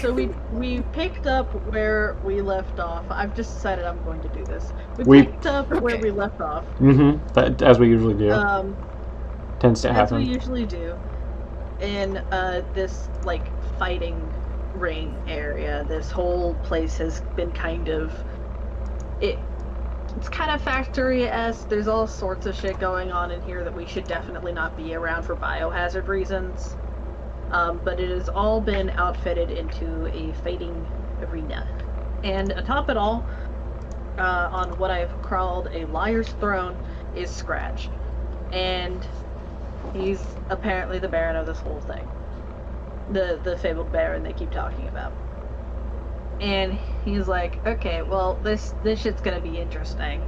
So we picked up where we left off. I've just decided I'm going to do this. We picked up where we left off. Mm-hmm. As we usually do. Tends to happen. As we usually do. In this like fighting ring area. This whole place has been kind of it's kind of factory-esque. There's all sorts of shit going on in here that we should definitely not be around for biohazard reasons. But it has all been outfitted into a fighting arena. And atop it all, on what I've called a liar's throne, is Scratch. And he's apparently the Baron of this whole thing. The fabled Baron they keep talking about. And he's like, okay, well, this shit's gonna be interesting.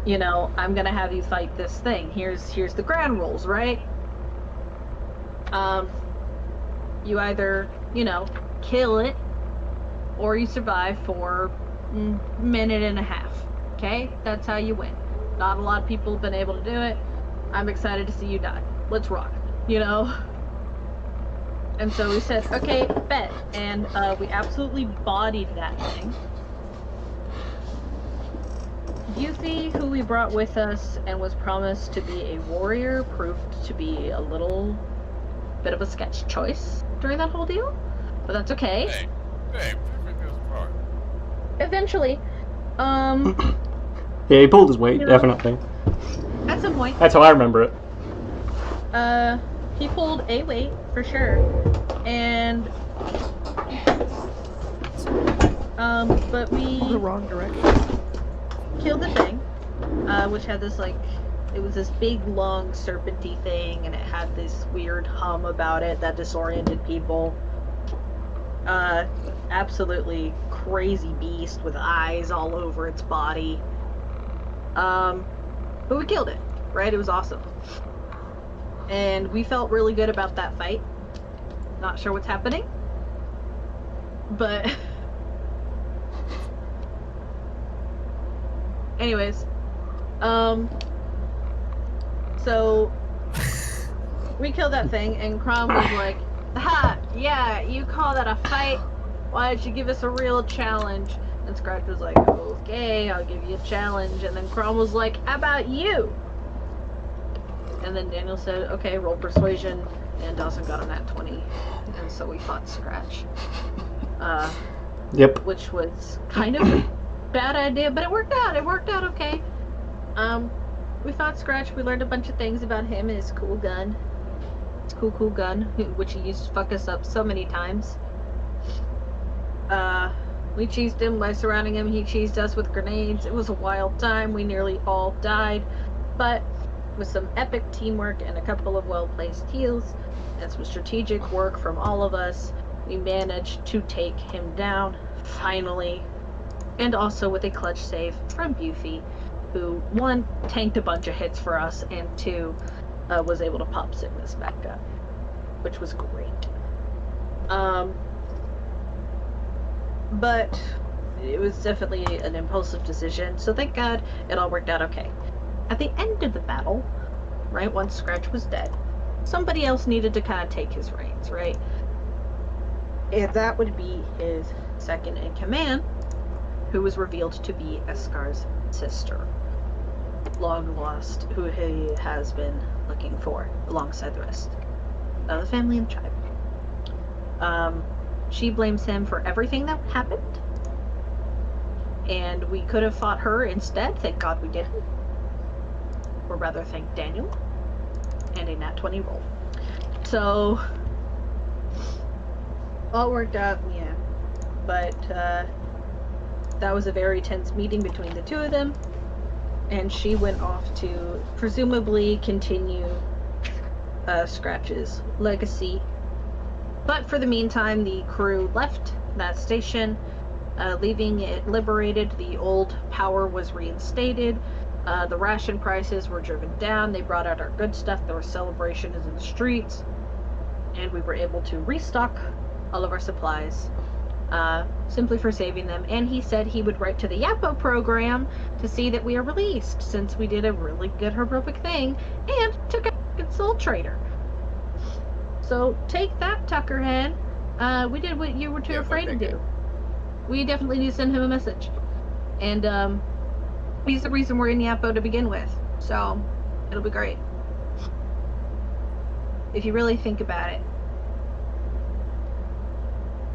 You know, I'm gonna have you fight this thing. Here's the ground rules, right? You either, you know, kill it, or you survive for a minute and a half. Okay? That's how you win. Not a lot of people have been able to do it. I'm excited to see you die. Let's rock. You know? And so we said, okay, bet. And we absolutely bodied that thing. Yuffie, who we brought with us and was promised to be a warrior, proved to be a little bit of a sketch choice during that whole deal. But that's okay. Hey, perfect goes apart. Eventually. Yeah, he pulled his weight, definitely. At some point. That's how I remember it. He pulled a weight, for sure. And but we the wrong direction. Killed the thing, which had this like, it was this big long serpenty thing, and it had this weird hum about it that disoriented people. Absolutely crazy beast with eyes all over its body. But we killed it, right? It was awesome. And we felt really good about that fight. Not sure what's happening, but anyways, so we killed that thing, and Crom was like, "Ha, yeah, you call that a fight? Why don't you give us a real challenge?" And Scratch was like, "Okay, I'll give you a challenge." And then Crom was like, "How about you?" And then Daniel said, "Okay, roll persuasion." And Dawson got a nat 20, and so we fought Scratch. Yep. Which was kind of a bad idea, but it worked out. It worked out okay. We fought Scratch. We learned a bunch of things about him and his cool gun. His cool gun, which he used to fuck us up so many times. We cheesed him by surrounding him. He cheesed us with grenades. It was a wild time. We nearly all died, but with some epic teamwork and a couple of well-placed heals and some strategic work from all of us, we managed to take him down, finally. And also with a clutch save from Yuffie, who, 1, tanked a bunch of hits for us, and 2, was able to pop Sickness back up, which was great. But it was definitely an impulsive decision, so thank God it all worked out okay. At the end of the battle, right, once Scratch was dead, somebody else needed to kind of take his reins, right? And that would be his second in command, who was revealed to be Escar's sister, long lost, who he has been looking for, alongside the rest of the family and tribe. She blames him for everything that happened, and we could have fought her instead. Thank God we didn't. Or rather, thank Daniel, and a nat 20 roll. So, all worked out, yeah. But, that was a very tense meeting between the two of them, and she went off to presumably continue Scratch's legacy. But for the meantime, the crew left that station, leaving it liberated. The old power was reinstated. The ration prices were driven down. They brought out our good stuff. There were celebrations in the streets. And we were able to restock all of our supplies, simply for saving them. And he said he would write to the Yapo program to see that we are released, since we did a really good heroic thing and took out a Soul Trader. So take that, Tuckerhead. We did what you were too afraid to do. We definitely need to send him a message. And he's the reason we're in Yapo to begin with. So it'll be great. If you really think about it.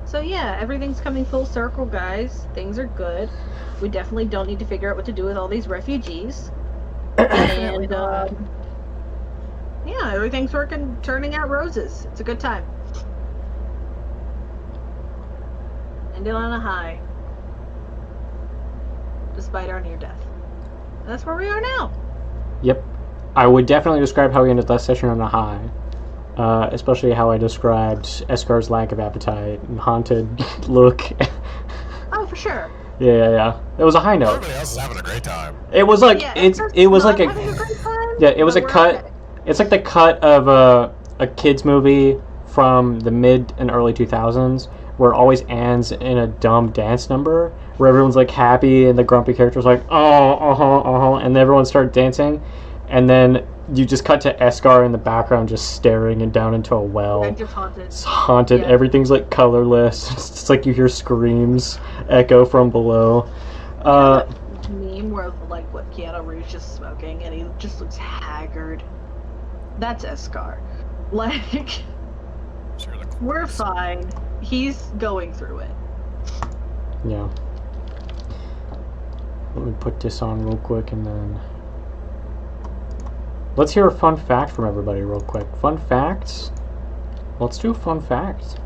So yeah, everything's coming full circle, guys. Things are good. We definitely don't need to figure out what to do with all these refugees. And yeah, everything's turning out roses. It's a good time. Ending on a high. Despite our near death. And that's where we are now. Yep. I would definitely describe how we ended last session on a high. Especially how I described Escar's lack of appetite and haunted look. Oh, for sure. Yeah. It was a high note. Everybody else is having a great time. It was like it was like a it was a cut. Okay. It's like the cut of a kids movie from the mid and early 2000s where it always ends in a dumb dance number where everyone's like happy and the grumpy character's like and everyone starts dancing, and then you just cut to Escar in the background just staring and down into a well. And just haunted. It's haunted. Yeah. Everything's like colorless. It's like you hear screams echo from below. Meme where like what Keanu Reeves just smoking and he just looks haggard. That's Escar. Like Sure, the we're fine. He's going through it. Yeah. Let me put this on real quick and then... Let's hear a fun fact from everybody real quick. Fun facts? Let's do a fun fact.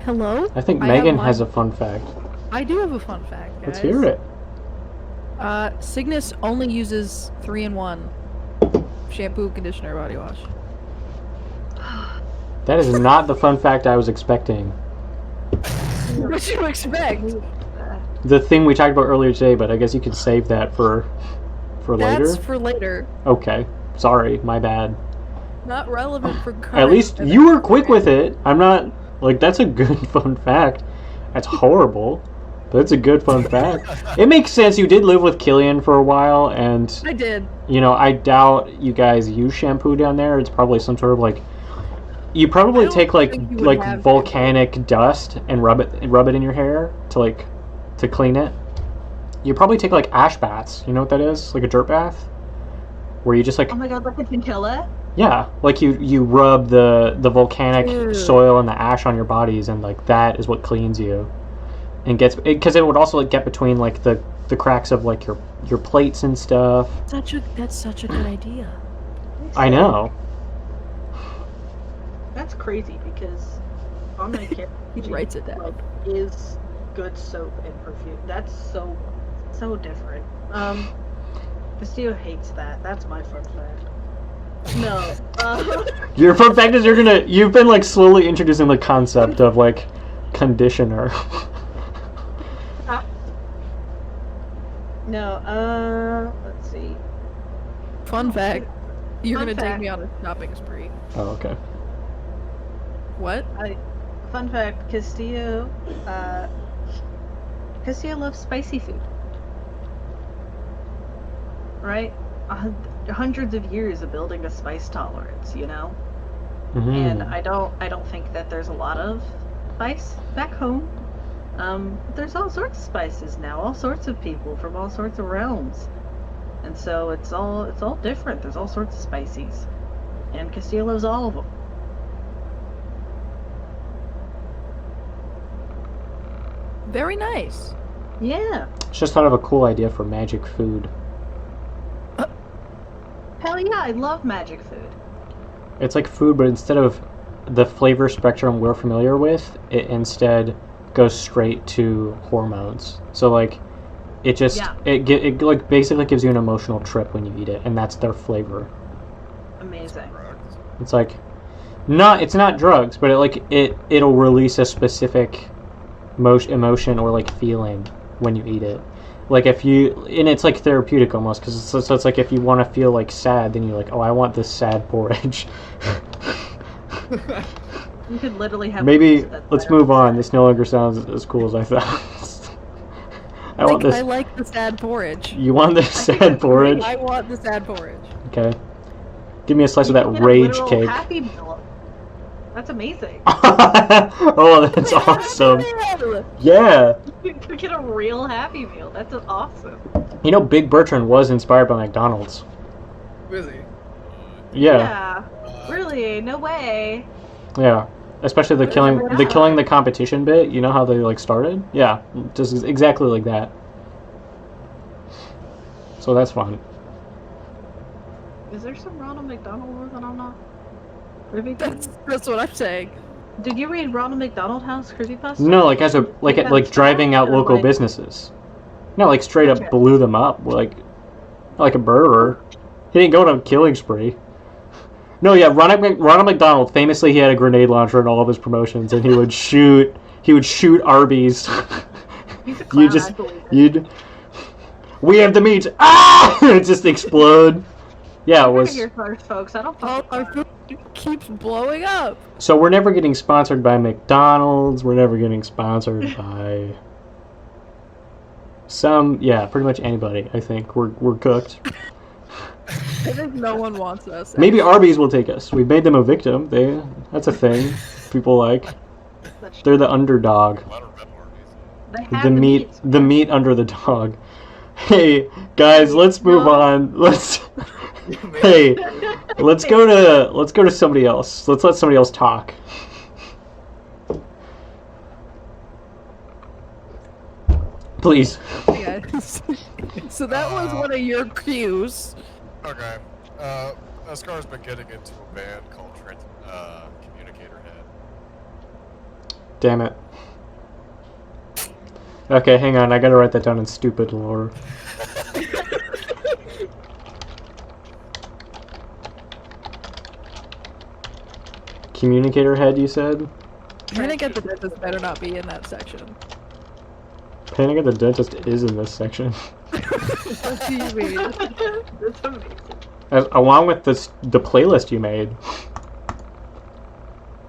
Hello? I think Megan has a fun fact. I do have a fun fact, guys. Let's hear it. Cygnus only uses 3-in-1 shampoo, conditioner, body wash. That is not the fun fact I was expecting. What you expect? The thing we talked about earlier today, but I guess you could save that for later? That's for later. Okay. Sorry, my bad. Not relevant for current. At least you were quick with it. I'm not... Like, that's a good fun fact. That's horrible. But it's a good fun fact. It makes sense. You did live with Killian for a while, and... I did. You know, I doubt you guys use shampoo down there. It's probably some sort of, like... You probably take, like volcanic dust and rub it in your hair to clean it. You probably take, like, ash baths. You know what that is? Like a dirt bath? Where you just, like... Oh my god, like a chinchilla? Yeah, like you rub the volcanic soil and the ash on your bodies, and like that is what cleans you, and gets because it would also like get between like the cracks of like your plates and stuff. That's such a good idea. I know. That's crazy because on my kid He writes it down. is good soap and perfume. That's so different. Castillo hates that. That's my fun fact. No. Your fun fact is you've been like slowly introducing the concept of like conditioner. No, let's see. Fun fact. You're Fun gonna take fact. me on a shopping spree. Oh, okay. What? Fun fact, Castillo loves spicy food. Right? Hundreds of years of building a spice tolerance, you know? Mm-hmm. And I don't think that there's a lot of spice back home. There's all sorts of spices now, all sorts of people from all sorts of realms. And so it's all different. There's all sorts of spices. And Castillo loves all of them. Very nice. Yeah. Just thought of a cool idea for magic food. Hell yeah, I love magic food. It's like food, but instead of the flavor spectrum we're familiar with, it instead goes straight to hormones. So like, it just it like basically gives you an emotional trip when you eat it, and that's their flavor. Amazing. It's like, it's not drugs, but it'll release a specific emotion or like feeling when you eat it. Like and it's like therapeutic almost, because it's like if you want to feel like sad, then you're like, oh, I want this sad porridge. You could literally have. Maybe let's move on. This no longer sounds as cool as I thought. I like the sad porridge. You want the sad porridge? I want the sad porridge. Okay. Give me a slice of that You can get a rage literal cake. Happy Meal. That's amazing. Oh, that's awesome. Yeah. You can get a real Happy Meal. That's awesome. You know, Big Bertrand was inspired by McDonald's. Really? Yeah. Really? No way. Yeah. Especially the killing the competition bit. You know how they like started? Yeah, just exactly like that. So that's fun. Is there some Ronald McDonald lore that I'm not privy to? That's what I'm saying. Did you read Ronald McDonald House creepypasta? No, like as a like driving out local businesses. No, like straight up blew them up, like a murderer. He didn't go on a killing spree. No, yeah, Ronald McDonald famously he had a grenade launcher in all of his promotions, and he would shoot Arby's. He's a clown, we have the meat. Ah! It just explode. Yeah, it was. Here first, folks. I don't. Our food keeps blowing up. So we're never getting sponsored by McDonald's. We're never getting sponsored by pretty much anybody. I think we're cooked. I think no one wants us. Maybe Arby's will take us. We made them a victim. That's a thing. People like. They're the underdog. The meat under the dog. Hey guys, let's move on. Let's go to somebody else. Let's let somebody else talk. Please. Yeah. So that was one of your cues. Okay. Ascar's been getting into a band called Communicator Head. Damn it. Okay, hang on. I gotta write that down in stupid lore. Communicator Head, you said? Panic at the Dentist better not be in that section. Panic at the Dentist is in this section. What do you mean? That's amazing. Along with the playlist you made.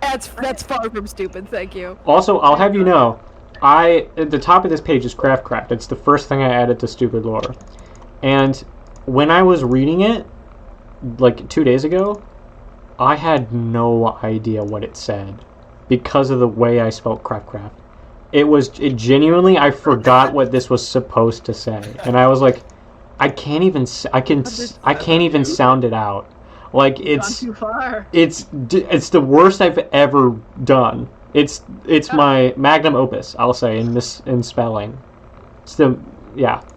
That's far from stupid, thank you. Also, I'll have you know, at the top of this page is Craft. It's the first thing I added to stupid lore. And when I was reading it, like 2 days ago, I had no idea what it said because of the way I spelled Craft. It genuinely, I forgot what this was supposed to say. And I was like, I can't even sound it out. Like it's too far. It's the worst I've ever done. It's my magnum opus, I'll say, in spelling. I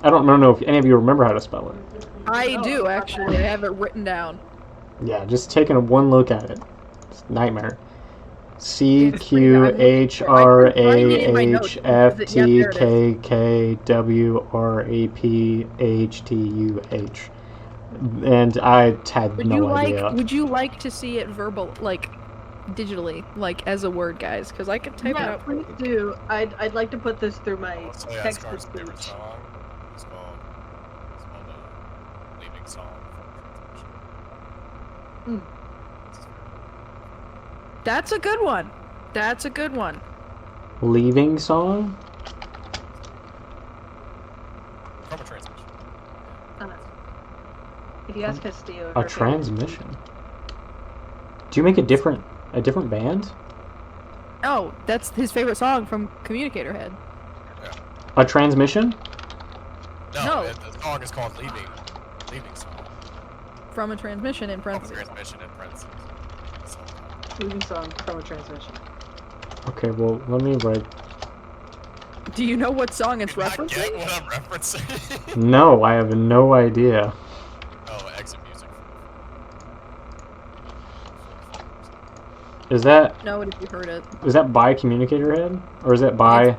don't know if any of you remember how to spell it. I do actually. I have it written down. Yeah, just taking one look at it. It's a nightmare. CQHRAHFTKKWRAPHTUH. And I had no idea. Would you like to see it verbal, like digitally, like as a word, guys? Because I could type it out. Please do. I'd like to put this through my text to Ascar's favorite speech. song is called Leaving Song from Transmission. That's a good one. That's a good one. Leaving song? From a transmission. If you ask Castillo. A transmission? Do you make a different band? Oh, that's his favorite song from Communicator Head. Yeah. A transmission? No. The song is called Leaving Song. From a transmission in From a parentheses. transmission in parentheses. Leaving song from a transmission. Okay, well, let me write... Do you know what song it's Did you not get referencing? what I'm referencing? No, I have no idea. Oh, exit music. Is that... No, if you heard it. Is that by Communicator Head? Or is that by...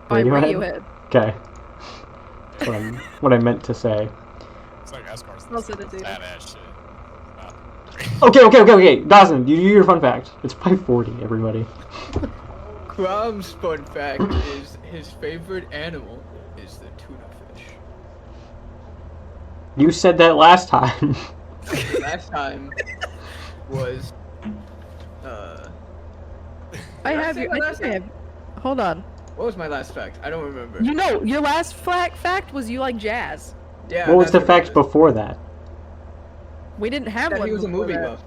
By Radiohead? Radiohead. Okay. What I meant to say. It's like Ascar's I'll send it to you. badass shit. Okay. Dawson, you do your fun fact. It's 5:40, everybody. Crom's fun fact is his favorite animal is the tuna fish. You said that last time. Last time was I have say your. my I last think I have. Hold on. what was my last fact? I don't remember. You know, your last fact was you like jazz. Yeah. What was that's the fact it is. before that? We didn't have That one he was a before movie that. buff.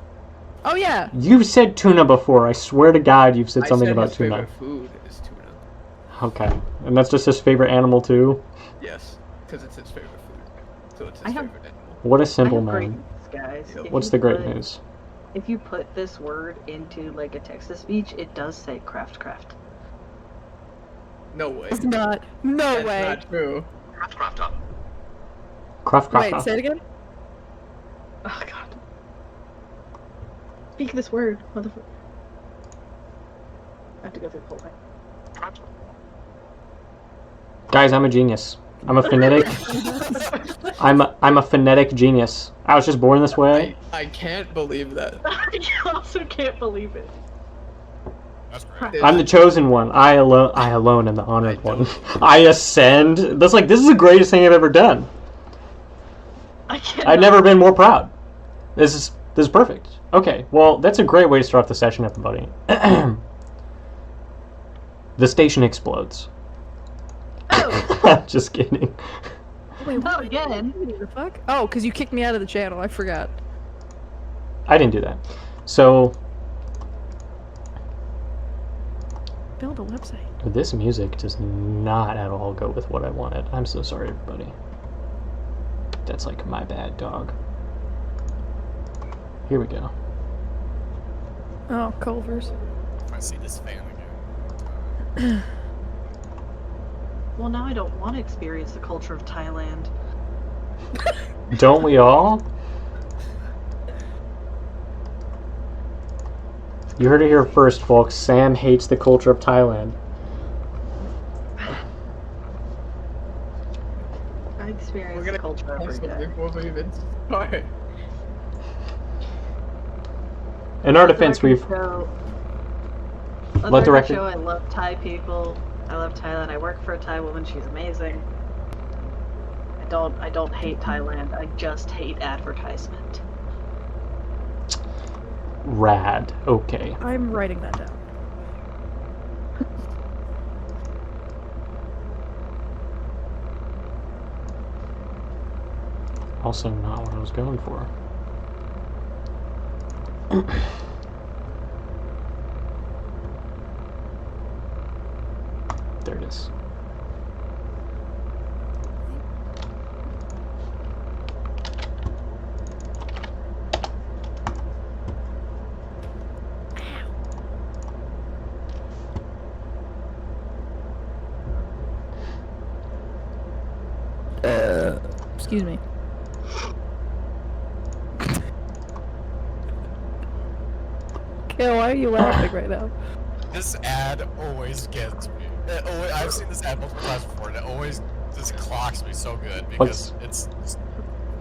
Oh yeah. You've said tuna before. I swear to God, you've said I something said about his tuna. favorite food is tuna. Okay, and that's just his favorite animal too. Yes, because it's his favorite food. So it's I his have- favorite animal. What a I simple have great man. news, guys. Yep. If What's you the great put- news? If you put this word into like a text-to-speech, it does say craft. No way. It's not. No That's way. not true. Craft. Wait, say it again. Oh god. Speak this word, motherfucker. I have to go through the whole thing. Guys, I'm a genius. I'm a phonetic. I'm a phonetic genius. I was just born this way. I can't believe that. I also can't believe it. That's great. I'm the chosen one. I alone am the honored I one. don't- I ascend. That's like, this is the greatest thing I've ever done. I can't. I've never been more proud. This is perfect. Okay, well, that's a great way to start the session, everybody. The station explodes. Just kidding. Wait, Oh, what again. the fuck? Oh, because you kicked me out of the channel. I forgot. I didn't do that. So, Build a website. this music does not at all go with what I wanted. I'm so sorry, everybody. That's like my bad, dog. Here we go. Oh, Culver's. I see this fan again. Well, now I don't want to experience the culture of Thailand. Don't we all? You heard it here first, folks. Sam hates the culture of Thailand. I experience We're the gonna culture every cancel day. before we even start. In our defense, we've... Let the record- show, I love Thai people. I love Thailand. I work for a Thai woman. She's amazing. I don't hate Thailand. I just hate advertisement. Rad. Okay. I'm writing that down. Also not what I was going for. There it is. Excuse me. Kale, why are you laughing right now? This ad always gets me. I've seen this ad multiple times before, and it always just clocks me so good because it's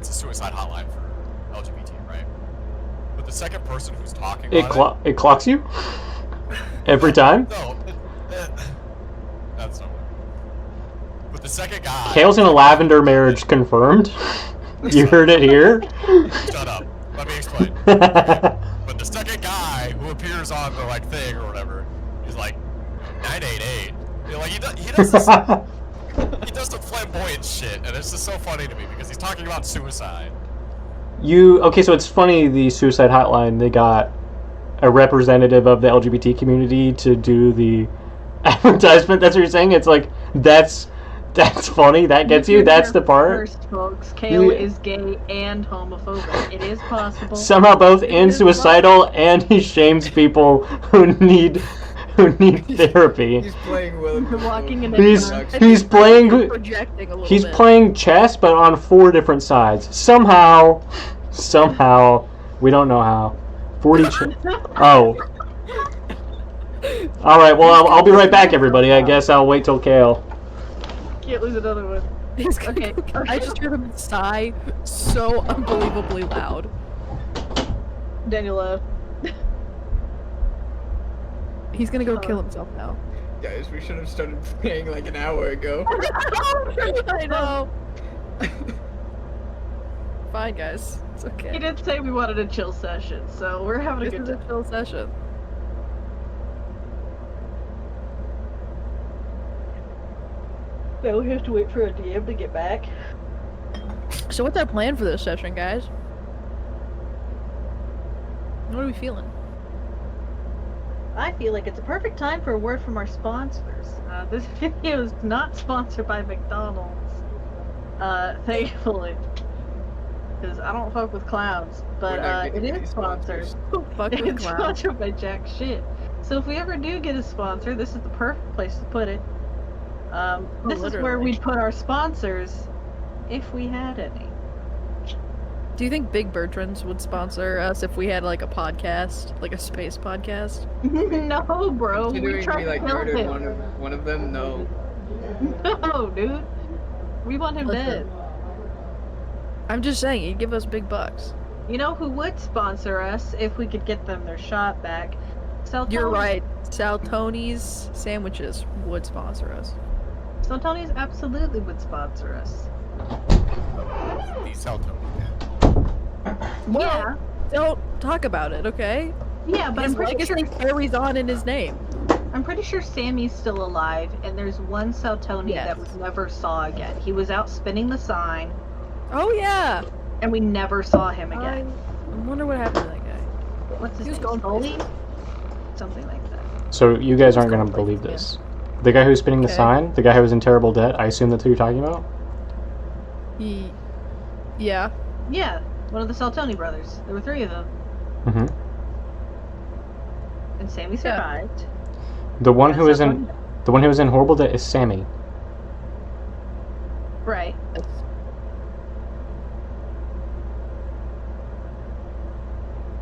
a suicide hotline for LGBT, right? But the second person who's talking about It clocks you? Every time? no, that's not. But the second guy. Kale's in a lavender marriage confirmed. You heard it here. Shut up. Let me explain. But the second guy who appears on the like thing or whatever is like 988. You know, like he does this, he does some flamboyant shit, and it's just so funny to me because he's talking about suicide. Okay, so it's funny, the suicide hotline, they got a representative of the LGBT community to do the advertisement. That's what you're saying? It's like, that's funny, that gets you, that's the part. First, folks, Kale Yeah. is gay and homophobic. It is possible. Somehow both and suicidal, and he shames people who need therapy. He's playing Willem. You're walking in He's a he's playing Projecting a little he's bit. playing chess, but on 4 different sides. Somehow, we don't know how. 40. Oh. All right. Well, I'll be right back, everybody. I guess I'll wait till Kale. Can't lose another one. He's Okay. I just heard him sigh so unbelievably loud. Daniel, He's gonna go kill himself now. Guys, we should have started playing like an hour ago. I know. Fine, guys. It's okay. he did say we wanted a chill session, so we're having a This good is a time. chill session. So we have to wait for a DM to get back. So what's our plan for this session, guys? What are we feeling? I feel like it's a perfect time for a word from our sponsors. This video is not sponsored by McDonald's, thankfully, because I don't fuck with clowns. But We're not it getting any is sponsored. sponsors. Fuck with It's clowns. sponsored by jack shit. So if we ever do get a sponsor, this is the perfect place to put it. This is where literally. we'd put our sponsors if we had any. Do you think Big Bertrands would sponsor us if we had like a podcast, like a space podcast? No, bro. We Considering tried we to like kill murdered him. one of them, no. No, dude. We want him Listen. dead. I'm just saying, he'd give us big bucks. You know who would sponsor us if we could get them their shot back? You're right. Sal Tony's sandwiches would sponsor us. So Tony's absolutely would sponsor us. These South Tony. Yeah. Don't talk about it, okay? Yeah, but His I'm pretty sure legacy carries on in his name. Sammy's still alive, and there's one Saltoni Yes. that we never saw again. He was out spinning the sign, Oh yeah. and we never saw him again. I wonder what happened to that guy. What's his He was name? going Scully? Something like that. So you guys aren't Let's gonna go, believe yeah. this. The guy who's spinning the Okay. sign, the guy who was in terrible debt, I assume that's who you're talking about? Yeah. Yeah, one of the Saltoni brothers. There were 3 of them, Mm-hmm. and Sammy Yeah. survived. The one and who is in Saltoni died. the one who was in horrible debt is Sammy. Right.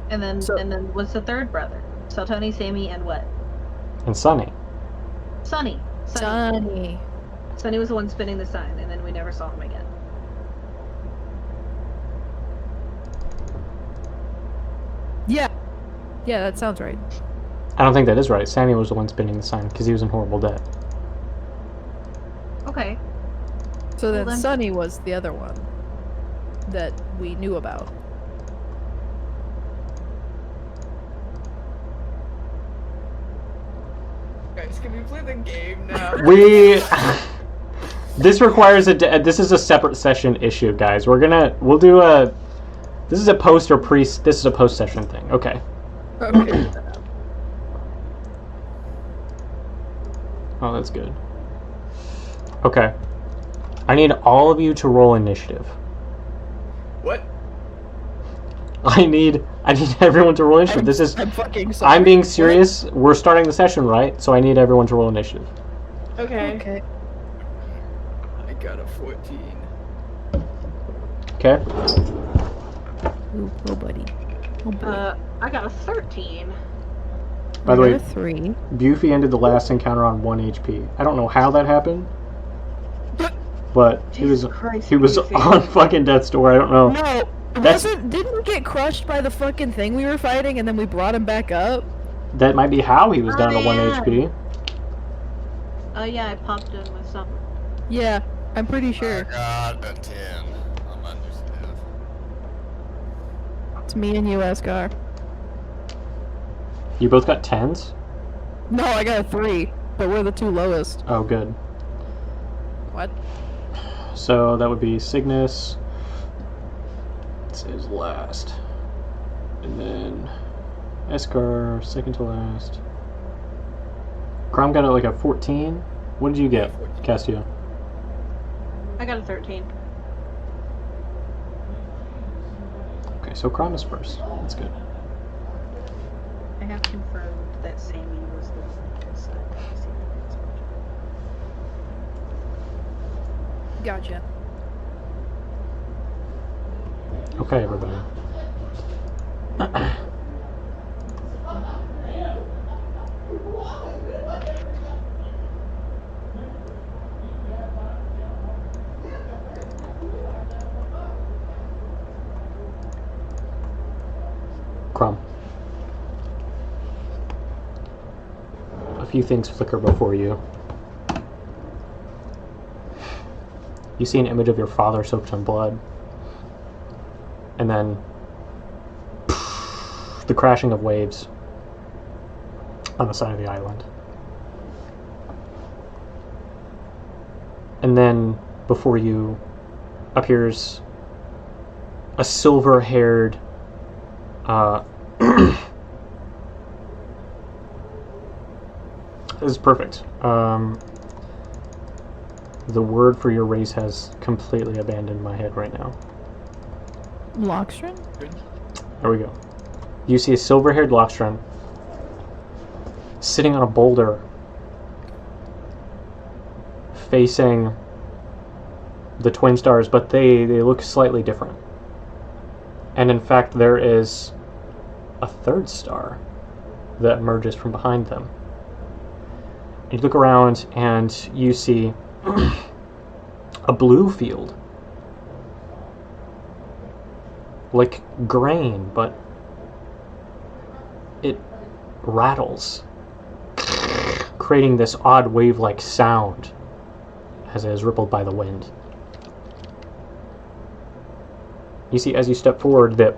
And then So- what's the 3rd brother? Saltoni, Sammy, and what? And Sonny. Sonny. Sonny. Sonny was the one spinning the sign, and then we never saw him again. Yeah. Yeah, that sounds right. I don't think that is right. Sammy was the one spinning the sign because he was in horrible debt. Okay. So Well, then then- Sonny was the other one that we knew about. Guys, can we play the game now? We. This requires this is a separate session issue, guys. We'll do a. This is a post or pre. This is a post session thing. Okay. Okay. Oh, that's good. Okay. I need all of you to roll initiative. What? I need everyone to roll initiative. This is. I'm fucking sorry. I'm being serious. We're starting the session, right? So I need everyone to roll initiative. Okay. Okay. I got a 14. Okay. Ooh, oh, buddy. Oh, boy. I got a 13. By the I way, got a 3. Bufy ended the last encounter on 1 HP. I don't know how that happened, but Jesus Christ, he was Bufy. on fucking death's door. I don't know. No, didn't we get crushed by the fucking thing we were fighting and then we brought him back up? That might be how he was down to 1 yeah. HP. Oh yeah, I popped in with something. Yeah, I'm pretty I sure. got a 10 on my initiative. It's me and you, Escar. You both got 10s? No, I got a 3, but we're the 2 lowest. Oh, good. What? So that would be Cygnus. It's his last. And then Escar, second to last. Crom got like a 14. What did you get, 14. Cassio? I got a 13. Okay, so Crom is first. That's good. I have confirmed that Sammy was the one who said Gotcha. Okay, everybody. Crom. A few things flicker before you. You see an image of your father soaked in blood. And then the crashing of waves on the side of the island. And then before you appears a silver-haired This is perfect. The word for your race has completely abandoned my head right now. Lockstron? There we go. You see a silver-haired Lockstron sitting on a boulder facing the twin stars, but they look slightly different. And in fact, there is a third star that emerges from behind them. And you look around and you see a blue field. Like grain, but it rattles, creating this odd wave-like sound as it is rippled by the wind. You see, as you step forward, that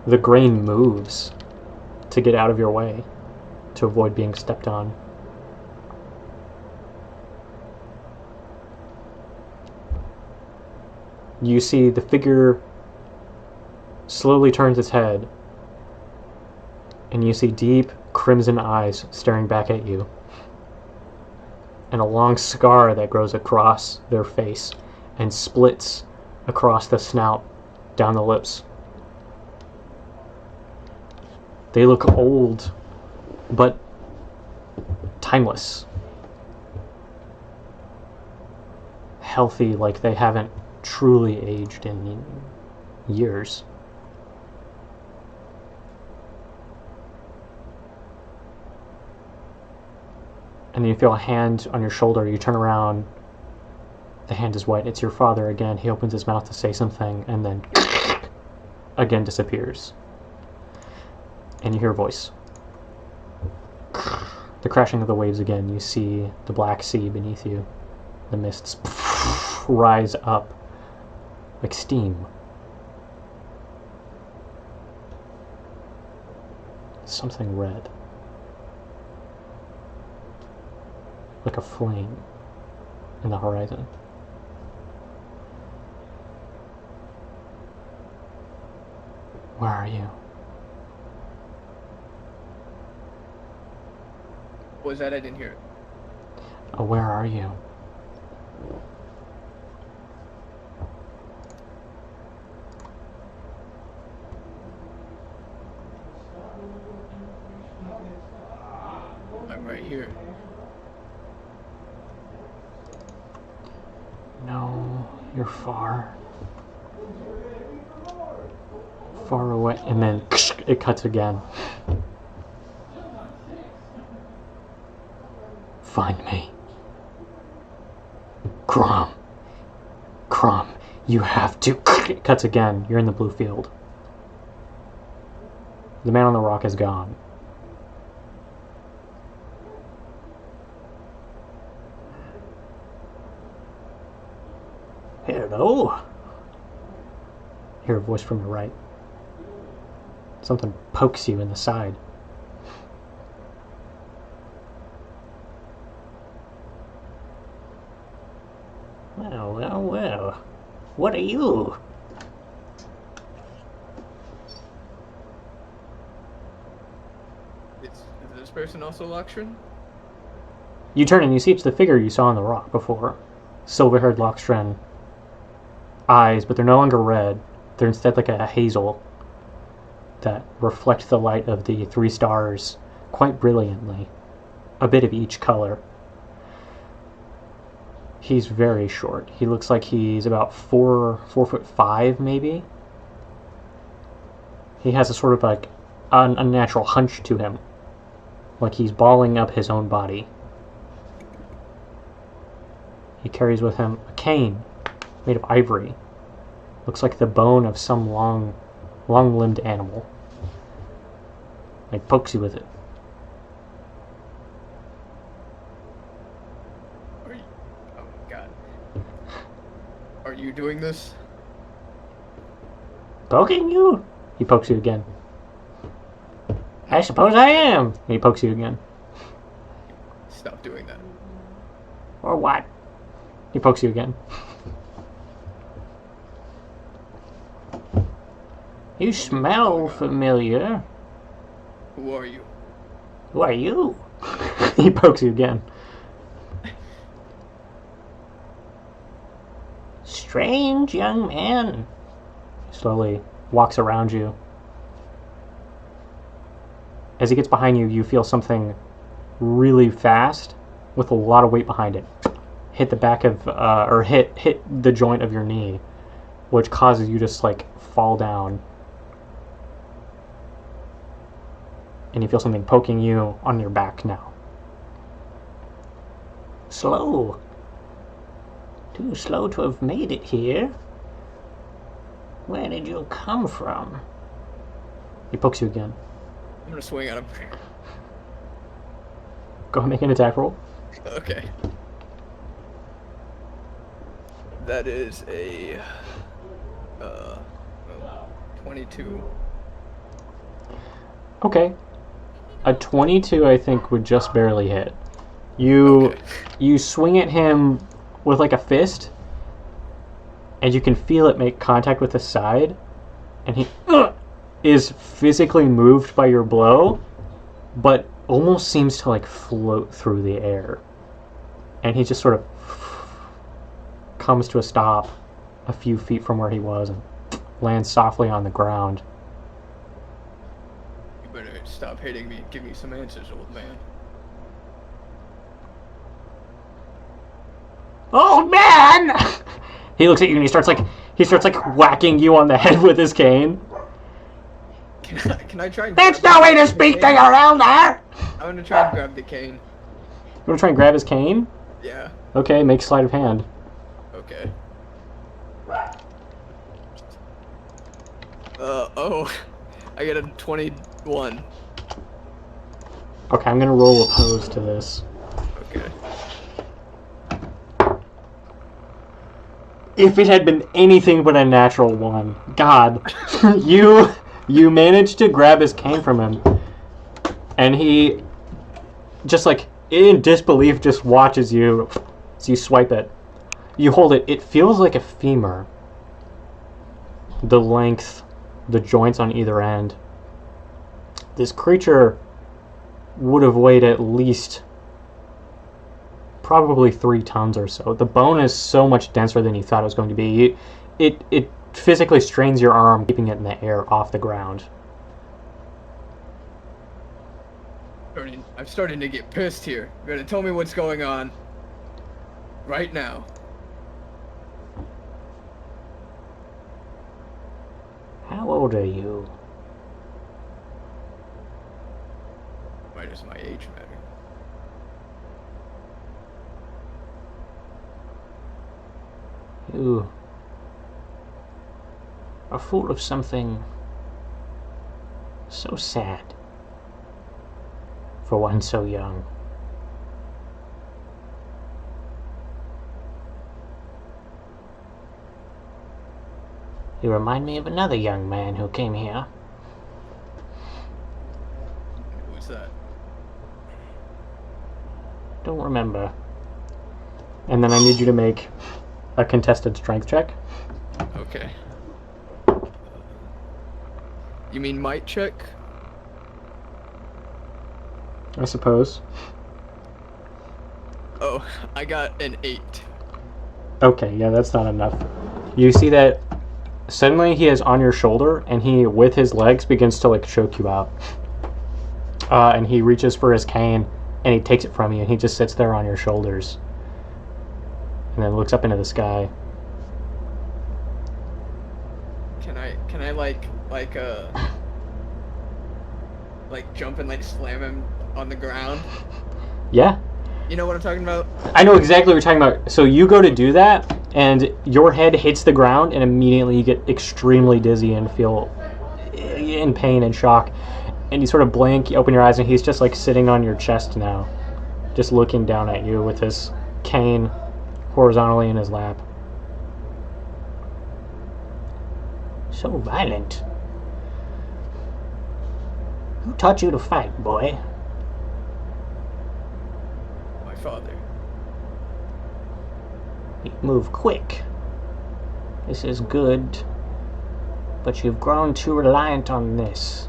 the grain moves to get out of your way, to avoid being stepped on. You see the figure slowly turns its head, and you see deep crimson eyes staring back at you, and a long scar that grows across their face and splits across the snout down the lips. They look old, but timeless. Healthy, like they haven't truly aged in years. And then you feel a hand on your shoulder. You turn around. The hand is white. It's your father again. He opens his mouth to say something and then again disappears. And you hear a voice. The crashing of the waves again. You see the black sea beneath you. The mists rise up like steam. Something red. Like a flame in the horizon. Where are you? What was that? I didn't hear it. Oh, where are you? I'm right here. No, you're far. Far away. And then it cuts again. Find me. Crom. Crom, you have to. It cuts again. You're in the blue field. The man on the rock is gone. Hello? Hear a voice from your right. Something pokes you in the side. Well, well, well. What are you? Is this person also Lockstron? You turn and you see it's the figure you saw on the rock before. Silver-haired Lockstron. Eyes, but they're no longer red. They're instead like a hazel that reflect the light of the three stars quite brilliantly. A bit of each color. He's very short. He looks like he's about 4'5" maybe. He has a sort of like unnatural hunch to him. Like he's balling up his own body. He carries with him a cane made of ivory. Looks like the bone of some long-limbed animal. Like pokes you with it. Are you? Oh God. Are you doing this? Poking you? He pokes you again. I suppose I am. He pokes you again. Stop doing that. Or what? He pokes you again. You smell familiar. Who are you? Who are you? He pokes you again. Strange young man. Slowly walks around you. As he gets behind you, you feel something really fast with a lot of weight behind it hit the back of, or hit the joint of your knee, which causes you to just like fall down. And you feel something poking you on your back now. Slow. Too slow to have made it here. Where did you come from? He pokes you again. I'm gonna swing at him. Go ahead and make an attack roll. Okay. That is a 22. Okay. A 22, I think, would just barely hit. You swing at him with like a fist, and you can feel it make contact with the side, and he is physically moved by your blow, but almost seems to like float through the air. And he just sort of comes to a stop a few feet from where he was and lands softly on the ground. You better stop hitting me and give me some answers, old man. Old man! He looks at you and he starts like whacking you on the head with his cane. Can I try and That's no way to speak to your elder! I'm gonna try and grab the cane. You wanna try and grab his cane? Yeah. Okay, make sleight of hand. Okay. Oh. I get a 21. Okay, I'm gonna roll opposed to this. Okay. If it had been anything but a natural one, God, you managed to grab his cane from him, and he just like in disbelief just watches you as you swipe it. You hold it. It feels like a femur. The length, the joints on either end. This creature would have weighed at least probably 3 tons or so. The bone is so much denser than you thought it was going to be. It physically strains your arm, keeping it in the air off the ground. I'm starting to get pissed here. You gotta tell me what's going on. Right now. How old are you? Why does my age matter? You are full of something so sad for one so young. You remind me of another young man who came here. Who's that? Don't remember. And then I need you to make a contested strength check. Okay. You mean might check? I suppose. Oh, I got an 8. Okay, yeah, that's not enough. You see that suddenly he is on your shoulder, and he, with his legs, begins to like choke you out. And he reaches for his cane, and he takes it from you, and he just sits there on your shoulders. And then looks up into the sky. Can I like jump and like slam him on the ground? Yeah. You know what I'm talking about? I know exactly what you're talking about. So you go to do that, and your head hits the ground, and immediately you get extremely dizzy and feel in pain and shock. And you sort of blink, you open your eyes, and he's just like sitting on your chest now, just looking down at you with his cane horizontally in his lap. So violent. Who taught you to fight, boy? My father. You move quick. This is good. But you've grown too reliant on this.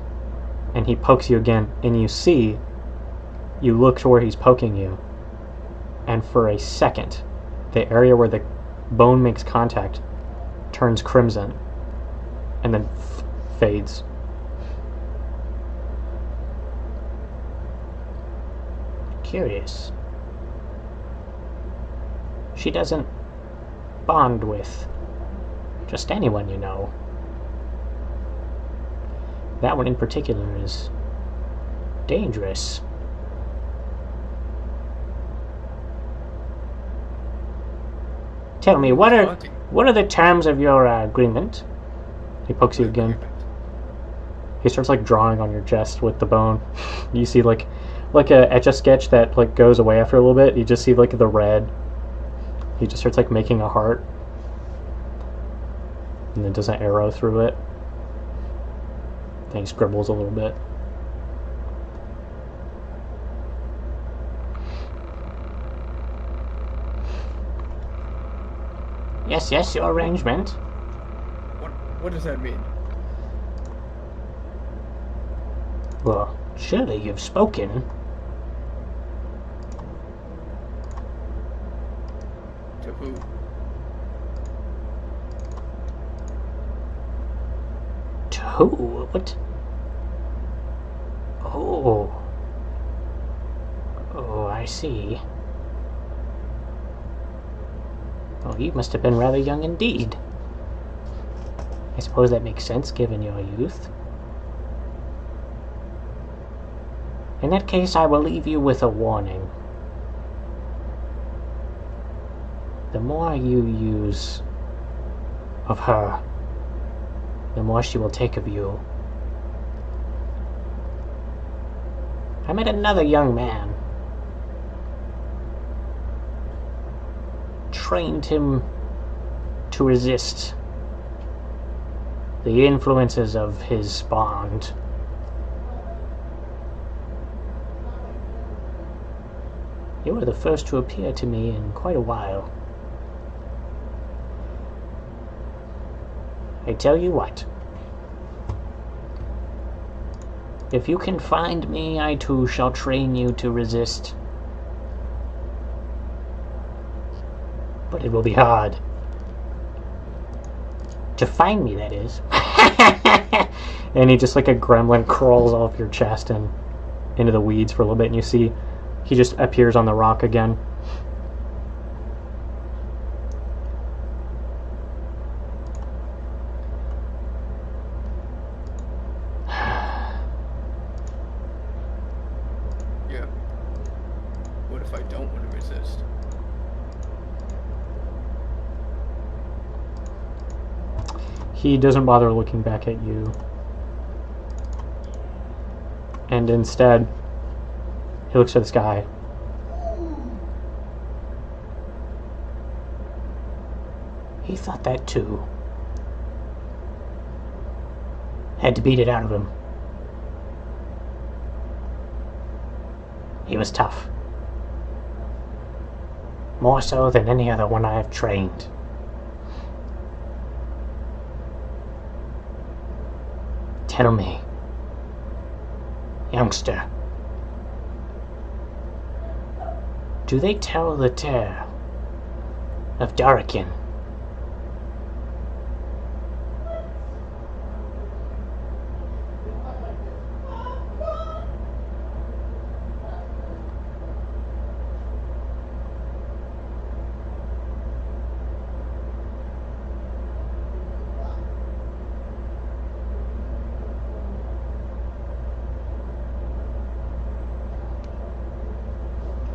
And he pokes you again, and you look to where he's poking you, and for a second, the area where the bone makes contact turns crimson, and then fades. Curious. She doesn't bond with just anyone you know. That one in particular is dangerous. Tell me, what are the terms of your agreement? He pokes you again. He starts like drawing on your chest with the bone. You see like a Etch-a-Sketch that like goes away after a little bit. You just see like the red. He just starts like making a heart, and then does an arrow through it. Then he scribbles a little bit. Yes, your arrangement. What does that mean? Well, surely you've spoken. To who? To who? What? Oh. Oh, I see. Oh, you must have been rather young indeed. I suppose that makes sense given your youth. In that case, I will leave you with a warning. The more you use of her, the more she will take of you. I met another young man. Trained him to resist the influences of his bond. You were the first to appear to me in quite a while. I tell you what. If you can find me, I too shall train you to resist. But it will be hard. To find me, that is. And he just like a gremlin crawls off your chest and into the weeds for a little bit, and you see he just appears on the rock again. Yeah. What if I don't want to resist? He doesn't bother looking back at you. And instead, he looks at the sky. He thought that too. Had to beat it out of him. He was tough. More so than any other one I have trained. Tell me, youngster, do they tell the tale of Darakin?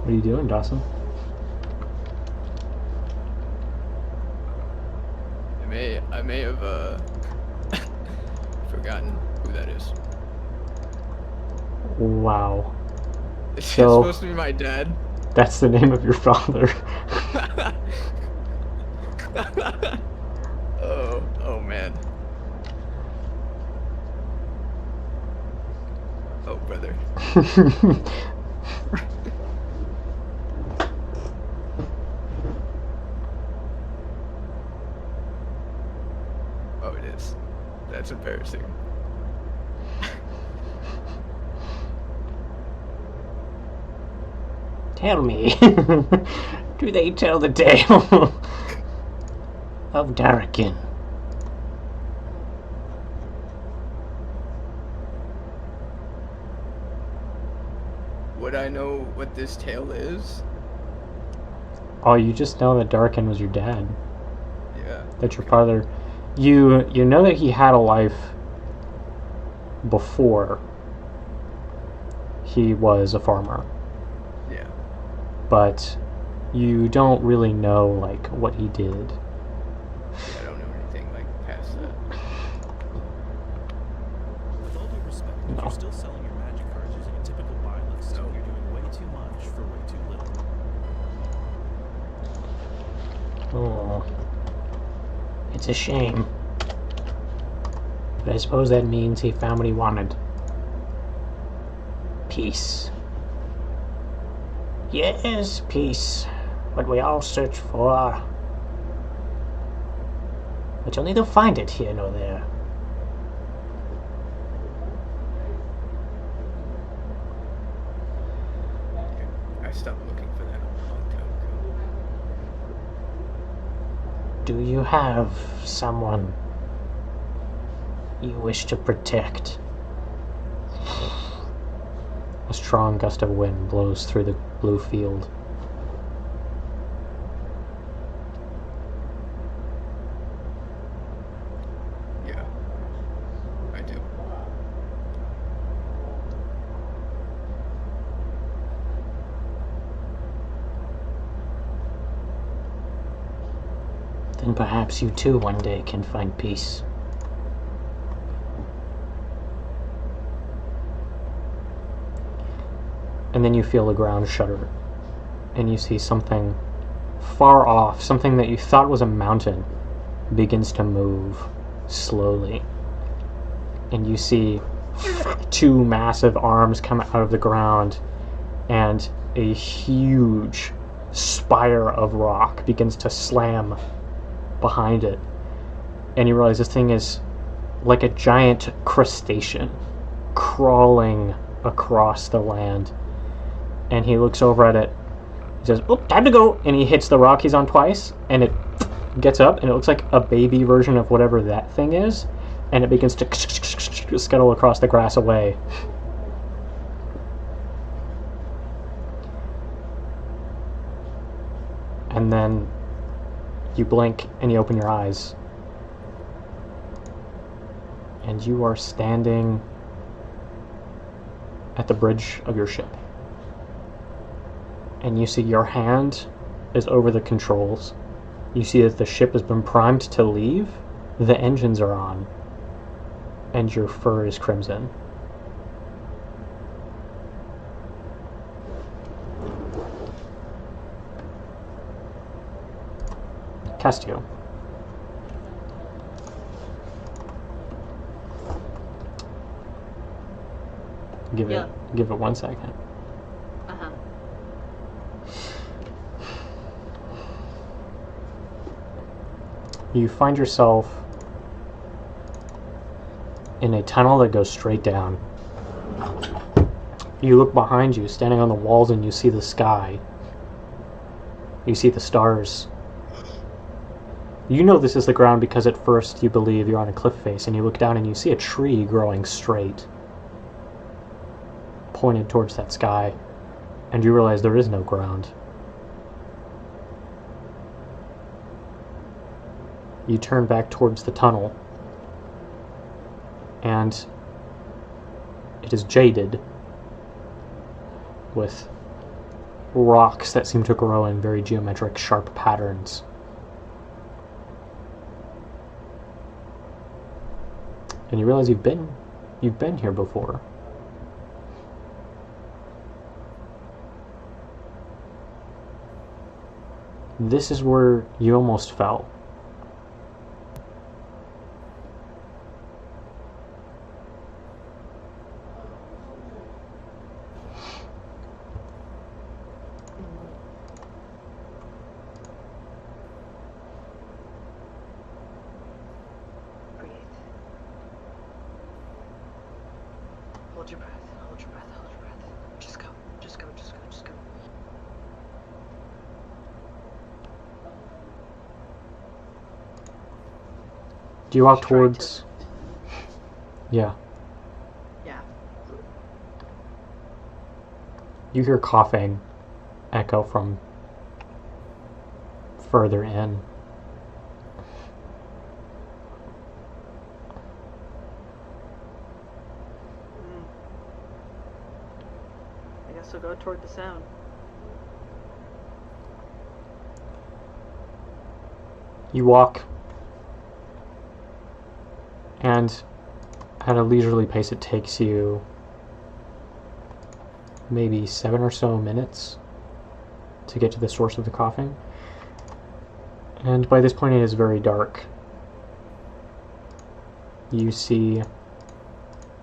What are you doing, Dawson? I may have forgotten who that is. Wow. Is it So- supposed to be my dad? That's the name of your father. Oh man. Oh brother. Oh, it is. That's That's embarrassing. Tell me, do they tell the tale of Darkin? Would I know what this tale is? Oh, you just know that Darkin was your dad. Yeah. That your father. You know that he had a life before he was a farmer, Yeah. but you don't really know like what he did. I don't know anything like past that. With all due respect, if No. you're still selling your magic cards using a typical buy list, No. you're doing way too much for way too little. Oh, it's a shame. But I suppose that means he found what he wanted. Peace. Yes, peace. What we all search for. But you'll neither find it here nor there. Yeah, I stopped looking for that a long time ago. Do you have someone you wish to protect? A strong gust of wind blows through the blue field. Yeah. I do. Then perhaps you too one day can find peace. And then you feel the ground shudder, and you see something far off, something that you thought was a mountain, begins to move slowly. And you see two massive arms come out of the ground, and a huge spire of rock begins to slam behind it. And you realize this thing is like a giant crustacean crawling across the land. And he looks over at it. He says, "Oh, time to go!" And he hits the rock he's on twice, and it gets up, and it looks like a baby version of whatever that thing is, and it begins to scuttle across the grass away. And then you blink, and you open your eyes. And you are standing at the bridge of your ship. And you see your hand is over the controls. You see that the ship has been primed to leave. The engines are on. And your fur is crimson. Castio. Give Yeah. it 1 second. Uh-huh. You find yourself in a tunnel that goes straight down. You look behind you, standing on the walls, and you see the sky. You see the stars. You know this is the ground because at first you believe you're on a cliff face, and you look down and you see a tree growing straight, pointed towards that sky, and you realize there is no ground. You turn back towards the tunnel, and it is jaded with rocks that seem to grow in very geometric, sharp patterns. And you realize you've been here before. This is where you almost fell. Breathe. Hold your breath. Hold your breath. Hold your breath. Just go. Just go. Just go. Just go. Do you walk Just try towards? Yeah. Yeah. You hear coughing echo from further in. I guess we'll go toward the sound. You walk, and at a leisurely pace, it takes you maybe 7 or so minutes to get to the source of the coughing. And by this point, it is very dark. You see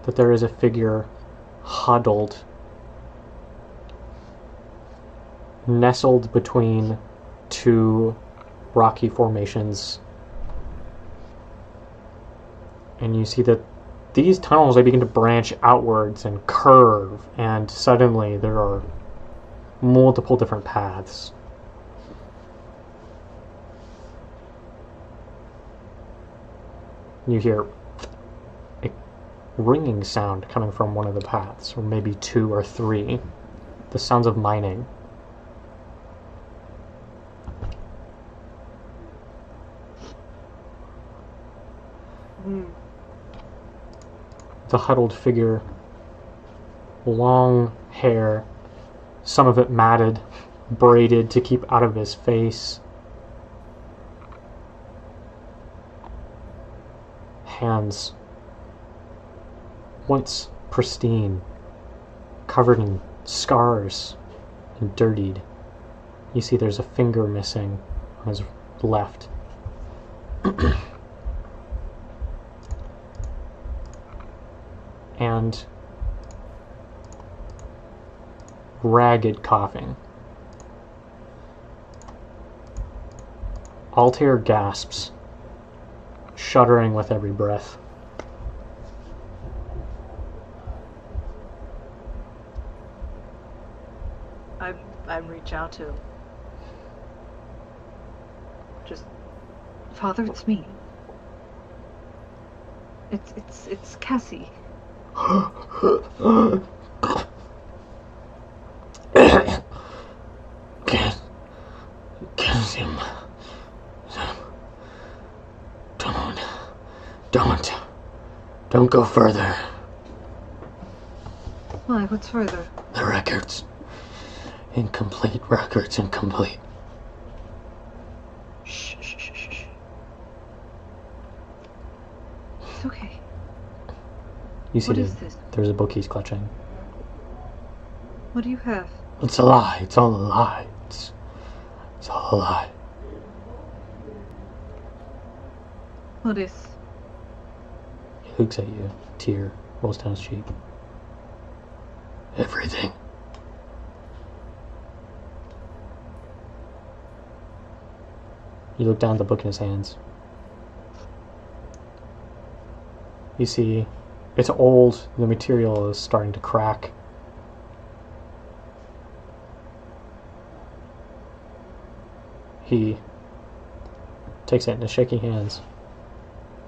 that there is a figure huddled, nestled between two rocky formations. And you see that these tunnels, they begin to branch outwards and curve, and suddenly there are multiple different paths. You hear a ringing sound coming from one of the paths, or maybe 2 or 3. The sounds of mining. The huddled figure, long hair, some of it matted, braided to keep out of his face. Hands, once pristine, covered in scars and dirtied. You see there's a finger missing on his left. And ragged coughing. Altair gasps, shuddering with every breath. I reach out to him. Just, Father, it's me. It's Cassie. Calcium. Don't go further. Why? What's further? The records. Incomplete records, incomplete. Shh, shh, shh, shh, shh. It's okay. You see What is this? There's a book he's clutching. What do you have? It's a lie. It's all a lie. It's all a lie. What is? He looks at you. Tear rolls down his cheek. Everything. You look down at the book in his hands. You see, it's old. The material is starting to crack. He takes it into shaking hands.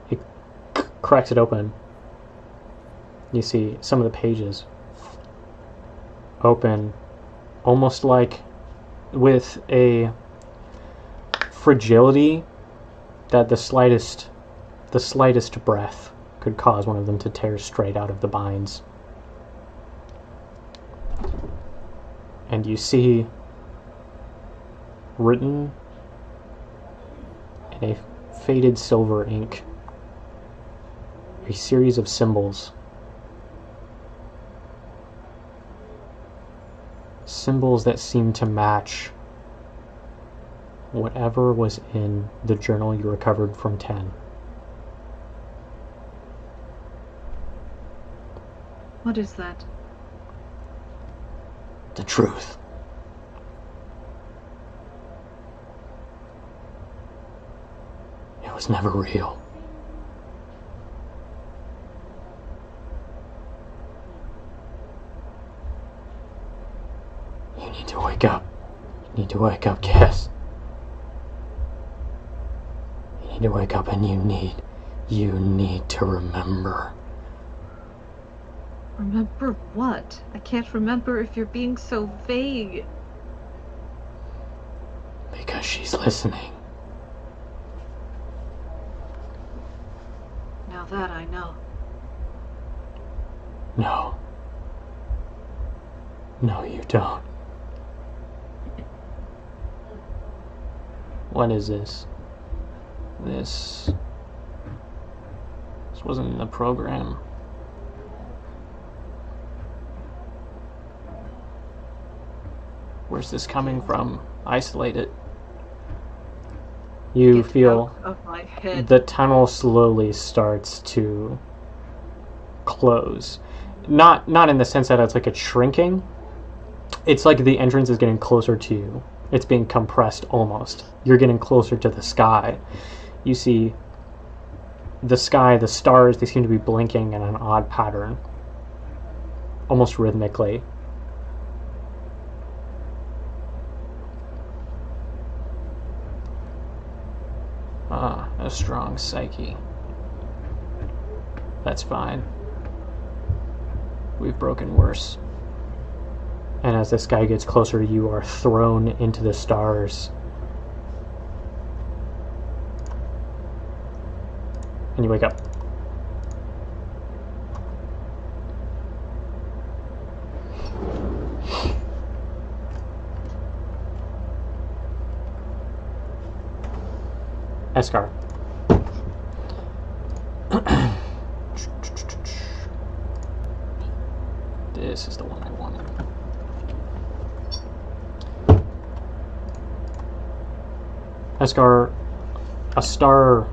He cracks it open. You see some of the pages open, almost like with a fragility that the slightest breath could cause one of them to tear straight out of the binds. And you see written in a faded silver ink a series of symbols. Symbols that seem to match whatever was in the journal you recovered from 10. What is that? The truth. It was never real. You need to wake up. You need to wake up, Cass. You need to wake up and you need to remember. Remember what? I can't remember if you're being so vague. Because she's listening. Now that I know. No. No, you don't. What is this? This wasn't in the program. Where's this coming from? Isolate it. You Get feel out of my head. the tunnel slowly starts to close. Not in the sense that it's like it's shrinking. It's like the entrance is getting closer to you. It's being compressed almost. You're getting closer to the sky. You see the sky, the stars, they seem to be blinking in an odd pattern. Almost rhythmically. Ah, a strong psyche. That's fine. We've broken worse. And as the sky gets closer, you are thrown into the stars. And you wake up. Eskar. This is the one I wanted. Eskar, a star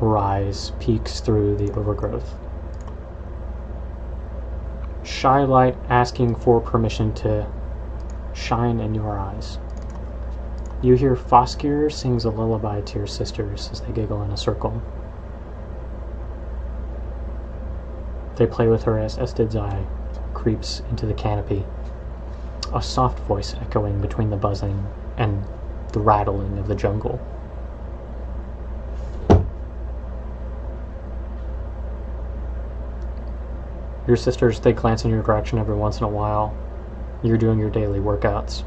rise peeks through the overgrowth. Shy light asking for permission to shine in your eyes. You hear Foskir sings a lullaby to your sisters as they giggle in a circle. They play with her as Estid's eye creeps into the canopy, a soft voice echoing between the buzzing and the rattling of the jungle. Your sisters, they glance in your direction every once in a while. You're doing your daily workouts.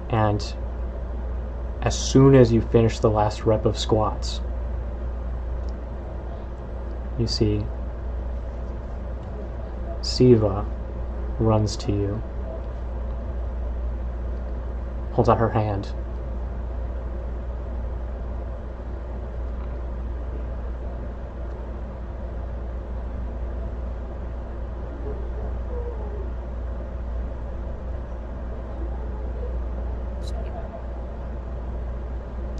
And as soon as you finish the last rep of squats, you see Siva runs to you, holds out her hand.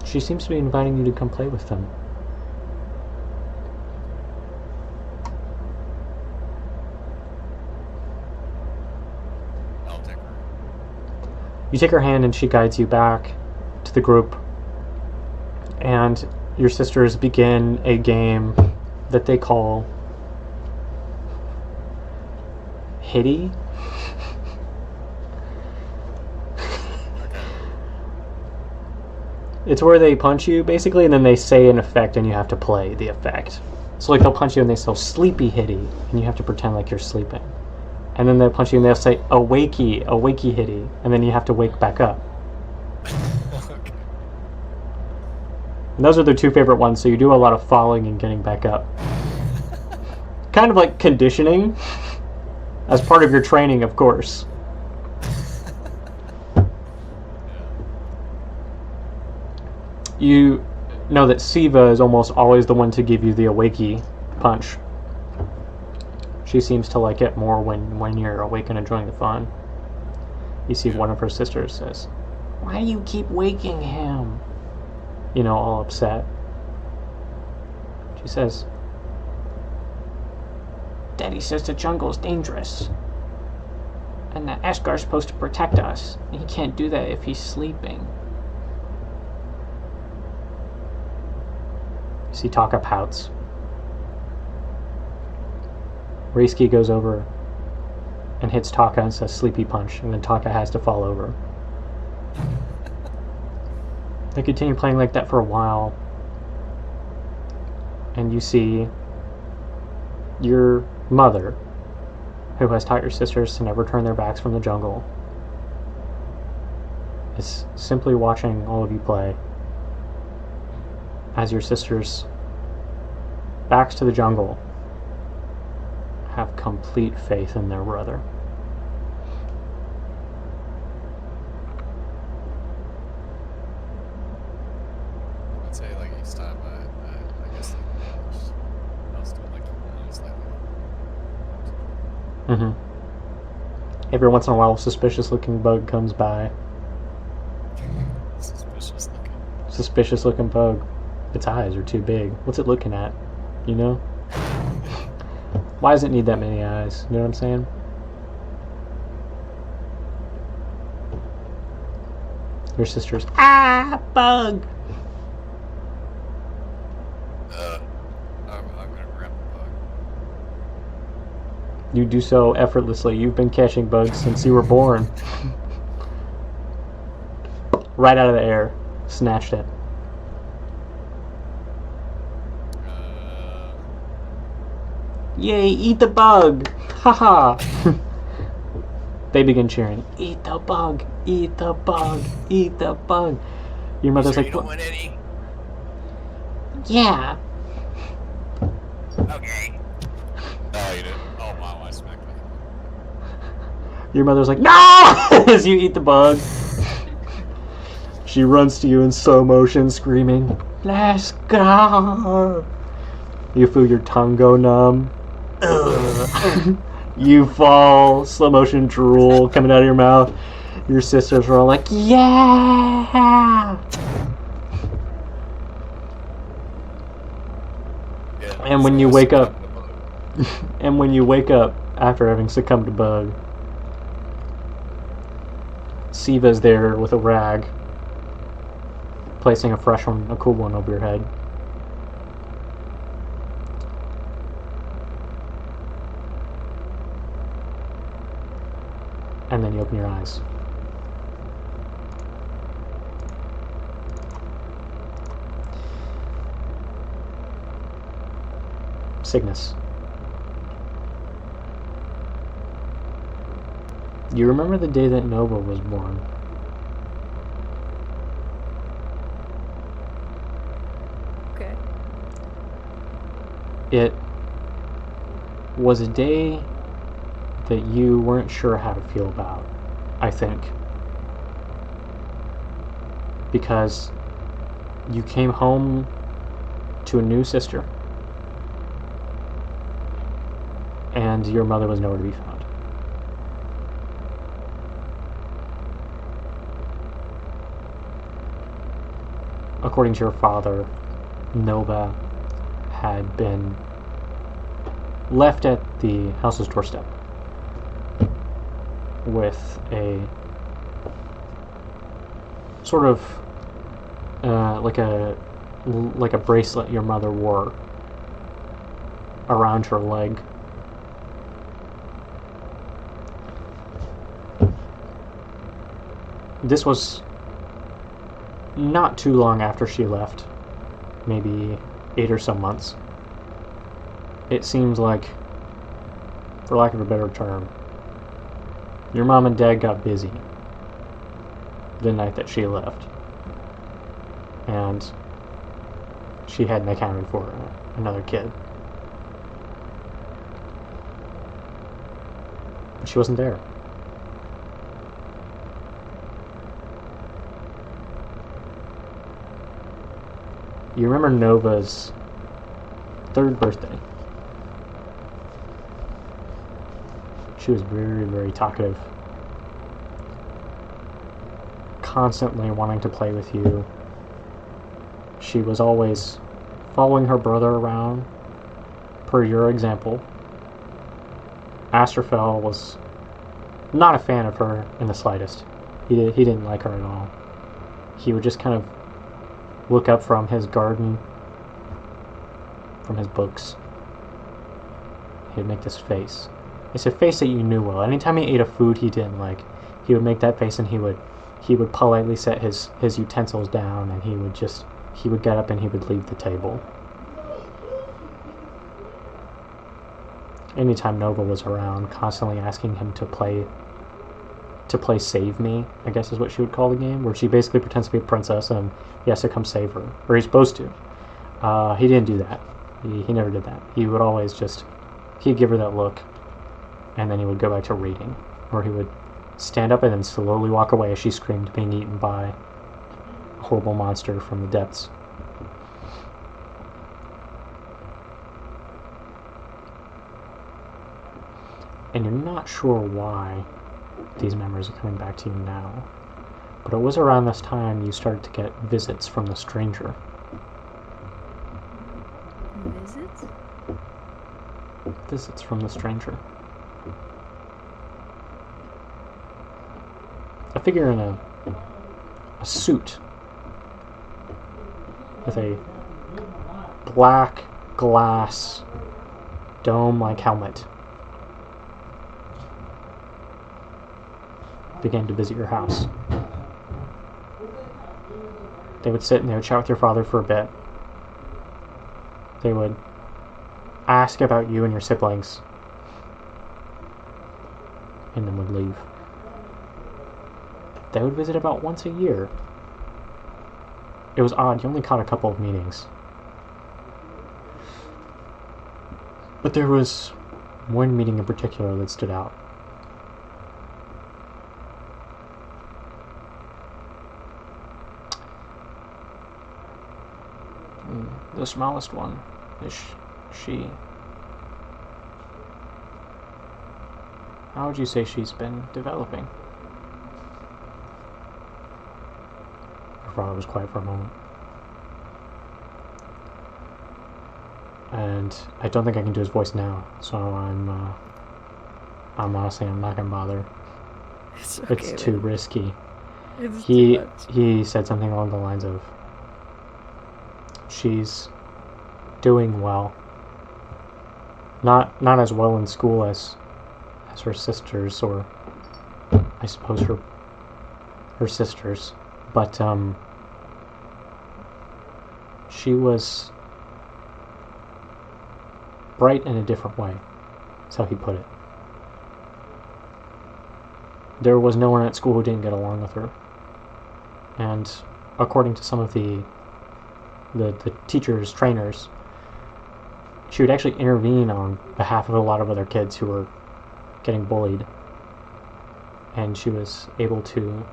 She seems to be inviting you to come play with them. I'll take her. You take her hand and she guides you back to the group. And your sisters begin a game that they call Hitty. It's where they punch you, basically, and then they say an effect and you have to play the effect. So, like, they'll punch you and they say, sleepy hitty, and you have to pretend like you're sleeping. And then they'll punch you and they'll say, awakey hitty, and then you have to wake back up. Okay. And those are their two favorite ones, so you do a lot of falling and getting back up. Kind of like conditioning, as part of your training, of course. You know that Siva is almost always the one to give you the awakey punch. She seems to like it more when you're awake and enjoying the fun. You see one of her sisters says, "Why do you keep waking him?" You know, all upset. She says, "Daddy says the jungle's dangerous. And that Eskar's supposed to protect us. And he can't do that if he's sleeping." See Taka pouts. Reisky goes over and hits Taka and says sleepy punch, and then Taka has to fall over. They continue playing like that for a while, and you see your mother, who has taught your sisters to never turn their backs from the jungle, is simply watching all of you play as your sisters' backs to the jungle have complete faith in their brother. I'd say like each time I guess like I was doing like Every once in a while, a suspicious-looking bug comes by. suspicious looking. Suspicious-looking bug. Its eyes are too big. What's it looking at? You know? Why does it need that many eyes? You know what I'm saying? Your sister's bug. I'm gonna grab the bug. You do so effortlessly. You've been catching bugs since you were born. Right out of the air. Snatched it. Yay, eat the bug! Haha! They begin cheering. Eat the bug! Eat the bug! Eat the bug! Your mother's Sure like, you don't want any? yeah! Okay. Oh, you did. Oh wow, I smacked my head. Your mother's like, no! As you eat the bug. She runs to you in slow motion, screaming, let's go! You feel your tongue go numb. Ugh. You fall, slow motion drool coming out of your mouth. Your sisters are all like, yeah! Yeah, And when so you I wake up, succumbed to the bug. and when you wake up after having succumbed to bug, Siva's there with a rag, placing a fresh one, a cool one over your head. And then you open your eyes. Cygnus. You remember the day that Nova was born? Okay. It was a day that you weren't sure how to feel about, I think. Because you came home to a new sister, and your mother was nowhere to be found. According to your father, Nova had been left at the house's doorstep with a sort of like a bracelet your mother wore around her leg. This was not too long after she left, maybe 8 or so months. It seems like, for lack of a better term, your mom and dad got busy the night that she left, and she hadn't accounted for another kid. But she wasn't there. You remember Nova's 3rd birthday. She was very, very talkative. Constantly wanting to play with you. She was always following her brother around, per your example. Asterfell was not a fan of her in the slightest. He didn't like her at all. He would just kind of look up from his garden, from his books. He'd make this face. It's a face that you knew well. Anytime he ate a food he didn't like, he would make that face, and he would politely set his utensils down, and he would get up and he would leave the table. Anytime Nova was around, constantly asking him to play Save Me, I guess is what she would call the game, where she basically pretends to be a princess and he has to come save her, or he's supposed to. He didn't do that. He never did that. He would always he'd give her that look, and then he would go back to reading, or he would stand up and then slowly walk away as she screamed, being eaten by a horrible monster from the depths. And you're not sure why these memories are coming back to you now, but it was around this time you started to get visits from the stranger. Visits? Visits from the stranger. A figure in a suit with a black glass dome-like helmet began to visit your house. They would sit and they would chat with your father for a bit. They would ask about you and your siblings, and then would leave. They would visit about once a year. It was odd, you only caught a couple of meetings. But there was one meeting in particular that stood out. The smallest one is she. How would you say she's been developing? Her father was quiet for a moment. And I don't think I can do his voice now, so I'm honestly, I'm not gonna bother. It's okay. It's too risky. It's too much. He said something along the lines of, she's doing well. Not as well in school as her sisters, or I suppose her sisters, but she was bright in a different way. That's how he put it. There was no one at school who didn't get along with her, and according to some of the teachers, trainers, she would actually intervene on behalf of a lot of other kids who were getting bullied, and she was able to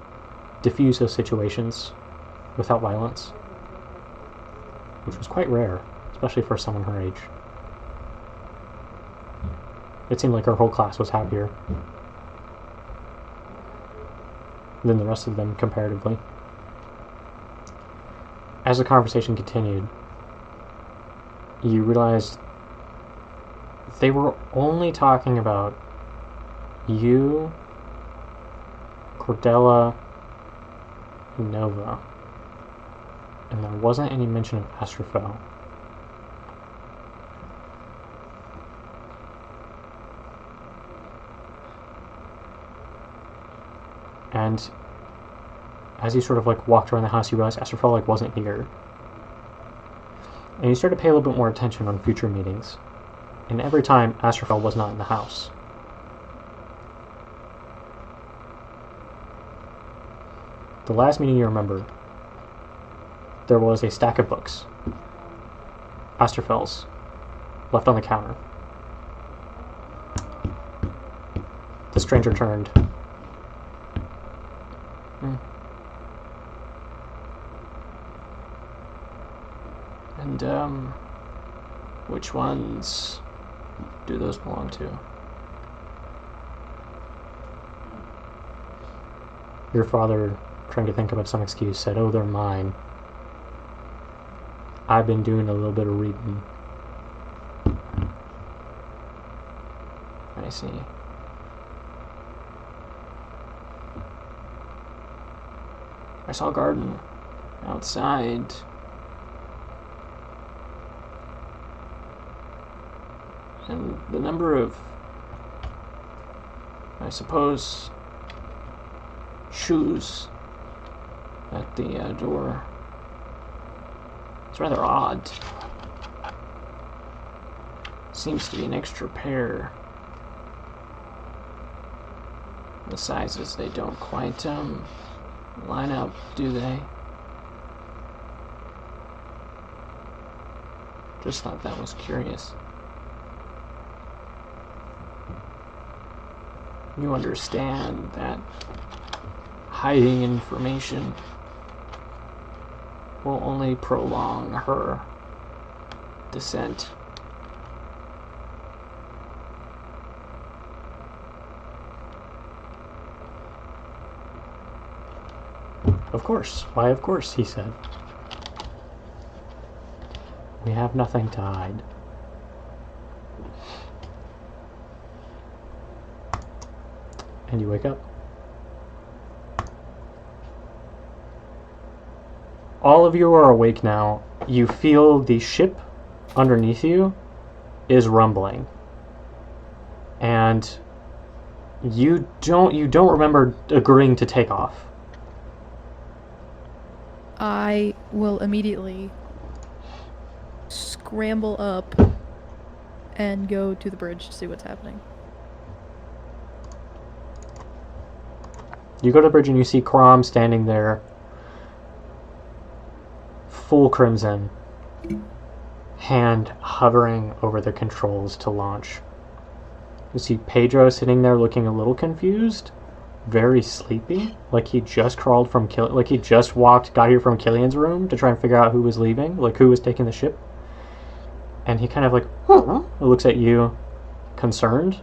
diffuse those situations without violence, which was quite rare, especially for someone her age. It seemed like her whole class was happier than the rest of them comparatively. As the conversation continued, you realized they were only talking about you, Cordella, and Nova, and there wasn't any mention of Astrophel. And as you sort of walked around the house, you realized Astrophel wasn't here. And you started to pay a little bit more attention on future meetings. And every time, Astrophel was not in the house. The last meeting you remember, there was a stack of books, Astrophel's, left on the counter. The stranger turned. And, which ones do those belong to? Your father, trying to think about some excuse, said, "Oh, they're mine. I've been doing a little bit of reading." I see. I saw a garden outside. And the number of I suppose, shoes at the door. It's rather odd. Seems to be an extra pair. The sizes, they don't quite line up, do they? Just thought that was curious. You understand that hiding information will only prolong her descent. Of course. Why, of course, he said. We have nothing to hide. And you wake up. All of you are awake now. You feel the ship underneath you is rumbling. And you don't remember agreeing to take off. I will immediately scramble up and go to the bridge to see what's happening. You go to the bridge and you see Crom standing there, full crimson, hand hovering over the controls to launch. You see Pedro sitting there looking a little confused, very sleepy, like he just crawled from got here from Killian's room to try and figure out who was leaving, like who was taking the ship. And he kind of like looks at you, concerned.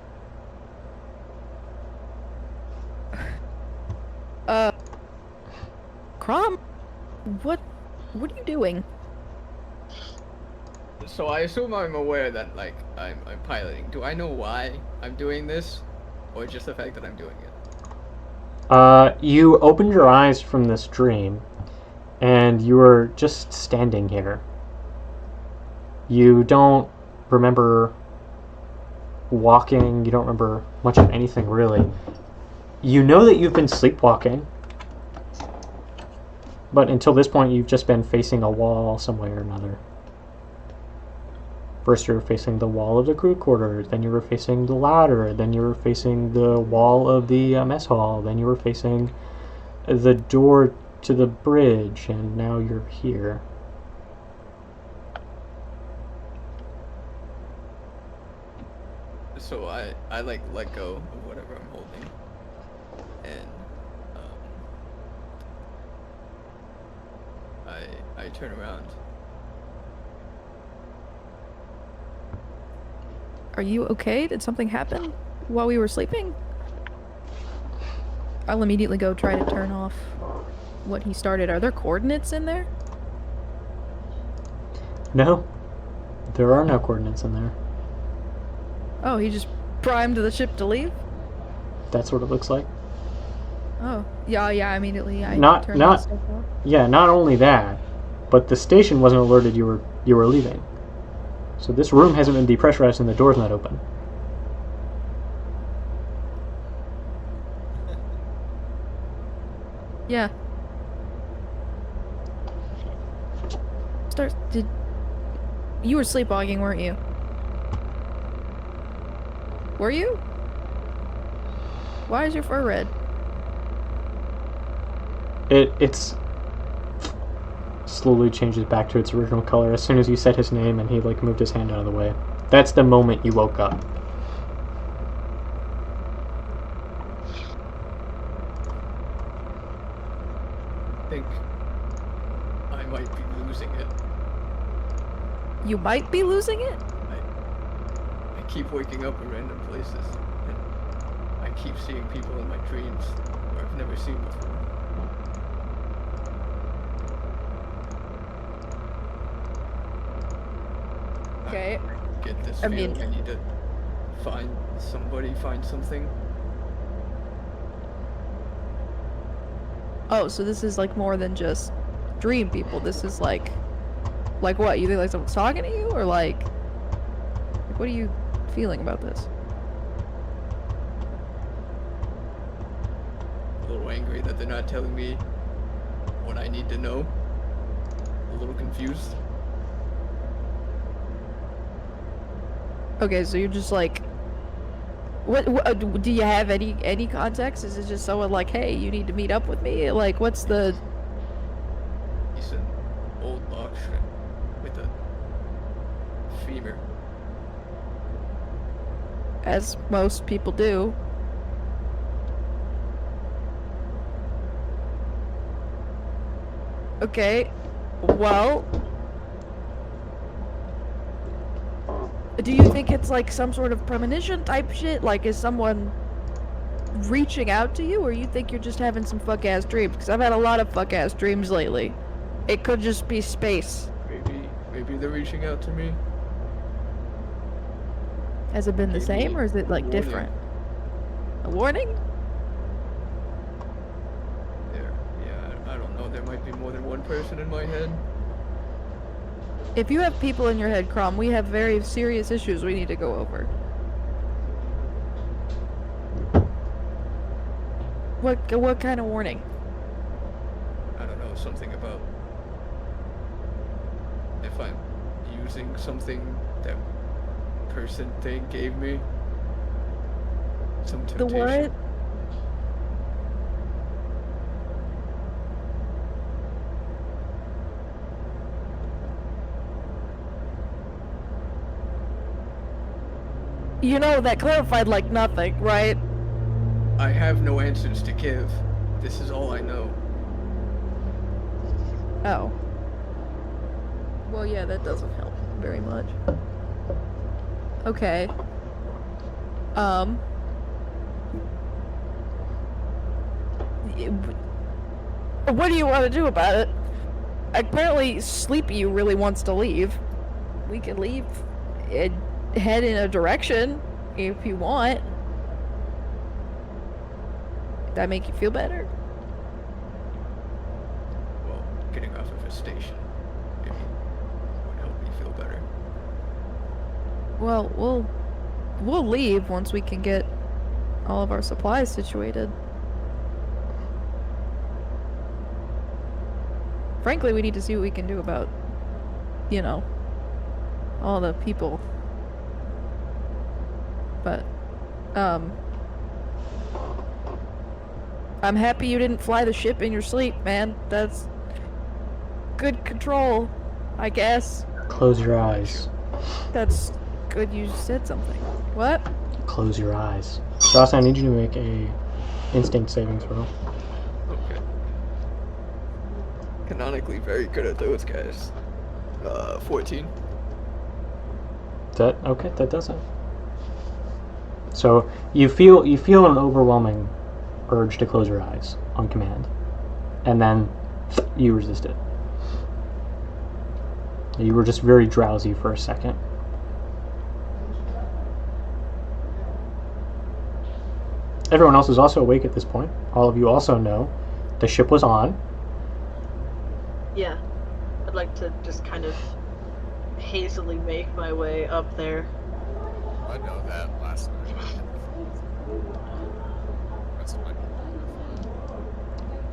Crom, what are you doing? So I assume I'm aware that like I'm piloting. Do I know why I'm doing this, or just the fact that I'm doing it? You opened your eyes from this dream, and you were just standing here. You don't remember walking, you don't remember much of anything really. You know that you've been sleepwalking, but until this point you've just been facing a wall some way or another. First you were facing the wall of the crew quarters, then you were facing the ladder, then you were facing the wall of the mess hall, then you were facing the door to the bridge, and now you're here. So I like let go of whatever I'm holding, and I turn around. Are you okay? Did something happen while we were sleeping? I'll immediately go try to turn off what he started. Are there coordinates in there? No, there are no coordinates in there. Oh, he just primed the ship to leave? That's what it looks like. Oh, yeah, immediately I Not- turned not- that stuff off. Yeah, not only that, but the station wasn't alerted you were leaving. So this room hasn't been depressurized and the door's not open. Yeah. You were sleepwalking, weren't you? Were you? Why is your fur red? It's slowly changes back to its original color as soon as you said his name and he like moved his hand out of the way. That's the moment you woke up. I think I might be losing it. You might be losing it? I keep waking up in random places, and I keep seeing people in my dreams who I've never seen before. Okay. I get this I feeling mean- I need to find something. Oh, so this is like more than just dream people. This is like what? You think like someone's talking to you, or like what are you feeling about this? a little angry that they're not telling me what I need to know. A little confused. Okay, so you're just like, what do you have any context? Is it just someone like, hey, you need to meet up with me? Like, what's the? He's an old auction with a femur. As most people do. Okay, well, do you think it's like some sort of premonition type shit? Like, is someone reaching out to you, or you think you're just having some fuck ass dreams? Because I've had a lot of fuck ass dreams lately. It could just be space. Maybe they're reaching out to me. Has it been the Maybe same, or is it like warning. different? A warning? I don't know. There might be more than one person in my head. If you have people in your head, Crom, we have very serious issues we need to go over. What kind of warning? I don't know, something about if I'm using something that person thing gave me. Some The temptation. what? You know, that clarified like nothing, right? I have no answers to give. This is all I know. Oh. Well, yeah, that doesn't help very much. Okay. What do you want to do about it? Apparently, Sleepy really wants to leave. We can leave and head in a direction if you want. That make you feel better? Well, getting off of a station maybe would help me feel better. Well, we'll leave once we can get all of our supplies situated. Frankly, we need to see what we can do about, you know, all the people. But, I'm happy you didn't fly the ship in your sleep, man. That's good control, I guess. Close your eyes. That's good you said something. What? Close your eyes. Joss, I need you to make a instinct saving throw. Okay. Canonically very good at those guys. 14. That does it. So you feel an overwhelming urge to close your eyes on command, and then you resist it. You were just very drowsy for a second. Everyone else is also awake at this point. All of you also know the ship was on. Yeah. I'd like to just kind of hazily make my way up there. I know that last night. That's what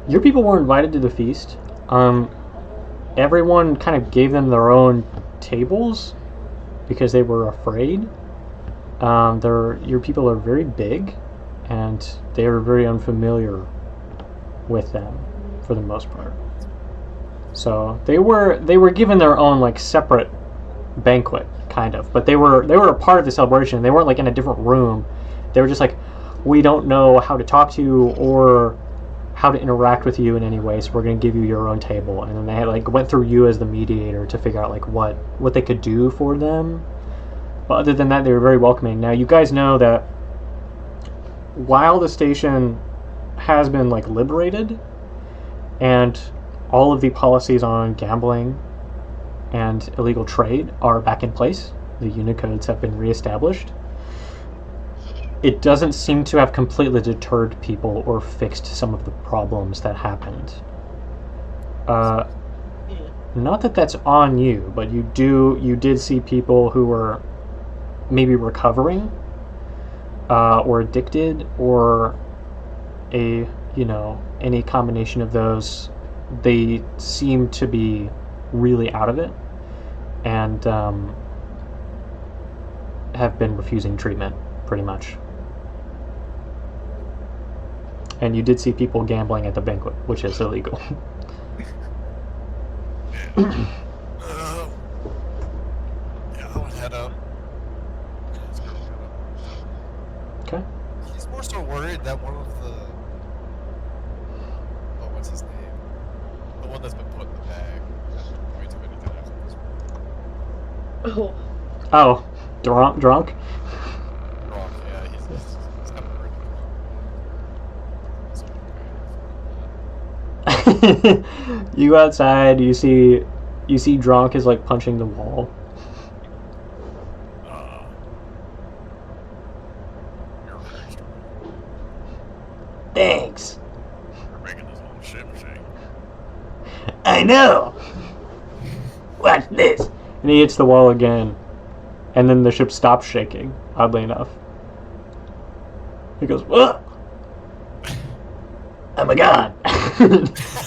Your people were invited to the feast. Everyone kind of gave them their own tables because they were afraid. Your people are very big, and they are very unfamiliar with them for the most part. So they were given their own like separate banquet, kind of, but they were a part of the celebration. They weren't like in a different room. They were just like, we don't know how to talk to you or how to interact with you in any way, so we're going to give you your own table. And then they like went through you as the mediator to figure out like what they could do for them. But other than that, they were very welcoming. Now you guys know that while the station has been like liberated and all of the policies on gambling and illegal trade are back in place, the Unicodes have been reestablished, it doesn't seem to have completely deterred people or fixed some of the problems that happened. Not that that's on you, but you did see people who were maybe recovering or addicted or a you know, any combination of those, they seem to be really out of it, and have been refusing treatment, pretty much. And you did see people gambling at the banquet, which is illegal. Yeah, I would head up. Okay. He's more so worried that one of the... Oh, what's his name? The one that's been put in the bag way too many times. Oh, Oh, drunk? Wrong, yeah, he's kind of worried. You go outside, you see Dronk is like punching the wall. You're very strong. Thanks. You're making this whole ship shake. I know. Watch this. And he hits the wall again. And then the ship stops shaking, oddly enough. He goes, "What? Oh my god."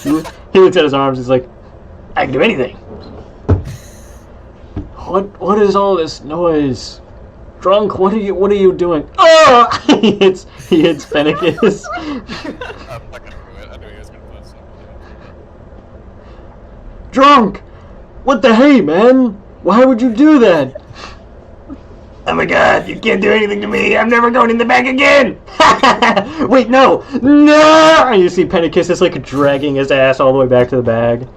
He looks at his arms, he's like, "I can do anything." What is all this noise? Drunk, what are you doing? Oh! he hits Fennecis. I'm not gonna do it. I knew he was gonna put something. Drunk! What the hey, man? Why would you do that? Oh my god, you can't do anything to me. I'm never going in the bag again. Wait, no. No! And you see Fennecis is like dragging his ass all the way back to the bag.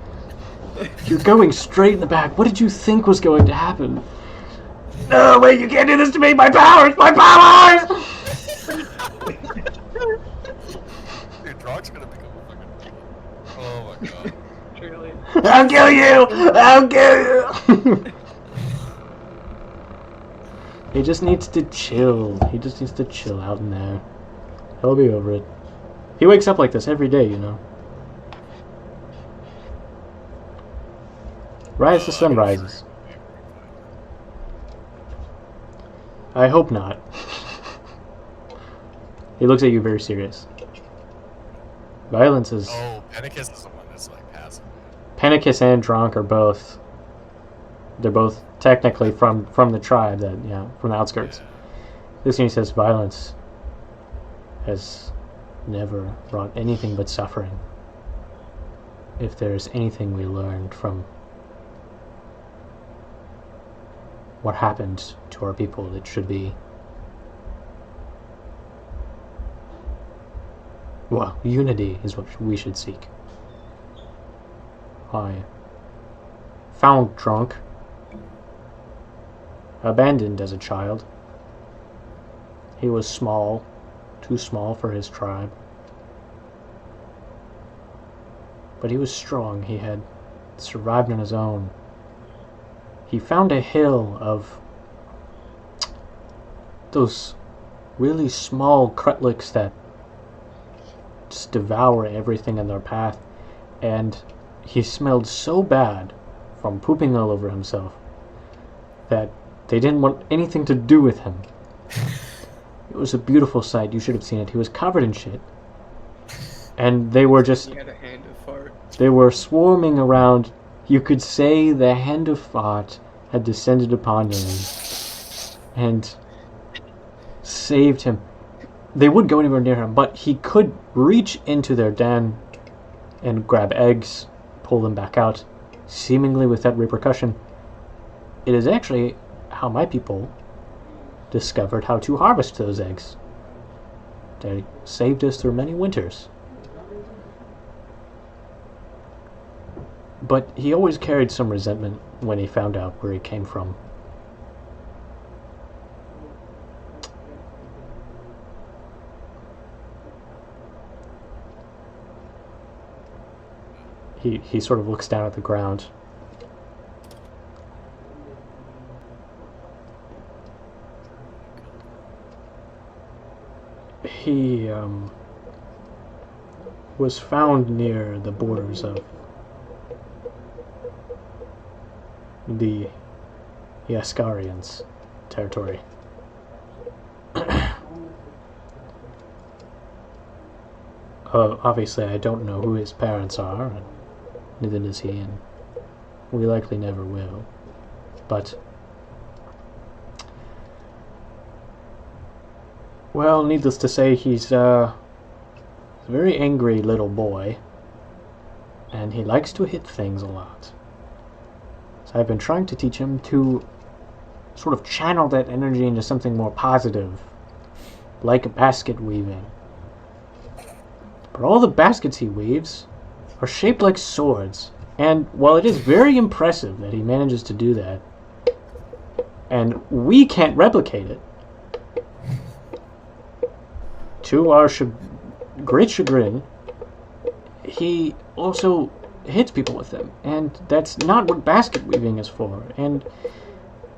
You're going straight in the bag. What did you think was going to happen? No, wait, you can't do this to me. My powers! My powers! Dude, Drock's gonna become a fucking... Oh my god. truly. I'll kill you! I'll kill you! He just needs to chill. He just needs to chill out in there. He'll be over it. He wakes up like this every day, you know. Right as the sun rises. I hope not. He looks at you very serious. Violence is... Oh, Fennecis is the one that's like passive. Fennecis and Dronk are both... They're both technically from the tribe, that from the outskirts. This one says violence has never brought anything but suffering. If there's anything we learned from what happened to our people, it should be, well, unity is what we should seek. I found Drunk abandoned as a child. He was small, too small for his tribe. But he was strong. He had survived on his own. He found a hill of those really small Krutliks that just devour everything in their path, and he smelled so bad from pooping all over himself that they didn't want anything to do with him. It was a beautiful sight. You should have seen it. He was covered in shit. And they were just... He had a hand of fart. They were swarming around. You could say the hand of fart had descended upon him and saved him. They wouldn't go anywhere near him, but he could reach into their den and grab eggs, pull them back out, seemingly without repercussion. It is actually how my people discovered how to harvest those eggs. They saved us through many winters. But he always carried some resentment when he found out where he came from. He sort of looks down at the ground. He was found near the borders of the Yaskarians' territory. Obviously, I don't know who his parents are, and neither does he, and we likely never will. But, well, needless to say, he's a very angry little boy, and he likes to hit things a lot. So I've been trying to teach him to sort of channel that energy into something more positive, like basket weaving. But all the baskets he weaves are shaped like swords, and while it is very impressive that he manages to do that, and we can't replicate it, to our great chagrin, he also hits people with them, and that's not what basket weaving is for. And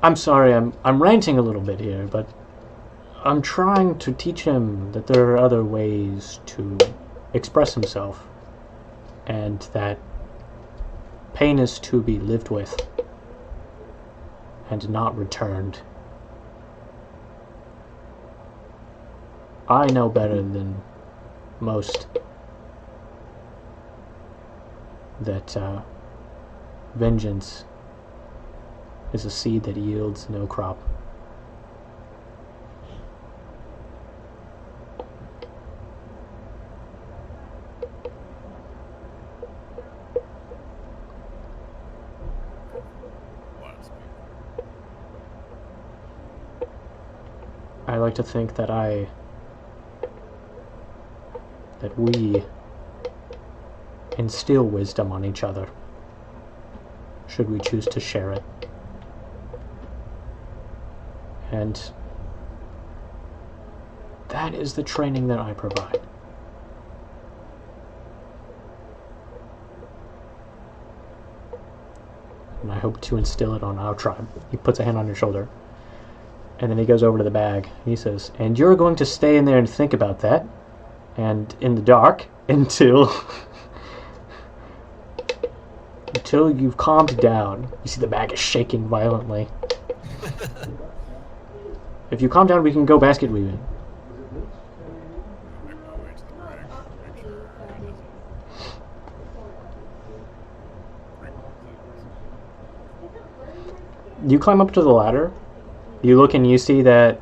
I'm sorry, I'm ranting a little bit here, but I'm trying to teach him that there are other ways to express himself, and that pain is to be lived with and not returned. I know better than most that vengeance is a seed that yields no crop. I like to think that we instill wisdom on each other, should we choose to share it. And that is the training that I provide. And I hope to instill it on our tribe. He puts a hand on your shoulder. And then he goes over to the bag. He says, and you're going to stay in there and think about that. And in the dark until you've calmed down. You see the bag is shaking violently. If you calm down, we can go basket weaving. You climb up to the ladder. You look and you see that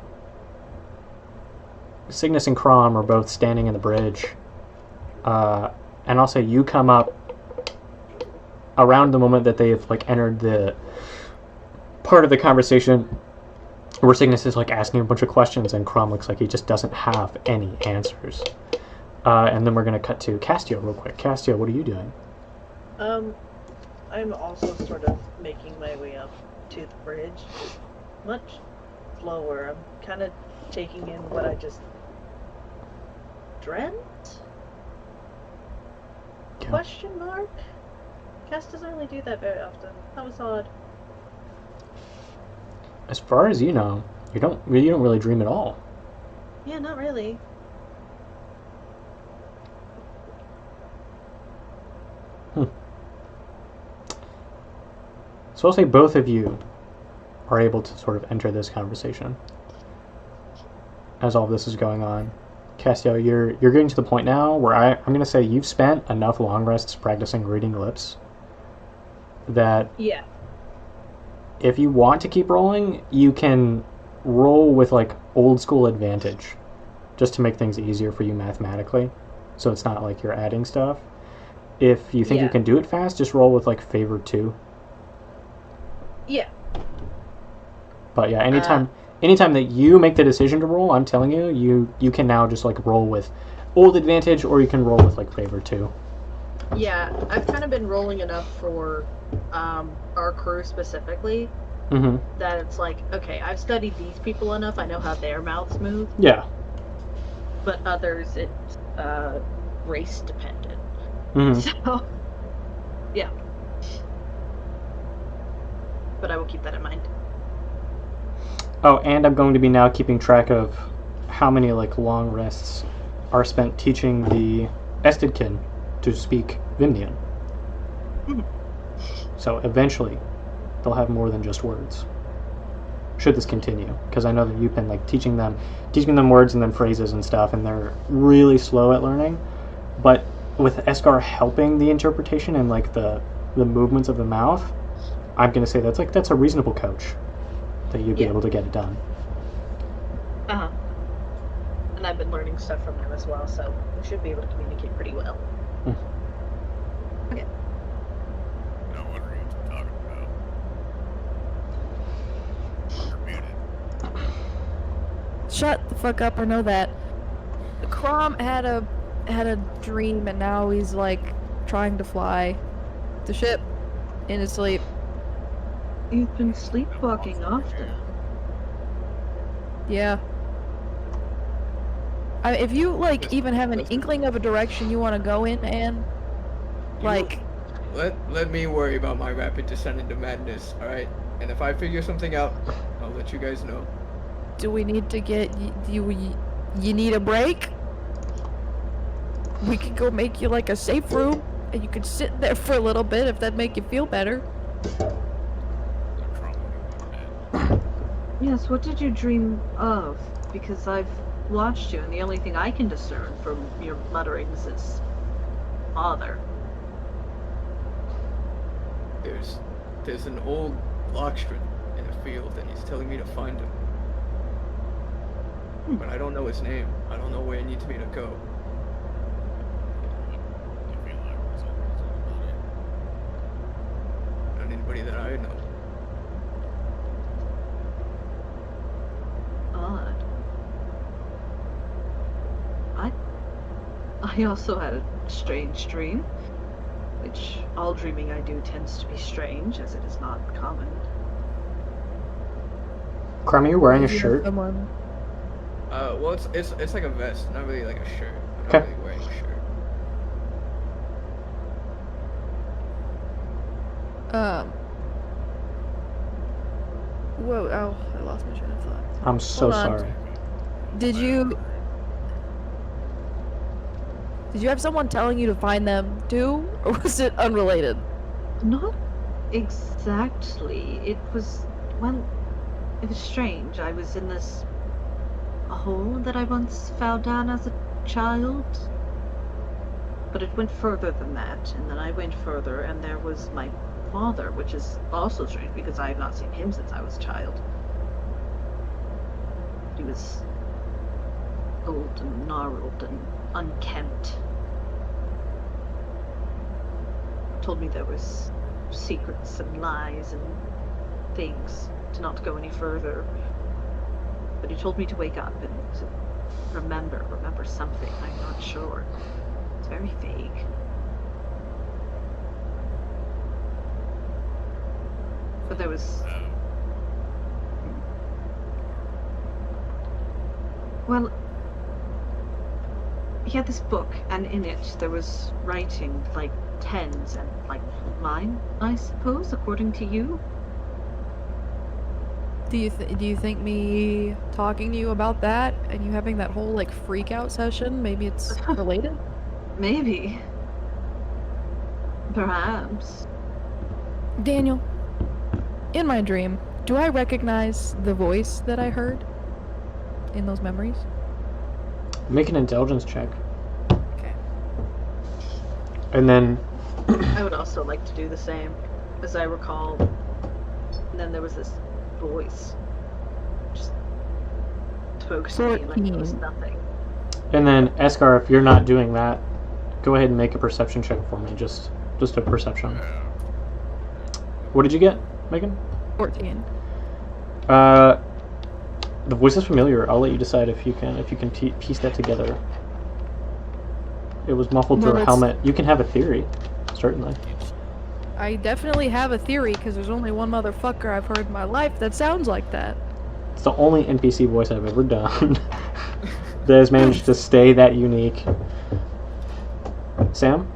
Cygnus and Crom are both standing in the bridge. And also you come up around the moment that they've entered the part of the conversation where Cygnus is asking a bunch of questions and Crom looks like he just doesn't have any answers. And then we're going to cut to Castio real quick. Castio, what are you doing? I'm also sort of making my way up to the bridge. Much slower. I'm kind of taking in what I just dreamt? Yeah. Question mark? Cass doesn't really do that very often. That was odd. As far as you know, you don't really dream at all. Yeah, not really. So I'll say both of you are able to sort of enter this conversation as all of this is going on. Castio, you're getting to the point now where I'm going to say you've spent enough long rests practicing reading lips that Yeah. if you want to keep rolling, you can roll with old school advantage just to make things easier for you mathematically, so it's not like you're adding stuff. If you think you can do it fast, just roll with favor 2. Yeah. But yeah, anytime that you make the decision to roll, I'm telling you, you can now just roll with old advantage, or you can roll with favor 2. Yeah, I've kind of been rolling enough for our crew specifically that it's okay, I've studied these people enough, I know how their mouths move. Yeah. But others, it's race dependent. So, yeah. But I will keep that in mind. Oh, and I'm going to be now keeping track of how many long rests are spent teaching the Estidkin to speak Vimnian. So eventually, they'll have more than just words. Should this continue, because I know that you've been teaching them words and then phrases and stuff, and they're really slow at learning. But with Eskar helping the interpretation and like the movements of the mouth, I'm gonna say that's a reasonable coach that you'd be Yeah. able to get it done. Uh-huh. And I've been learning stuff from him as well, so we should be able to communicate pretty well. Okay. No wonder what you're talking about. You're muted. Shut the fuck up or know that. Crom had a dream and now he's like trying to fly the ship in his sleep. You've been sleepwalking often. Yeah. If you like even have an inkling of a direction you want to go in, and like, let me worry about my rapid descent into madness, alright? And if I figure something out, I'll let you guys know. do we need to get you need a break? We could go make you like a safe room, and you could sit there for a little bit if that'd make you feel better. Yes, what did you dream of? Because I've watched you, and the only thing I can discern from your mutterings is father. There's an old lockstron in a field, and he's telling me to find him. But I don't know his name. I don't know where he needs me to go. Not anybody that I know. Odd. I also had a strange dream, which all dreaming I do tends to be strange, as it is not common. Crum, are you wearing a You have shirt? someone- Well, it's like a vest, not really like a shirt. I'm Okay. not really wearing a shirt. Whoa! Oh, I lost my train of thought. I'm so Hold on. sorry. Did you have someone telling you to find them too, or was it unrelated? Not exactly. It was strange. I was in this hole that I once fell down as a child. But it went further than that, and then I went further, and there was my father, which is also strange because I have not seen him since I was a child. He was old and gnarled and unkempt. Told me there was secrets and lies and things, to not go any further. But he told me to wake up and to remember something. I'm not sure. It's very vague. But there was... Well, he had this book, and in it there was writing like tens and like mine, I suppose, according to you. Do you think me talking to you about that and you having that whole like freak out session, maybe it's related? Maybe. Perhaps. Daniel, in my dream, do I recognize the voice that I heard in those memories? Make an intelligence check. Okay. And then I would also like to do the same, as I recall. And then there was this voice. Just spoke to me like it was 14. nothing. And then, Eskar, if you're not doing that, go ahead and make a perception check for me. Just a perception. What did you get, Megan? 14. The voice is familiar. I'll let you decide if you can piece that together. It was muffled Well, through a that's- helmet. You can have a theory, certainly. I definitely have a theory because there's only one motherfucker I've heard in my life that sounds like that. It's the only NPC voice I've ever done that has managed to stay that unique. Sam?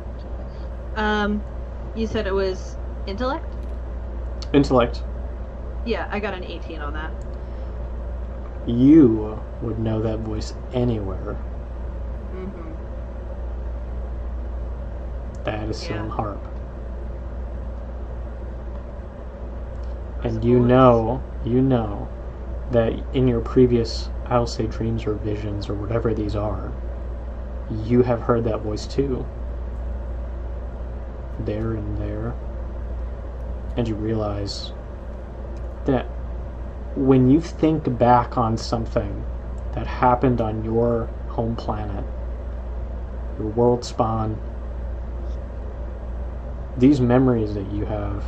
You said it was intellect? Intellect. Yeah, I got an 18 on that. You would know that voice anywhere. Mm-hmm. That is Sam Yeah. Harp. I And you know that in your previous, I'll say dreams or visions or whatever these are, you have heard that voice too. There and there. And you realize that when you think back on something that happened on your home planet, your world spawn, these memories that you have,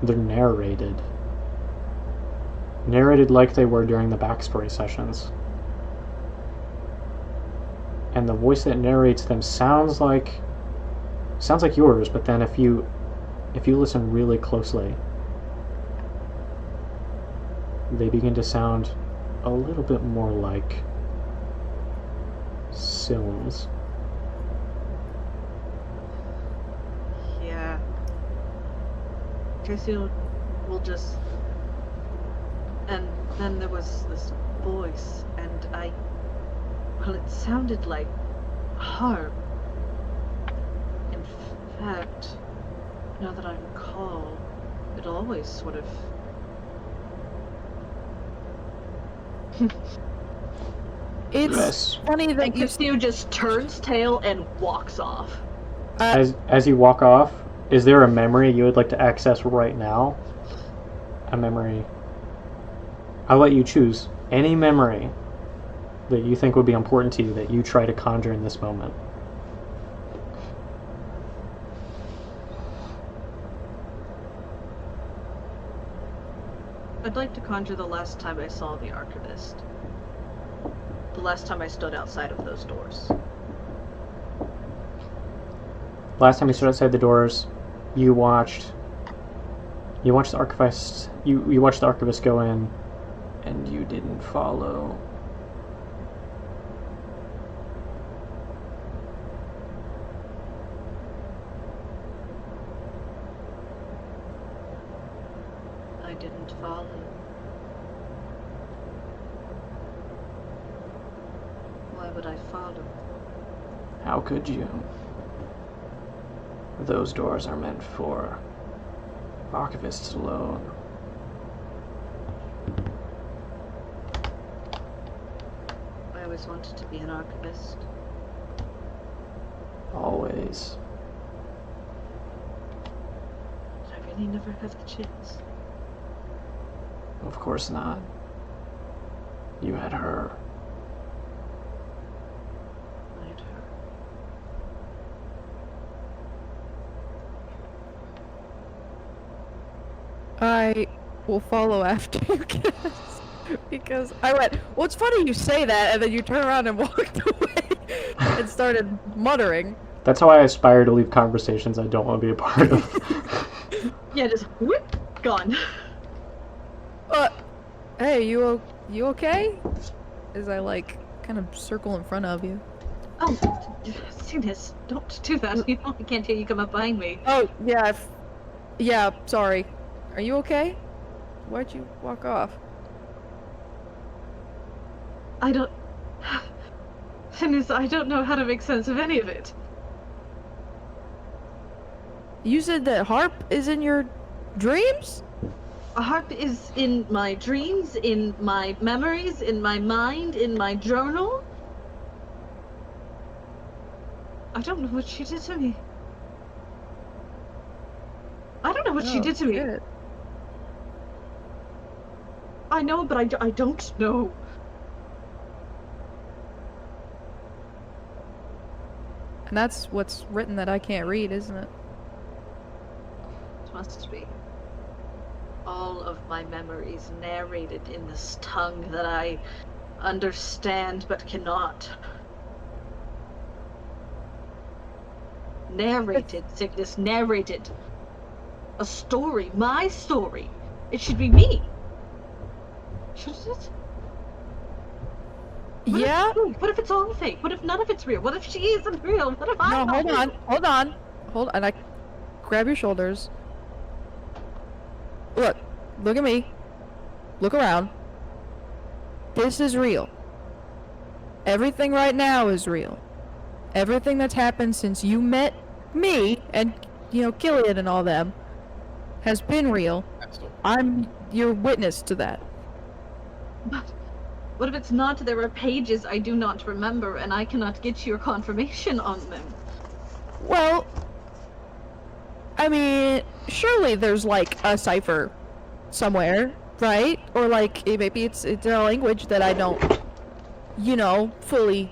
they're narrated. Narrated like they were during the backstory sessions. And the voice that narrates them sounds like yours, but then if you listen really closely, they begin to sound a little bit more like Silms. Yeah. Tracy will just... And then there was this voice, and well, it sounded like harm. In fact, now that I recall, it always sort of... It's Yes. funny that And Castillo just turns tail and walks off. As you walk off, is there a memory you would like to access right now? A memory. I'll let you choose any memory that you think would be important to you that you try to conjure in this moment. I'd like to conjure the last time I saw the Archivist. The last time I stood outside of those doors. Last time you stood outside the doors, you watched the archivist. You watched the archivist go in, and you didn't follow. I didn't follow. Why would I follow? How could you? Those doors are meant for archivists alone. I always wanted to be an archivist. Always. But I really never had the chance. Of course not. You had her. I'd heard. I will follow after you guys. Because I went, well, it's funny you say that, and then you turn around and walked away and started muttering. That's how I aspire to leave conversations I don't want to be a part of. Yeah, just whoop, gone. Hey, you okay? As I, like, kind of circle in front of you. Oh, Sinus, don't do that. You know, I can't hear you come up behind me. Oh, yeah, yeah, sorry. Are you okay? Why'd you walk off? I don't... Sinus, I don't know how to make sense of any of it. You said that harp is in your dreams? A harp is in my dreams, in my memories, in my mind, in my journal. I don't know what she did to me. I don't know what she did to me. Shit. I know, but I don't know. And that's what's written that I can't read, isn't it? It must be. All of my memories narrated in this tongue that I understand but cannot. Narrated, Cygnus, narrated. A story, my story. It should be me. Shouldn't it? What Yeah? What if it's all fake? What if none of it's real? What if she isn't real? What if I'm No, not real? hold on. And I grab your shoulders. Look at me. Look around. This is real. Everything right now is real. Everything that's happened since you met me and, Killian and all them has been real. I'm your witness to that. What if it's not? There are pages I do not remember, and I cannot get your confirmation on them. Well, I mean, surely there's like a cipher somewhere, right? Or like maybe it's a language that I don't, fully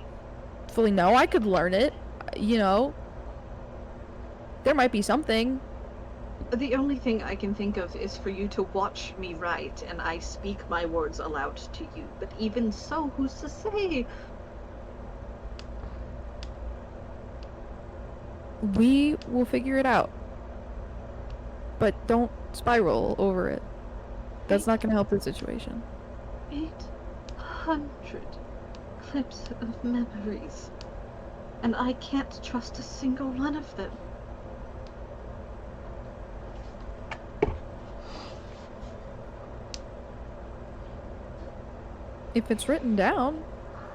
know. I could learn it, There might be something. The only thing I can think of is for you to watch me write, and I speak my words aloud to you. But even so, who's to say? We will figure it out. But don't spiral over it. That's not gonna help the situation. 800 clips of memories. And I can't trust a single one of them. If it's written down,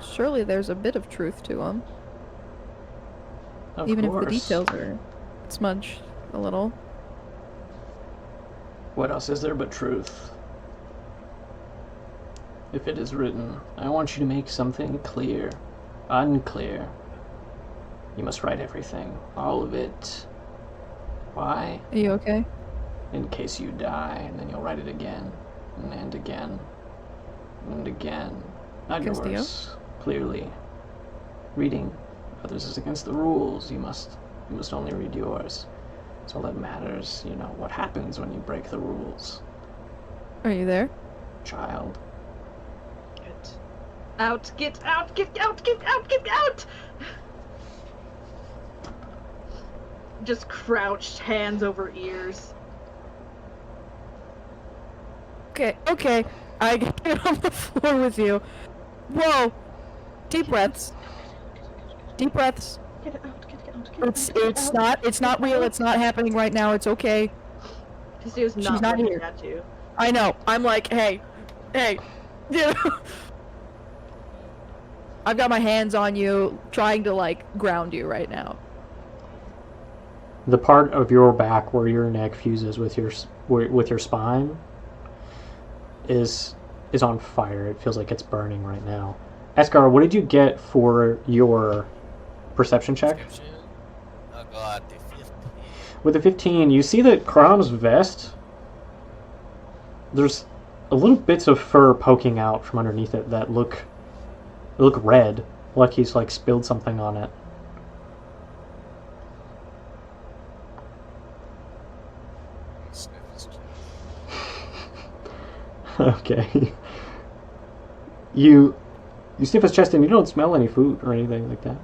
surely there's a bit of truth to them. Even if the details are smudged a little. What else is there but truth? If it is written, I want you to make something clear, unclear. You must write everything, all of it. Why? Are you okay? In case you die, and then you'll write it again, and again, and again. Not Castillo? yours, clearly. Reading others is against the rules. You must only read yours. It's all that matters, what happens when you break the rules. Are you there? Child. Get out, get out, get out, get out, get out! Just crouched, hands over ears. Okay. I get on the floor with you. Whoa! Deep breaths. Deep breaths. Get out, get out, get It's not real, it's not happening right now, it's okay. Castillo's She's not not looking here. at you. I know. I'm like, hey. I've got my hands on you, trying to ground you right now. The part of your back where your neck fuses with your spine is on fire. It feels like it's burning right now. Escar, what did you get for your perception check? Oh god, the 15. With the 15, you see that Crom's vest, there's a little bits of fur poking out from underneath it that look red, like he's spilled something on it. Sniff his chest. Okay. You sniff his chest and you don't smell any food or anything like that.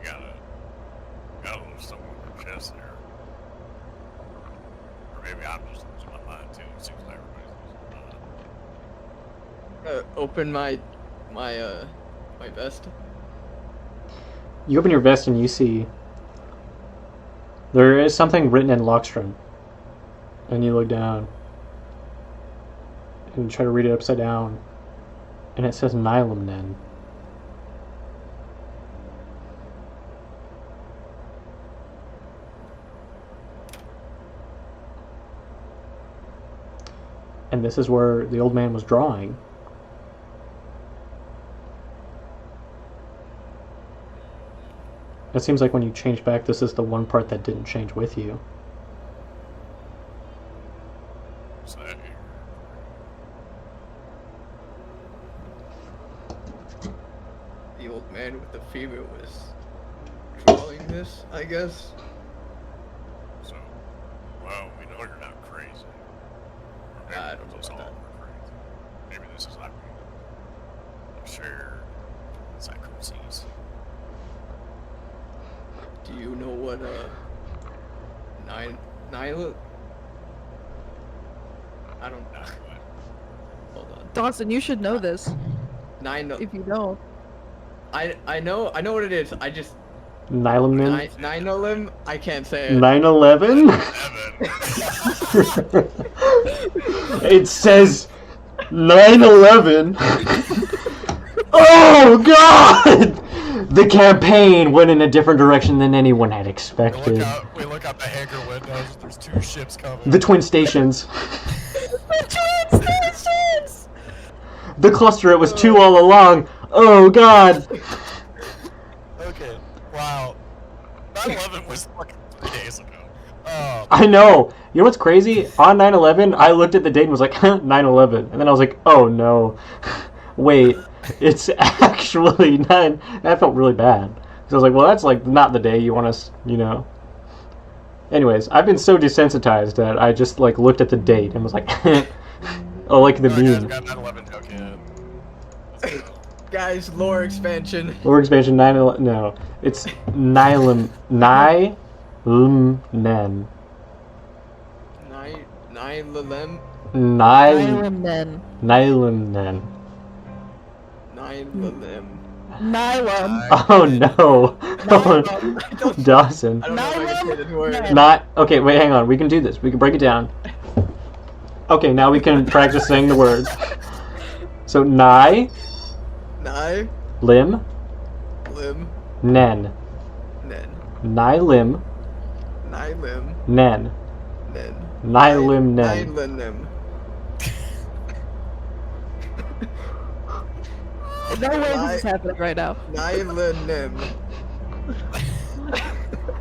Got a little something on your chest there. Or maybe I'm just losing my mind too. It seems like everybody's losing their mind. Open my vest. You open your vest and you see there is something written in Lockstrom. And you look down and you try to read it upside down, and it says Nilamnen. And this is where the old man was drawing. It seems like when you change back, this is the one part that didn't change with you. What's that here? The old man with the femur was drawing this, I guess. So, well, we know you're not crazy. Or maybe I don't know us about all that. are crazy. Maybe this is like a shared psychoses. Do you know what Nyla? I don't know. Not what? Hold on. Dawson, you should know this. If you don't. I know what it is. I just Nilamnen? Nynolim. I can't say it. 9/11? Evan. It says 9/11. Oh God! The campaign went in a different direction than anyone had expected. We look out the hangar windows. There's 2 ships coming. The twin stations. The twin stations! The cluster, it was 2 all along. Oh god. Okay. Wow. 9/11 was fucking 3 days ago. Oh. I know. You know what's crazy? On 9/11, I looked at the date and was like, 9/11. And then I was like, oh no. Wait, it's actually 9. That felt really bad. So I was like, well, that's like not the day you want us, you know. Anyways, I've been so desensitized that I just like looked at the date and was like, oh, like the Alright, guys, meme. we got 9/11 joke in. Let's go. Guys, lore expansion. Lore expansion 9/11. No, it's Nylum Nen. Nylem. Nylum Nylum. Nylum. Nylem. Nylum. Oh no. Nylum. Dawson. I don't know if I can say this word. Not okay. Wait, hang on. We can do this. We can break it down. Okay, now we can practice saying the words. So Nym. Nym. Nen. Nen. Nylum. Nylem. Nen. Nen. Nylum Nen. Nylem. No way this is happening right now. Nylem.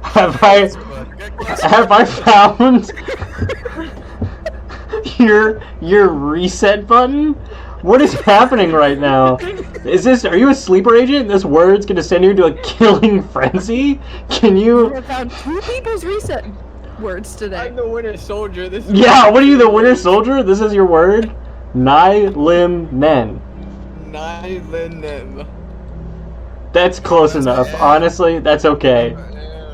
Have I found your reset button? What is happening right now? Are you a sleeper agent? This word's gonna send you into a killing frenzy? Can We you? have found 2 people's reset words today. I'm the Winter Soldier. This is Yeah, what are you, the Winter Soldier? This is your word? Nylum Nen. Nylem. That's close enough. Honestly, that's okay.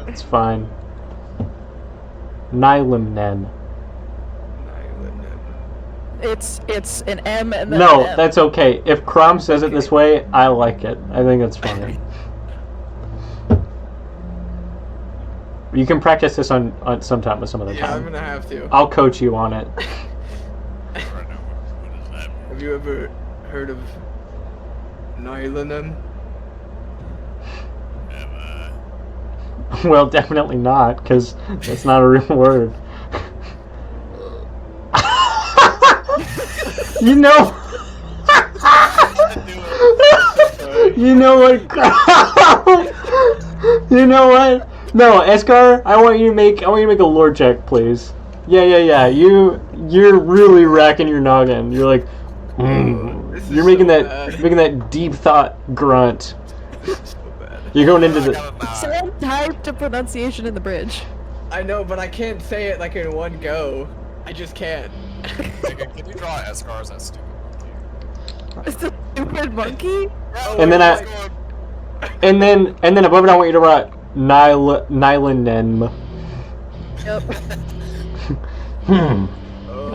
It's fine. Nylum Nen. It's an M and then No, an M. that's okay. If Crom says it this way, I like it. I think it's funny. You can practice this on sometime with some other Yeah, I'm time. gonna have to. I'll coach you on it. Have you ever heard of Nylem? Well, definitely not, because that's not a real word. You know. You know what? You know what? No, Eskar, I want you to make a lore check, please. Yeah. You're really racking your noggin. You're like, This is you're making so that deep thought grunt. This is so bad. You're going into the. Someone typed a pronunciation in the bridge. I know, but I can't say it like in one go. I just can't. Can you draw Eskars as stupid? It's a stupid monkey? And then And then above it, I want you to write Nylanem. Yep.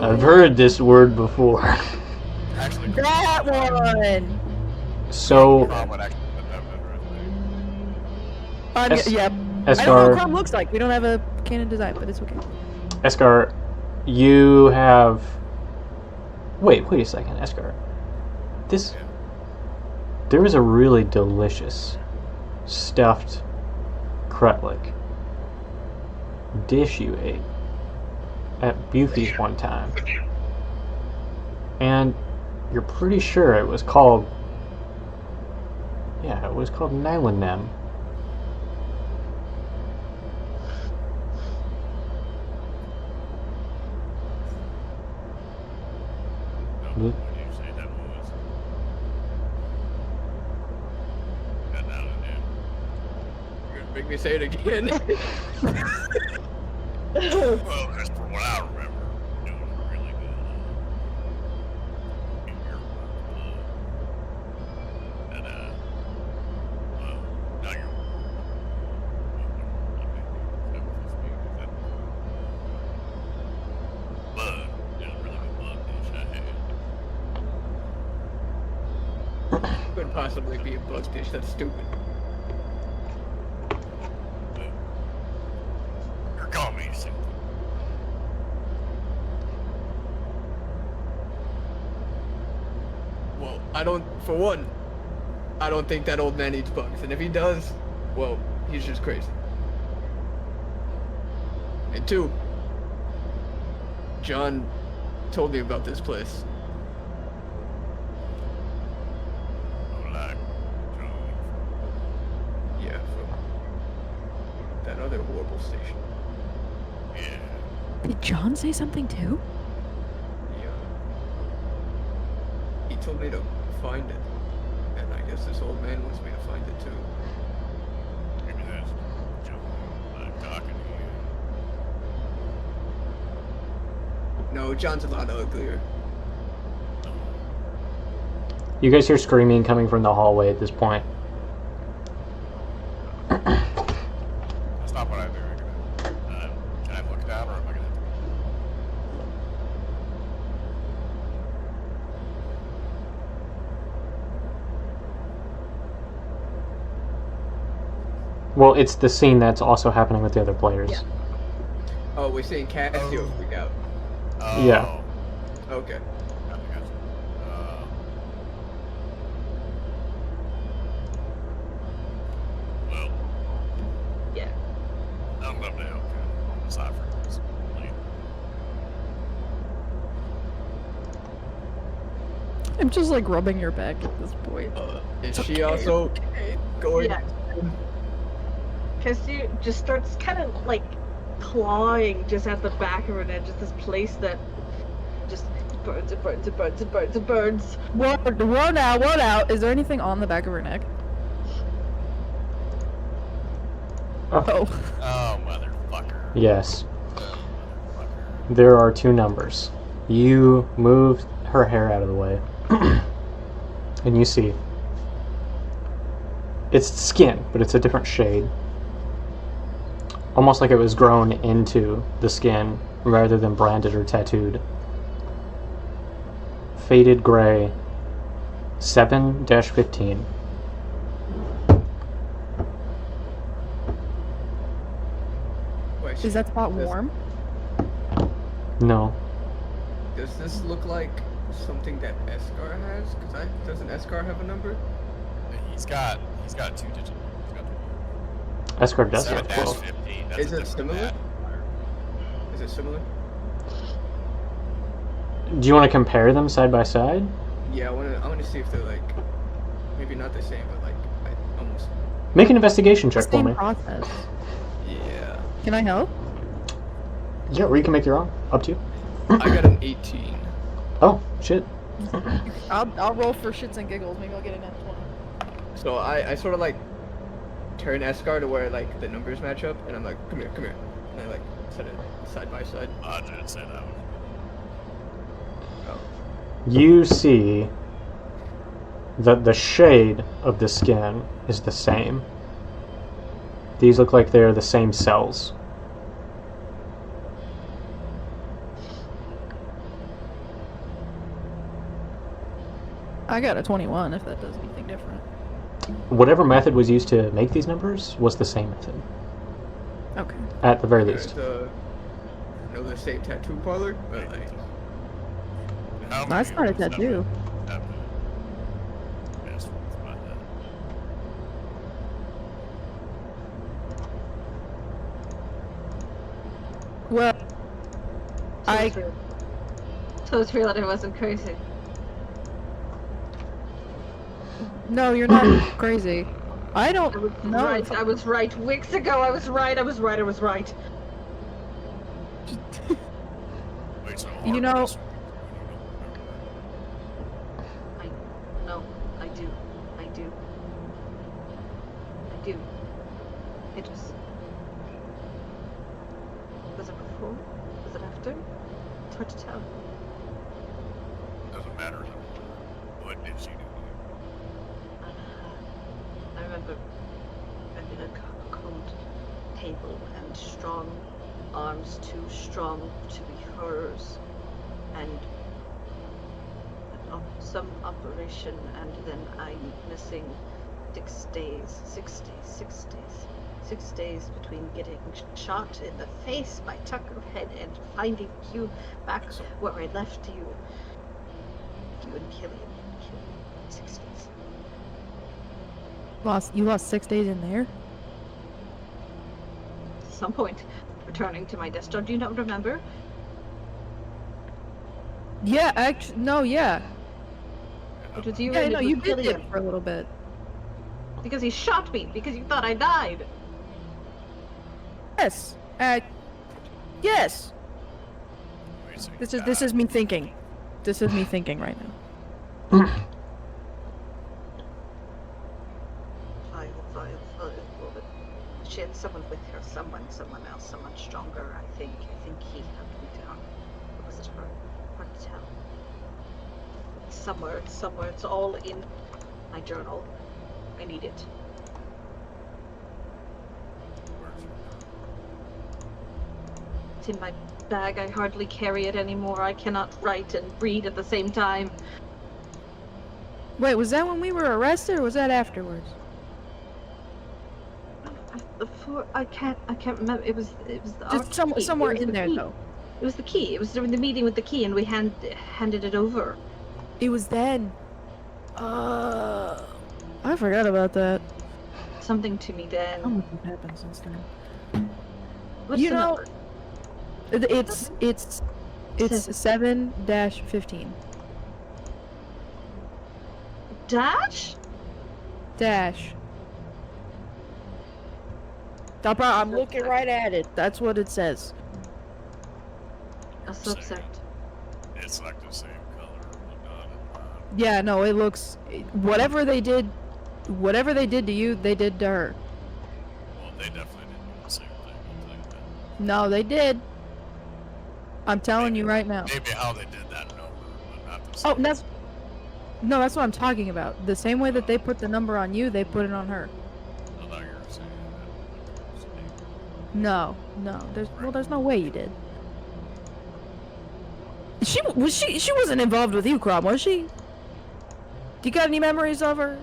I've heard this word before. Actually, That one! So, Crom would actually put that better, I think. Yep. I don't know what Eskar, Chrome looks like. We don't have a canon design, but it's okay. Eskar, you have. Wait a second, Eskar. This. There was a really delicious stuffed Krutlik dish you ate at Bufy's one time. And you're pretty sure it was called. Yeah, it was called Nylanem. No, what did you say that was? Got that in there. You're gonna make me say it again. Well, as for what I remember, it was really good. And well, now you're. Bug. It was really good bug dish I had. Couldn't possibly be a bug dish. That's stupid. You're calling me stupid. Well, I don't. For one, I don't think that old man eats bugs, and if he does, well, he's just crazy. And 2, John told me about this place. Yeah, from that other horrible station. Yeah. Did John say something too? Yeah. He told me to find it, and I guess this old man wants me to find it too. Maybe that's Joe talking to you. No, John's a lot uglier. You guys hear screaming coming from the hallway at this point. That's not what I do. Can I look down, or am I gonna? Well, it's the scene that's also happening with the other players. Yeah. Oh, we're seeing Cassio freak out. Oh. Yeah. Okay. Gotcha. Well, Yeah. I'm gonna help you decipher this later. I'm just like rubbing your back at this point. Is she also going? Yeah. Cassio just starts kind of like clawing just at the back of her neck, just this place that just burns and burns and burns and burns and burns. One out. Is there anything on the back of her neck? Oh, Oh. Oh, motherfucker. yes. Motherfucker. There are 2 numbers. You moved her hair out of the way. And you see. It's skin, but it's a different shade. Almost like it was grown into the skin rather than branded or tattooed. Faded gray. 7-15. Wait, Is that spot this- warm? No. Does this look like something that Escar has? Doesn't Escar have a number? He's got 2 digits. Escort does have 7-15. 12. That's Is a it different similar? map. Is it similar? Do you want to compare them side by side? Yeah, I wanna see if they're like, maybe not the same, but like, almost. Make an investigation check for Same me. process. Yeah. Can I help? Yeah, or you can make your own. Up to you. I got an 18. Oh, shit. I'll roll for shits and giggles. Maybe I'll get a nat 20. So I sort of like turn Escar to where like the numbers match up, and I'm like, come here. And I like set it side by side. I didn't say that one. Oh. You see that the shade of the skin is the same. These look like they're the same cells. I got a 21 if that does anything different. Whatever method was used to make these numbers was the same method, Okay. at the very least. The same tattoo parlor, but like, How That's many not a of those tattoo. have the best ones about that? Well, I So it's real that I wasn't crazy. no, you're not crazy. I I don't was know. right. I was right. Weeks ago, I was right. I was right. Wait, so You hard know- pressed. No, I do. It was. Was it before? Was it after? It's hard to tell. Doesn't matter. What did she do? I remember I'm in a cold table and strong arms too strong to be hers, and some operation, and then I'm missing 6 days. 6 days between getting shot in the face by Tuckerhead and finding you back where I left you. You and Killian. 6 days. You lost 6 days in there? At some point, returning to my desk. Do you not remember? Yeah, actually, no, yeah. It was you Yeah, and no, it was you did Killian. it for a little bit. Because he shot me, because you thought I died. Yes. Yes. Wait, so you This is died. me thinking. This is me thinking right now. Vile. She had someone with her, someone else, someone stronger, I think. I think he helped me down. Or was it her? Hard to tell. Somewhere. It's all in my journal. I need it. It's in my bag. I hardly carry it anymore. I cannot write and read at the same time. Wait, was that when we were arrested, or was that afterwards? Before I can't remember. It was the Just our key. somewhere It was in the there, key. though. It was the key. It was during the meeting with the key, and we handed it over. It was then. I forgot about that. Something to me How then. much has happened since then? What's You the know, number? it's 7-15 Dash? dash. I'm looking right at it. That's what it says. A subset. It's like the same color or whatnot. Yeah, no, it looks. Whatever they did to you, they did to her. Well, they definitely didn't do the same thing. I'll tell you that. No, they did. I'm telling you right now. Maybe how they did that number, but not the Oh, same. that's what I'm talking about. The same way that they put the number on you, they put it on her. I thought you were saying that. No, there's no way you did. She wasn't involved with you, Crom, was she? Do you got any memories of her?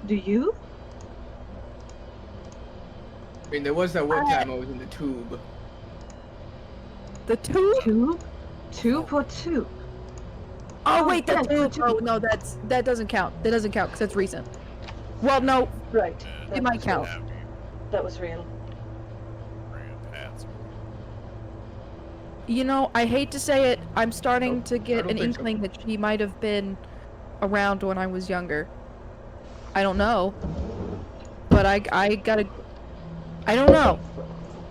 Do you? I mean, there was that one time I was in the tube. The tube? Tube or tube? Oh wait, yeah, the tube. the Oh no, that doesn't count. That doesn't count because that's recent. Well, no, Right. Yeah, it might count. happy That was real. grandpa's. You know, I hate to say it, I'm starting Nope, to I get don't an think so. inkling that she might have been around when I was younger. I don't know, but I gotta. I don't know.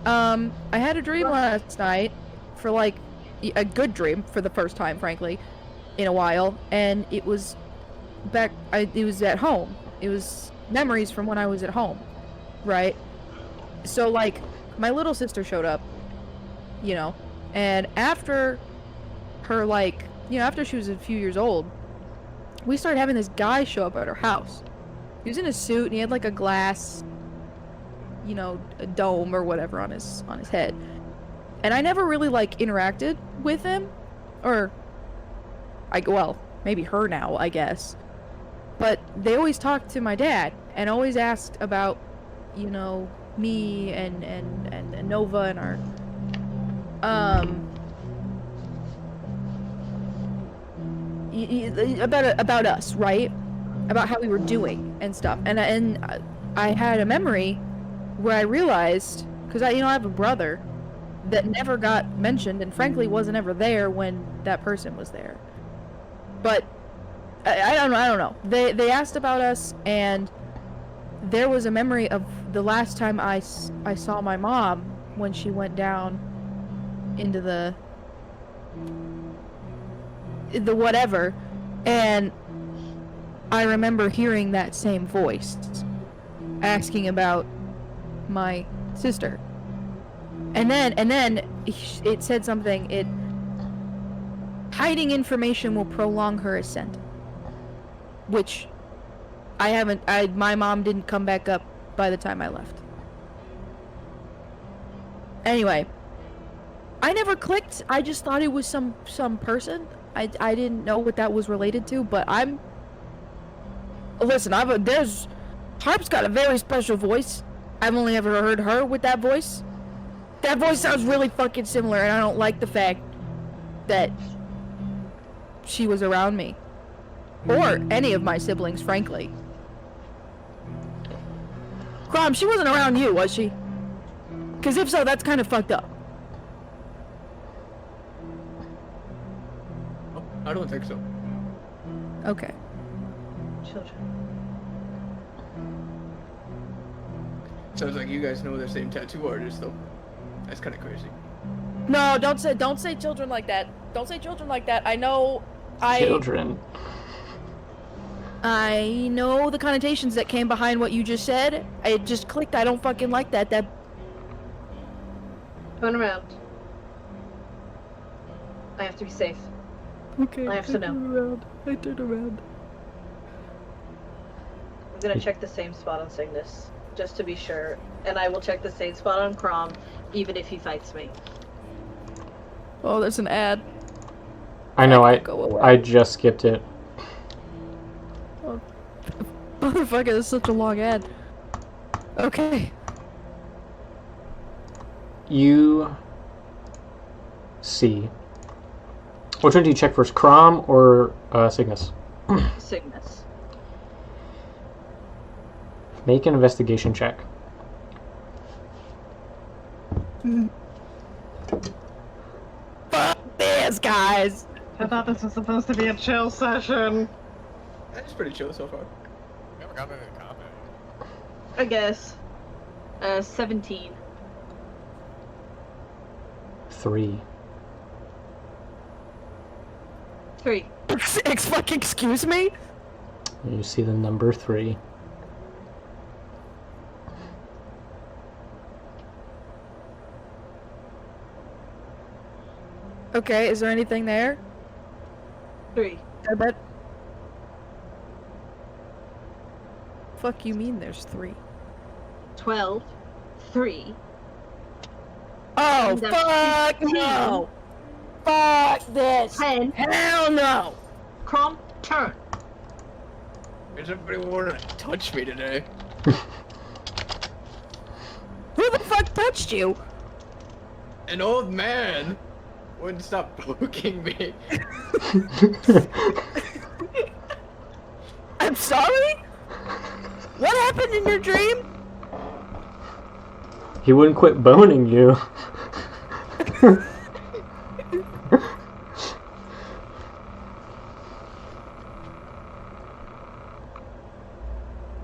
I had a dream last night, for like a good dream for the first time, frankly, in a while, and it was it was at home. It was memories from when I was at home, right? So like, my little sister showed up, you know, and after her, like, you know, after she was a few years old, we started having this guy show up at her house. He was in a suit and he had like a glass, you know, a dome or whatever on his head. And I never really like interacted with him, or well, maybe her now, I guess. But they always talked to my dad and always asked about, you know, me and Nova and our about us, right? About how we were doing and stuff. And I had a memory where I realized, because I have a brother that never got mentioned and frankly wasn't ever there when that person was there. But I don't know. They asked about us, and there was a memory of the last time I saw my mom when she went down into the whatever, and I remember hearing that same voice asking about my sister. And then it said something, hiding information will prolong her ascent. Which my mom didn't come back up by the time I left. Anyway, I never clicked. I just thought it was some person. I didn't know what that was related to, but listen, Harp's got a very special voice. I've only ever heard her with that voice. That voice sounds really fucking similar, and I don't like the fact that she was around me. Or any of my siblings, frankly. Crom, she wasn't around you, was she? Because if so, that's kind of fucked up. Oh, I don't think so. Okay. Children. Sounds like you guys know the same tattoo artist, though. That's kind of crazy. No, don't say children like that. Don't say children like that. Children. I know the connotations that came behind what you just said. It just clicked. I don't fucking like that. That Turn around. I have to be safe. Okay. I have to know. I turn around. I'm gonna check the same spot on Cygnus, just to be sure. And I will check the same spot on Crom, even if he fights me. Oh, there's an ad. I know. Go away. I just skipped it. Motherfucker, this is such a long ad. Okay. You see. Which one do you check first, Crom or Cygnus? Cygnus. Make an investigation check. Fuck this, guys. I thought this was supposed to be a chill session. That's pretty chill so far. We haven't gotten into combat yet. I guess. 17. 3. 3. Excuse me? You see the number 3. Okay, is there anything there? 3. I bet. Fuck you mean there's 3? 12. 3. Oh, And that's fuck 15. no! Fuck this! 10. Hell no! Crom, turn. Does everybody want to touch me today? Who the fuck touched you? An old man wouldn't stop poking me. I'm sorry? What happened in your dream? He wouldn't quit boning you.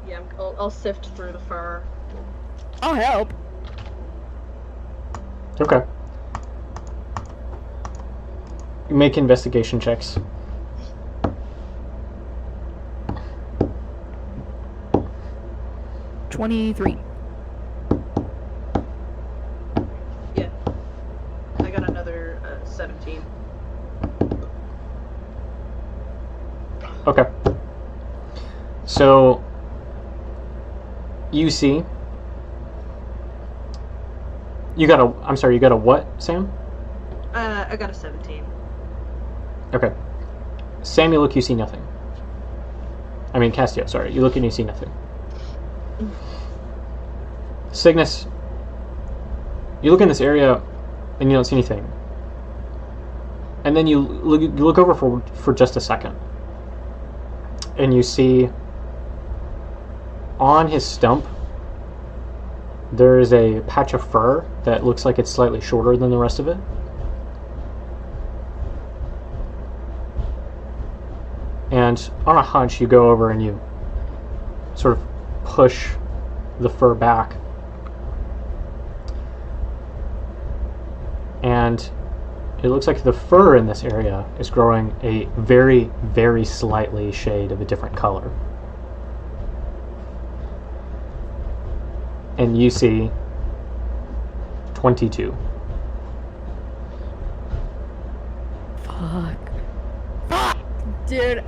Yeah, I'll sift through the fur. I'll help. Okay. You make investigation checks. $23. Yeah. I got another 17. Okay. So you see. You got a what, Sam? I got a 17. Okay. Sam, you look, you see nothing. I mean, Castio, sorry. You look and you see nothing. Cygnus, you look in this area and you don't see anything. And then you look over for just a second. And you see on his stump there is a patch of fur that looks like it's slightly shorter than the rest of it. And on a hunch, you go over and you sort of push the fur back. And it looks like the fur in this area is growing a very, very slightly shade of a different color. And you see 22. Fuck. Fuck! Dude,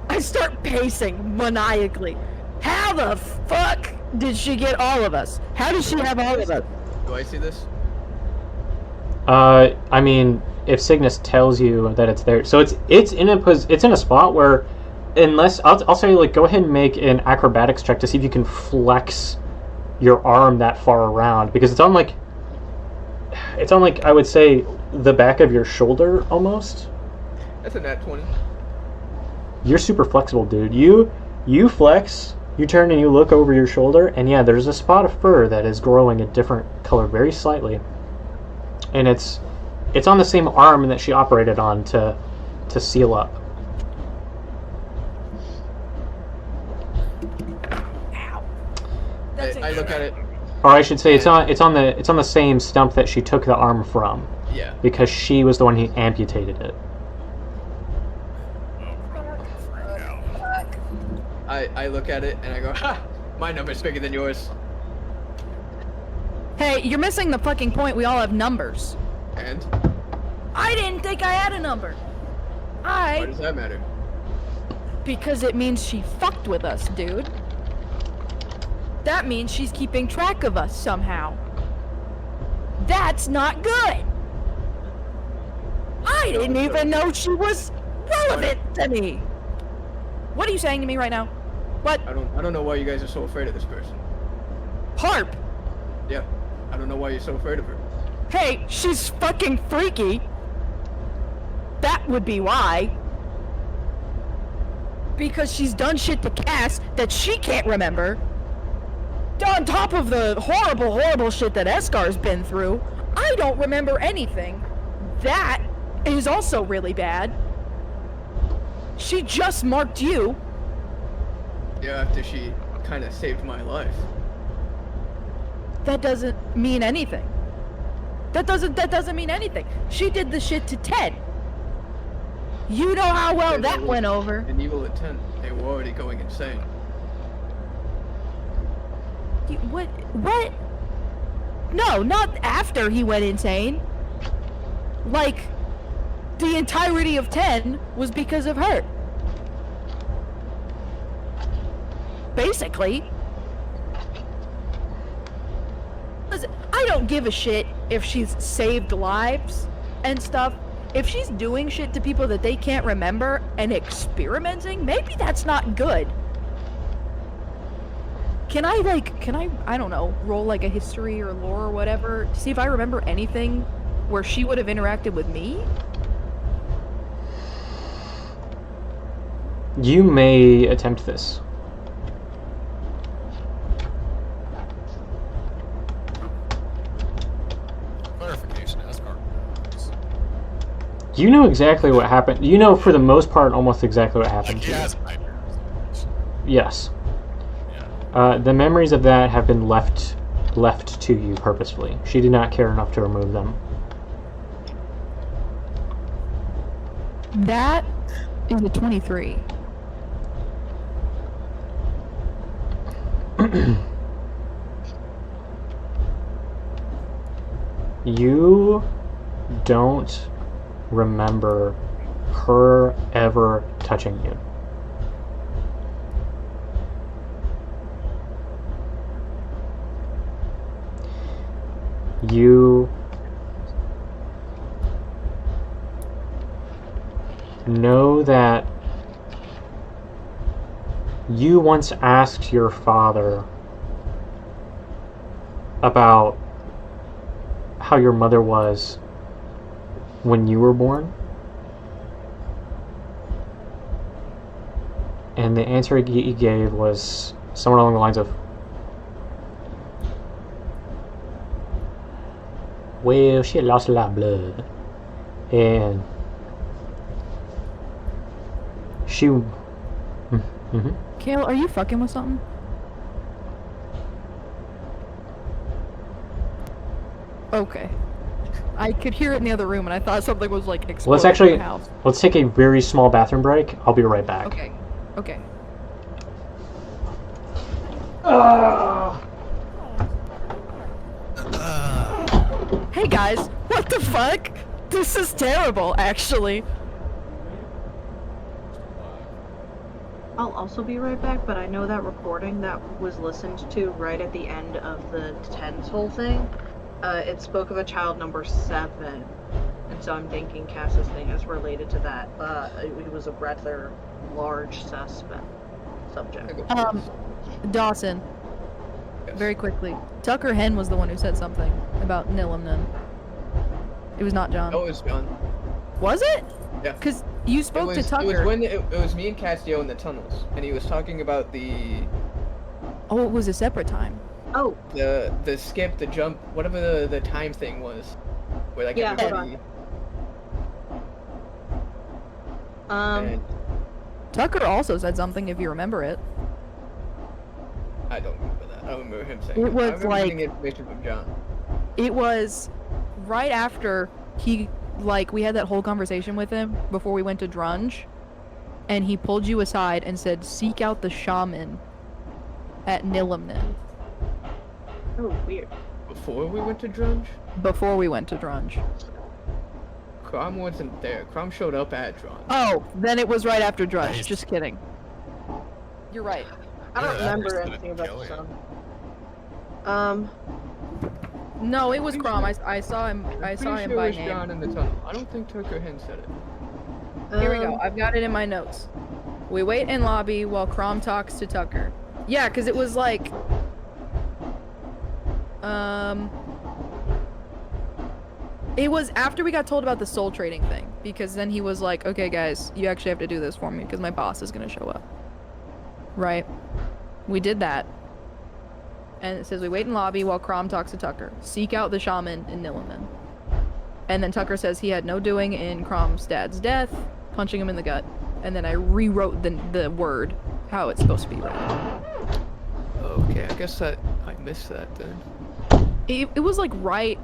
I start pacing maniacally. How the fuck did she get all of us? How does she have all of us? Do I see this? I mean, if Cygnus tells you that it's there, so it's in a spot where, unless I'll say, like, go ahead and make an acrobatics check to see if you can flex your arm that far around, because it's on like I would say the back of your shoulder almost. That's a nat 20. you're super flexible, dude. You flex, you turn and you look over your shoulder, and yeah, there's a spot of fur that is growing a different color very slightly. And it's on the same arm that she operated on to seal up. I look at it. Or I should say, it's on the same stump that she took the arm from, Yeah. because she was the one who amputated it. I look at it and I go, ha! My number's bigger than yours. Hey, you're missing the fucking point. We all have numbers. And I didn't think I had a number. why does that matter? Because it means she fucked with us, dude. That means she's keeping track of us somehow. That's not good. I didn't even know she was relevant to me. What are you saying to me right now? What? I don't know why you guys are so afraid of this person. Harp. Yeah. I don't know why you're so afraid of her. Hey, she's fucking freaky. That would be why. Because she's done shit to Cass that she can't remember. On top of the horrible, horrible shit that Escar's been through, I don't remember anything. That is also really bad. She just marked you. Yeah, after she kind of saved my life. That doesn't mean anything. That doesn't mean anything. She did the shit to Ted. You know how well Yeah, that went over. An evil intent. They were already going insane. What? What? No, not after he went insane. Like, the entirety of 10 was because of her. Basically. Listen, I don't give a shit if she's saved lives and stuff. If she's doing shit to people that they can't remember and experimenting, maybe that's not good. Can I don't know, roll like a history or lore or whatever, see if I remember anything where she would have interacted with me? You may attempt this. Clarification, Asgard. You know exactly what happened. You know, for the most part, almost exactly what happened Like to he you. has nightmares. Yes. Yeah. The memories of that have been left to you purposefully. She did not care enough to remove them. That is a 23. You don't remember her ever touching you. You know that you once asked your father about how your mother was when you were born. And the answer he gave was somewhere along the lines of, well, she had lost a lot of blood. And she... Mm-hmm. Kale, are you fucking with something? Okay. I could hear it in the other room, and I thought something was like exploding in the house. Let's take a very small bathroom break. I'll be right back. Okay. Okay. Hey guys, what the fuck? This is terrible, actually. I'll also be right back, but I know that recording that was listened to right at the end of the Tens whole thing, it spoke of a child number 7, and so I'm thinking Cass's thing is related to that. It was a rather large subject. Dawson, Yes. very quickly. Tucker Hen was the one who said something about Nilamnen. It was not John. Oh, it's John. Was it? Yeah. Because You spoke to Tucker. It was when it was me and Cassio in the tunnels, and he was talking about the Oh, it was a separate time. Oh, the skip, the jump, whatever the time thing was, where like Yeah, hold everybody. on. Tucker also said something, if you remember it. I don't remember that. I don't remember him saying It it. was I remember like- getting information from John. It was right after he, like, we had that whole conversation with him before we went to Drunge, and he pulled you aside and said, seek out the shaman at Nilimnin Oh, weird. Before we went to Drunge, before we went to Drunge. Crom wasn't there. Crom showed up at Drunge. Oh, then it was right after Drunge. Nice. Just kidding. You're right. I don't Yeah, remember that anything didn't about the kill song. No, it was Crom. I saw him. I saw Pretty him sure by it was name. John in the tunnel. I don't think Tucker Hen said it. Here we go. I've got it in my notes. We wait in lobby while Crom talks to Tucker. Yeah, because it was like... It was after we got told about the soul trading thing. Because then he was like, okay guys, you actually have to do this for me because my boss is going to show up. Right? We did that. And it says we wait in lobby while Crom talks to Tucker. Seek out the shaman in Nilimnin. And then Tucker says he had no doing in Crom's dad's death, punching him in the gut. And then I rewrote the word, how it's supposed to be read. Okay, I guess that I missed that then. It was like right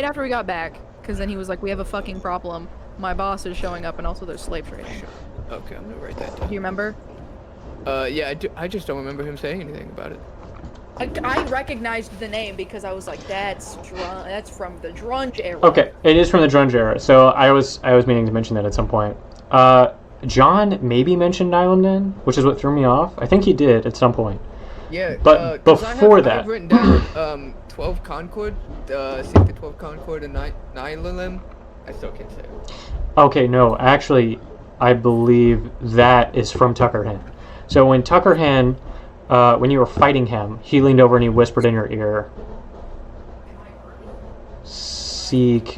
after we got back, because then he was like, we have a fucking problem. My boss is showing up and also there's slave trading. Okay, I'm gonna write that Do down. you remember? Yeah, I do. I just don't remember him saying anything about it. I recognized the name because I was like, that's from the Drunge era. Okay, it is from the Drunge era. So I was meaning to mention that at some point. John maybe mentioned Nylandin, which is what threw me off. I think he did at some point. Yeah, But 'cause before I've that- written down 12 Concord, seek the 12 Concord and Nylilim. I still can't say it. Okay, no, actually, I believe that is from Tucker Hen. So when Tucker Hen, when you were fighting him, he leaned over and he whispered in your ear, "Seek."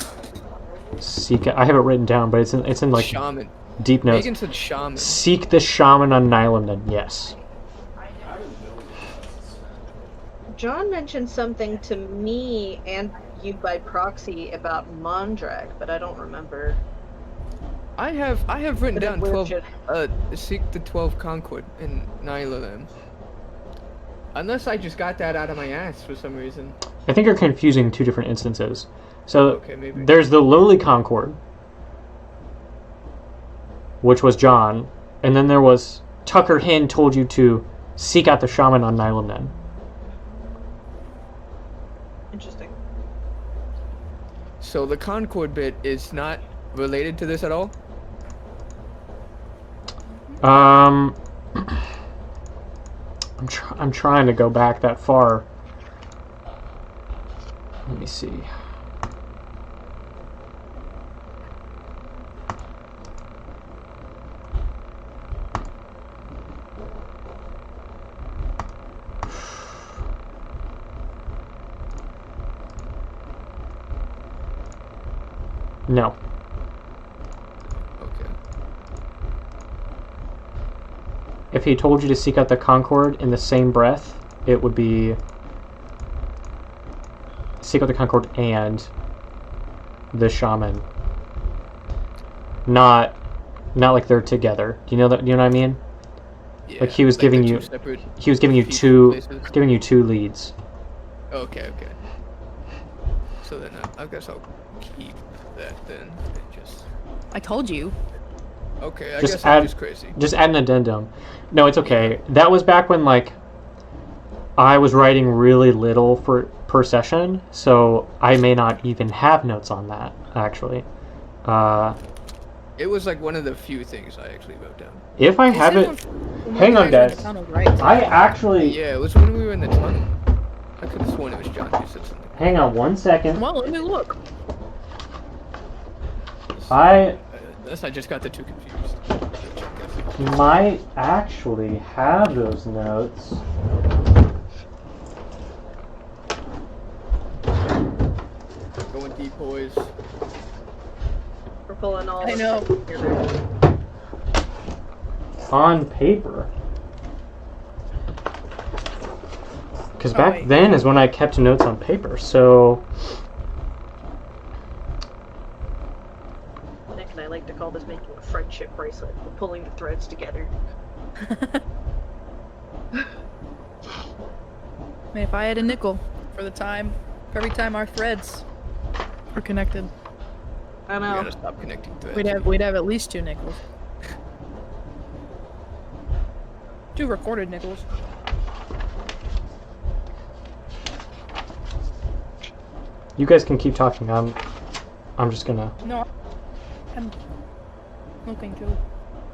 I have it written down, but it's in like Shaman. deep notes. Megan said shaman. Seek the shaman on Nylandin. Yes. John mentioned something to me and you by proxy about Mondrak, but I don't remember. I have written But down where 12. should- Seek the 12 Concord and Nylilim. Unless I just got that out of my ass for some reason. I think you're confusing two different instances. So Okay, maybe. there's the lowly Concord, which was John, and then there was Tucker Hen told you to seek out the shaman on Nylandin. Interesting. So the Concord bit is not related to this at all? I'm trying to go back that far. Let me see. No. Okay. If he told you to seek out the Concord in the same breath, it would be seek out the Concord and the shaman. Not like they're together. Do you know that? Do you know what I mean? Yeah, Like he was they're giving two you separate he was giving you pieces, two places. leads. Okay. So then I guess I'll keep that then. And just I told you. okay. I Just guess add- I'm just crazy. Just add an addendum. No, it's okay. That was back when like I was writing really little per session, so I may not even have notes on that actually. It was like one of the few things I actually wrote down. If I You have said it, when hang you on, guys were in the guys. tunnel, right? I actually Yeah, it was when we were in the tunnel. I could have sworn it was John who said something. hang on 1 second. Well, let me look. I Unless I just got the two confused. might actually have those notes. Going deep, boys. We're pulling all. I know. Here, there. On paper. Because Oh, back wait. then is when I kept notes on paper, so... Nick and I like to call this making a friendship bracelet. We're pulling the threads together. I mean, if I had a nickel for every time our threads were connected, I We know. gotta stop connecting threads. we'd have at least 2 nickels. 2 recorded nickels. You guys can keep talking. I'm just gonna... No, I'm looking too.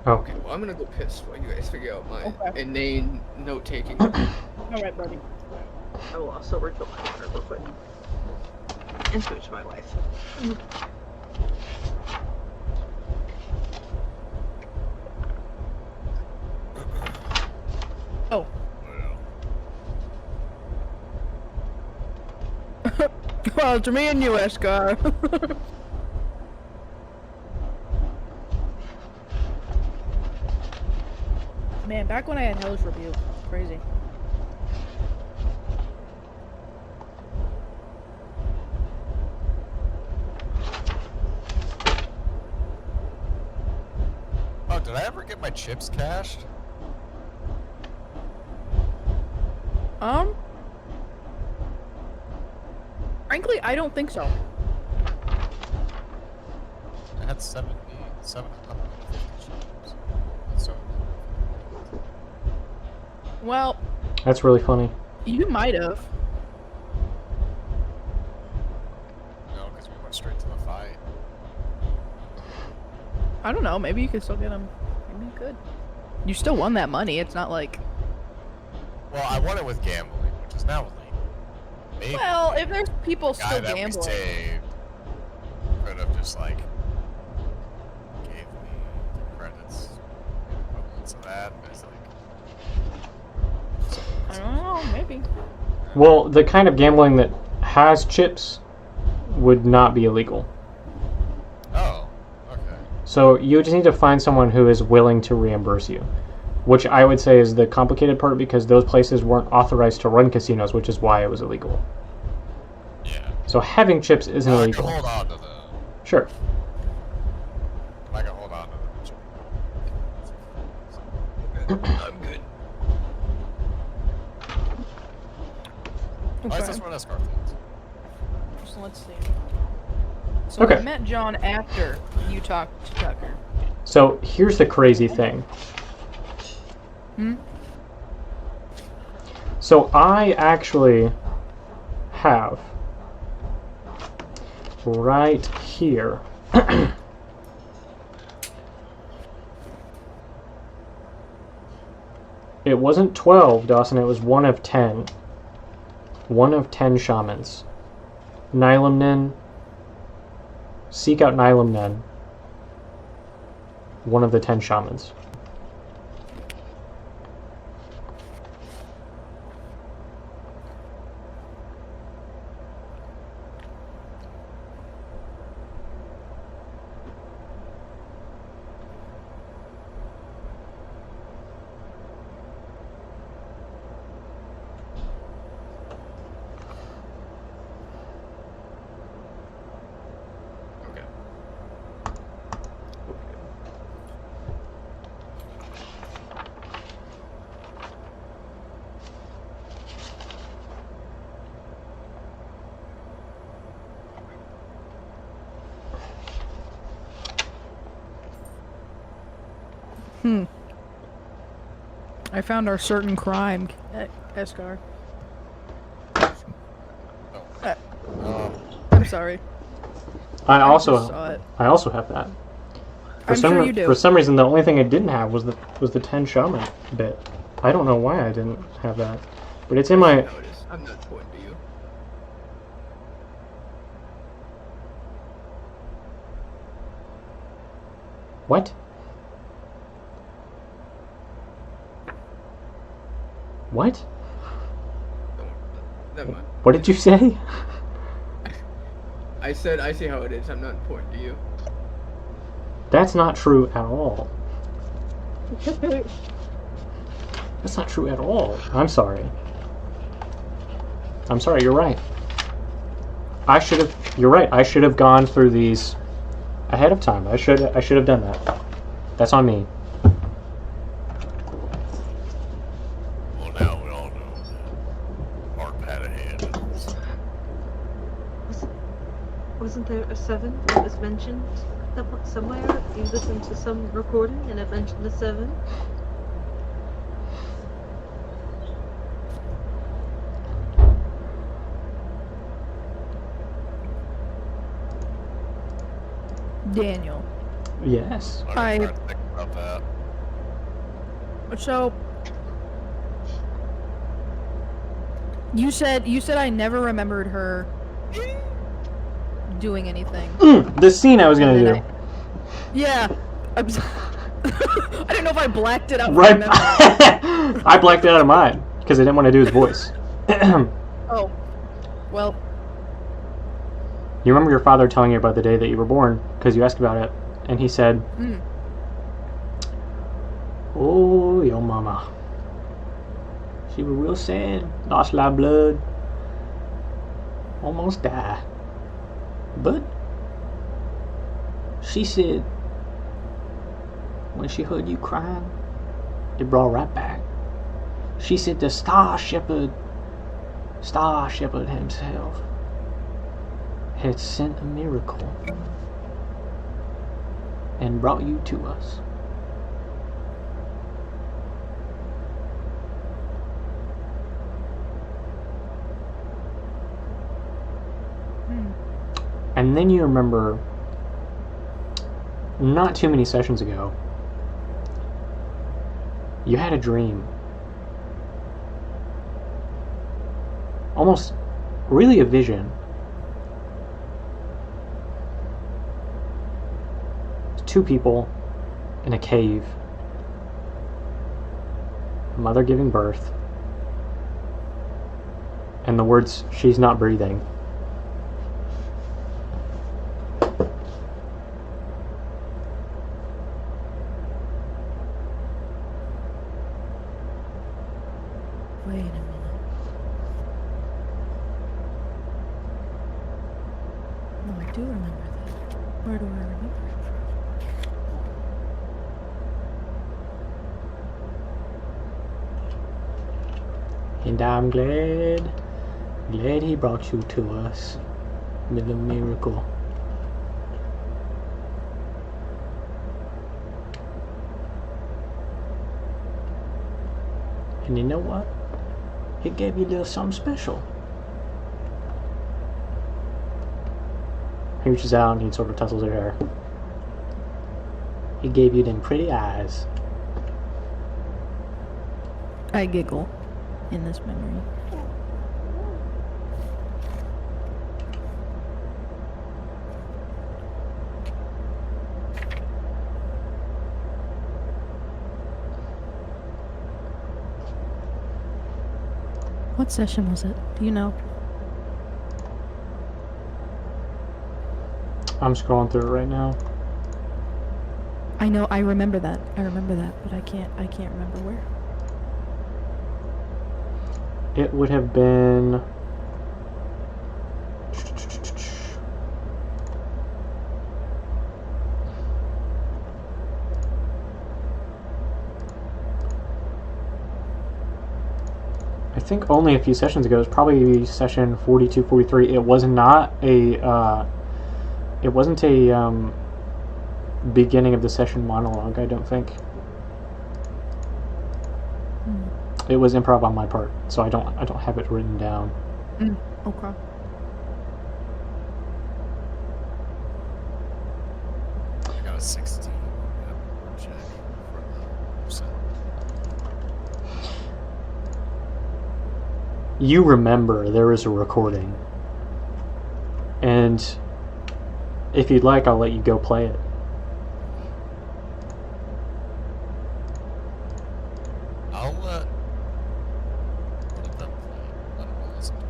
Oh. Okay, well, I'm gonna go piss while you guys figure out my Okay. inane note-taking. All right, buddy. I will also refill my water real quick. And switch to my wife. Oh. Well, to me and you, Escar. Man, back when I had Hell's Rebuke, crazy. Oh, did I ever get my chips cashed? Frankly, I don't think so. I had 750 chips. So, Well, That's really funny. you might have. no, because we went straight to the fight. I don't know. Maybe you could still get them. Maybe you could. You still won that money. It's not like. Well, I won it with gambling, which is now illegal. Maybe Well, if there's people the guy still that we gambling. saved could have just like gave me the credits equivalents of that as like. I don't know. Maybe. Well, the kind of gambling that has chips would not be illegal. Oh, okay. So you just need to find someone who is willing to reimburse you, which I would say is the complicated part because those places weren't authorized to run casinos, which is why it was illegal. Yeah. So having chips isn't I can illegal. hold on to the. Sure. I can hold on to the chip. I'm good. Why is this one a scarf? So let's see. So Okay. I met John after you talked to Tucker. So here's the crazy thing. Hmm? So I actually have right here it wasn't 12, Dawson, it was 1 of 10. 1 of 10 shamans. Nylamnen. Seek out Nylamnen. 1 of the 10 shamans. Okay. I found our certain crime, Escar. I'm sorry. I just also saw it. have that. I'm sure you do. For some reason, the only thing I didn't have was the 10 shaman bit. I don't know why I didn't have that, but it's in my. How it is. I'm not important to you. What? What? Never mind. What did you say? I said I see how it is. I'm not important to you. That's not true at all. That's not true at all. I'm sorry. I'm sorry, you're right. You're right, I should have gone through these ahead of time. I should have done that. That's on me. Well, now we all know that Mark had a hand in this. Wasn't there a 7 that was mentioned somewhere? You listened to some recording and it mentioned a 7? Daniel. Yes. I didn't try to think about that. So you said I never remembered her doing anything. The scene I was gonna And do. then Yeah. I didn't know if I blacked it out. Right. From memory. I blacked it out of mine because I didn't want to do his voice. Oh. Well, You remember your father telling you about the day that you were born because you asked about it, and he said, "Oh, your mama. She was real sad. Lost a lot of blood. Almost died. But she said when she heard you crying, it brought her right back. She said the Star Shepherd himself had sent a miracle and brought you to us." And then you remember, not too many sessions ago, you had a dream. Almost really a vision. Two people in a cave. A mother giving birth. And the words, "she's not breathing." wait a minute. No, I do remember that. Where do I remember it from? And I'm glad he brought you to us with a miracle. And you know what? He gave you a little something special. He reaches out and he sort of tussles her hair. He gave you them pretty eyes. I giggle in this memory. What session was it? Do you know? I'm scrolling through it right now. I know, I remember that, but I can't remember where. It would have been... I think only a few sessions ago. It was probably session 42, 43. It was not a... it wasn't a beginning of the session monologue, I don't think. It was improv on my part, so I don't have it written down. Okay. I got a 16. Check for the percent. You remember there was a recording, and if you'd like, I'll let you go play it. I'll let them play. Let them listen to it.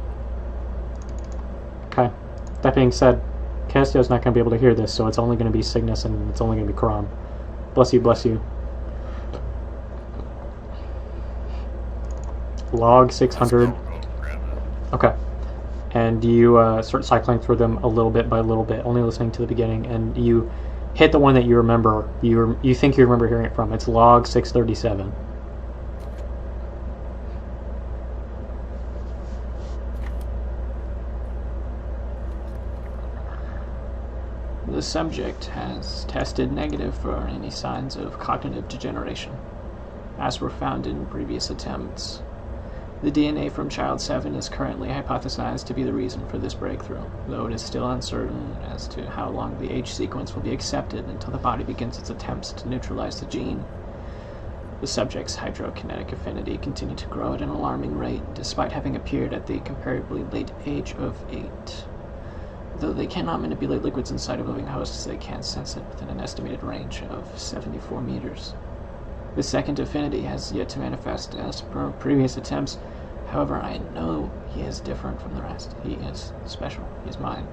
Okay. That being said, Castio's not going to be able to hear this, so it's only going to be Cygnus and it's only going to be Karam. Bless you, bless you. Log 600. Let's go grab it. Okay. And you start cycling through them a little bit by little bit, only listening to the beginning, and you hit the one that you remember. You think you remember hearing it from. It's log 637. The subject has tested negative for any signs of cognitive degeneration, as were found in previous attempts. The DNA from Child 7 is currently hypothesized to be the reason for this breakthrough, though it is still uncertain as to how long the age sequence will be accepted until the body begins its attempts to neutralize the gene. The subject's hydrokinetic affinity continued to grow at an alarming rate, despite having appeared at the comparatively late age of 8. Though they cannot manipulate liquids inside of living hosts, they can sense it within an estimated range of 74 meters. The second affinity has yet to manifest as per previous attempts. However, I know he is different from the rest. He is special. He is mine.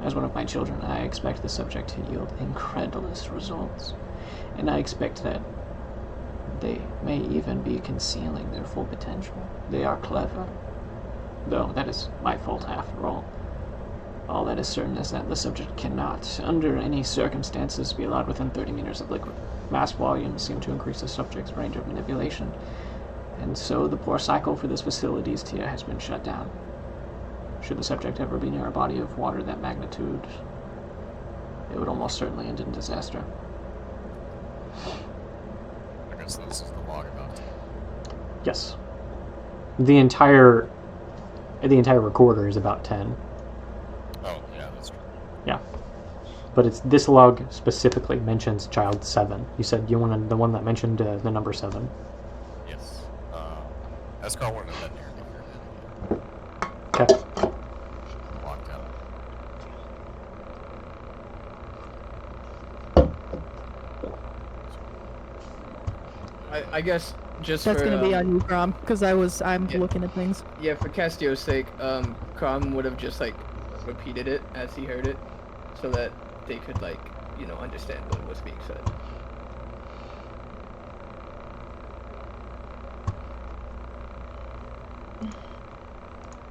As one of my children, I expect the subject to yield incredulous results. And I expect that they may even be concealing their full potential. They are clever. Though that is my fault after all. All that is certain is that the subject cannot, under any circumstances, be allowed within 30 meters of liquid. Mass volumes seem to increase the subject's range of manipulation, and so the poor cycle for this facility's tier has been shut down. Should the subject ever be near a body of water that magnitude, it would almost certainly end in disaster. I guess this is the log about it. Yes. The entire recorder is about 10. Oh, yeah, that's true. Yeah. But it's this log specifically mentions Child 7. You said you wanted the one that mentioned the number 7. Yes. Escar wanted that near here. Okay. Locked out. I guess just That's for, gonna be on you, Crom, because I'm yeah. looking at things. Yeah, for Castio's sake, Crom would have just like repeated it as he heard it, so that they could like, understand what was being said.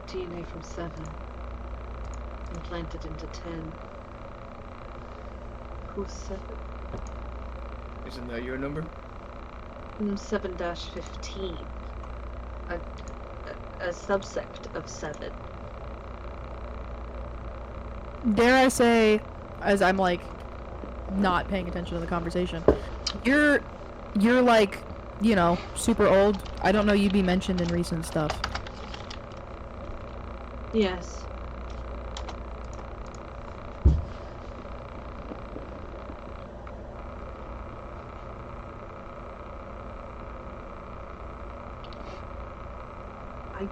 DNA from 7. Implanted into 10. Who's 7? Isn't that your number? 7-15. A subsect of 7. Dare I say, as I'm like not paying attention to the conversation, you're like, super old. I don't know you'd be mentioned in recent stuff. Yes. I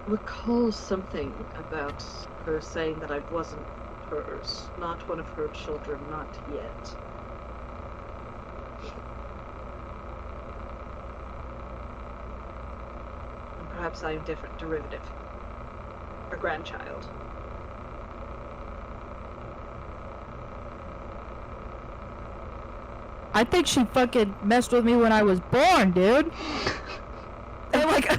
recall something about her saying that I wasn't hers, not one of her children, not yet. And perhaps I am different, derivative. A grandchild. I think she fucking messed with me when I was born, dude. And I'm like, I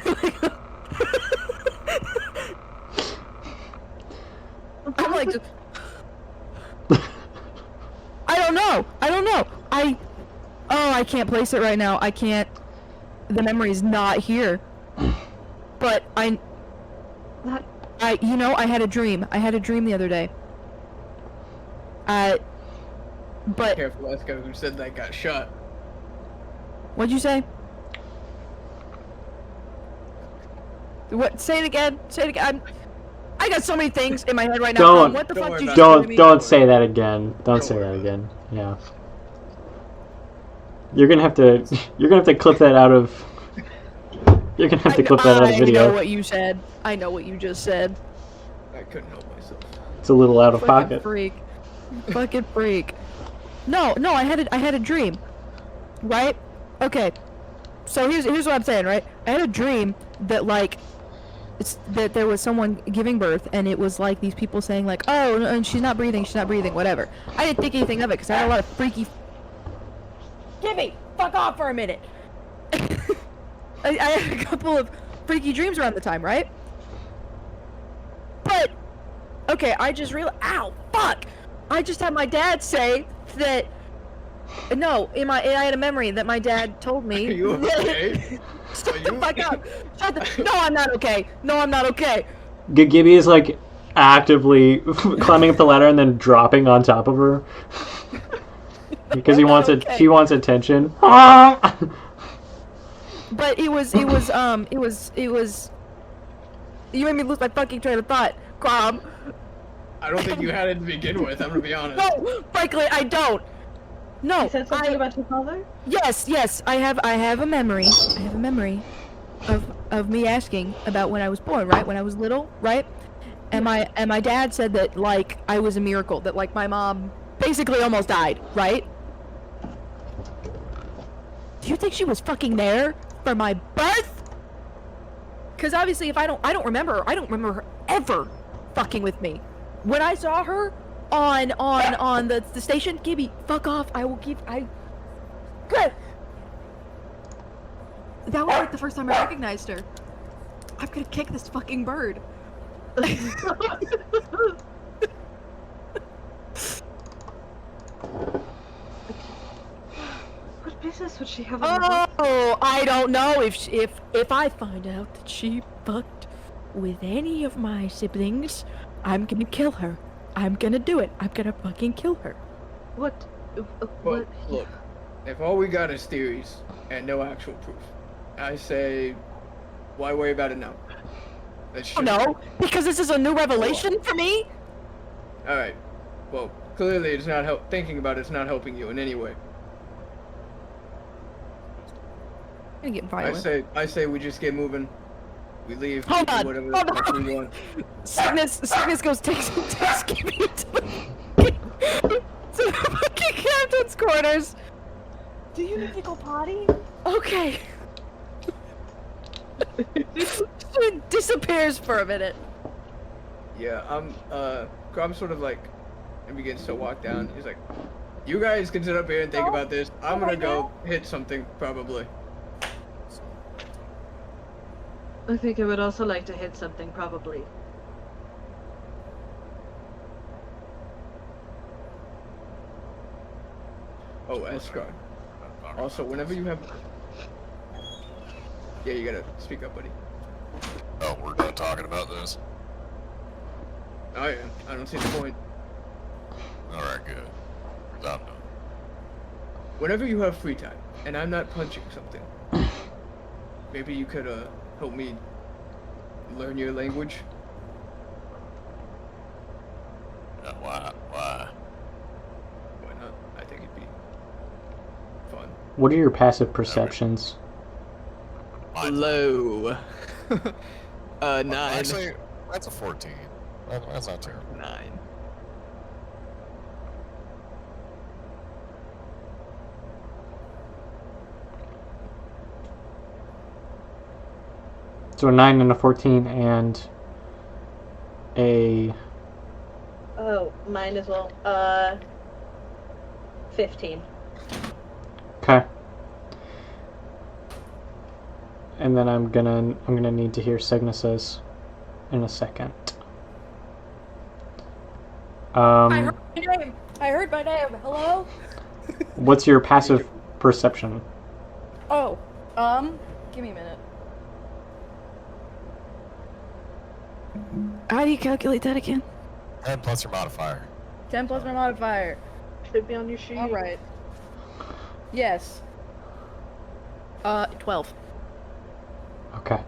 don't know. I can't place it right now. I can't. The memory's not here. But I had a dream. I had a dream the other day. But Careful, that's guy who said that got shot. what'd you say? What? Say it again. Say it again. I got so many things in my head right now. Don't- What the don't fuck worry did you about say it. to me? Don't say that again. Don't Don't say worry that about again. Yeah. You're gonna have to clip that out of. You're gonna have to clip that out of the I video. know what you said. I know what you just said. I couldn't help myself. It's a little out of Fucking pocket. freak. Fucking freak. No, I had a dream. Right? Okay. So here's what I'm saying, right? I had a dream that like it's that there was someone giving birth, and it was like these people saying like, oh, no, and she's not breathing, whatever. I didn't think anything of it because I had a lot of freaky. Gibby, fuck off for a minute. I had a couple of freaky dreams around the time, right? But okay, I just realized. Ow, fuck! I just had my dad say that. No, I had a memory that my dad told me. Are you okay? Shut the fuck up! No, I'm not okay. No, I'm not okay. Gibby is like actively climbing up the ladder and then dropping on top of her because he wants it. Okay. He wants attention. But it was. You made me lose my fucking train of thought, Crom. I don't think you had it to begin with. I'm gonna be honest. No, frankly, I don't. No, You said something about your father? Yes, I have a memory. I have a memory of me asking about when I was born, right? When I was little, right? And my dad said that like I was a miracle, that like my mom basically almost died, right? Do you think she was fucking there for my birth? Cause obviously if I don't remember her ever fucking with me. When I saw her on the station, Gibby, fuck off. Good. That was like the first time I recognized her. I'm gonna kick this fucking bird. What business would she have on the house? Oh, I don't know if I find out that she fucked with any of my siblings, I'm gonna kill her. I'm gonna do it. I'm gonna fucking kill her. What? But What? look, if all we got is theories and no actual proof, I say, why worry about it now? Oh no, because this is a new revelation for me. All right. Well, clearly it's not thinking about it's not helping you in any way. I'm gonna get violent. I say we just get moving. We leave. Hold we do on, whatever hold the fuck on. we want. Cygnus goes takes Gibby to the fucking captain's quarters. Do you need to go potty? Okay. She disappears for a minute. Yeah, I'm sort of like, and begins to walk down. He's like, you guys can sit up here and think about this. I'm gonna go hit something, probably. I think I would also like to hit something, probably. Oh, Escar. Also, whenever you have... Yeah, you gotta speak up, buddy. Oh, we're done talking about this? Oh yeah, I don't see the point. Alright, good. 'Cause I'm done. Whenever you have free time, and I'm not punching something, maybe you could, help me learn your language? Why? Why not? I think it'd be fun. What are your passive perceptions? Mine's- Low. 9. Actually, that's a 14. That's not terrible. 9. So a 9 and a 14 and a... Oh, mine as well. 15. Okay. And then I'm gonna need to hear Cygnus's in a second. I heard my name. Hello? What's your passive perception? Oh, give me a minute. How do you calculate that again? 10 plus your modifier. 10 plus my modifier. Should be on your sheet. Alright. Yes. 12. Okay.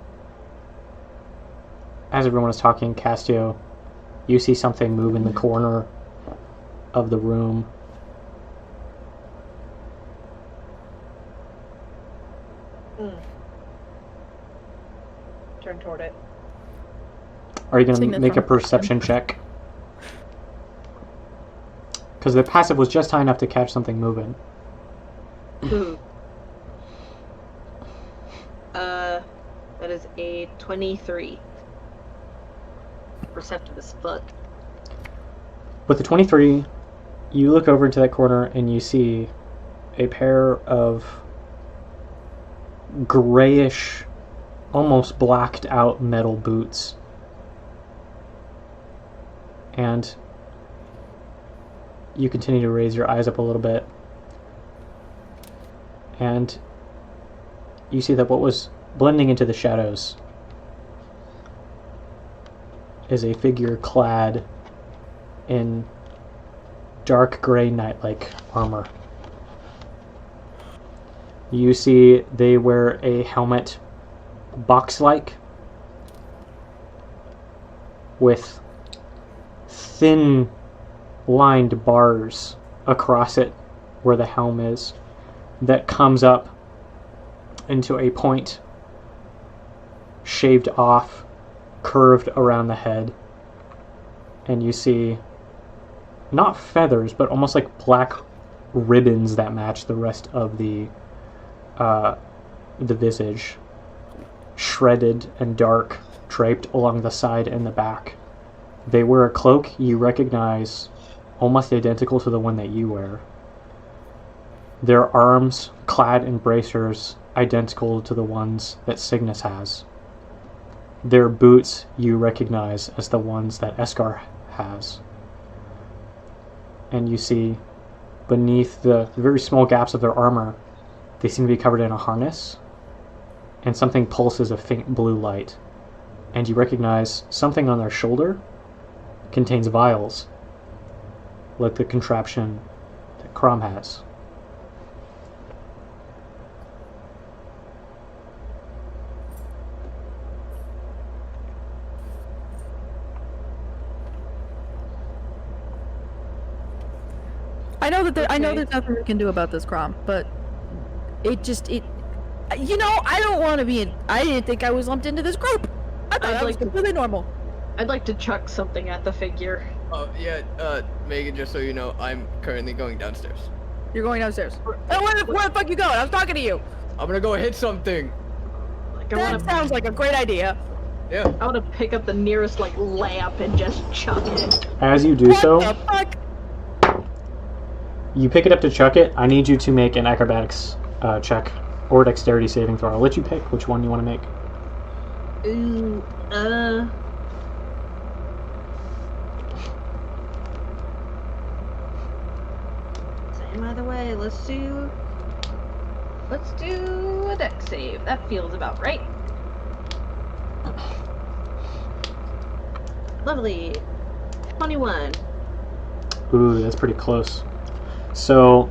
As everyone is talking, Castio, you see something move in the corner of the room. Turn toward it. Are you going to Cygnus make a from- perception check? Because the passive was just high enough to catch something moving. Ooh. That is a 23. perceptive as fuck. With the 23, you look over into that corner and you see a pair of grayish, almost blacked out metal boots. And you continue to raise your eyes up a little bit. And you see that what was blending into the shadows is a figure clad in dark gray knight-like armor. You see they wear a helmet box-like with thin lined bars across it where the helm is that comes up into a point shaved off, curved around the head, and you see not feathers but almost like black ribbons that match the rest of the visage, shredded and dark, draped along the side and the back. They wear a cloak you recognize almost identical to the one that you wear. Their arms clad in bracers identical to the ones that Cygnus has. Their boots you recognize as the ones that Eskar has. And you see beneath the very small gaps of their armor, they seem to be covered in a harness, and something pulses a faint blue light. And you recognize something on their shoulder contains vials, like the contraption that Crom has. I know that I know Okay. there's nothing we can do about this, Crom, but you know, I don't want to be I didn't think I was lumped into this group. I thought I'd I was like to- completely normal. I'd like to chuck something at the figure. Oh, yeah, Megan, just so you know, I'm currently going downstairs. You're going downstairs. Oh, where the fuck you going? I was talking to you. I'm gonna go hit something. Like I That want to, sounds like a great idea. Yeah. I want to pick up the nearest like lamp and just chuck it. As you do What so, the fuck? you pick it up to chuck it. I need you to make an acrobatics check or dexterity saving throw. I'll let you pick which one you want to make. Ooh, Same either way. Let's do a dex save. That feels about right. Lovely. 21. Ooh, that's pretty close. So,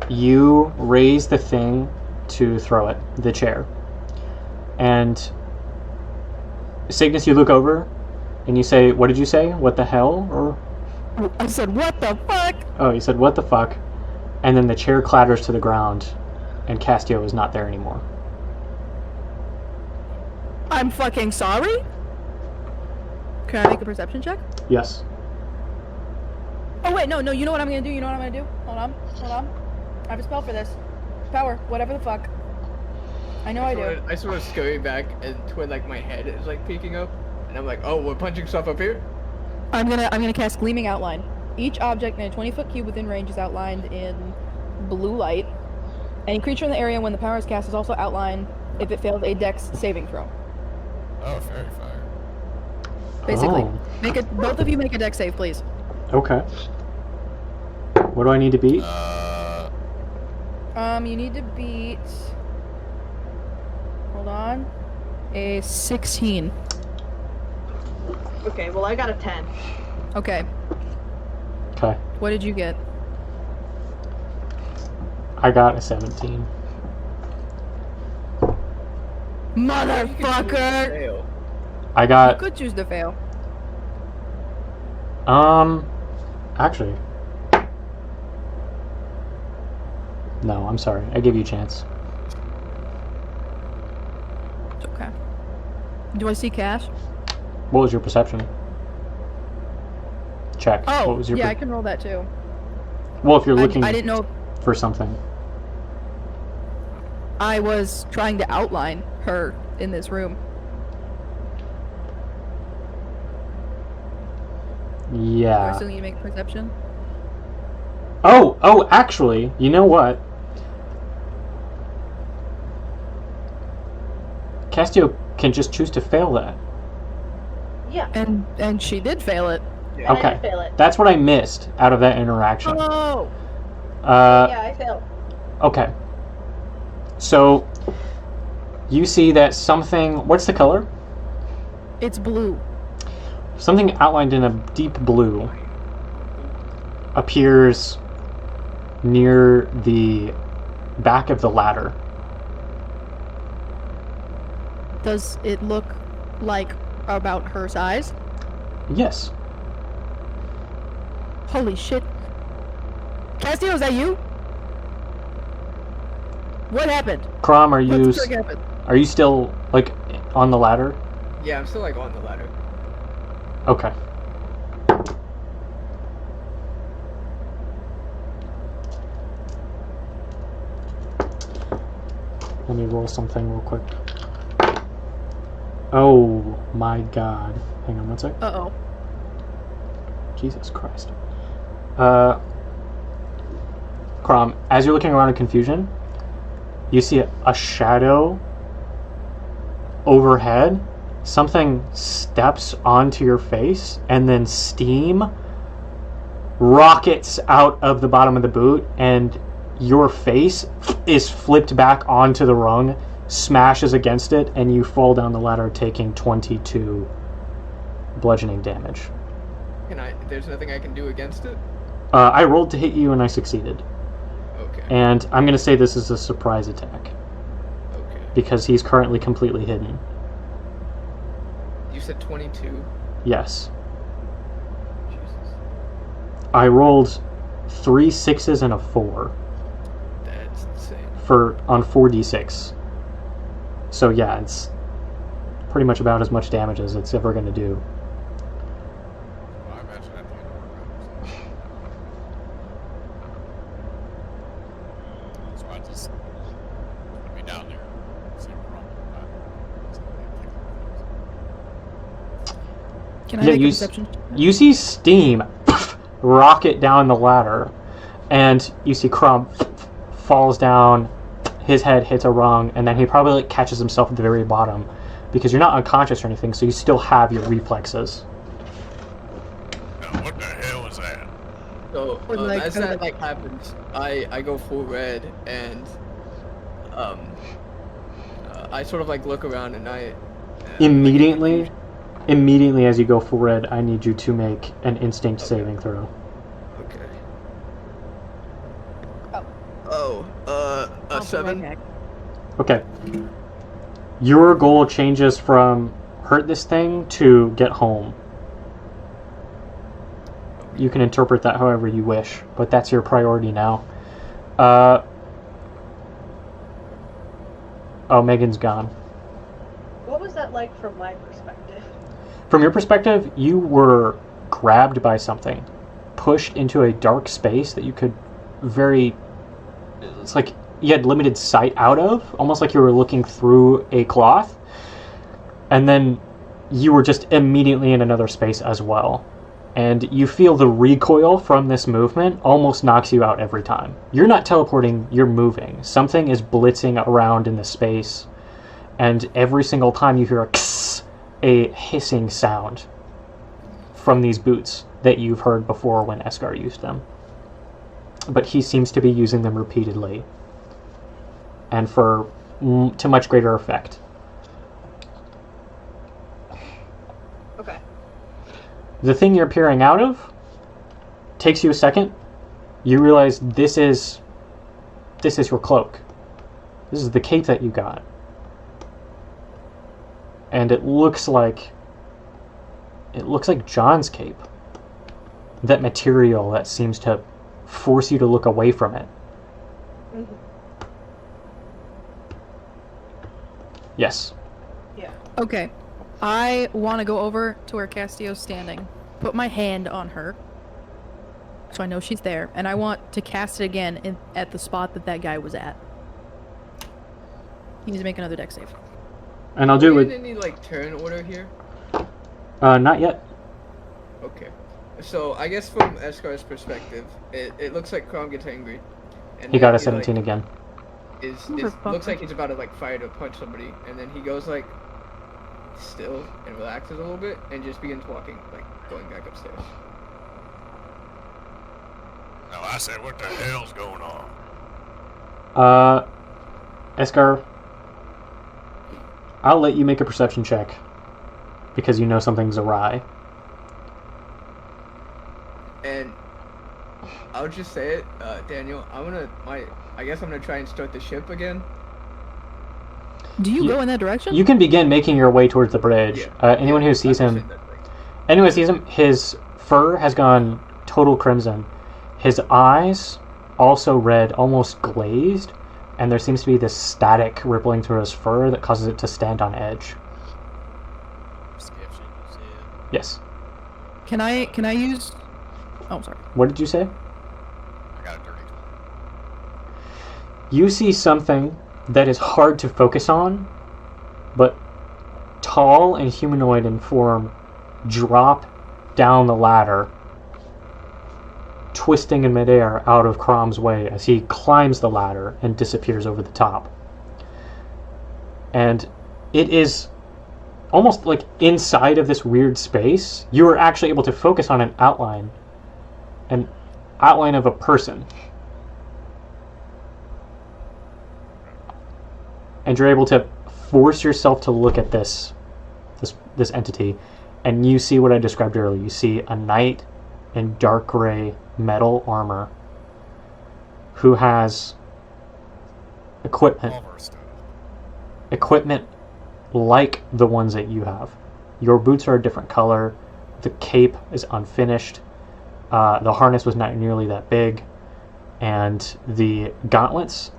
you raise the thing to throw it, the chair. And, Cygnus, you look over, and you say, what did you say? What the hell? Or, I said, what the fuck? oh, you said, what the fuck? And then the chair clatters to the ground, and Castio is not there anymore. I'm fucking sorry? Can I make a perception check? Yes. Oh wait, no, you know what I'm gonna do? Hold on. I have a spell for this. Power, whatever the fuck. I know I do. I sort of scurry back and toward like my head is like peeking up, and I'm like, oh, we're punching stuff up here. I'm gonna cast Gleaming Outline. Each object in a 20-foot cube within range is outlined in blue light. Any creature in the area when the power is cast is also outlined if it fails a dex saving throw. Oh, fairy fire. Basically, Oh. both of you make a dex save, please. Okay. What do I need to beat? You need to beat. Hold on. A 16. Okay, well I got a 10. Okay. Okay. What did you get? I got a 17. Motherfucker! Fail. I You got, could choose to fail. actually. No, I'm sorry. I gave you a chance. It's okay. Do I see cash? What was your perception? Check. Oh, What was your yeah, I can roll that too. Well, if you're looking I didn't know. for something. I was trying to outline her in this room. Do I Yeah. still need to make a perception? Oh, actually, you know what? Castio can just choose to fail that. Yeah. And she did fail it. Yeah. I Okay. did fail it. That's what I missed out of that interaction. Oh! Yeah, I failed. Okay. So, you see that something... What's the color? It's blue. Something outlined in a deep blue appears near the back of the ladder. Does it look like about her size? Yes. Holy shit. Castillo, is that you? What happened? Crom, are What you the frick happened? are you still like on the ladder? Yeah, I'm still like on the ladder. Okay. Let me roll something real quick. Oh my god. Hang on one sec. Uh-oh. Jesus Christ. Crom, as you're looking around in confusion, you see a shadow overhead. Something steps onto your face, and then steam rockets out of the bottom of the boot, and your face is flipped back onto the rung, smashes against it, and you fall down the ladder, taking 22 bludgeoning damage. There's nothing I can do against it? I rolled to hit you, and I succeeded. Okay. And I'm going to say this is a surprise attack, Okay. because he's currently completely hidden. You said 22. Yes. Jesus. I rolled 3 6s and a 4 That's insane. on 4d6. So yeah, it's pretty much about as much damage as it's ever going to do. Well, I imagine that'd be an override. So I just put me down there. See a problem. Can I Yeah, make a you perception? You see steam rocket down the ladder, and you see Crumb falls down, his head hits a rung, and then he probably like catches himself at the very bottom, because you're not unconscious or anything, so you still have your reflexes. Now, what the hell is that? So Or, like, as kinda that like- happens, I go full red and I sort of like look around and I Immediately as you go full red, I need you to make an instinct saving throw. Okay. Oh. A 7. Okay. Your goal changes from hurt this thing to get home. You can interpret that however you wish, but that's your priority now. Oh, Megan's gone. What was that like from my perspective? From your perspective, you were grabbed by something, pushed into a dark space that you could it's like you had limited sight out of, almost like you were looking through a cloth, and then you were just immediately in another space as well. And you feel the recoil from this movement almost knocks you out every time. You're not teleporting, you're moving. Something is blitzing around in the space, and every single time you hear a hissing sound from these boots that you've heard before when Eskar used them. But he seems to be using them repeatedly, and to much greater effect. Okay. The thing you're peering out of takes you a second. You realize this is your cloak. This is the cape that you got. And it looks like John's cape. That material that seems to force you to look away from it. Mm-hmm. Yes. Yeah. Okay. I want to go over to where Castillo's standing, put my hand on her, so I know she's there, and I want to cast it again at the spot that guy was at. He needs to make another dex save. And I'll do Are it we in any like turn order here? with... not yet. Okay. So I guess from Escar's perspective, it looks like Crom gets angry. And He got a then 17 like, again. looks like he's about to like fire to punch somebody, and then he goes like still and relaxes a little bit and just begins walking, like going back upstairs. Now I said, what the hell's going on? Eskar, I'll let you make a perception check because you know something's awry. And I'll just say it, Daniel. I guess I'm gonna try and start the ship again. Do you go in that direction? You can begin making your way towards the bridge. Yeah. Anyone who sees him, his fur has gone total crimson. His eyes also red, almost glazed, and there seems to be this static rippling through his fur that causes it to stand on edge. Yes. Can I use? Oh, sorry. What did you say? I got a dirty 20. You see something that is hard to focus on, but tall and humanoid in form, drop down the ladder, twisting in midair out of Crom's way as he climbs the ladder and disappears over the top. And it is almost like inside of this weird space, you are actually able to focus on an outline of a person. And you're able to force yourself to look at this entity, and you see what I described earlier. You see a knight in dark gray metal armor who has equipment like the ones that you have. Your boots are a different color. The cape is unfinished. The harness was not nearly that big. And the gauntlets,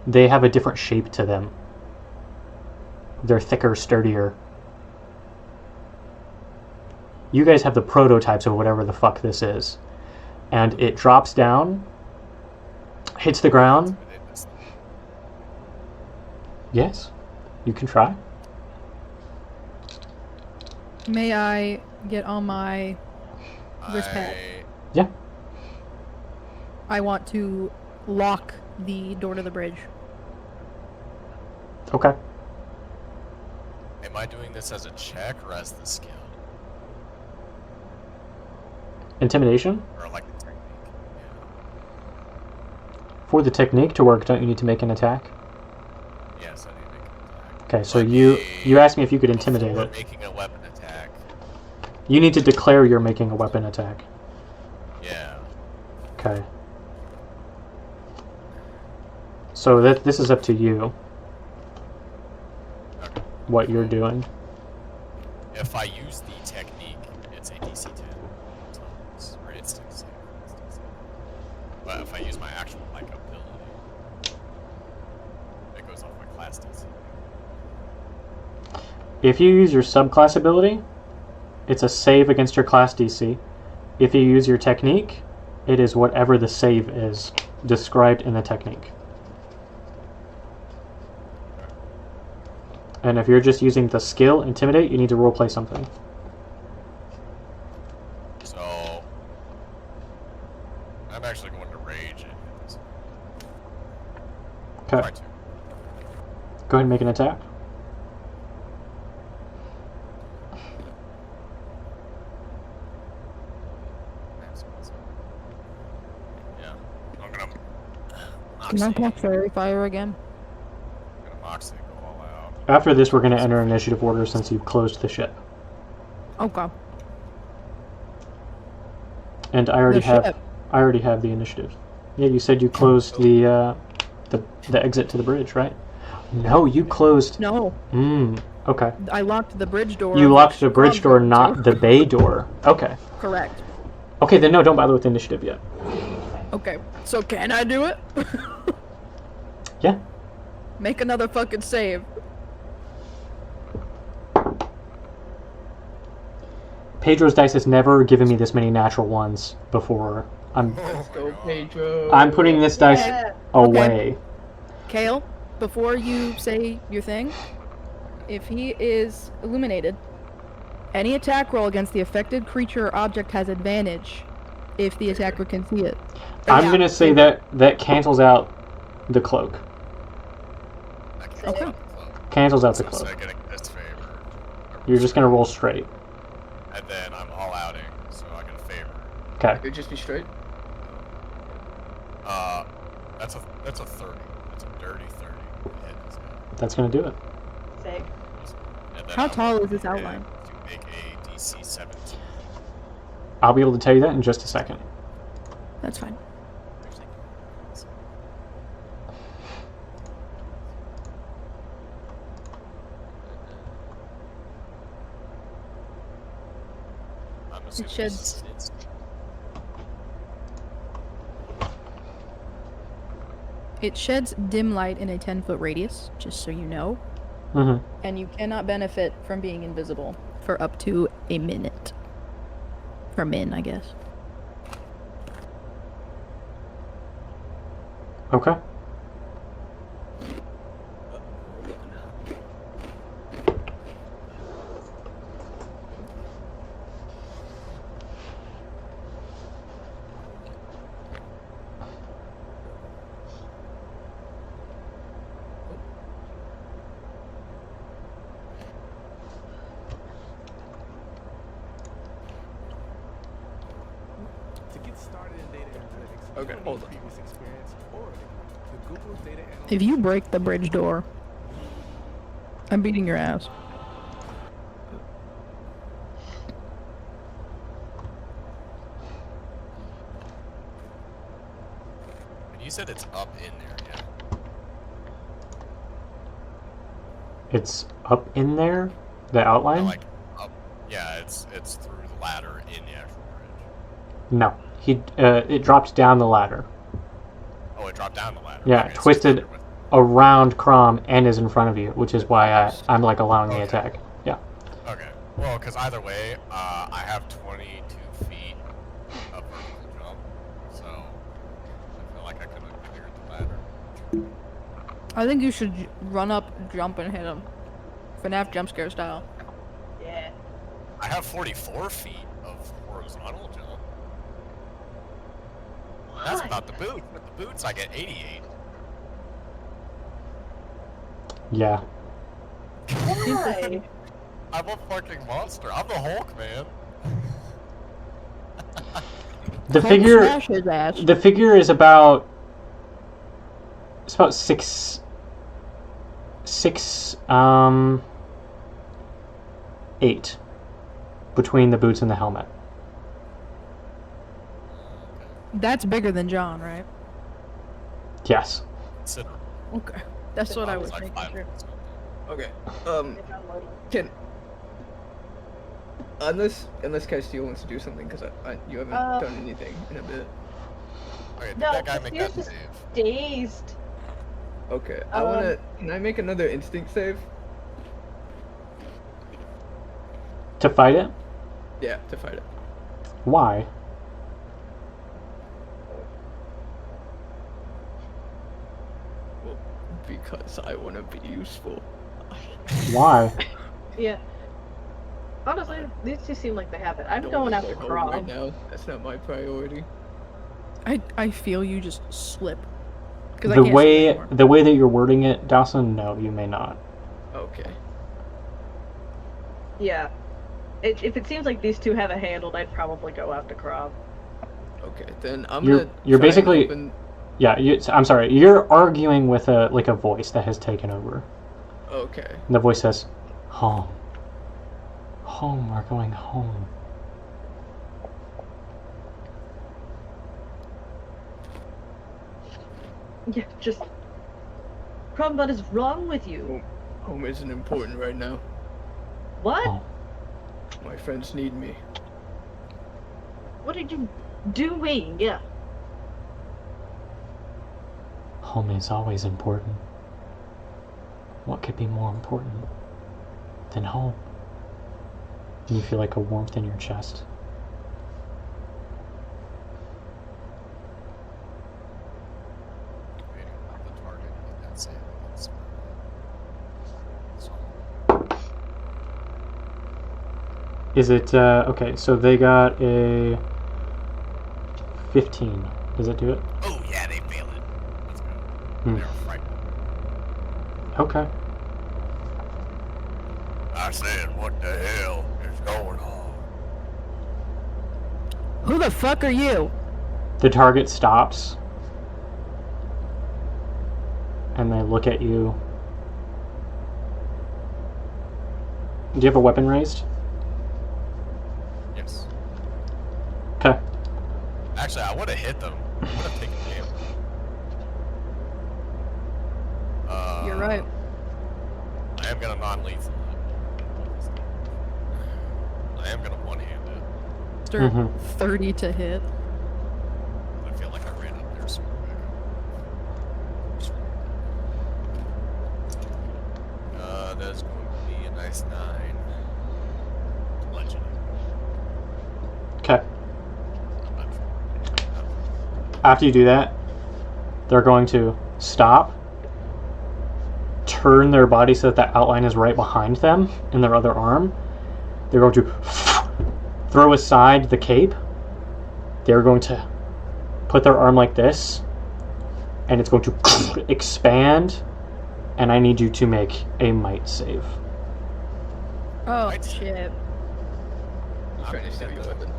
they have a different shape to them. They're thicker, sturdier. You guys have the prototypes of whatever the fuck this is. And it drops down, hits the ground. Yes, you can try. May I get on my wrist pad? Yeah. I want to lock the door to the bridge. Okay. Am I doing this as a check or as the skill? Intimidation? Or like the technique? For the technique to work, don't you need to make an attack? Yeah. Yes, I need to make an attack. Okay, so you asked me if you could intimidate Before it. making a weapon attack. You need to declare you're making a weapon attack. Yeah. Okay. So this is up to you. Okay. What you're doing. If I use the technique, it's a DC 10. Or it's DC. But if I use my actual ability, it goes off my class DC. If you use your subclass ability, it's a save against your class DC. If you use your technique, it is whatever the save is described in the technique. And if you're just using the skill Intimidate, you need to roleplay something. So I'm actually going to rage and hit this. Okay. Try to. Go ahead and make an attack. Yeah. I'm gonna Can I cast Fairy Fire again? I'm gonna Moxie go all out. After this, we're going to enter initiative order since you've closed the ship. Okay. And I already The ship. have the initiative. Yeah, you said you closed the exit to the bridge, right? No, you closed. No, Okay. I locked the bridge door. You locked the which bridge door, Crom not broke the bay door. Okay. into. Correct. Okay, then no, don't bother with the initiative yet. Okay, so can I do it? Yeah. Make another fucking save. Pedro's dice has never given me this many natural ones before. Let's go, Pedro. I'm putting this dice Yeah. away. Kale, before you say your thing, if he is illuminated, Any attack roll against the affected creature or object has advantage if the attacker can see it. I'm gonna say that cancels out the cloak. That can Okay. stop the cloak. Cancels out the So cloak. instead of getting this favor, You're just gonna roll straight. and then I'm all outing, so I get a favor. Okay. It'd just be straight. That's a 30. That's a dirty 30. to hit this guy. That's gonna do it. Sick. And then How I'm tall gonna is this hit outline? To make a DC 17. I'll be able to tell you that in just a second. That's fine. I'm assuming sheds- it's It sheds dim light in a 10-foot radius, just so you know, Mm-hmm. and you cannot benefit from being invisible for up to a minute. For min, I guess. Okay. To get started in data analytics, Okay, you don't hold need on. previous experience or a degree. The Google Data Analytics If you break the bridge door, I'm beating your ass. And you said it's up in there, yeah? It's up in there. The Or outline. like up. Yeah, it's through the ladder in the actual bridge. No. It drops down the ladder, Oh, it dropped down the ladder. Yeah, Okay, so twisted it's with- around Crom, and is in front of you, which is why I'm like allowing the Okay. attack. Yeah. Okay. Well, because either way, I have 22 feet of vertical jump, so I feel like I could have cleared the ladder. I think you should run up, jump, and hit him. FNAF jump scare style. Yeah. I have 44 feet of horizontal jump. That's What? without the boot. With the boots, I get 88. Yeah. Why? I'm a fucking monster. I'm the Hulk, man. The Hulk figure. Smash his ass. The figure is about. It's about six. 8 between the boots and the helmet. That's bigger than John, right? Yes. Considerable. Okay. That's what I was like making 5 sure. foot something. Okay. Can unless Castile wants to do something because you haven't done anything in a bit. Okay, did No, that guy make that Castile's just save? dazed. Okay. I wanna. Can I make another instinct save? To fight it? Yeah, to fight it. Why? Well, because I want to be useful. Why? Yeah. Honestly, these two seem like they have it. I'm Don't going wanna after go home Crom. right now. That's not my priority. I feel you just slip. 'Cause I The can't see way anymore. the way that you're wording it, Dawson, no, you may not. Okay. Yeah. If it seems like these two have it handled, I'd probably go after Crom. Okay. Then I'm You're- gonna. you're try and basically- open- Yeah, I'm sorry. You're arguing with a voice that has taken over. Okay. And the voice says, "Home. Home. We're going home." Yeah, just. Crom, what is wrong with you? Home isn't important right now. What? Home. My friends need me. What are you doing? Yeah. Home is always important. What could be more important than home? And you feel like a warmth in your chest. Waiting on the target with that save against so Is it, okay, so they got a 15. Does it do it? Oh yeah, they failed it. Let's go. Hmm. They're frightened. Okay. I said, what the hell is going on? Who the fuck are you? The target stops. And they look at you. Do you have a weapon raised? Yes. Okay. Actually, I would have hit them. I would have taken damage. You're right. I am gonna non-lethal. I am gonna one-hand it. Start Mhm. 30 to hit. I feel like I ran up there so quick. That's going to be a nice 9. Legend. Okay. After you do that, they're going to stop, turn their body so that the outline is right behind them in their other arm. They're going to throw aside the cape. They're going to put their arm like this, and it's going to expand, and I need you to make a might save. Oh, Right. shit. I'm trying to steal your weapon.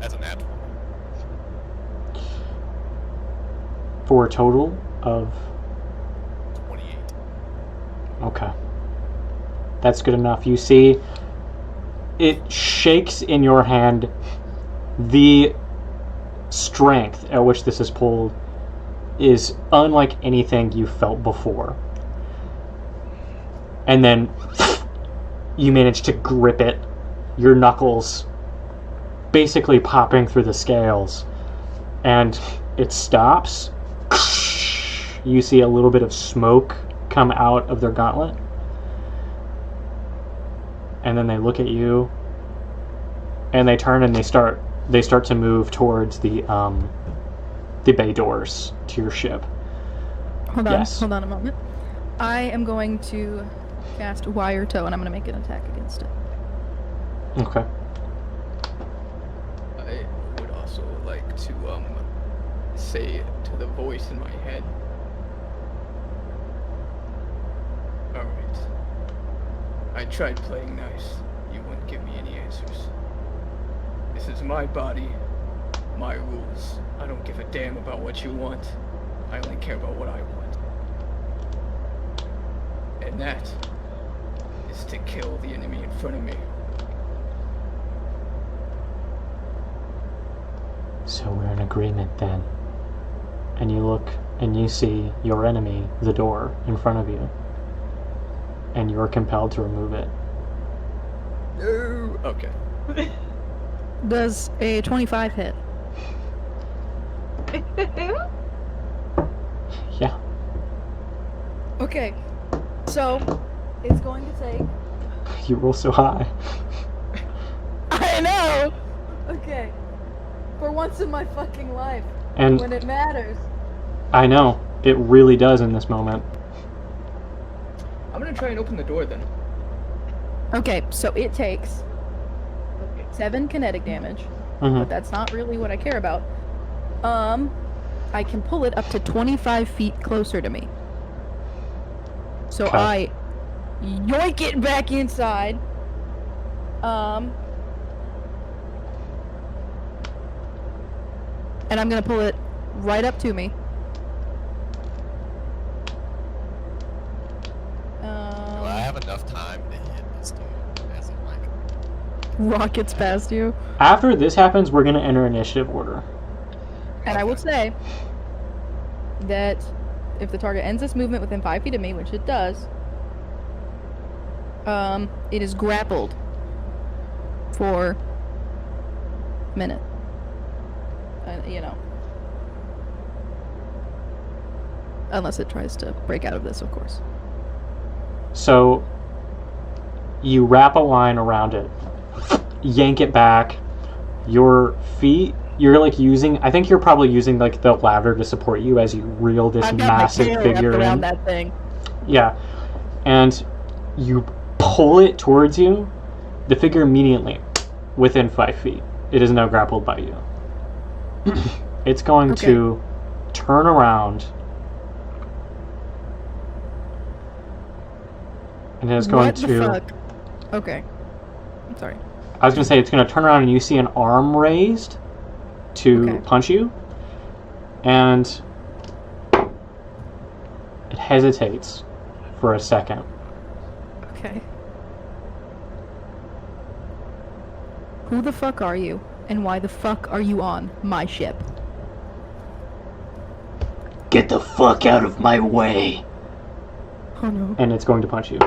That's a natural. For a total of 28. Okay. That's good enough. You see, it shakes in your hand. The strength at which this is pulled is unlike anything you felt before. And then you manage to grip it, your knuckles basically popping through the scales, and it stops. You see a little bit of smoke come out of their gauntlet. And then they look at you, and they turn and they start to move towards the bay doors to your ship. Hold on, Yes. hold on a moment. I am going to cast Wire Toe, and I'm going to make an attack against it. Okay. I would also like to say to the voice in my head. Alright. I tried playing nice. You wouldn't give me any answers. This is my body, my rules. I don't give a damn about what you want. I only care about what I want. And that is to kill the enemy in front of me. So we're in agreement then. And you look and you see your enemy, the door, in front of you. And you're compelled to remove it. No. Okay. Does a 25 hit? Yeah. Okay, so it's going to take. You roll so high. I know! Okay. For once in my fucking life, And when it matters. I know, it really does in this moment. I'm gonna try and open the door then. Okay, so it takes 7 kinetic damage, Mm-hmm. but that's not really what I care about. I can pull it up to 25 feet closer to me. So Okay. I yoink it back inside. And I'm gonna pull it right up to me. Do I have enough time to hit this dude? As in, like, Rockets past you. After this happens, we're going to enter initiative order. And I will say that if the target ends its movement within 5 feet of me, which it does, it is grappled for a minute. You know. Unless it tries to break out of this, of course. So you wrap a line around it, yank it back, your feet, you're like using, I think you're probably using like the ladder to support you as you reel this I've got my massive tail figure wrapped around in. that thing. Yeah. And you pull it towards you, the figure immediately within 5 feet. It is now grappled by you. It's going Okay. to turn around and it's going What to the fuck? Okay. I'm sorry. I was going to say it's going to turn around and you see an arm raised to Okay. punch you, and it hesitates for a second. Okay. Who the fuck are you? And why the fuck are you on my ship? Get the fuck out of my way! Oh no. And it's going to punch you.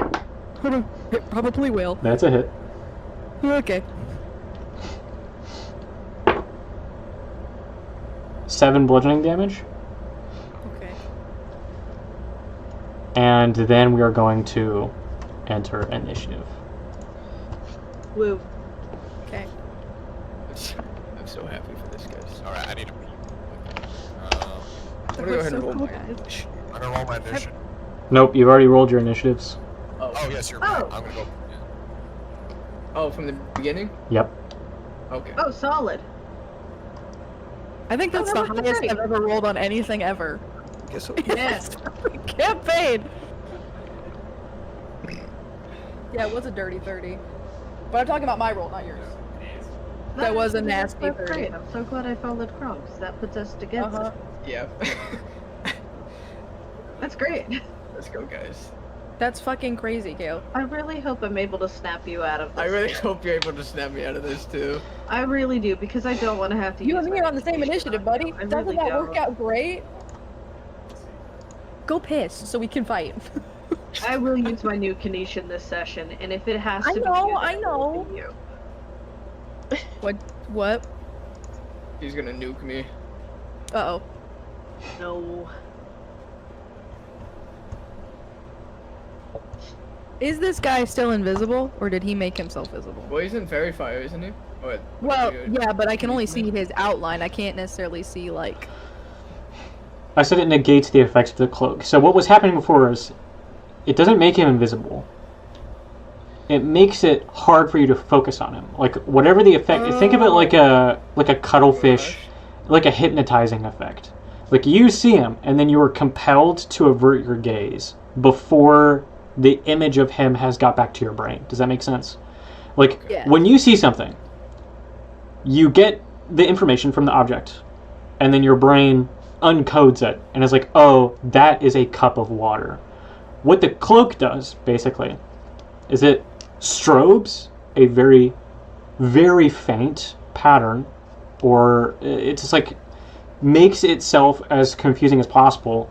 Oh no. It probably will. That's a hit. Okay. 7 bludgeoning damage. Okay. And then we are going to enter initiative. Woo. Okay. I'm so happy for this, guys. All right, I need to pee. I'm gonna go ahead and roll cool, my guys. initiative. I'm gonna roll my initiative. Nope, you've already rolled your initiatives. Oh yes, you're right. Oh. I'm gonna go. Oh, from the beginning? Yep. Okay. Oh, solid. I think that's that the was highest great. I've ever rolled on anything ever. Guess so. Yes. Campaign! Yeah, it was a dirty 30. But I'm talking about my roll, not yours. That was a nasty That's 30. great. I'm so glad I followed Crumbs. That puts us together. Uh-huh. Yeah. That's great. Let's go, guys. That's fucking crazy, Kale. I really hope I'm able to snap you out of this. I really hope you're able to snap me out of this, too. I really do, because I don't want to have to You use and my me are on the same education initiative, on buddy. you. I Doesn't really that don't. work out great? Go piss so we can fight. I will use my new Canesian this session, and if it has I to know, be you, I then it will know. be you. What? He's gonna nuke me. Uh-oh. No. Is this guy still invisible, or did he make himself visible? Well, he's in Fairy Fire, isn't he? What? Well, yeah, but I can only see his outline. I can't necessarily see, like... I said it negates the effects of the cloak. So what was happening before is, it doesn't make him invisible. It makes it hard for you to focus on him. Like whatever the effect, think of it like a cuttlefish, like a hypnotizing effect. Like you see him, and then you are compelled to avert your gaze before the image of him has got back to your brain. Does that make sense? Like Yeah. when you see something, you get the information from the object, and then your brain uncodes it and is like, oh, that is a cup of water. What the cloak does, basically, is it strobes a very, very faint pattern, or it just like makes itself as confusing as possible.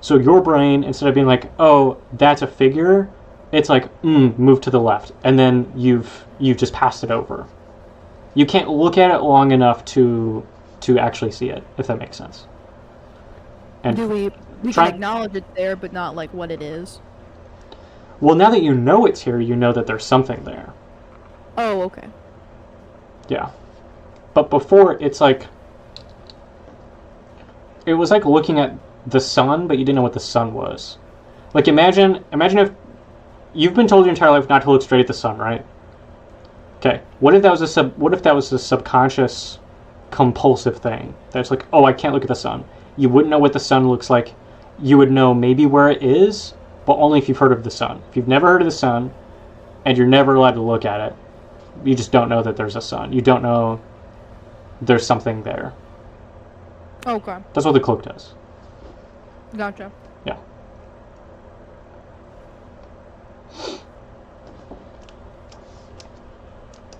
So your brain, instead of being like, oh, that's a figure, it's like, move to the left, and then you've just passed it over. You can't look at it long enough to actually see it, if that makes sense. And Do we try- can acknowledge it's there, but not, like, what it is? well, now that you know it's here, you know that there's something there. Oh, okay. Yeah. But before, it's like, it was like looking at the sun, but you didn't know what the sun was. Like imagine if you've been told your entire life not to look straight at the sun, right? Okay. What if that was a subconscious compulsive thing? That's like, oh, I can't look at the sun. You wouldn't know what the sun looks like. You would know maybe where it is, but only if you've heard of the sun. If you've never heard of the sun, and you're never allowed to look at it, you just don't know that there's a sun. You don't know there's something there. Okay. That's what the cloak does. Gotcha. Yeah.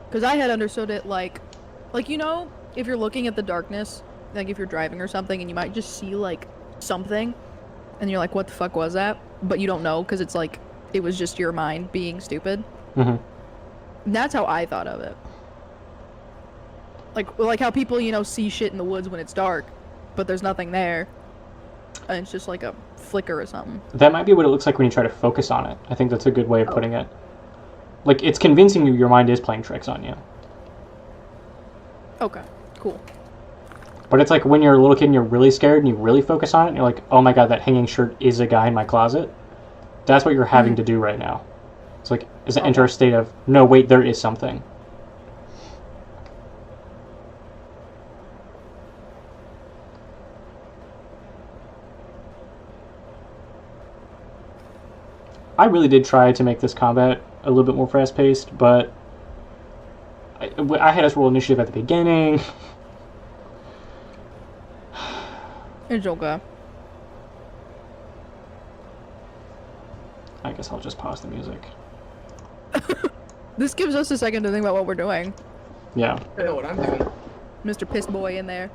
Because I had understood it like, you know, if you're looking at the darkness, like if you're driving or something, and you might just see, like, something, and you're like, what the fuck was that? But you don't know, because it's like, it was just your mind being stupid. Mm-hmm. And that's how I thought of it. Like how people, you know, see shit in the woods when it's dark, but there's nothing there. And it's just like a flicker or something. That might be what it looks like when you try to focus on it. I think that's a good way of putting it. Like, it's convincing you your mind is playing tricks on you. Okay, cool. But it's like when you're a little kid and you're really scared and you really focus on it, and you're like, oh my god, that hanging shirt is a guy in my closet. That's what you're having to do right now. It's like, is it enter a state of, no, wait, there is something. I really did try to make this combat a little bit more fast-paced, but I had us roll initiative at the beginning. It's okay. I guess I'll just pause the music. This gives us a second to think about what we're doing. Yeah. I know what I'm doing. Mr. Piss Boy in there.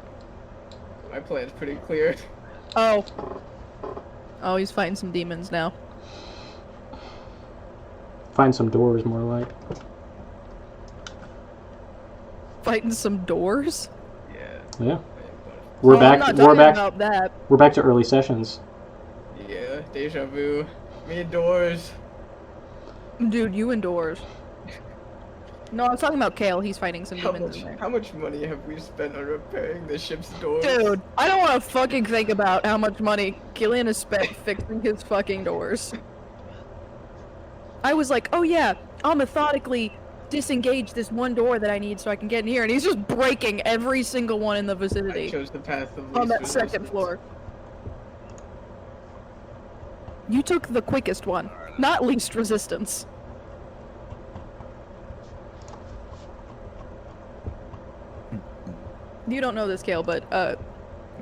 My plan's pretty clear. Oh. Oh, he's fighting some demons now. Find some doors, more like. Fighting some doors? Yeah. Yeah. We're I'm back. not We're talking back. about that. We're back to early sessions. Yeah, deja vu. Me and doors. Dude, you indoors. No, I was talking about Kale. He's fighting some demons in there. How much money have we spent on repairing the ship's doors? Dude, I don't want to fucking think about how much money Killian has spent fixing his fucking doors. I was like, oh yeah, I'll methodically disengage this one door that I need so I can get in here, and he's just breaking every single one in the I vicinity chose the path of least on that resistance. second floor. You took the quickest one, not least resistance. You don't know this, Kale, but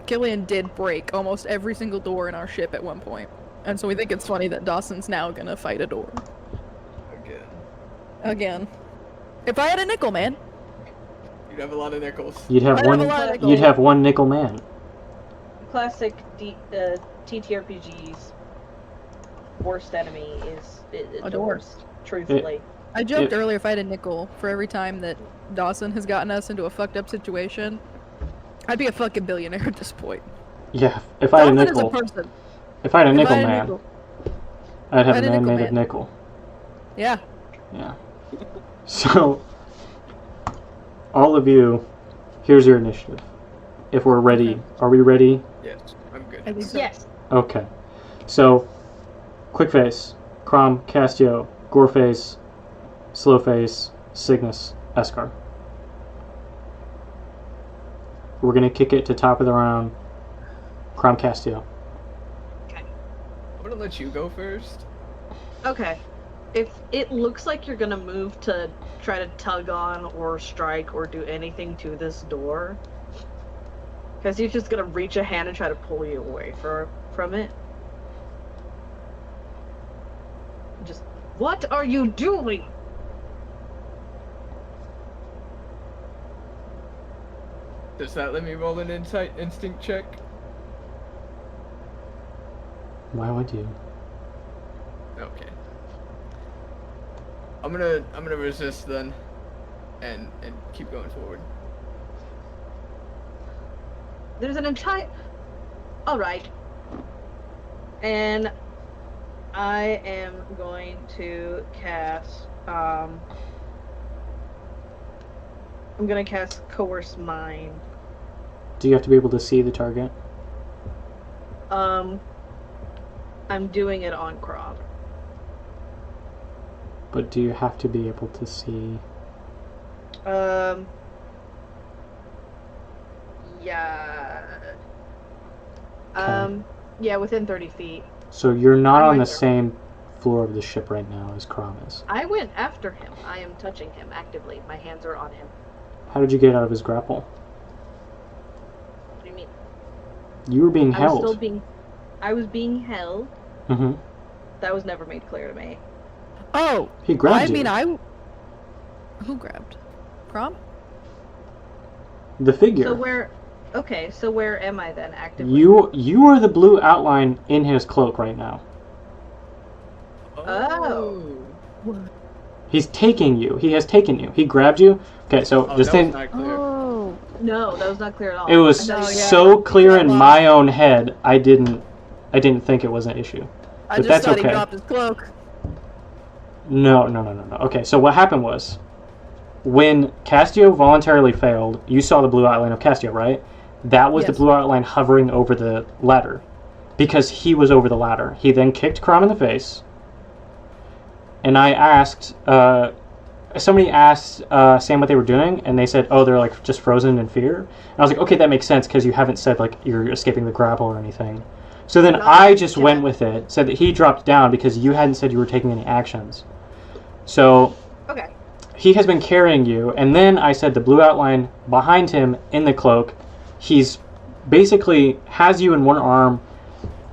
Killian did break almost every single door in our ship at one point. And so we think it's funny that Dawson's now gonna fight a door. Again. If I had a nickel, man. You'd have a lot of nickels. You'd have I'd one. have a lot of nickels. You'd have one nickel man. Classic TTRPG's worst enemy is A the door. worst, truthfully. I joked earlier if I had a nickel for every time that Dawson has gotten us into a fucked up situation, I'd be a fucking billionaire at this point. Yeah. If I had a Dawson is a nickel. person. If I had a If nickel I had a man, nickel. I'd have I a had a man nickel made of man. nickel. Yeah. Yeah. So, all of you, here's your initiative. If we're ready, Okay. are we ready? Yes, I'm good. I think so. Yes. Okay. So, Quickface, Crom, Castio, Goreface, Slowface, Cygnus, Escar. We're gonna kick it to top of the round. Crom, Castio. I'm gonna let you go first. Okay. If it looks like you're gonna move to try to tug on or strike or do anything to this door, because he's just gonna reach a hand and try to pull you away from it. Just, what are you doing? Does that let me roll an insight instinct check? Why would you? Okay. I'm gonna resist then, and keep going forward. There's an entire. All right. And I am going to cast. I'm gonna cast Coerce Mind. Do you have to be able to see the target? I'm doing it on Crob. But do you have to be able to see? Yeah. Okay. Yeah, within 30 feet. So you're not I'm on right the there. same floor of the ship right now as Crom is. I went after him. I am touching him actively. My hands are on him. How did you get out of his grapple? What do you mean? You were being I was held. still being. I was being held. Mm-hmm. That was never made clear to me. Oh, He grabbed I you. mean, who grabbed? Prom? The figure. So where? Okay, so where am I then actively? You are the blue outline in his cloak right now. Oh. He's taking you. He has taken you. He grabbed you. Okay, so Oh, just that was think. not clear. Oh. No, that was not clear at all. It was I thought you- so clear in Well, my own head. I didn't think it was an issue. I But just that's thought okay. he dropped his cloak. No. Okay, so what happened was, when Castio voluntarily failed, you saw the blue outline of Castio, right? That was the Yes. blue outline hovering over the ladder. Because he was over the ladder. He then kicked Crom in the face. And I asked, somebody asked Sam what they were doing, and they said, oh, they're like just frozen in fear. And I was like, okay, that makes sense, because you haven't said like you're escaping the grapple or anything. So then I just went with it, said that he dropped down because you hadn't said you were taking any actions. So Okay. he has been carrying you, and then I said the blue outline behind him in the cloak, he's basically has you in one arm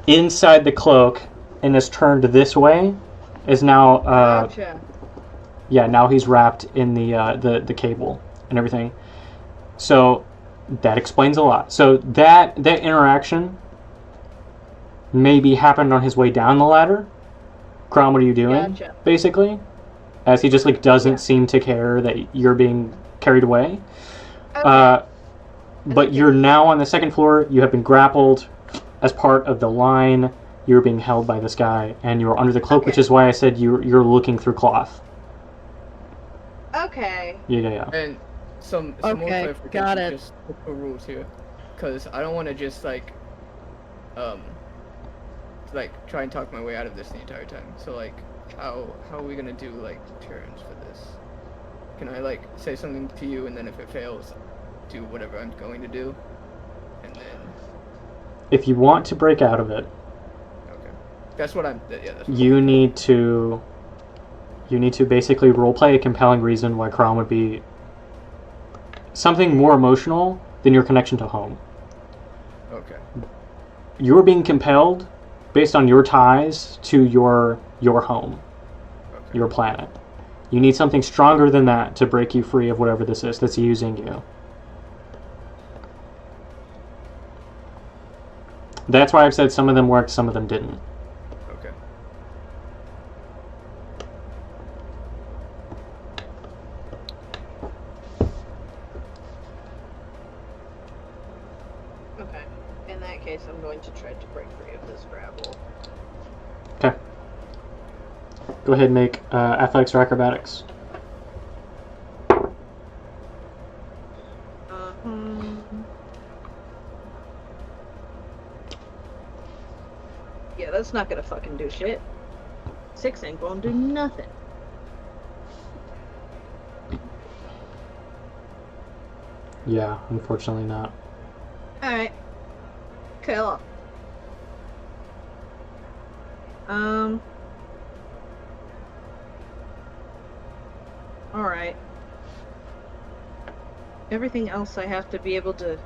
inside the cloak and is turned this way, is now Gotcha. yeah, now he's wrapped in the cable and everything. So that explains a lot. So that interaction maybe happened on his way down the ladder. Crom, what are you doing? Gotcha. Basically, as he just like doesn't Yeah. seem to care that you're being carried away. Okay. But you're now on the second floor. You have been grappled as part of the line. You're being held by this guy, and you're under the cloak, which Okay. is why I said you're looking through cloth. Okay. Yeah. And some more Okay, clarification, got it. just for rules here, because I don't want to just like try and talk my way out of this the entire time. So like, how are we gonna do like turns for this? Can I like say something to you, and then if it fails, do whatever I'm going to do, and then If you want to break out of it, okay, that's what I'm. Yeah, that's what you need to basically roleplay a compelling reason why Crom would be something more emotional than your connection to home. okay. You're being compelled based on your ties to your home, Okay. your planet. You need something stronger than that to break you free of whatever this is that's using you. That's why I've said some of them worked, some of them didn't. Okay. Okay. In that case, I'm going to try to break free of this grapple. Okay. Go ahead and make athletics or acrobatics. Yeah, that's not gonna fucking do shit. 6 ain't gonna do nothing. Yeah, unfortunately not. Alright. Cool. Alright. Everything else I have to be able to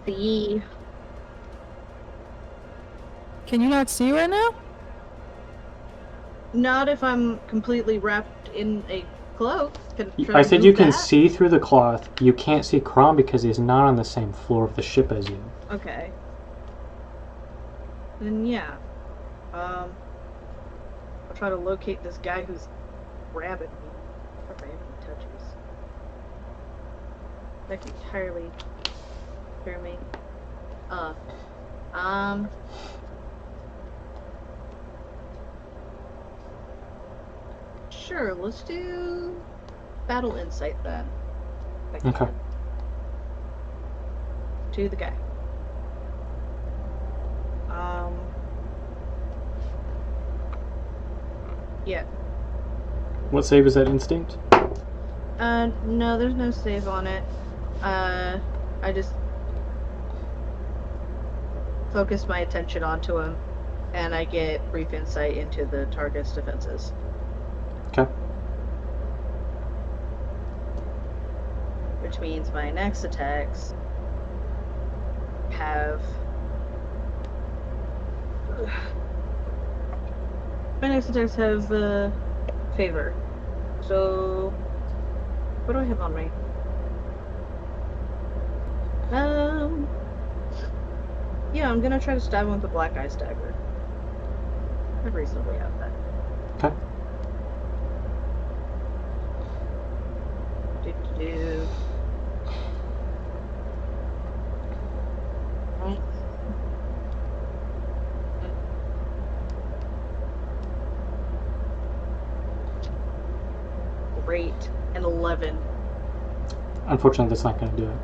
see. Can you not see right now? Not if I'm completely wrapped in a cloak. I said you can see through the cloth. You can't see Crom because he's not on the same floor of the ship as you. Okay. Then yeah. I'll try to locate this guy who's grabbing me. Random touches. That could entirely hear me. Sure, let's do battle insight then. Okay. To the guy. Yeah. What save is that, instinct? No, there's no save on it. I just focus my attention onto him, and I get brief insight into the target's defenses. Okay. Which means my next attacks have... My next attacks have, favor. So... What do I have on me? Yeah, I'm gonna try to stab him with the black ice dagger. I reasonably have that. Okay. Do. 8, and 11. Unfortunately, that's not going to do it.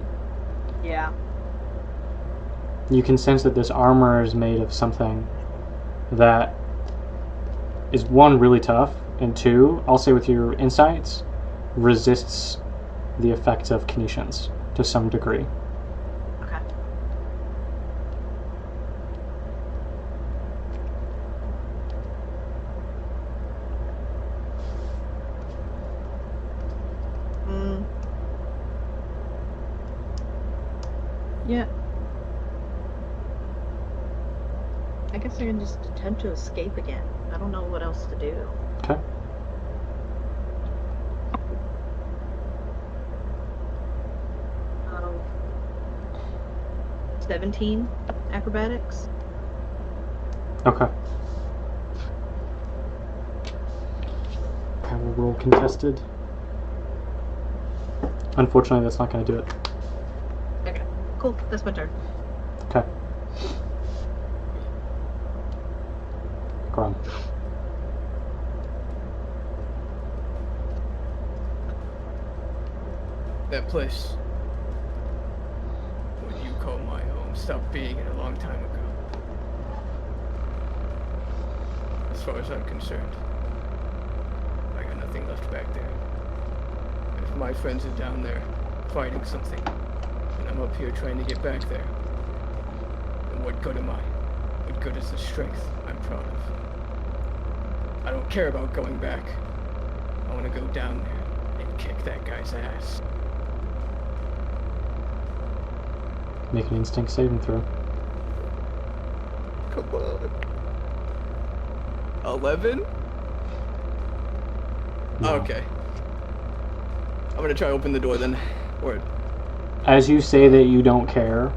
Yeah. You can sense that this armor is made of something that is, one, really tough, and two, I'll say with your insights, resists the effects of Kinesians to some degree. Okay. Yeah. I guess I can just attempt to escape again. I don't know what else to do. Okay. Um, 17 acrobatics. Okay. I will roll contested. Unfortunately, that's not going to do it. Okay, cool. That's my turn. Okay. Grom. That place, what you call my home, stopped being it a long time ago. As far as I'm concerned, I got nothing left back there. If my friends are down there fighting something, and I'm up here trying to get back there, then what good am I? What good is the strength I'm proud of? I don't care about going back. I want to go down there and kick that guy's ass. Make an instinct saving throw. Come on. 11? No. Okay. I'm gonna try to open the door then. Or As you say that you don't care,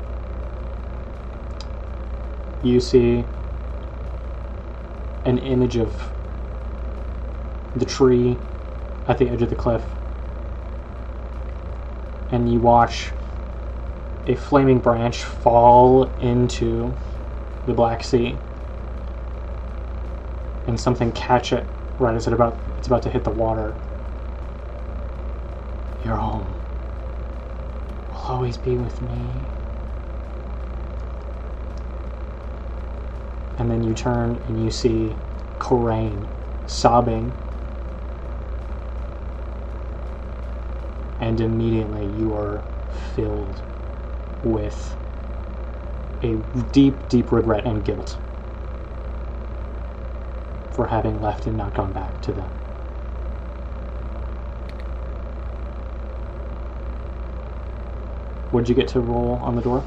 you see an image of the tree at the edge of the cliff, and you watch a flaming branch fall into the Black Sea, and something catch it right as it's about to hit the water. Your home will always be with me. And then you turn and you see Coraine sobbing, and immediately you are filled with a deep, deep regret and guilt for having left and not gone back to them. What'd you get to roll on the door?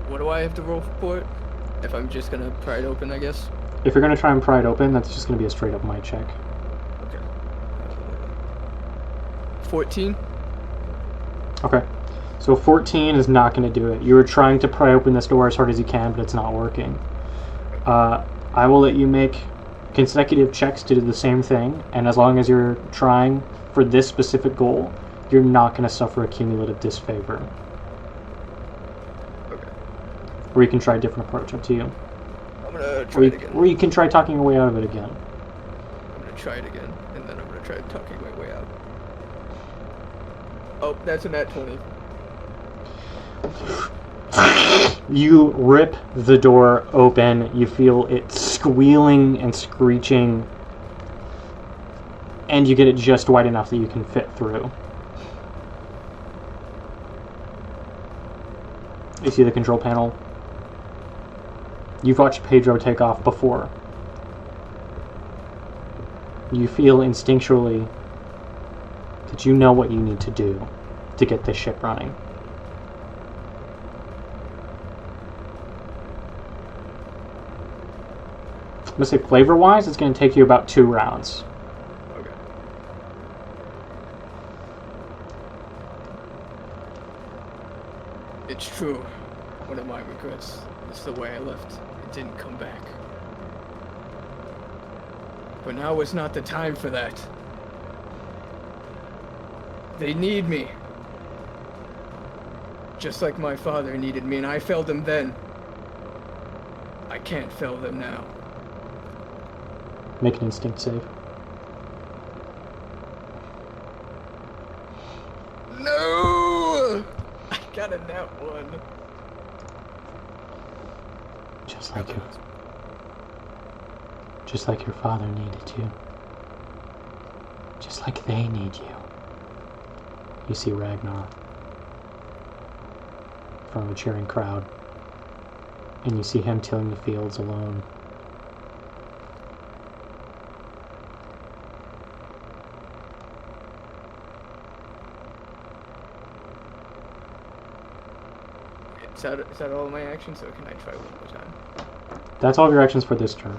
what do I have to roll for it? If I'm just gonna pry it open, I guess. If you're going to try and pry it open, that's just going to be a straight up might check. Okay. 14? Okay. So 14 is not going to do it. You were trying to pry open this door as hard as you can, but it's not working. I will let you make consecutive checks to do the same thing, and as long as you're trying for this specific goal, you're not going to suffer a cumulative disfavor. Okay. Or you can try a different approach, up to you. I'm gonna try it again. Or you can try talking your way out of it again. I'm gonna try it again, and then I'm gonna try talking my way out. Oh, that's a nat 20. You rip the door open, you feel it squealing and screeching, and you get it just wide enough that you can fit through. You see the control panel. You've watched Pedro take off before. You feel instinctually that you know what you need to do to get this ship running. I'm going to say flavor-wise, it's going to take you about 2 rounds. Okay. It's true. One of my regrets is the way I left. It didn't come back. But now is not the time for that. They need me. Just like my father needed me, and I failed him then. I can't fail them now. Make an instinct save. got a nat 1. Just like your father needed you. Just like they need you. You see Ragnar from a cheering crowd, and you see him tilling the fields alone. Is that all my actions, or can I try one more time? That's all of your actions for this turn.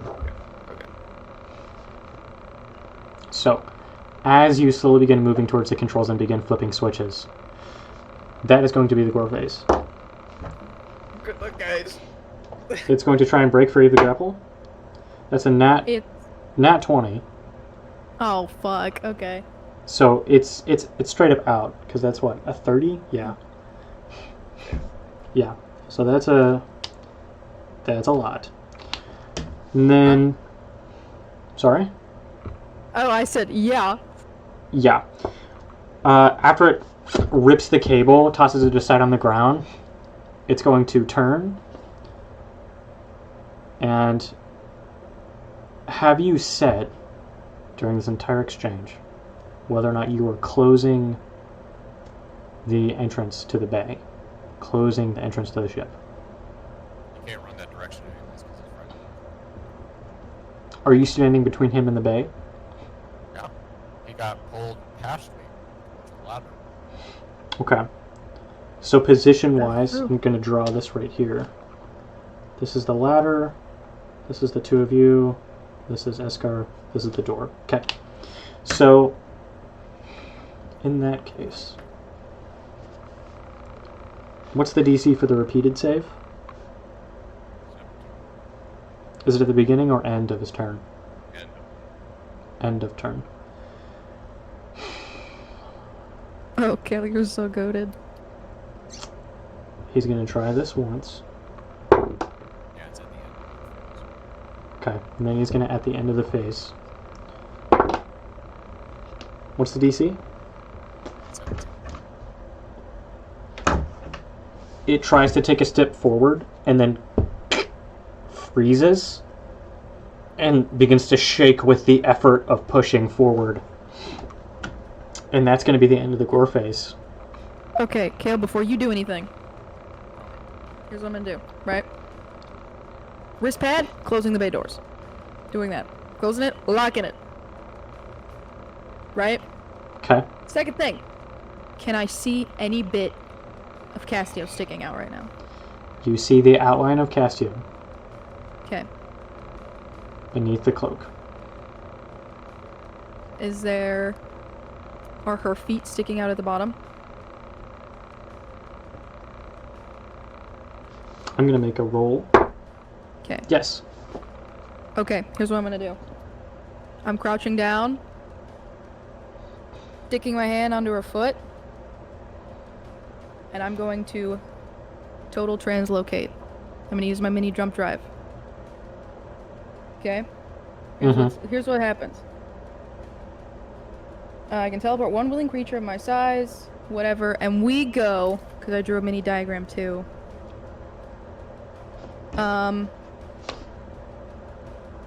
Okay. So, as you slowly begin moving towards the controls and begin flipping switches, that is going to be the Gore phase. Good luck, guys. It's going to try and break free of the grapple. That's a nat 20. Oh fuck. Okay. So it's straight up out, because that's what, a 30? Yeah. Yeah. So that's a lot. And then sorry? Oh, I said yeah. Yeah. After it rips the cable, tosses it aside on the ground, it's going to turn. And have you said during this entire exchange whether or not you are closing the entrance to the bay? Closing the entrance to the ship. You can't run that direction anyways because he's right. Are you standing between him and the bay? Yeah. He got pulled past me. Towards the ladder. Okay. So position-wise, I'm going to draw this right here. This is the ladder. This is the two of you. This is Eskar. This is the door. Okay. So, in that case, what's the DC for the repeated save? Is it at the beginning or end of his turn? End. End of turn. Oh, Kelly, you're so goated. He's going to try this once. Yeah, it's at the end. Okay, and then he's going to at the end of the phase. What's the DC? 17. It tries to take a step forward and then freezes and begins to shake with the effort of pushing forward. And that's going to be the end of the Gore phase. Okay, Kale, before you do anything, here's what I'm gonna do, right? Wrist pad, closing the bay doors. Doing that. Closing it, locking it. Right? Okay. Second thing, can I see any bit of Castio sticking out right now? You see the outline of Castio Okay. beneath the cloak. Are her feet sticking out at the bottom? I'm going to make a roll. Okay. Yes. Okay, here's what I'm gonna do. I'm crouching down, sticking my hand onto her foot, and I'm going to total translocate. I'm gonna use my mini jump drive. Okay? Here's what happens. I can teleport one willing creature of my size, whatever, and we go, because I drew a mini diagram too.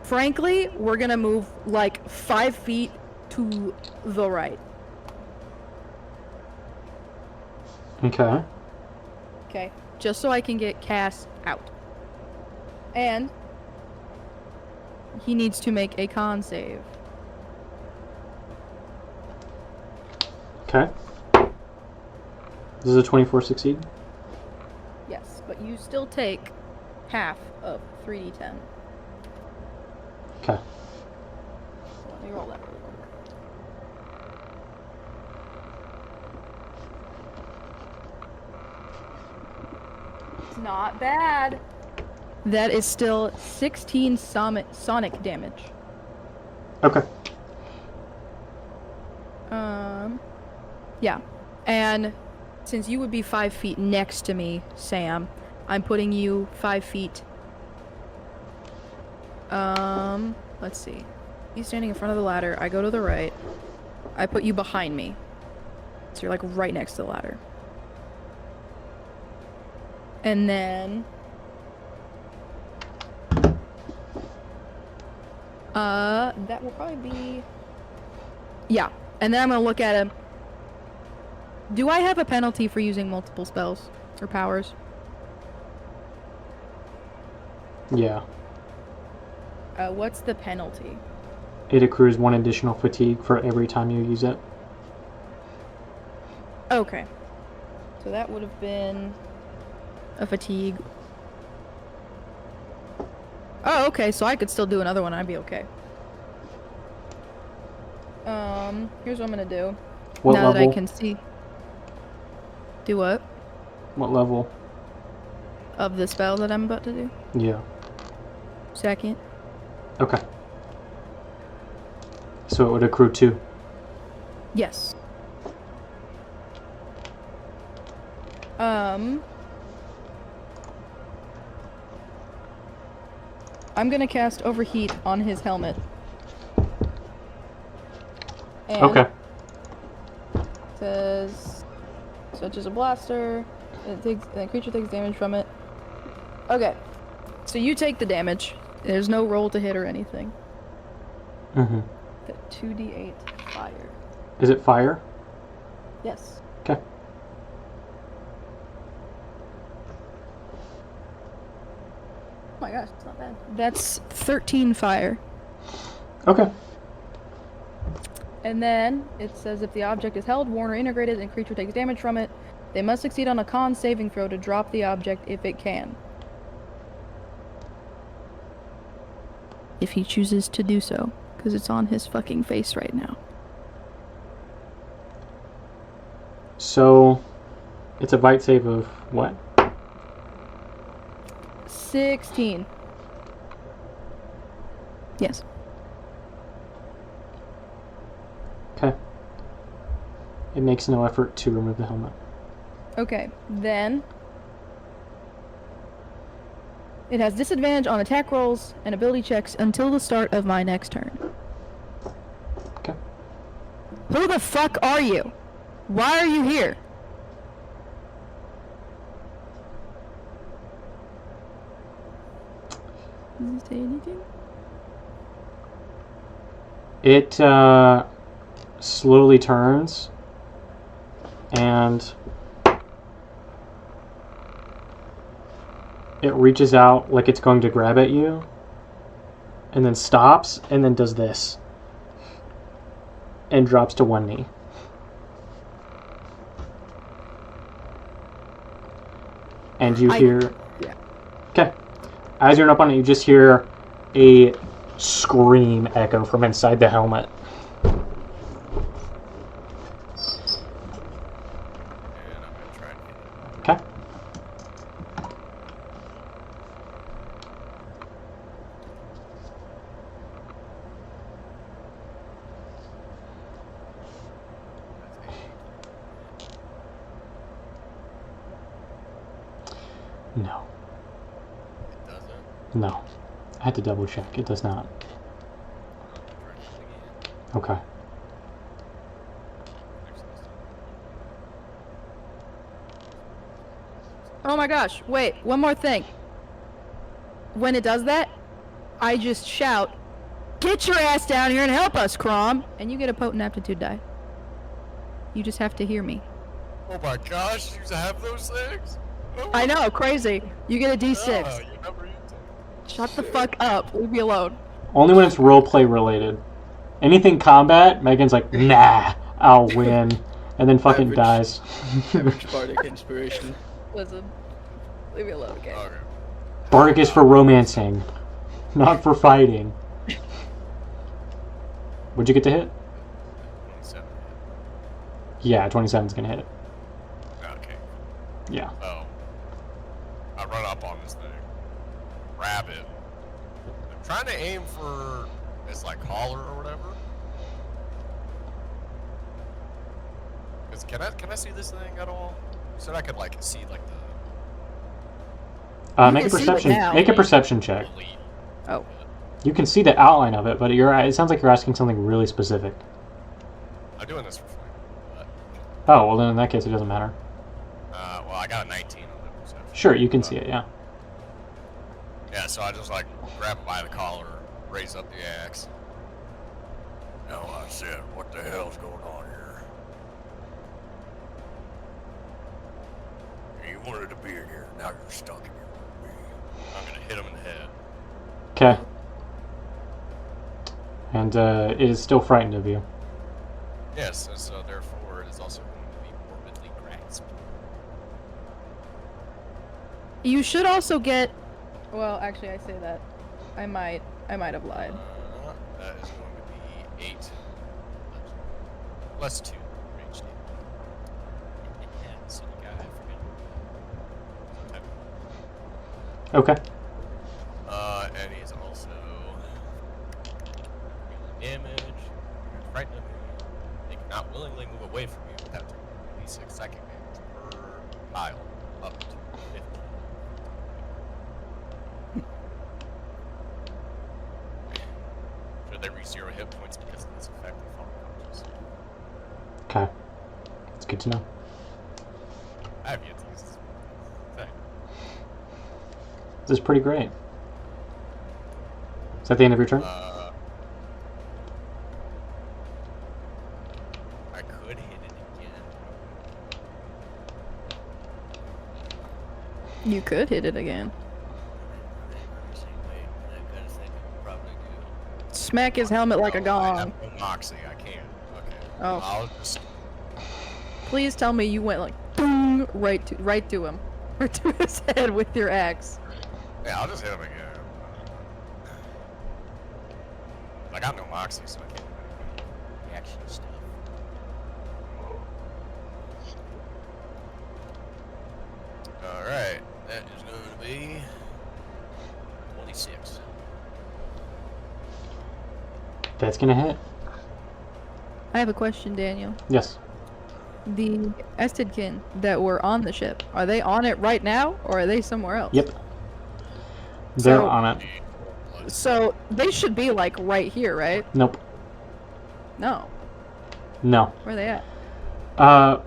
Frankly, we're gonna move like 5 feet to the right. Okay. Okay, just so I can get Cass out. And he needs to make a con save. Okay. Does a 24 succeed? Yes, but you still take half of 3d10. Okay. Let me roll that really quick. It's not bad. That is still 16 sonic damage. Okay. Yeah. And since you would be 5 feet next to me, Sam, I'm putting you 5 feet. Let's see. He's standing in front of the ladder. I go to the right. I put you behind me. So you're like right next to the ladder. And then... that will probably be... Yeah, and then I'm gonna look at him. Do I have a penalty for using multiple spells or powers? Yeah. What's the penalty? It accrues 1 additional fatigue for every time you use it. Okay. So that would have been a fatigue. Oh, okay, so I could still do another one, I'd be okay. Here's what I'm gonna do. What now level? that I can see. Do what? What level? Of the spell that I'm about to do? Yeah. Second. Okay. So it would accrue 2. Yes. I'm gonna cast Overheat on his helmet. And Okay. says, such as a blaster, the creature takes damage from it. Okay, so you take the damage. There's no roll to hit or anything. Mm-hmm. The 2d8 fire. Is it fire? Yes. Okay. Oh my gosh, it's not bad. That's 13 fire. Okay. And then it says if the object is held, worn, or integrated, and creature takes damage from it, they must succeed on a con saving throw to drop the object if it can. If he chooses to do so, because it's on his fucking face right now. So, it's a bite save of what? 16. Yes. Okay. It makes no effort to remove the helmet. Okay, then it has disadvantage on attack rolls and ability checks until the start of my next turn. Okay. Who the fuck are you? Why are you here? Does he say anything? It slowly turns and it reaches out like it's going to grab at you and then stops and then does this and drops to one knee. And you hear... Yeah. Okay. As you're up on it, you just hear a scream echo from inside the helmet. And I'm gonna try and hit it. Okay. No. It doesn't. No. I had to double check. It does not. Try and hit it again. Okay. Oh my gosh, wait, one more thing. When it does that, I just shout, "Get your ass down here and help us, Crom!" And you get a potent aptitude die. You just have to hear me. Oh my gosh, you have those things? Oh I know, crazy. You get a D6. yeah, you never used it. Shut the fuck up. Leave me alone. Only when it's roleplay related. Anything combat, Megan's like, nah, I'll win. And then fucking Average. dies. Average bardic inspiration. Listen. Leave me alone, okay? Okay. Bardic is for romancing, not for fighting. Would you get to hit? 27. Yeah, 27's gonna hit it. Okay. Yeah. So, I run up on this thing, grab it. I'm trying to aim for this like collar or whatever. Cause can I see this thing at all? You said I could like see like the Make a can see it perception. now. Make a perception check. elite. Oh. You can see the outline of it, but it sounds like you're asking something really specific. I'm doing this for fun. But, Oh, well then in that case it doesn't matter. well, I got a 19 on the perception. Sure, you can see it, yeah. Yeah, so I just like grab him by the collar, raise up the axe. No, I said, what the hell's going on here? You wanted to be in here, now you're stuck in here with me. I'm gonna hit him in the head. Okay. And it is still frightened of you. Yes, and so therefore it is also going to be morbidly grasped. You should also get. Well, actually, I say that. I might have lied. That is going to be 8 plus 2 range damage. Yeah, so the guy, I forget. Okay. And he's also dealing damage. You're frightened of me. They cannot willingly move away from you without taking 6 psychic damage per mile up to 50. Should they reach 0 hit points because of this effect, they fall unconscious. Okay. It's good to know. I have yet to use this thing. This is pretty great. Is that the end of your turn? I could hit it again. You could hit it again. Smack his helmet like a I gong. have no moxie, I can't. Okay. Oh. I'll just... Please tell me you went like boom right to him, right to his head with your axe. Yeah, I'll just hit him again. I got no moxie, so I can't do any reaction stuff. Alright, that is going to be 26. That's gonna hit. I have a question, Daniel. Yes. The Estidkin that were on the ship, are they on it right now, or are they somewhere else? Yep. They're So- on it. So they should be like right here, right? Nope. No. No. Where are they at?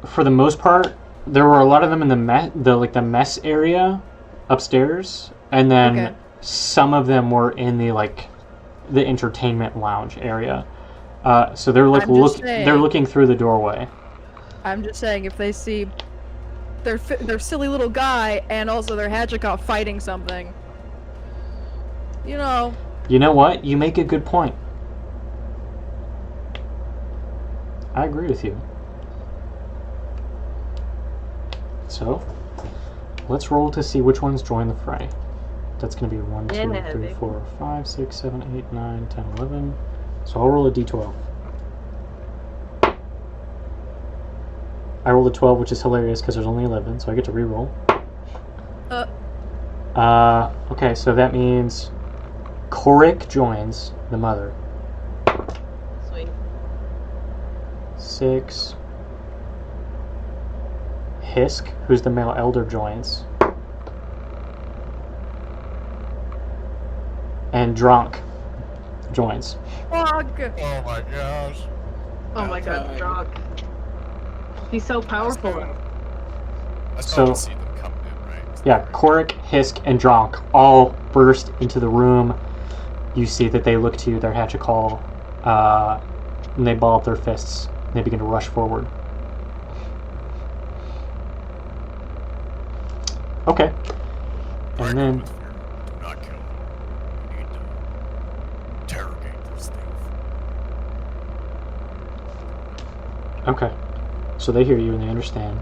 For the most part, there were a lot of them in the mess area upstairs, and then Okay. some of them were in the entertainment lounge area. So they're I'm just they're saying. looking through the doorway. I'm just saying, if they see their silly little guy and also their Hachikoff fighting something, you know. You know what? You make a good point. I agree with you. So, let's roll to see which ones join the fray. That's going to be 1, 2, Yeah, 3, baby. 4, 5, 6, 7, 8, 9, 10, 11. So I'll roll a d12. I rolled a 12, which is hilarious because there's only 11, so I get to re-roll. Okay, so that means Korik joins the mother. Sweet. 6. Hisk, who's the male elder, joins. And Dronk joins. Fuck! Oh my gosh. Oh my god, Okay. Drog. He's so powerful. I So- still don't see them coming in, right? Yeah, Korik, Hisk, and Dronk all burst into the room. You see that they look to you, their Hachikal, and they ball up their fists. And they begin to rush forward. Okay. Break And him then, with fear. Do not kill him. We need to interrogate this thief. okay. So they hear you and they understand.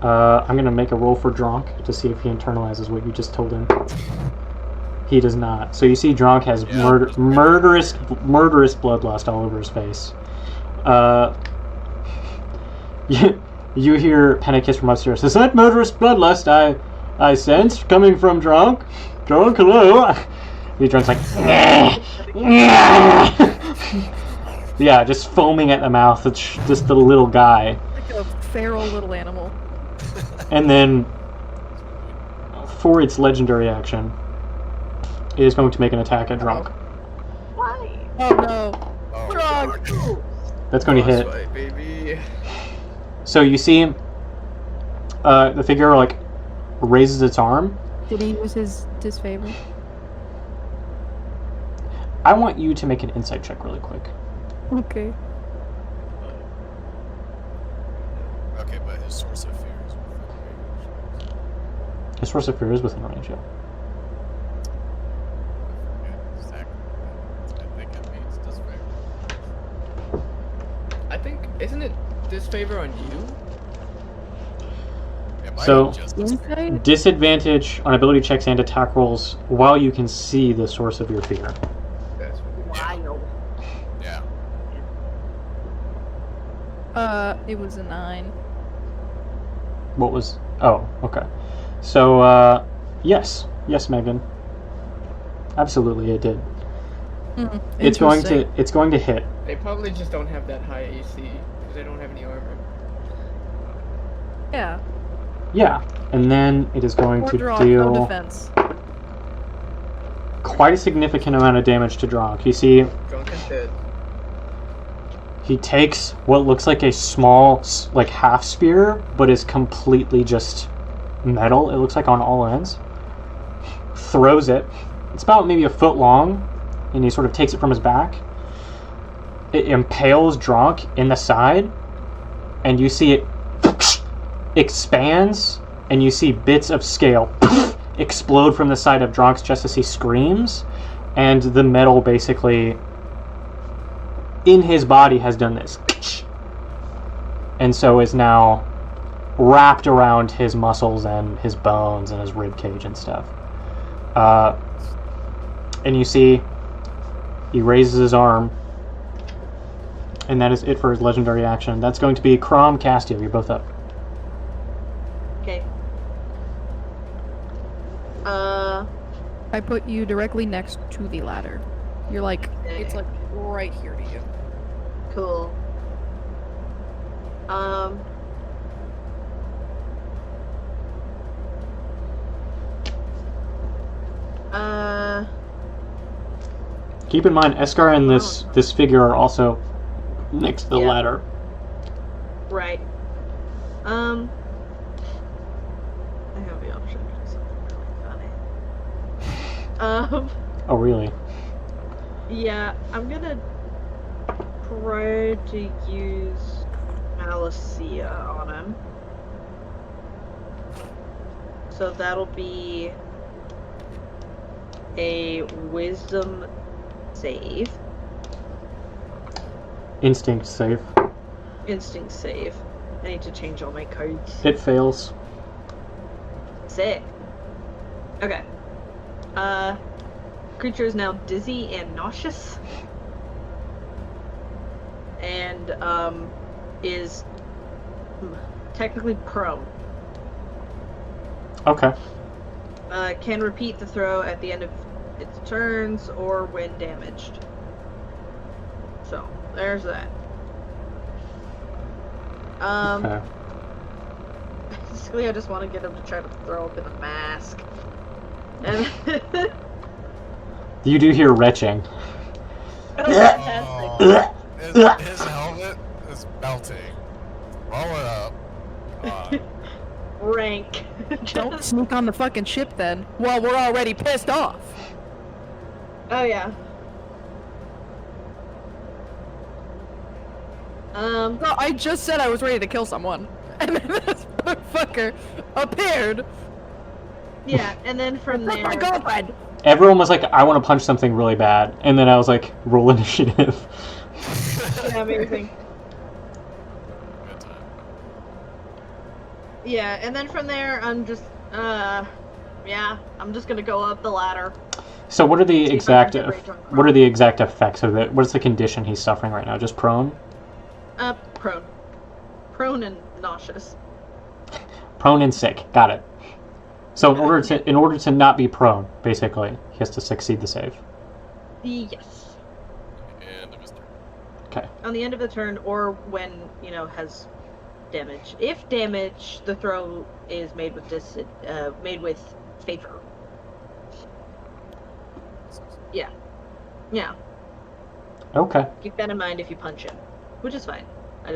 I'm going to make a roll for Dronk to see if he internalizes what you just told him. He does not. So you see Dronk has Yeah. murderous bloodlust all over his face. You hear Pennicus from upstairs. Is that murderous bloodlust I sense coming from Dronk? Dronk, hello? The Dronk's like, yeah, just foaming at the mouth. It's just the little guy. Like a feral little animal. And then, for its legendary action, it is going to make an attack at Dronk. Why? Oh no. Oh, Drunk. God. That's going to hit. Boss fight, baby. So you see the figure like raises its arm. Did he use his disfavor? I want you to make an insight check really quick. Okay. Okay, but his source of fear is within range. His source of fear is within range, yeah. I forget exactly. I think it means disfavor. I think, isn't it disfavor on you? It might So- be just disfavor. Insight? Disadvantage on ability checks and attack rolls while you can see the source of your fear. That's what Wild. Yeah. It was a 9. What was... Oh, okay. So, yes. Yes, Megan. Absolutely, it did. It's going to hit. They probably just don't have that high AC because they don't have any armor. Yeah. Yeah. And then it is going Or to draw, no deal defense. quite a significant amount of damage to Dronk. You see, Drunk and dead. he takes what looks like a small, like, half spear, but is completely just metal. It looks like on all ends. Throws it. It's about maybe a foot long, and he sort of takes it from his back. It impales Dronk in the side, and you see it expands, and you see bits of scale explode from the side of Dronk's chest as he screams, and the metal basically in his body has done this, and so is now wrapped around his muscles and his bones and his rib cage and stuff. And you see he raises his arm, and that is it for his legendary action. That's going to be Crom, Castiel. You're both up. Okay. I put you directly next to the ladder. You're like, it's like right here to you. Cool. Keep in mind, Eskar and this figure are also next to the Yeah. ladder. Right. I have the option to do something really funny. Oh, really? Yeah, I'm gonna try to use Malicia on him. So that'll be a wisdom save. Instinct save. Instinct save. I need to change all my codes. It fails. Sick. Okay. Creature is now dizzy and nauseous. And, is technically prone. Okay. Can repeat the throw at the end of its turns or when damaged. So, there's that. Okay. Basically, I just want to get him to try to throw open a mask. And You do hear retching. oh, fantastic. Oh, his helmet is melting. Roll it up. Rank. Don't sneak on the fucking ship then. Well, we're already pissed off. Oh yeah. No, I just said I was ready to kill someone. And then this motherfucker appeared. Yeah, and then from That's my there. girlfriend. Everyone was like, I want to punch something really bad. And then I was like, roll initiative. Yeah, amazing. Good time. Yeah, and then from there, I'm just, yeah, I'm just gonna go up the ladder. So what are the See if I exact can get rage on Crom. what are the exact effects of it? What's the condition he's suffering right now? Just prone? Prone. Prone and nauseous. Prone and sick. Got it. So in order to not be prone, basically, he has to succeed the save. Yes. End of his turn. Okay. On the end of the turn, or when, has damage. If damage, the throw is made with favor. Yeah. Yeah. Okay. Keep that in mind if you punch him. Which is fine. I'm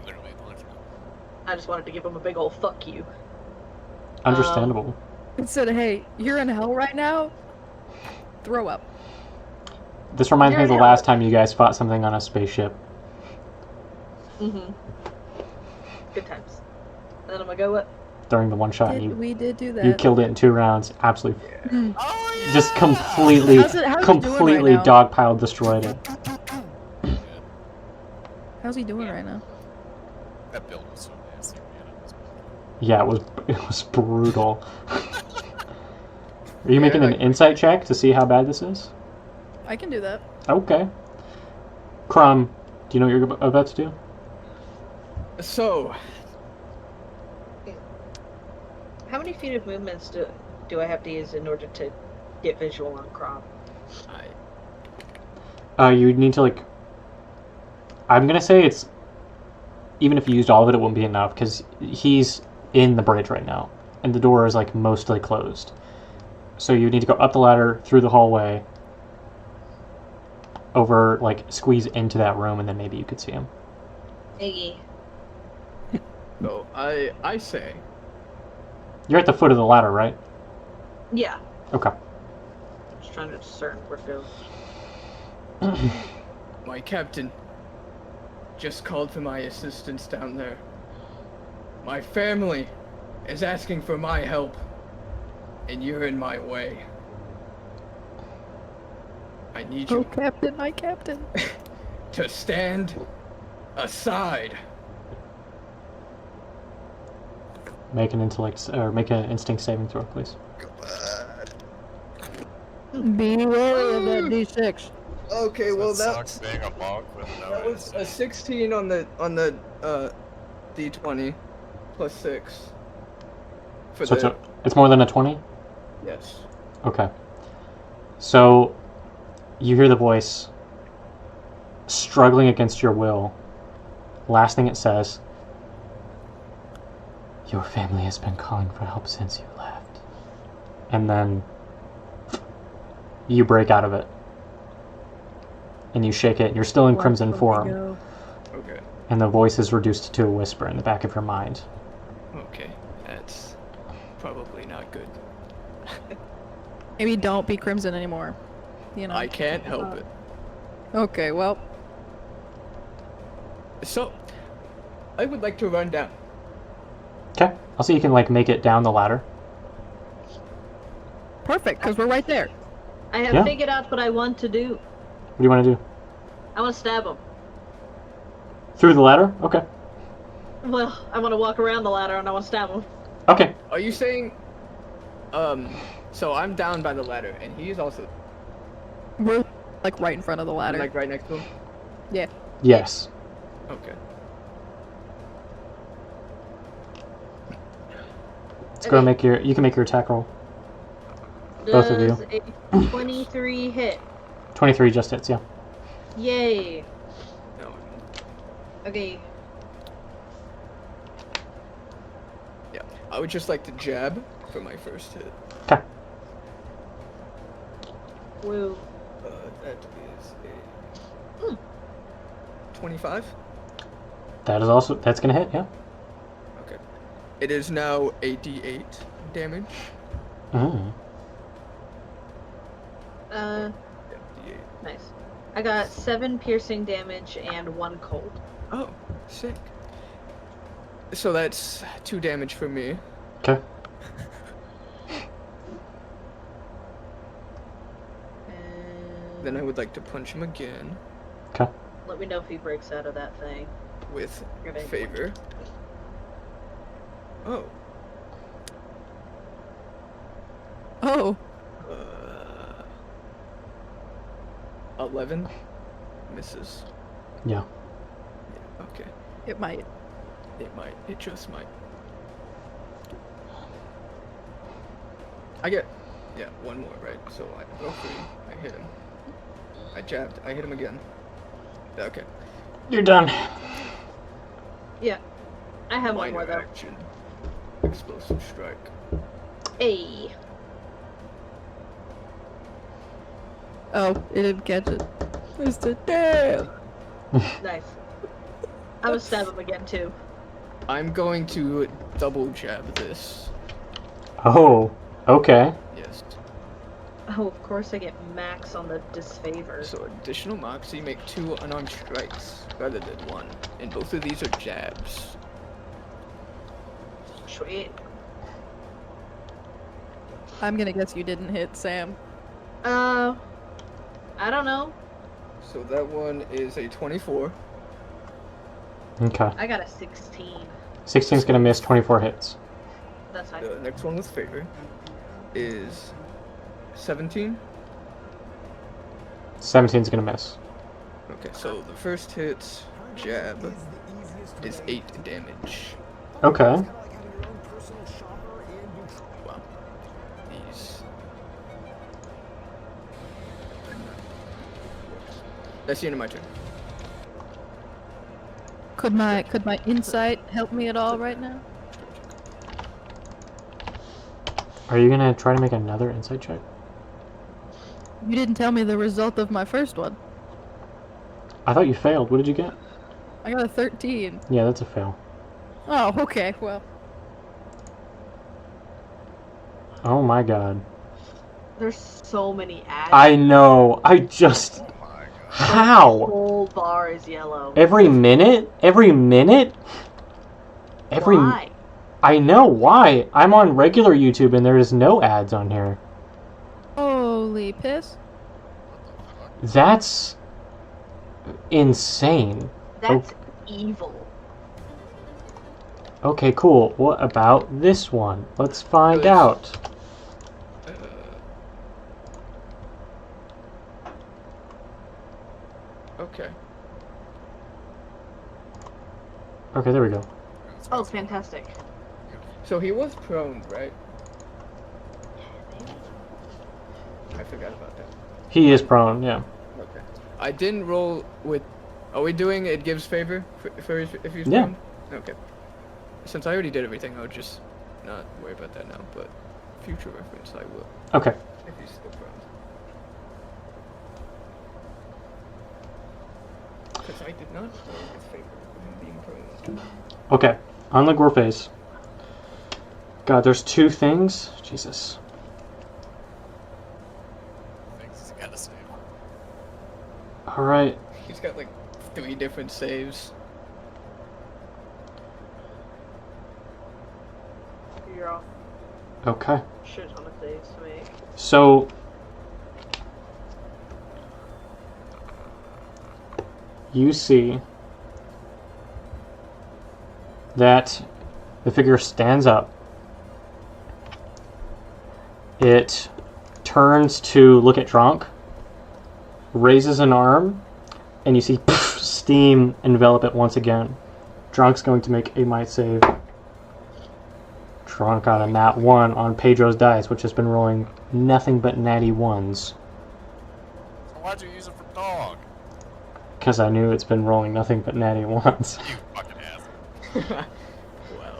literally punching him. I just wanted to give him a big ol' fuck you. Understandable. It said, "Hey, you're in hell right now. Throw up." This reminds me of the Yeah. last time you guys fought something on a spaceship. Mm-hmm. Good times. Then I'm gonna go what? During the one shot, and We did do that. you killed it in 2 rounds. Absolutely, Oh yeah. just completely, How's it doing completely right now? dogpiled destroyed it. How's he doing right now? That build was so nasty. Man. Yeah, it was brutal. Are you making an insight check to see how bad this is? I can do that. Okay. Crumb, do you know what you're about to do? So, How many feet of movements do I have to use in order to get visual on Crom? You need to, like... I'm gonna say it's... Even if you used all of it, it wouldn't be enough, because he's in the bridge right now, and the door is, like, mostly closed. So you need to go up the ladder, through the hallway, over, like, squeeze into that room, and then maybe you could see him. Iggy. so I say, You're at the foot of the ladder, right? Yeah. Okay. Just trying to discern where to go. my captain just called for my assistance down there. My family is asking for my help, and you're in my way. I need Oh, you Captain, my Captain. to stand aside. Make an intellect, or make an instinct saving throw, please. Be wary of that D6. Okay, well that that sucks being a monk with no that was a instinct. 16 on the D20 plus 6. For So it's more than a 20? yes. Okay. So, you hear the voice struggling against your will. Last thing it says, "Your family has been calling for help since you left." And then you break out of it. And you shake it. You're still in crimson form. Okay. And the voice is reduced to a whisper in the back of your mind. Okay. That's probably not good. Maybe don't be Crimson anymore. You know. I can't help it. Okay, well, So, I would like to run down. Okay. I'll see you can, like, make it down the ladder. perfect, because we're right there. I have Yeah. figured out what I want to do. What do you want to do? I want to stab him. Through the ladder? Okay. Well, I want to walk around the ladder and I want to stab him. Okay. Are you saying, so I'm down by the ladder, and he's also We're like right in front of the ladder. like right next to him? Yeah. Yes. Okay. Let's go make your... You can make your attack roll. Both of you. Does a 23 hit? 23 just hits, yeah. Yay. No. Okay. Yeah. I would just like to jab for my first hit. Okay. Woo. That is a 25. That is also... That's gonna hit, yeah. Okay. It is now a D8 damage. Mm. Uh, Yeah, D8. nice. I got 7 piercing damage and 1 cold. Oh, sick. So that's 2 damage for me. Okay. And Then I would like to punch him again Okay. let me know if he breaks out of that thing. with You're gonna- favor. Oh. Oh. 11 misses. Yeah. Yeah, okay. It might. It might. It just might. I get, yeah, 1 more, right? So I go free. I hit him. I jabbed. I hit him again. Okay. You're done. Yeah. I have one Minor more though. action. Explosive strike. Hey. Oh, it didn't catch it. It's the damn. Nice. I would stab him again too. I'm going to double jab this. Oh, okay. Yes. Oh, of course I get max on the disfavor. So additional moxie, make 2 unarmed strikes rather than 1. And both of these are jabs. Sweet. I'm gonna guess you didn't hit Sam. I don't know. So that one is a 24. Okay. I got a 16. 16's gonna miss, 24 hits. That's fine. The next one with favor is 17. 17's gonna miss. Okay, so the first hit jab is 8 damage. Okay. Wow. These. That's the end of my turn. Could my insight help me at all right now? Are you gonna try to make another insight check? You didn't tell me the result of my first one. I thought you failed. What did you get? I got a 13. Yeah, that's a fail. Oh, okay, well. Oh my god. There's so many ads. I know. I just... Oh my god. The How? whole bar is yellow. Every minute? Every minute? Every... Why? I know. Why? I'm on regular YouTube and there is no ads on here. Holy piss. That's... insane. That's evil. Okay, cool. What about this one? Let's find Good. out. Okay. Okay, there we go. Oh, fantastic. So he was prone, right? I forgot about that. He is prone, yeah. Okay. I didn't roll with. Are we doing it gives favor for if he's Yeah. prone? Okay. Since I already did everything, I would just not worry about that now. But future reference, I will. Okay. If he's still prone. Because I did not roll with favor of him being prone. Okay. On the Gore phase. God, there's 2 things? Jesus. Things he's gotta save. Alright. He's got like 3 different saves. You're off. Okay. Shit ton of saves to make. So... you see... that the figure stands up. It turns to look at Dronk, raises an arm, and you see steam envelop it once again. Dronk's going to make a might save. Dronk got a nat 1 on Pedro's dice, which has been rolling nothing but natty 1s. So why'd you use it for dog? Because I knew it's been rolling nothing but natty 1s. You fucking ass. Wow.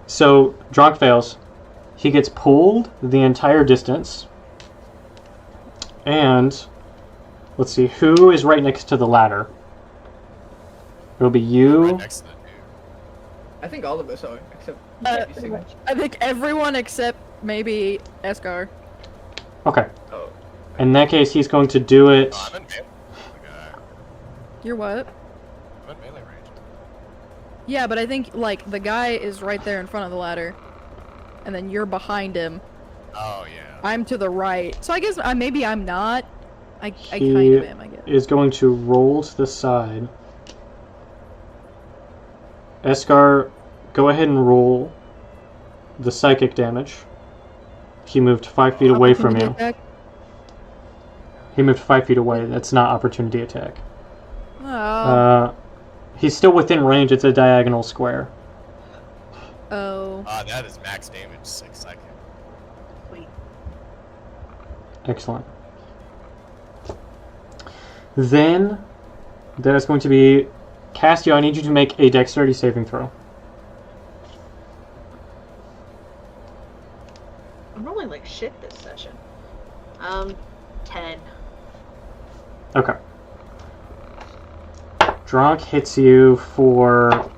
So, Dronk fails. He gets pulled the entire distance. And, let's see, who is right next to the ladder? It'll be you. Right next to the dude. I think all of us are, except I think everyone except maybe Eskar. Okay. Oh. In that case, he's going to do it. Oh, I'm in melee. Okay. You're what? I'm in melee range. Yeah, but I think, like, the guy is right there in front of the ladder. And then you're behind him. Oh, yeah. I'm to the right. So I guess maybe I'm not. I He kind of am, I guess. is going to roll to the side. Eskar, go ahead and roll the psychic damage. He moved 5 feet away from you. Opportunity attack? He moved 5 feet away. That's not opportunity attack. Oh. He's still within range. It's a diagonal square. Oh. That is max damage, 6 seconds. Wait. Excellent. Then, there's going to be... Castio, I need you to make a dexterity saving throw. I'm rolling like shit this session. 10. Okay. Dronk hits you for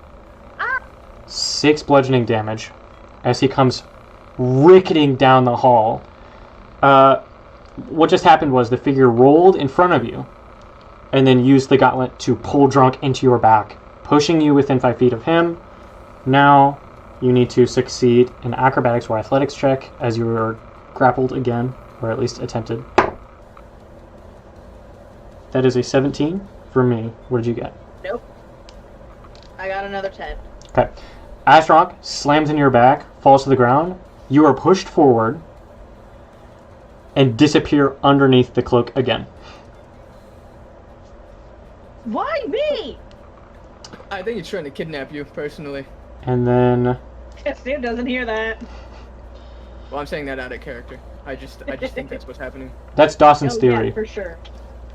6 bludgeoning damage as he comes ricketing down the hall. What just happened was the figure rolled in front of you and then used the gauntlet to pull Drunk into your back, pushing you within 5 feet of him. Now you need to succeed an acrobatics or athletics check as you are grappled again, or at least attempted. That is a 17 for me. What did you get? Nope. I got another 10. Okay. As Drunk slams into your back, falls to the ground, you are pushed forward and disappear underneath the cloak again. Why me? I think he's trying to kidnap you, personally. And then... Steve doesn't hear that. Well, I'm saying that out of character. I just think that's what's happening. That's Dawson's theory. Yeah, for sure.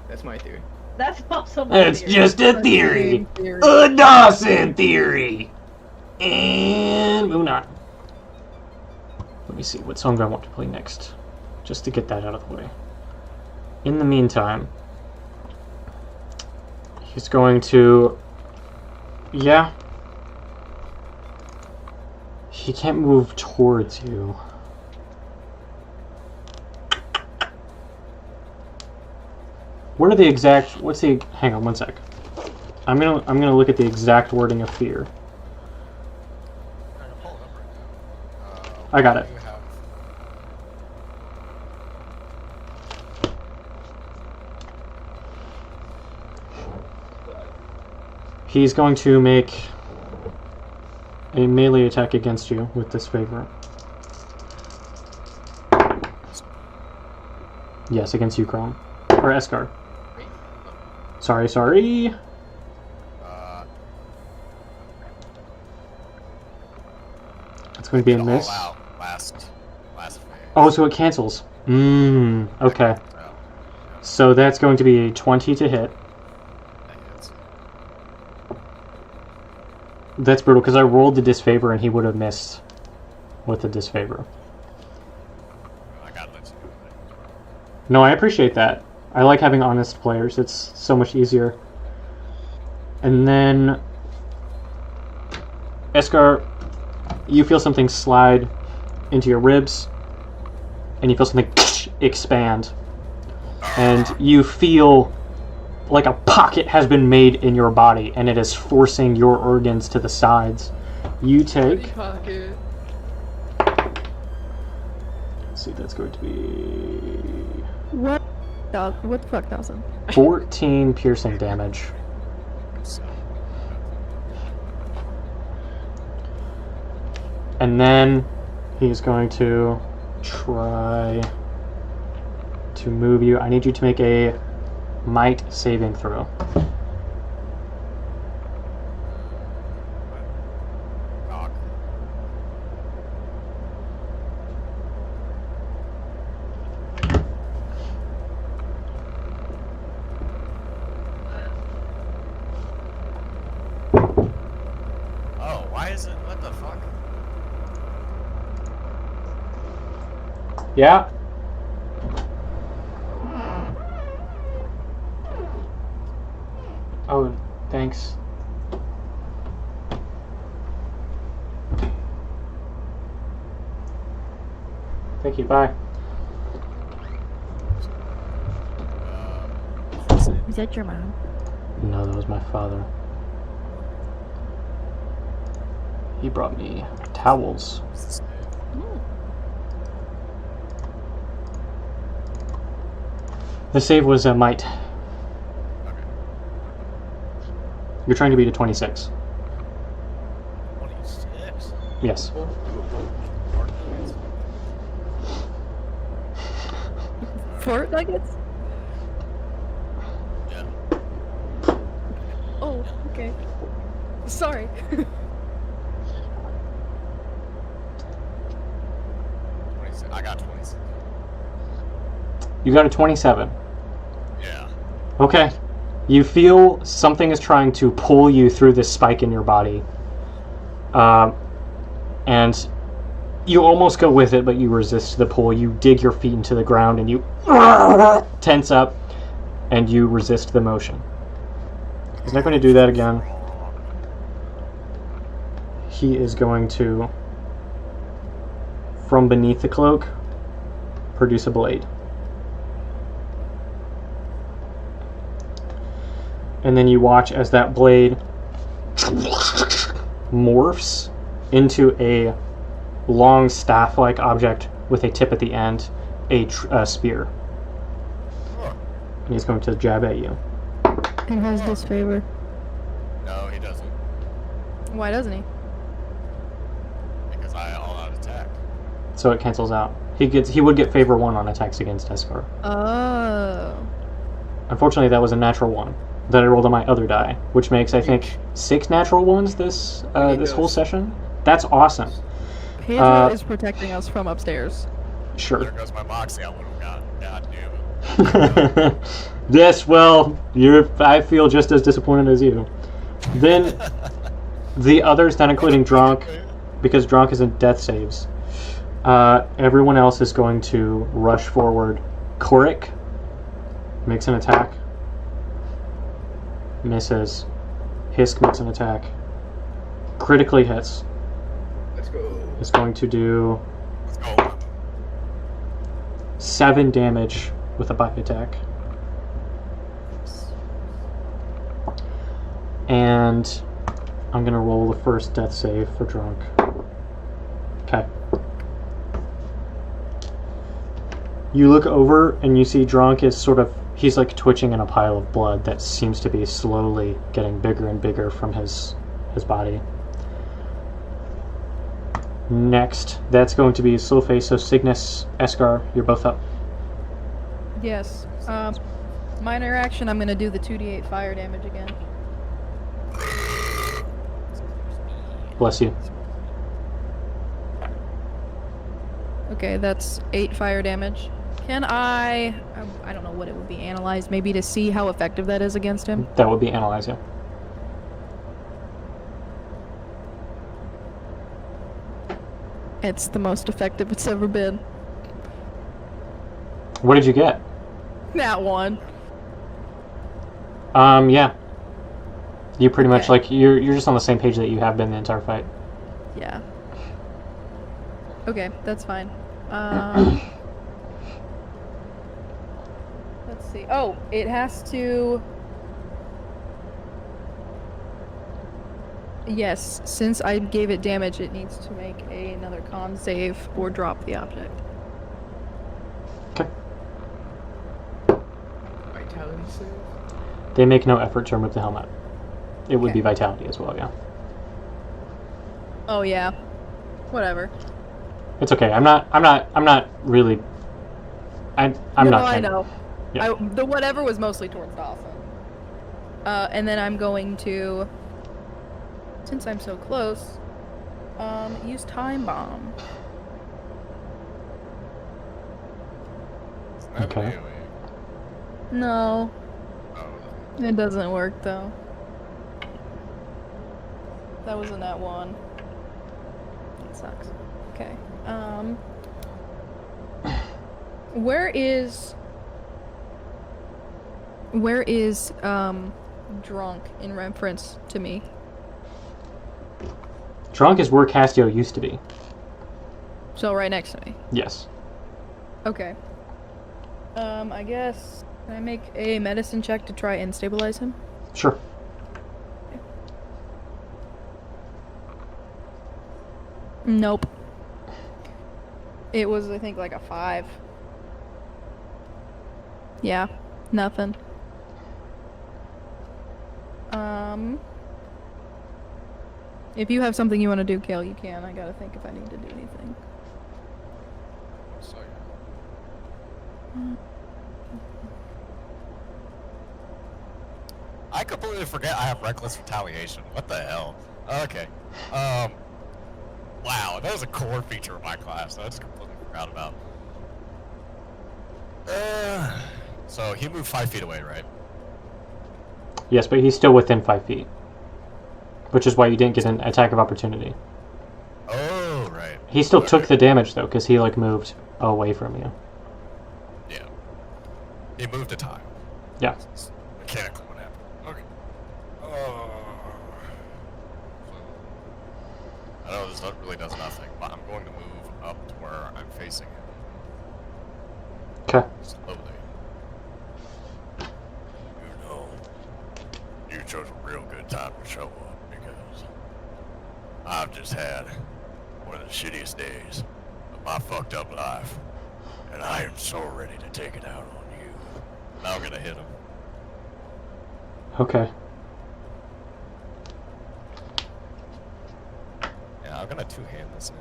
That's my theory. That's also my It's theory. just a theory. A Dawson theory. And moving on. Let me see what song do I want to play next, just to get that out of the way. In the meantime, he's going to... Yeah. He can't move towards you. What are the exact... What's the... Hang on one sec. I'm gonna look at the exact wording of fear. I can pull it up right now. I got it. You have... He's going to make a melee attack against you with this favor. Yes, against you, Chrome. Or Eskar. Sorry. It's going to be a miss. All out last phase. Oh, so it cancels. Okay. So that's going to be a 20 to hit. That hits. That's brutal, because I rolled the disfavor and he would have missed with the disfavor. I gotta let you do it. No, I appreciate that. I like having honest players. It's so much easier. And then... Eskar, you feel something slide into your ribs, and you feel something expand. And you feel like a pocket has been made in your body, and it is forcing your organs to the sides. You take... Pocket. Let's see, that's going to be... What? What the fuck, Dawson? 14 piercing damage. So, And then he's going to try to move you. I need you to make a might saving throw. knock. Oh, why is it? What the fuck? Yeah? Oh, thanks. Thank you, bye. Is that your mom? No, that was my father. He brought me towels. What's this name? The save was a might. Okay. You're trying to beat a 26. 26. Yes. Fort nuggets? Yeah. Oh, okay. Sorry. 26. I got 26. You got a 27. Yeah. Okay. You feel something is trying to pull you through this spike in your body. And you almost go with it, but you resist the pull. You dig your feet into the ground and you tense up and you resist the motion. He's not going to do that again. He is going to from beneath the cloak produce a blade. And then you watch as that blade morphs into a long staff-like object with a tip at the end, a spear. Huh. And he's going to jab at you. And has disfavor. No, he doesn't. Why doesn't he? Because I all-out attack. So it cancels out. He would get favor 1 on attacks against Eskar. Oh. Unfortunately, that was a natural 1 that I rolled on my other die, which makes, I think, 6 natural ones this whole session. That's awesome. Pedro is protecting us from upstairs. Sure. There goes my moxie. I would have got. God damn it. Yes, well, I feel just as disappointed as you. Then the others, not including Dronk, because Dronk is in death saves, everyone else is going to rush forward. Korik makes an attack. Misses. Hisk makes an attack. Critically hits. Let's go. Is going to do Let's go. 7 damage with a bite attack. And I'm going to roll the first death save for Drunk. Okay. You look over and you see Drunk is he's like twitching in a pile of blood that seems to be slowly getting bigger and bigger from his body. Next, that's going to be Slowface, so Cygnus, Eskar, you're both up. Yes. Minor action, I'm gonna do the 2d8 fire damage again. Bless you. Okay, that's 8 fire damage. Can I don't know what it would be, analyzed, maybe to see how effective that is against him? That would be Analyze, yeah. It's the most effective it's ever been. What did you get? That one. Yeah. You pretty much, Okay. like, you're just on the same page that you have been the entire fight. Yeah. Okay, that's fine. Let's see. Oh, it has to... Yes, since I gave it damage, it needs to make another con save or drop the object. Okay. Vitality save? They make no effort to remove the helmet. It would Okay. be Vitality as well, yeah. Oh yeah. Whatever. It's okay. I'm not really... I'm No, not... I caring. know. Yeah. The whatever was mostly towards Dawson. And then I'm going to, since I'm so close, use Time Bomb. It's not Okay. AoE. No, Oh, it doesn't work though. That was in that one. That sucks. Okay. Where is Drunk in reference to me? Drunk is where Castio used to be. So right next to me. Yes. Okay. I guess, can I make a medicine check to try and stabilize him? Sure. Nope. It was, I think, like a 5. Yeah, nothing. If you have something you want to do, Kale, you can. I gotta think if I need to do anything. so I completely forget I have reckless retaliation. What the hell? Okay. Wow, that was a core feature of my class that I just completely forgot about. So he moved 5 feet away, right? Yes, but he's still within 5 feet. Which is why you didn't get an attack of opportunity. Oh, right. He still Okay. took the damage, though, because he, like, moved away from you. Yeah. He moved a tile. Yeah. That's mechanically what happened. Okay. Oh. I know this really does nothing, but I'm going to move up to where facing him. Okay. Slowly. You know, you chose a real good time to show up because I've just had one of the shittiest days of my fucked up life. And I am so ready to take it out on you. Now I'm gonna hit him. Okay. Yeah, I'm gonna two-hand this now.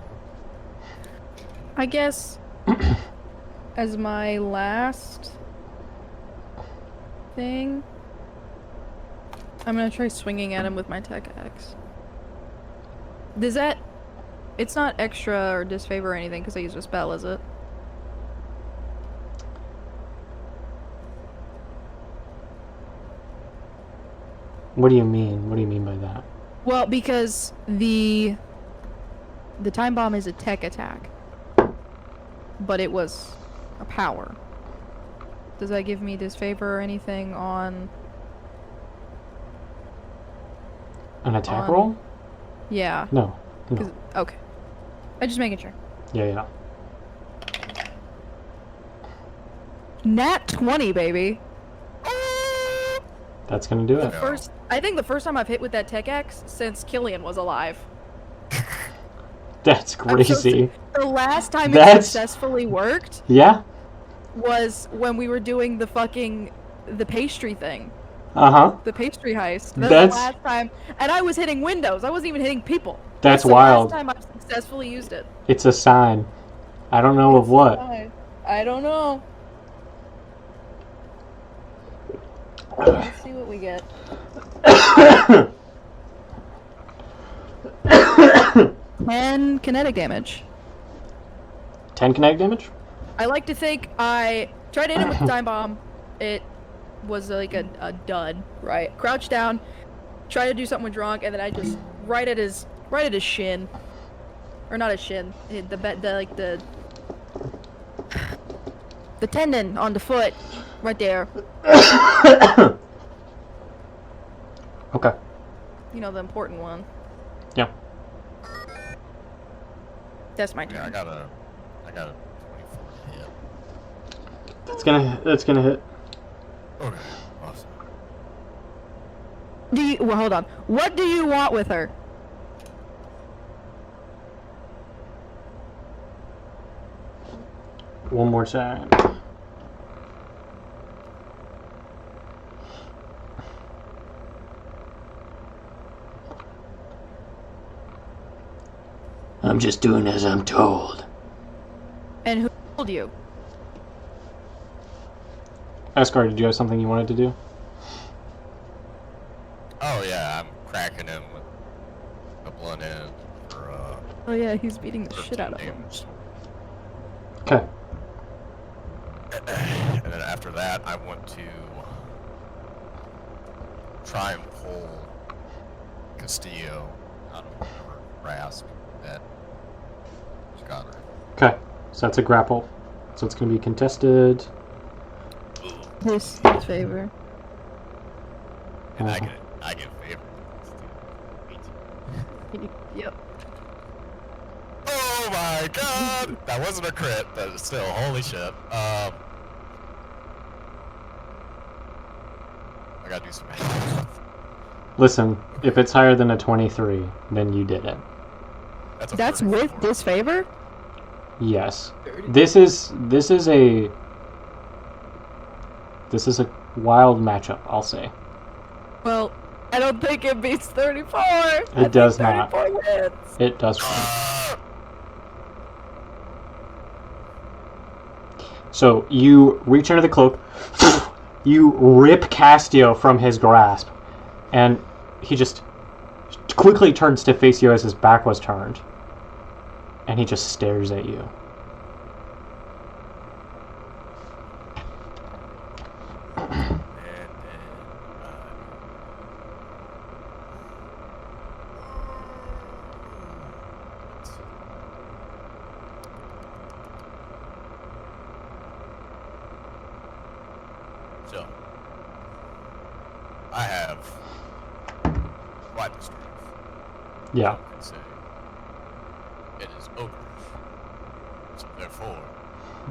I guess as my last thing, I'm gonna try swinging at him with my tech axe. Does that? It's not extra or disfavor or anything because I used a spell, is it? What do you mean? What do you mean by that? Well, because the time bomb is a tech attack, but it was a power. Does that give me disfavor or anything on An attack On- roll? Yeah. No. 'Cause- okay. I'm just making sure. Yeah. Nat 20, baby. That's gonna do it. No. I think the first time I've hit with that tech axe since Killian was alive. That's I'm so crazy. The last time it That's- successfully worked Yeah? was when we were doing the pastry thing. Uh-huh. The pastry heist. That's That's- the last time. And I was hitting windows. I wasn't even hitting people. That's the wild. last time I've successfully used it. It's a sign. I don't know of what. I don't know. Let's see what we get. 10 kinetic damage. 10 kinetic damage? I like to think I tried to hit him with the time bomb. It was like a dud, right? Crouch down, try to do something with drunk, and then I just right at his shin, or not his shin, the tendon on the foot, right there. Okay. You know, the important one. Yeah. That's my Yeah, turn. I got a 24 hit. That's gonna hit. Okay, awesome. Well, hold on. What do you want with her? One more time. I'm just doing as I'm told. And who told you? Escar, did you have something you wanted to do? Oh yeah, I'm cracking him with a blunt end for Oh yeah, he's beating the 13 shit out of him. damage. Okay. And then after that, I want to try and pull Castillo out of whatever grasp that got her. Okay. So that's a grapple. So it's gonna be contested. His favor. And Uh-huh. I get favor. Yep. Oh my god! That wasn't a crit, but still, holy shit. I gotta do some math. Listen, if it's higher than a 23, then you did it. That's with disfavor? Yes. This is a wild matchup, I'll say. Well, I don't think it beats 34. It does not. 34 wins. It does. So you reach under the cloak, you rip Castillo from his grasp, and he just quickly turns to face you as his back was turned, and he just stares at you. So, I have quite the strength. Yeah. I can say it is ogre. So Therefore,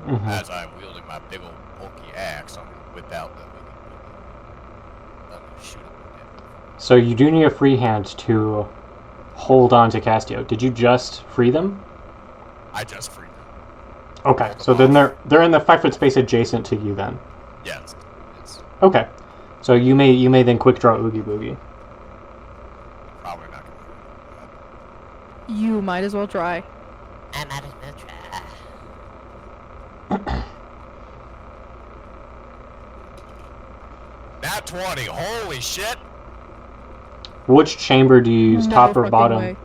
Mhm. as I'm wielding my big old bulky axe, I'm gonna whip out the I'm gonna shoot him with it. So you do need a free hand to hold on to Castio. Did you just free them? I just freed them. Okay, Hold them so then off. they're in the 5 foot space adjacent to you then. Yes. It's Okay, so you may then quick draw Oogie Boogie. probably not gonna work. You might as well try. I might as well try. Nat 20, holy shit! Which chamber do you use, No top or fucking bottom? way.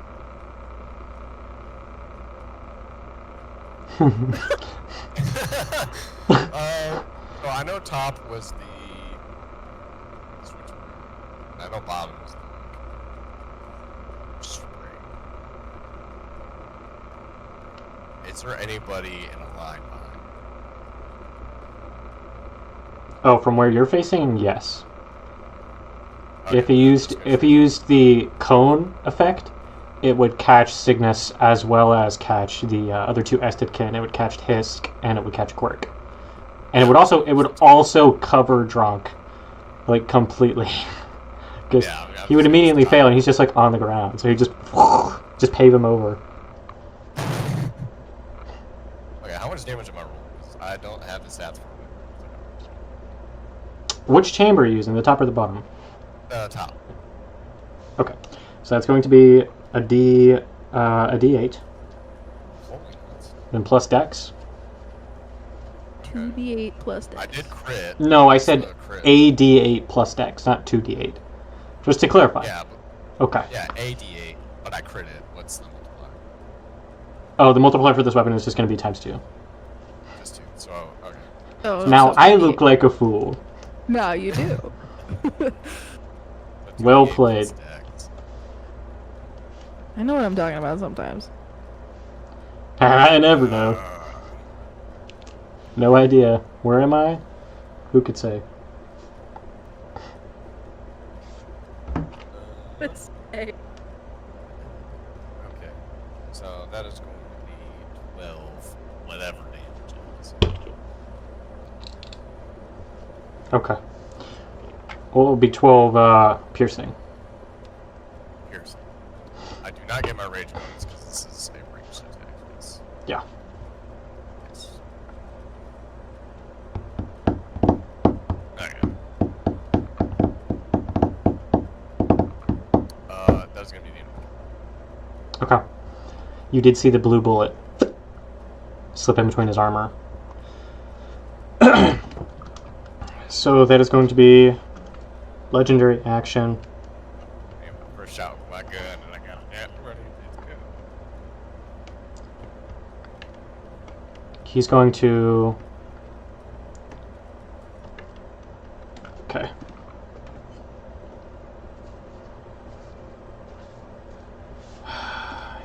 Well, I know top was the switch. I know bottom was the spring. Is there anybody in a line behind? Oh, from where you're facing, yes. Okay, If you used the cone effect, it would catch Cygnus as well as catch the other two Estidkin. It would catch Hisk and it would catch Quirk, and it would also cover Dronk, like completely, because Yeah, I mean, he would I'm immediately just- fail and he's just like on the ground. So he just pave him over. Okay, how much damage am I rolling? 'Cause I don't have the stats for Which chamber are you using, the top or the bottom? it. Top. Okay, so that's going to be a D8, Holy nuts. then plus Dex. 2d8 plus dex. I did crit. No, I so said a crit. a D8 plus Dex, not 2D8. Just to clarify. Yeah, Okay. yeah, AD8, but I crit it. What's the multiplier? Oh, the multiplier for this weapon is just going to be times 2. Just 2. So, okay. Oh, Now so I 2d8. look like a fool. No, you do. But Well 2d8 played. plus dex. I know what I'm talking about sometimes. I never know. No idea. Where am I? Who could say? Let's say. Okay. So that is going to be 12, whatever damage it is. Okay. Well, it will be 12 piercing. Piercing. I do not get my rage bonus because this is a ranged attack. Yes. Yeah. Yes. Okay. That's gonna be the end. Okay. You did see the blue bullet slip in between his armor. So that is going to be legendary action. Okay, my first shot with my gun, and I got it ready. It's good. He's going to... Okay.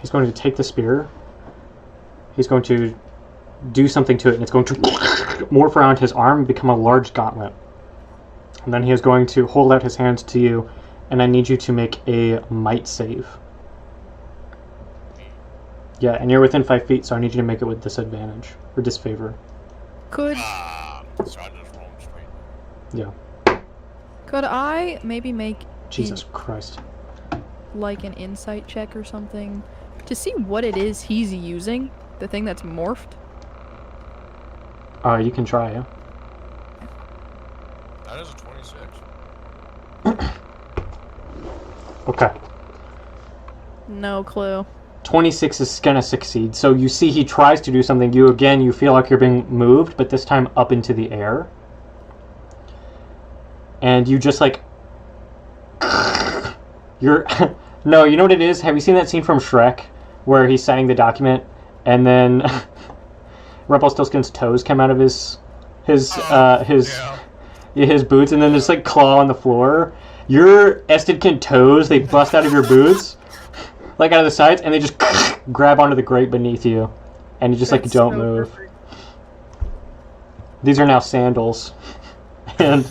He's going to take the spear. He's going to do something to it, and it's going to morph around his arm and become a large gauntlet. And then he is going to hold out his hand to you, and I need you to make a might save. Yeah, and you're within 5 feet, so I need you to make it with disadvantage or disfavor. Could So I just roll him straight. Yeah. could I maybe make Jesus Christ. like an insight check or something to see what it is he's using? The thing that's morphed? You can try, yeah. That is a 26. Okay. No clue. 26 is gonna succeed. So you see he tries to do something. You feel like you're being moved, but this time up into the air. And you just like... You're... No, you know what it is? Have you seen that scene from Shrek where he's signing the document and then Rumpelstiltskin's toes come out of his Yeah. boots, and then there's like claw on the floor? Your Estidkin toes, they bust out of your boots, like out of the sides, and they just grab onto the grate beneath you, and you just like That's don't so move. perfect. These are now sandals, and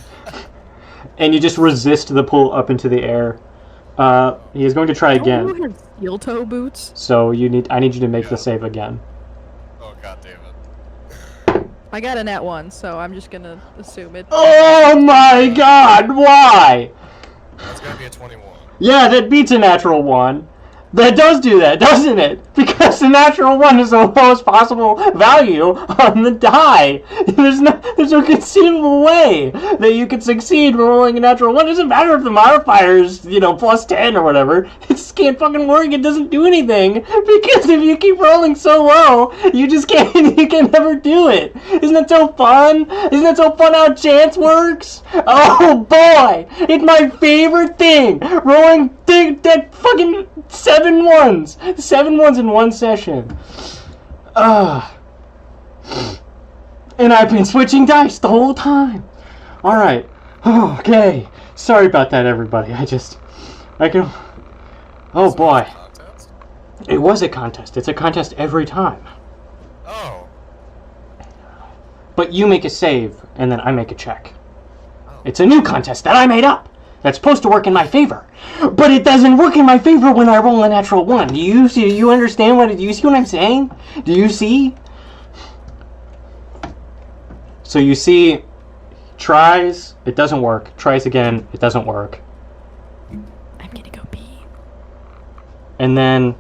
you just resist the pull up into the air. He is going to try Don't again. you have steel toe boots? So I need you to make Yeah. the save again. Oh god damn it. I got a nat 1, so I'm just gonna assume it. Oh my god, why? That's gonna be a 21. Yeah, that beats a natural 1. That does do that, doesn't it? Because the natural 1 is the lowest possible value on the die. There's no conceivable way that you could succeed rolling a natural 1. It doesn't matter if the modifier is, plus 10 or whatever. It just can't fucking work. It doesn't do anything. Because if you keep rolling so low, you just can't, you can never do it. Isn't that so fun? Isn't that so fun how chance works? Oh boy! It's my favorite thing! Rolling that fucking 7 ones! 7 ones in one session. And I've been switching dice the whole time. Alright. Okay. Sorry about that, everybody. Oh boy. Contest? It was a contest. It's a contest every time. Oh. But you make a save, and then I make a check. Oh. It's a new contest that I made up. That's supposed to work in my favor. But it doesn't work in my favor when I roll a natural 1. Do you understand do you see what I'm saying? Do you see? So you see, tries, it doesn't work. Tries again, it doesn't work. I'm gonna go pee. And then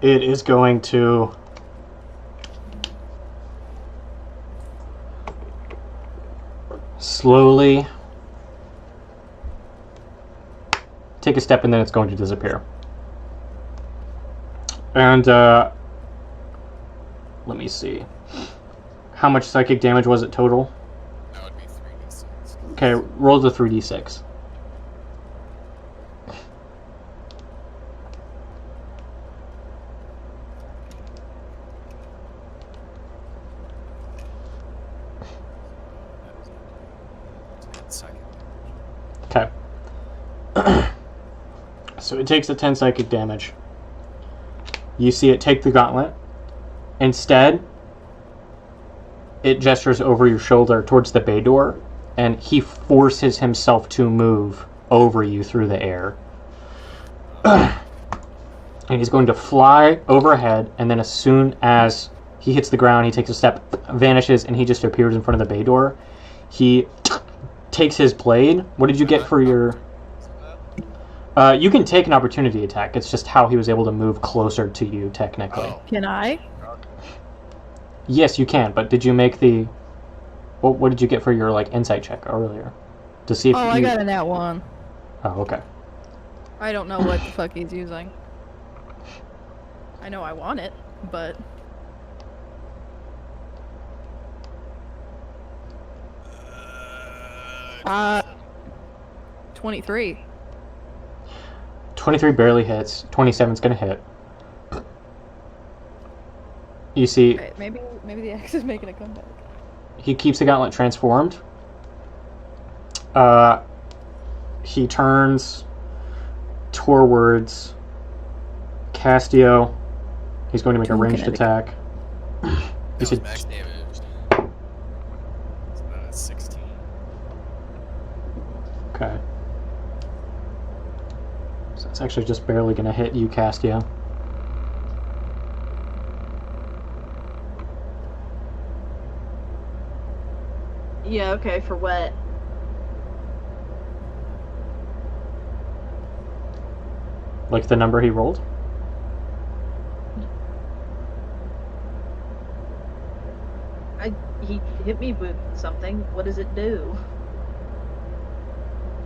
it is going to slowly take a step, and then it's going to disappear. And let me see. How much psychic damage was it total? That would be 3d6. Okay, roll the 3d6. Okay. So it takes a 10 psychic damage. You see it take the gauntlet. Instead, it gestures over your shoulder towards the bay door, and he forces himself to move over you through the air. And he's going to fly overhead, and then as soon as he hits the ground, he takes a step, vanishes, and he just appears in front of the bay door. He takes his blade. What did you get for your... you can take an opportunity attack. It's just how he was able to move closer to you, technically. Oh. Can I? Yes, you can, but did you make the... What did you get for your, insight check earlier? To see if I got a nat 1. Oh, okay. I don't know what the fuck he's using. I know I want it, but... 23. 23 barely hits. 27's gonna hit. You see, Right, maybe the axe is making a comeback. he keeps the gauntlet transformed. He turns towards Castio. He's going to make a ranged Kinetic. attack. That You was said max damage. So that's 16. okay. So it's actually just barely going to hit you, Castio. Yeah, okay, for what? Like the number he rolled? He hit me with something. What does it do?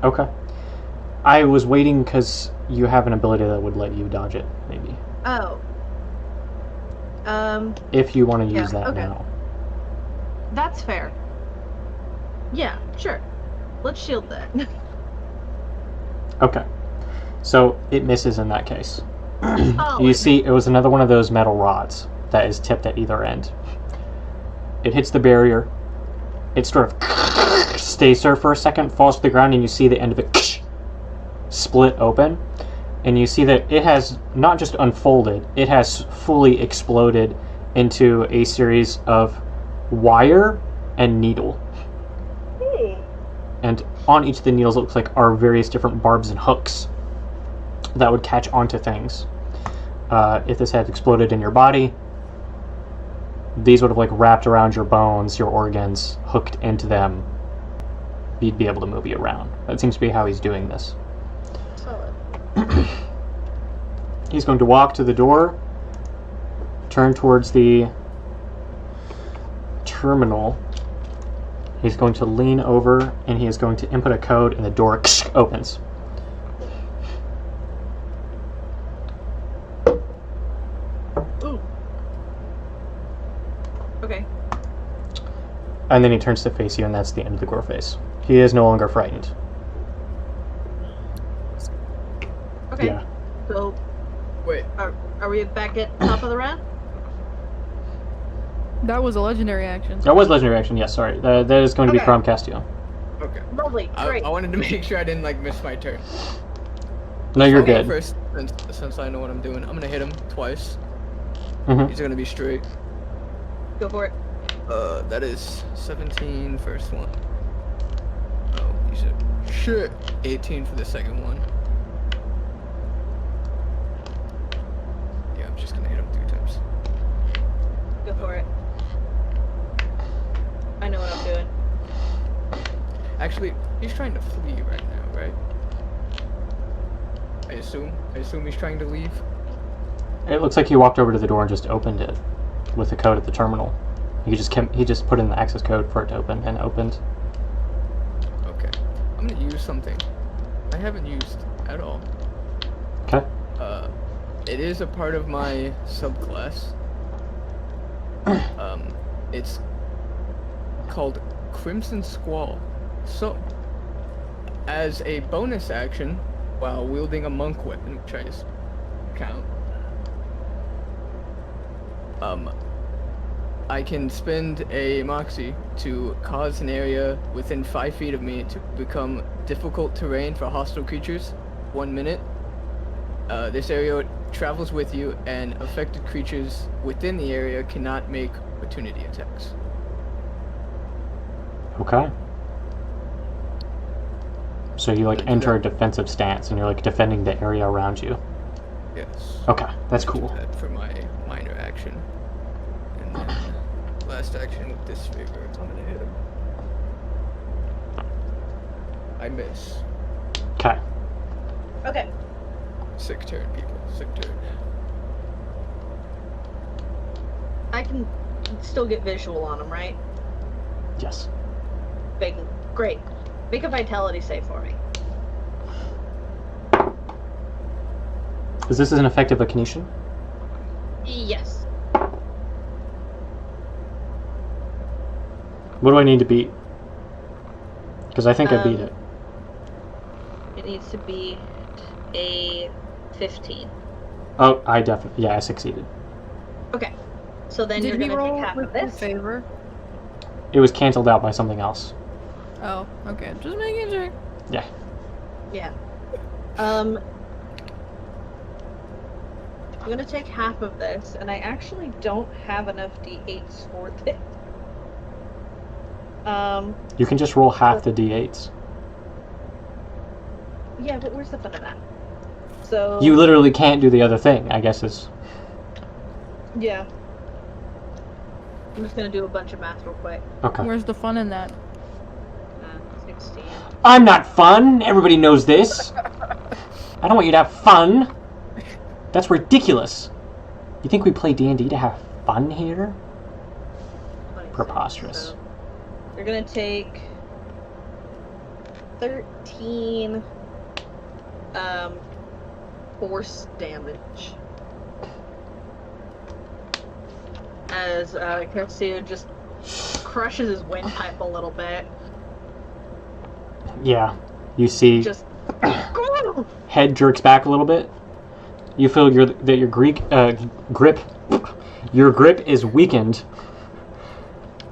Okay. I was waiting because you have an ability that would let you dodge it, maybe. Oh. If you want to use Yeah, that okay. now. That's fair. Yeah, sure. Let's shield that. Okay. So it misses in that case. Oh, You see, it was another one of those metal rods that is tipped at either end. It hits the barrier. It sort of stays there for a second, falls to the ground, and you see the end of it split open. And you see that it has not just unfolded, it has fully exploded into a series of wire and needle. And on each of the needles, it looks like are various different barbs and hooks that would catch onto things. If this had exploded in your body, these would have like wrapped around your bones, your organs, hooked into them, you'd be able to move you around. That seems to be how he's doing this. Solid. He's going to walk to the door, turn towards the terminal. He's going to lean over and he is going to input a code and the door opens. Ooh. Okay. And then he turns to face you, and that's the end of the Gore face. He is no longer frightened. Okay. Yeah. So, Wait, are we back at top of the round? That was a legendary action. That was legendary action, yes, sorry. That is going to be Okay. from Castile. okay. Lovely. Great. I wanted to make sure I didn't like miss my turn. No, you're I'll go good. First, since I know what I'm doing, I'm gonna hit him twice. Mm-hmm. He's gonna be straight. Go for it. That is 17 first one. Oh, he's a shit. 18 for the second one. Yeah, I'm just gonna hit him 3 times. Go for it. I know what I'm doing. Actually, he's trying to flee right now, right? I assume he's trying to leave. It looks like he walked over to the door and just opened it with the code at the terminal. He just put in the access code for it to open and opened. Okay. I'm gonna use something I haven't used at all. Okay. It is a part of my subclass. It's called Crimson Squall. So, as a bonus action, while wielding a monk weapon, which I just count, I can spend a moxie to cause an area within 5 feet of me to become difficult terrain for hostile creatures. 1 minute. This area travels with you, and affected creatures within the area cannot make opportunity attacks. Okay. So you like Gonna do enter a that. defensive stance and you're like defending the area around you. Yes. Okay, that's Do cool. that for my minor action. And then last action with this favor, I'm gonna hit him. I miss. Okay. Okay. Sick turn, people. Sick turn. I can still get visual on him, right? Yes. Big. Great. Make a vitality save for me. Is this an effective Akinetian? Yes. What do I need to beat? Because I think I beat it. It needs to be a 15. Oh, I definitely, yeah, I succeeded. Okay. So then Did you're we gonna roll take half with of the this. favor? It was canceled out by something else. Oh, okay. Just making sure. Yeah. Yeah. I'm gonna take half of this, and I actually don't have enough d8s for this. You can just roll half the d8s. Yeah, but where's the fun of that? So You literally can't do the other thing, I guess is... yeah. I'm just gonna do a bunch of math real quick. Okay. Where's the fun in that? 16. I'm not fun! Everybody knows this! I don't want you to have fun! That's ridiculous! You think we play D&D to have fun here? 26, Preposterous. so you're gonna take 13 force damage as Kersu just crushes his windpipe a little bit. Yeah. You see, Just head jerks back a little bit. You feel that your grip is weakened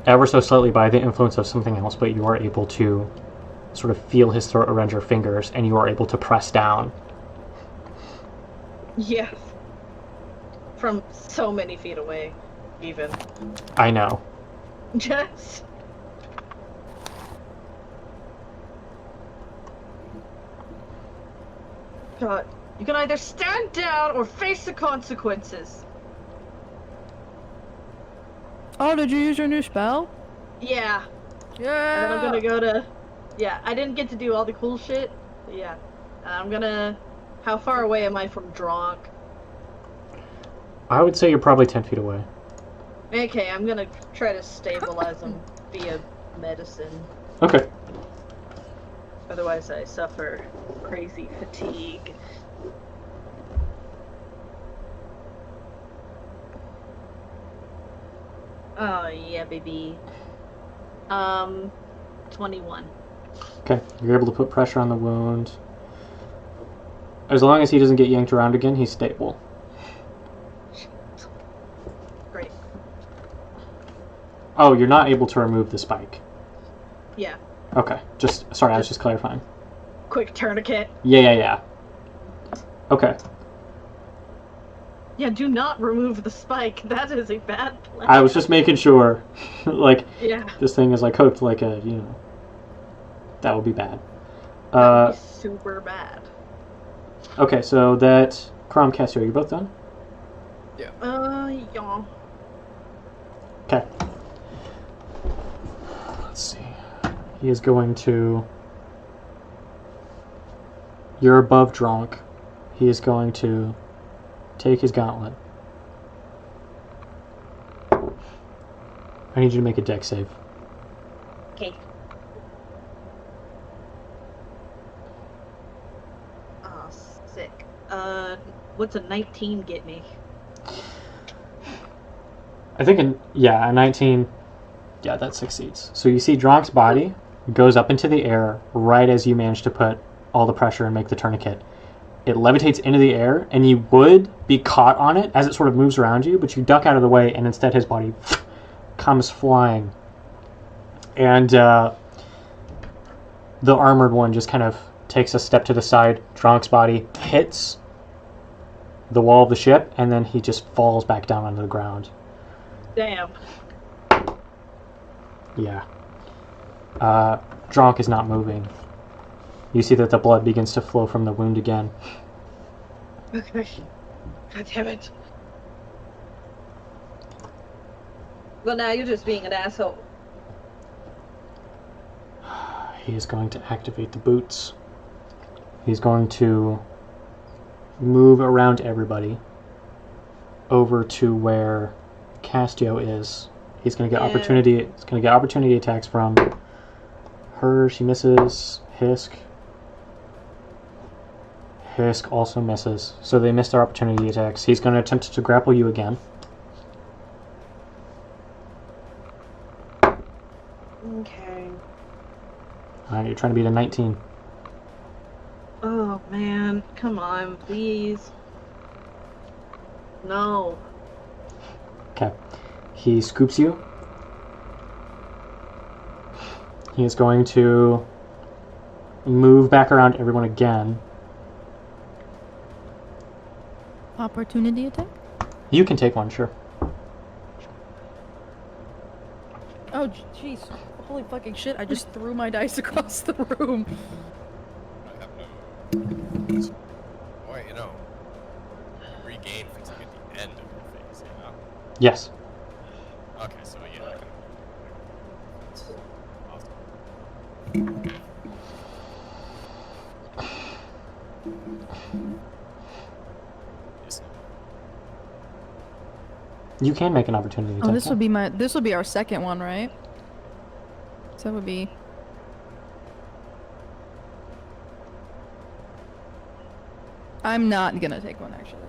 ever so slightly by the influence of something else, but you are able to sort of feel his throat around your fingers, and you are able to press down. yeah, from so many feet away, even. I know. Just God, you can either stand down or face the consequences. Oh, did you use your new spell? Yeah. Yeah. And then I'm gonna go to... Yeah, I didn't get to do all the cool shit. But yeah. I'm gonna... How far away am I from Dronk? I would say you're probably 10 feet away. Okay, I'm gonna try to stabilize him via medicine. Okay. Otherwise I suffer crazy fatigue. Oh yeah, baby. 21. Okay, you're able to put pressure on the wound. As long as he doesn't get yanked around again, he's stable. Great. Oh, you're not able to remove the spike. Yeah. Okay, sorry, I was just clarifying. Quick tourniquet. Yeah. Okay. Yeah, do not remove the spike. That is a bad plan. I was just making sure. Like, Yeah. this thing is like hooked like a, you know. That would be bad. That would be super bad. Okay, so that Crom Cassio, you both done? Yeah. Okay. Let's see. He is going to... You're above Dronk. He is going to take his gauntlet. I need you to make a dex save. Okay. Oh, sick. What's a 19 get me? I think, a 19... Yeah, that succeeds. So you see Dronk's body goes up into the air right as you manage to put all the pressure and make the tourniquet. It levitates into the air, and you would be caught on it as it sort of moves around you, but you duck out of the way, and instead his body comes flying. And the armored one just kind of takes a step to the side. Dronk's body hits the wall of the ship, and then he just falls back down onto the ground. Damn. Yeah. Dronk is not moving. You see that the blood begins to flow from the wound again. Okay. God damn it. Well, now you're just being an asshole. He is going to activate the boots. He's going to move around everybody over to where Castio is. He's going to get opportunity. He's going to get opportunity attacks from her. She misses. Hisk. Hisk also misses. So they missed their opportunity attacks. He's going to attempt to grapple you again. Okay. Alright, you're trying to beat a 19. Oh, man. Come on, please. No. Okay. He scoops you. He is going to move back around everyone again. Opportunity attack? You can take one, sure. Oh, jeez. Holy fucking shit, I just threw my dice across the room. I have no. Boy, you know, you regain things like at the end of your phase, you know? Yes. Okay, so yeah, I can. That's awesome. Yes. You can make an opportunity attack. Oh, this will be our second one, right? So that would be... I'm not gonna take one, actually.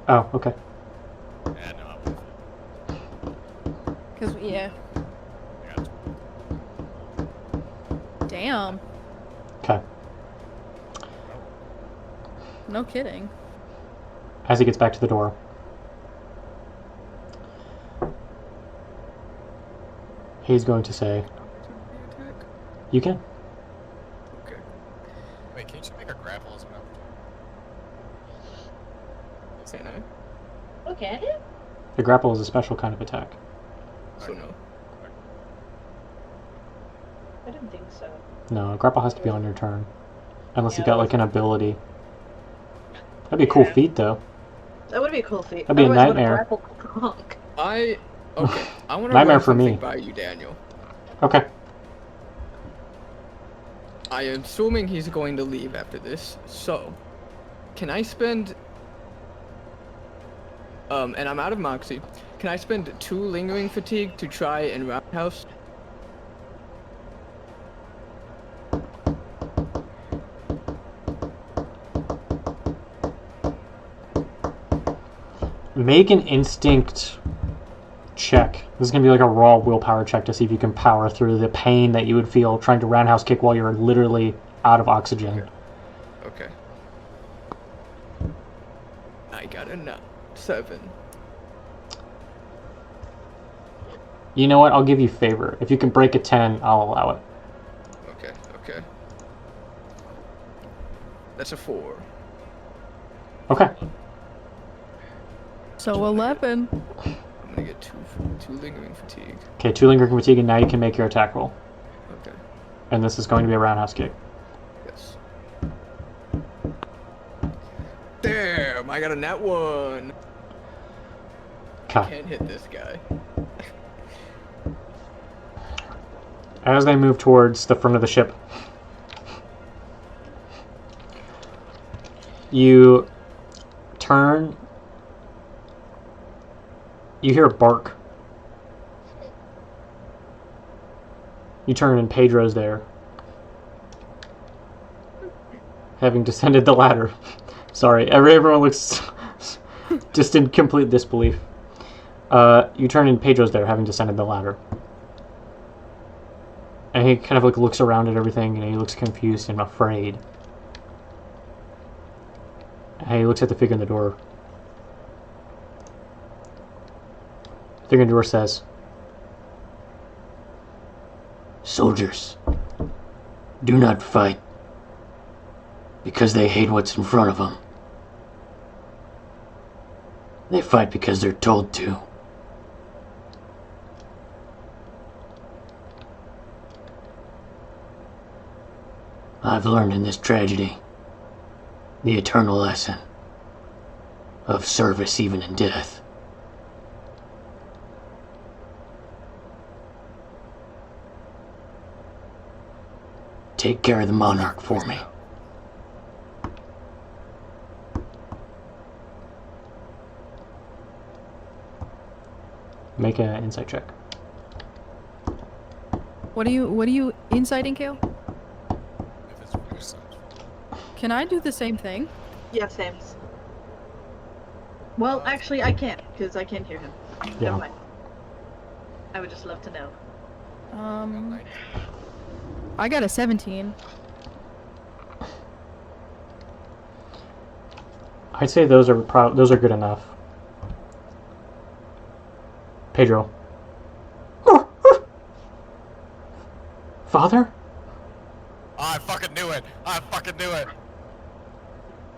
Oh, okay. Yeah, no, I'm with it. Cause, yeah. I got it. Damn. Okay. No kidding. As he gets back to the door. He's going to say, Opportunity attack? you can. Okay. Wait, can't you make a grapple as an opportunity? Can I? Okay. The grapple is a special kind of attack. So no. I didn't think so. No, a grapple has to be on your turn. Unless you Yeah, got like an ability. That'd be a cool Yeah. feat though. That would be a cool feat. That'd be a Otherwise, I would've nightmare. grappled drunk. Okay, I want to Nightmare run for something me. by you, Daniel. Okay. I am assuming he's going to leave after this, so can I spend and I'm out of moxie. Can I spend 2 lingering fatigue to try and roundhouse? Make an instinct check. This is going to be like a raw willpower check to see if you can power through the pain that you would feel trying to roundhouse kick while you're literally out of oxygen. Okay. I got a 7. You know what? I'll give you favor. If you can break a 10, I'll allow it. Okay. That's a 4. Okay. So 11. I'm gonna get 2 lingering fatigue. Okay, 2 lingering fatigue, and now you can make your attack roll. Okay. And this is going to be a roundhouse kick. Yes. Damn! I got a nat 1. Okay. Can't hit this guy. As they move towards the front of the ship, you turn. You hear a bark. You turn and Pedro's there, having descended the ladder. Sorry, everyone looks just in complete disbelief. You turn and Pedro's there, having descended the ladder. And he kind of like looks around at everything, and he looks confused and afraid. And he looks at the figure in the door. The figure in the door says, "Soldiers, do not fight, because they hate what's in front of them. They fight because they're told to. I've learned in this tragedy the eternal lesson of service even in death. Take care of the monarch for me." Make an insight check. What are you inciting, Kale? If it's voice. Can I do the same thing? Yeah, same. Well, actually, I can't, because I can't hear him. Yeah. Never mind. I would just love to know. I got a 17. I'd say those are good enough. Pedro. Father? I fucking knew it! I fucking knew it!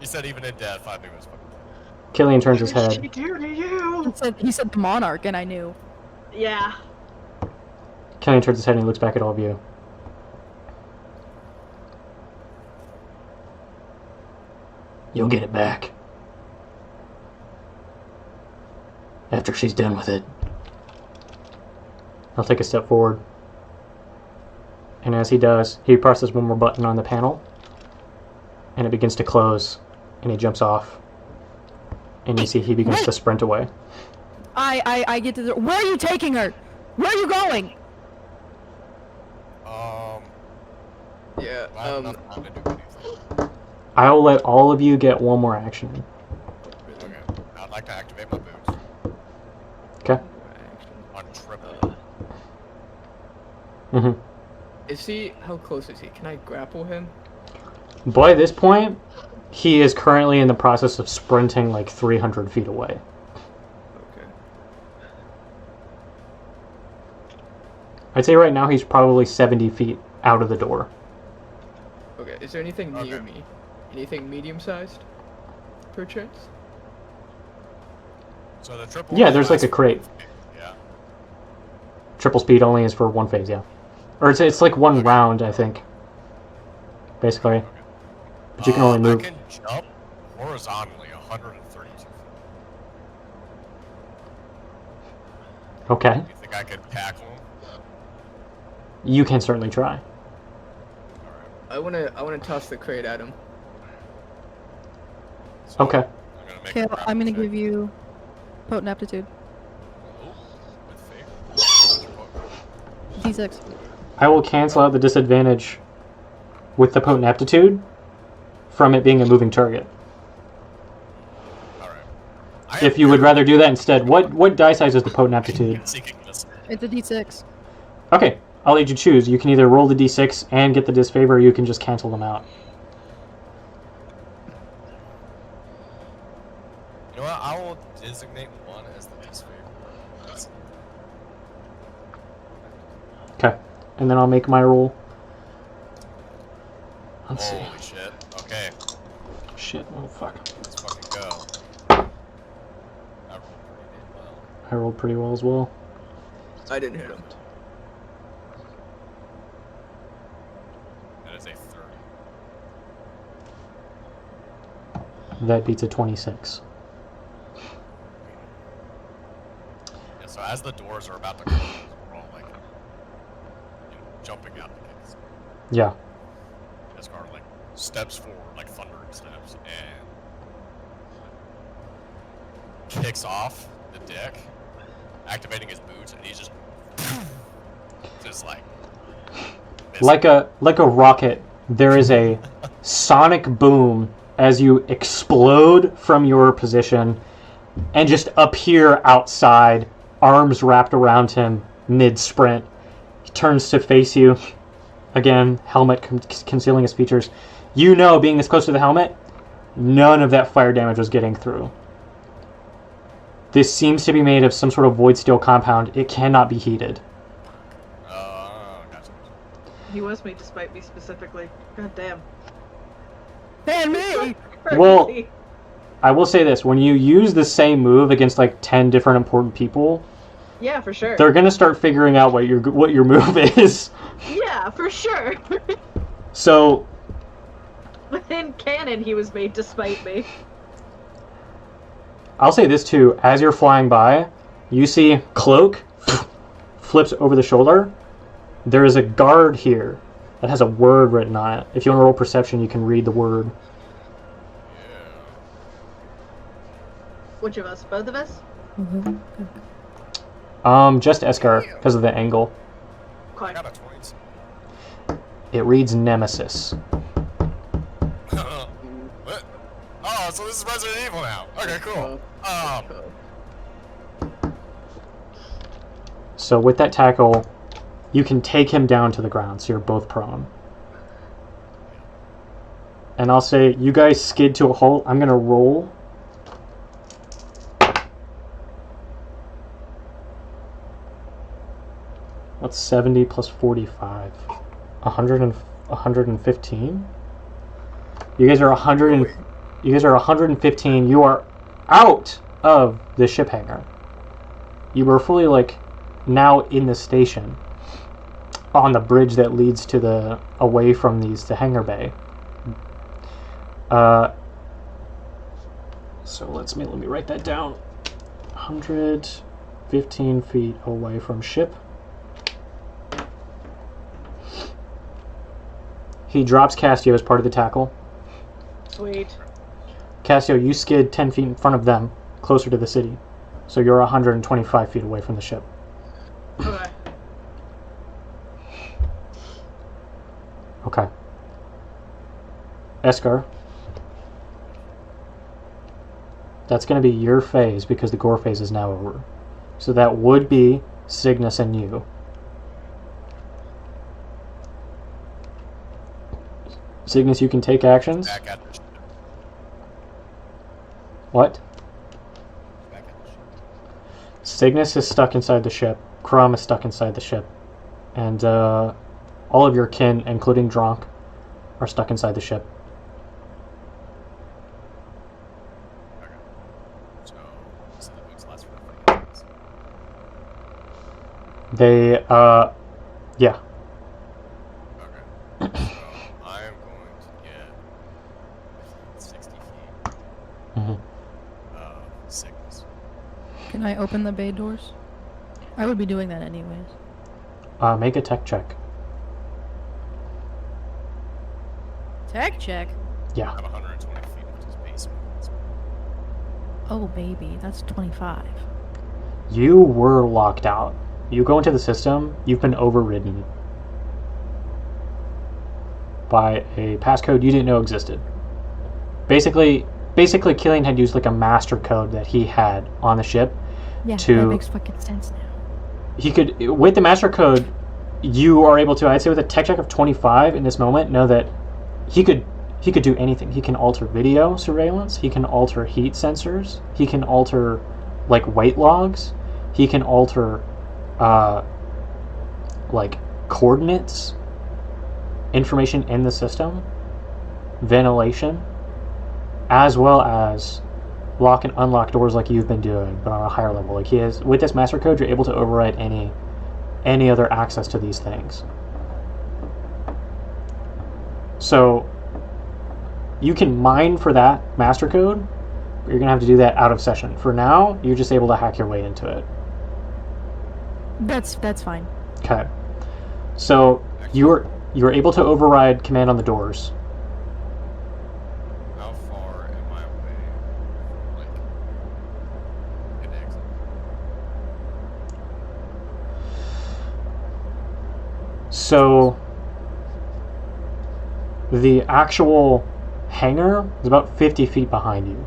He said even in death, I knew it was fucking dead. Killian turns his head. do to you? He said the monarch, and I knew. Yeah. Killian turns his head and he looks back at all of you. You'll get it back. After she's done with it. I'll take a step forward. And as he does, he presses one more button on the panel. And it begins to close. And he jumps off. And you see he begins to sprint away. I get to the... Where are you taking her? Where are you going? Yeah, I have enough time to do anything. I'll let all of you get one more action. Okay. I'd like to activate my boots. Okay? On triple. Mm-hmm. Is he... How close is he? Can I grapple him? By this point, he is currently in the process of sprinting like 300 feet away. Okay. I'd say right now he's probably 70 feet out of the door. Okay, is there anything near Okay. me? Anything medium-sized? Perchance? So the triple. Yeah, there's like a crate. Yeah. Triple speed only is for one phase, yeah. Or it's like one round, I think. Basically. But you can only move. I can jump horizontally 132 feet. Okay. You think I could tackle him? You can certainly try. Alright. I wanna toss the crate at him. So, Okay. I'm gonna make Okay, a I'm gonna grapple give you potent aptitude. check. Oh, with favor. D6. I will cancel out the disadvantage with the potent aptitude from it being a moving target. Alright. If you would rather do that instead, what die size is the potent aptitude? Seeking this. It's a D6. Okay, I'll let you choose. You can either roll the d6 and get the disfavor, or you can just cancel them out. You know what? I will designate one as the least favorite. Okay, and then I'll make my roll. Let's see. Holy shit. Okay, Shit, oh fuck. let's fucking go. I rolled pretty damn well. I rolled pretty well as well. I didn't hit him. That is a 30. That beats a 26. Yeah, so as the doors are about to close, we're all like, jumping out the gates. Yeah. Escar like steps forward, like thundering steps, and kicks off the deck, activating his boots, and he's just like Like a rocket, there is a sonic boom as you explode from your position and just appear outside, arms wrapped around him mid-sprint. He turns to face you. Again, helmet concealing his features. You know, being this close to the helmet, none of that fire damage was getting through. This seems to be made of some sort of void steel compound. It cannot be heated. Gotcha. He was made to spite me specifically. God damn. And me! Well, I will say this. When you use the same move against like 10 different important people, yeah, for sure. they're going to start figuring out what your move is. Yeah, for sure. So, Within canon, he was made to spite me. I'll say this too. As you're flying by, you see Cloak flips over the shoulder. There is a guard here that has a word written on it. If you want to roll perception, you can read the word. Which of us? Both of us? Just Escar, because of the angle. I Quite. got a 22. It reads Nemesis. What? Oh, so this is Resident Evil now. Okay, cool. So with that tackle, you can take him down to the ground, so you're both prone. And I'll say, you guys skid to a halt. I'm going to roll. What's 70 plus 45? 115? You guys are 115. You are out of the ship hangar. You were fully like now in the station on the bridge that leads to the away from the hangar bay. So let me write that down. 115 feet away from ship. He drops Castio as part of the tackle. Sweet. Castio, you skid 10 feet in front of them, closer to the city. So you're 125 feet away from the ship. Okay. Okay. Escar. That's going to be your phase because the Gore phase is now over. So that would be Cygnus and you. Cygnus, you can take actions. Back at the ship. What? Back at the ship. Cygnus is stuck inside the ship. Crumb is stuck inside the ship. And all of your kin, including Dronk, are stuck inside the ship. Okay. So the boots last for 30 minutes. They, yeah. Okay. So I am going to get 60 feet Mhm. of sickness. Can I open the bay doors? I would be doing that anyways. Make a tech check. Tech check? Yeah. I'm 120 feet into his basement. Oh, baby, that's 25. You were locked out. You go into the system, you've been overridden by a passcode you didn't know existed. Basically, Killian had used like a master code that he had on the ship. Yeah, To- that makes fucking sense now. He could, with the master code, you are able to, I'd say with a tech check of 25 in this moment, know that he could do anything. He can alter video surveillance, he can alter heat sensors, he can alter like weight logs, he can alter like coordinates, information in the system, ventilation, as well as lock and unlock doors like you've been doing, but on a higher level. Like he is, with this master code, you're able to override any other access to these things. So you can mine for that master code, but you're gonna have to do that out of session. For now, you're just able to hack your way into it. That's fine. Okay. So you're able to override command on the doors. How far am I away from, like, an exit? So the actual hangar is about 50 feet behind you.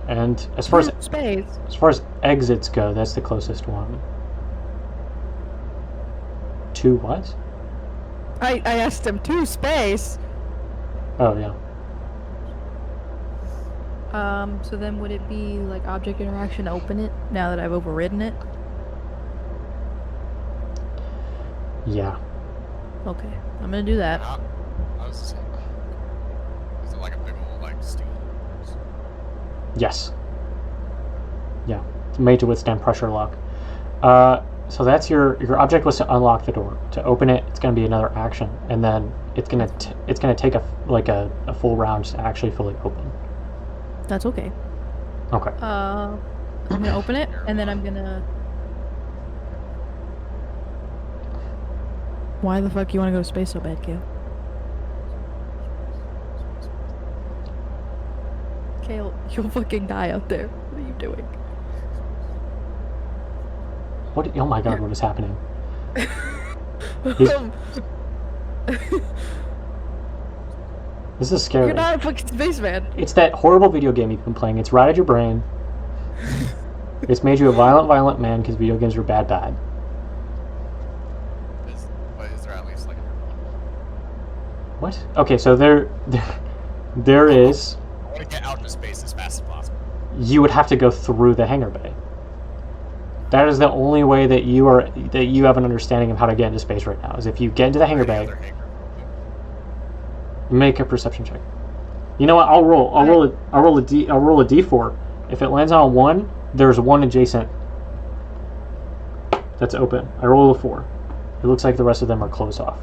And as far as exits go, that's the closest one. To what? I asked him to space. Oh yeah. So then would it be like object interaction to open it now that I've overridden it? Yeah. Okay, I'm gonna do that. I was saying, is it like a big old, like, steel doors? Yes. Yeah. It's made to withstand pressure lock. So that's your object was to unlock the door. To open it, it's going to be another action, and then it's going to take a full round to actually fully open. That's okay. Okay. I'm gonna open it, and then I'm gonna. Why the fuck you want to go to space so bad, Kale? Kale, you'll fucking die out there. What are you doing? What? Oh my God! What is happening? He's- This is scary. You're not a fucking spaceman. It's that horrible video game you've been playing. It's rotted your brain. It's made you a violent man because video games are bad. Is there at least, like, What? Okay, so there is. I want to get out into space as fast as possible. You would have to go through the hangar bay. That is the only way that you have an understanding of how to get into space right now. Is if you get into the hangar bay. Make a perception check. You know what? I'll roll a d4. If it lands on a 1, there's one adjacent that's open. I roll a 4. It looks like the rest of them are closed off.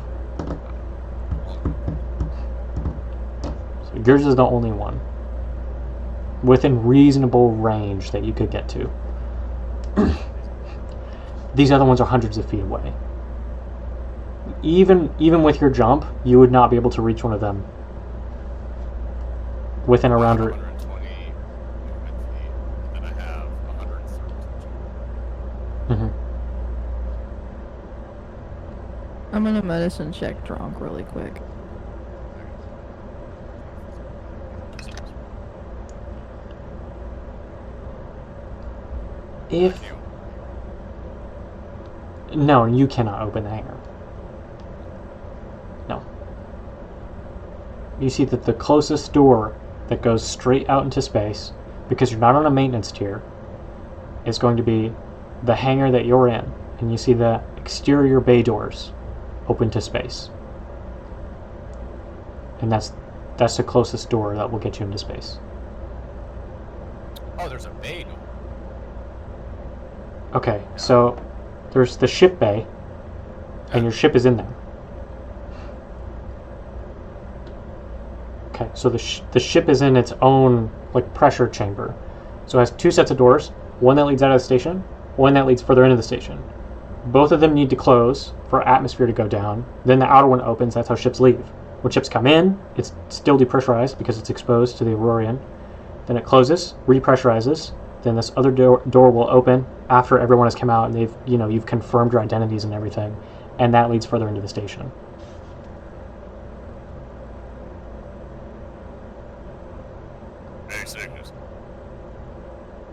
So yours is the only one within reasonable range that you could get to. These other ones are hundreds of feet away. Even with your jump, you would not be able to reach one of them within a round. 120 movement feet, and I have 130. Mm-hmm. I'm gonna medicine check drunk really quick. No, you cannot open the hangar. No. You see that the closest door that goes straight out into space, because you're not on a maintenance tier, is going to be the hangar that you're in. And you see the exterior bay doors open to space. And that's the closest door that will get you into space. Oh, there's a bay door. Okay, so there's the ship bay, and your ship is in there. Okay, so the ship is in its own like pressure chamber. So it has two sets of doors. one that leads out of the station, one that leads further into the station. Both of them need to close for atmosphere to go down. Then the outer one opens. That's how ships leave. When ships come in, it's still depressurized because it's exposed to the Aurorian. Then it closes, repressurizes. Then this other door will open after everyone has come out and you've confirmed your identities and everything, and that leads further into the station. Hey, Cygnus.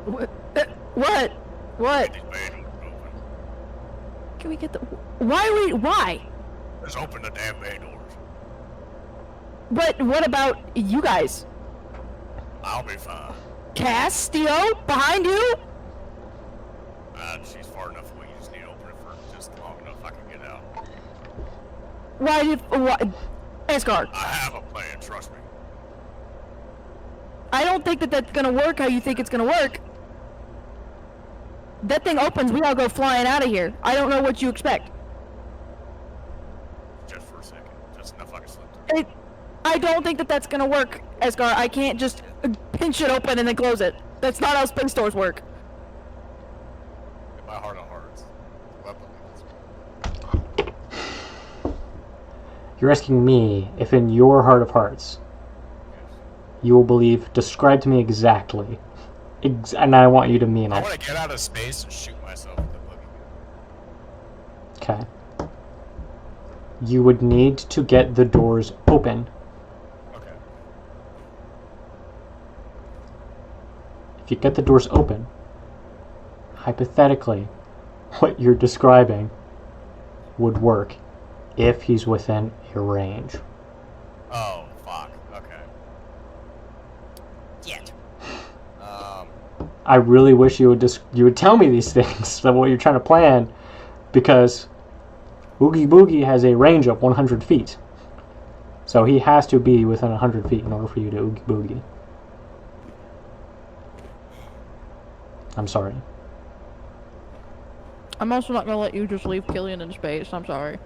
What? What? What? These bay doors open. Can we get the? Why? Just open the damn bay doors. But what about you guys? I'll be fine. Castio behind you? She's far enough away. You just need to open it for just long enough I can get out. Why? Asgard, I have a plan. Trust me. I don't think that that's gonna work how you think it's gonna work. That thing opens, we all go flying out of here. I don't know what you expect. Just for a second. Just enough I can slip through. I don't think that that's gonna work, Asgard. I can't just pinch it open and then close it. That's not how space doors work. In my heart of hearts. Weapon. You're asking me if in your heart of hearts you will believe. Describe to me exactly. And I want you to mean I it. want to get out of space and shoot myself with the boogie gun. Okay. You would need to get the doors open. Okay. If you get the doors open, hypothetically, what you're describing would work if he's within your range. Oh, fuck. Okay. Yet. I really wish you would tell me these things of what you're trying to plan, because Oogie Boogie has a range of 100 feet. So he has to be within 100 feet in order for you to Oogie Boogie. I'm sorry. I'm also not gonna let you just leave Killian in space. I'm sorry.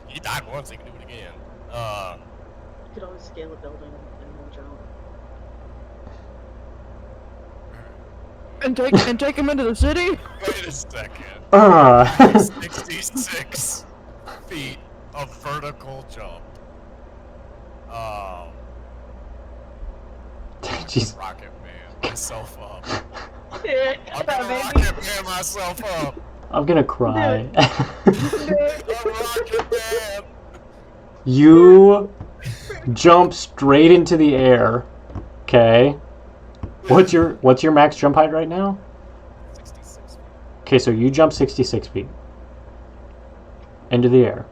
He died once, he can do it again. You could always scale a building and then jump. And take him into the city? Wait a second. 66 feet of vertical jump. Jeez. Rocket Man myself up. Yeah, I'm gonna Rocket Man myself up. I'm gonna cry. I'm Rocket Man. You jump straight into the air. Okay. What's your max jump height right now? 66 feet. Okay, so you jump 66 feet into the air.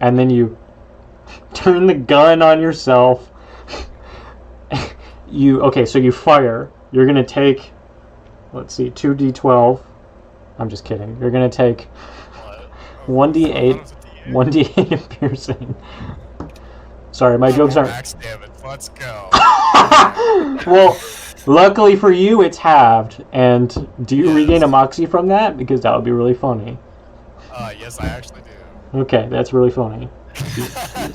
And then you turn the gun on yourself. So you fire. You're gonna take, let's see, 2d12. I'm just kidding. You're gonna take What? 1d8. 1d8 of piercing. Sorry, my jokes aren't. Max damage. Let's go. Well, luckily for you, it's halved. And do you regain a moxie from that? Because that would be really funny. Yes, I actually do. Okay, that's really funny.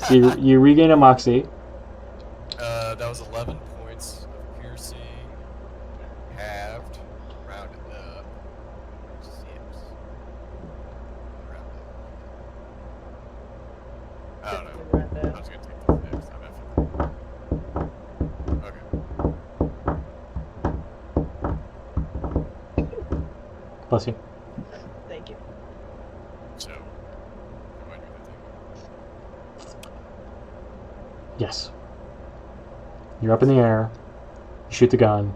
So you regain a moxie. That was 11 points of piercing, halved, rounded up, 6. Rounded. I don't know. I'm just gonna take the 6. I'm at 50. Okay. Bless you. Thank you. So, am I doing the thing? Yes. You're up in the air. You shoot the gun.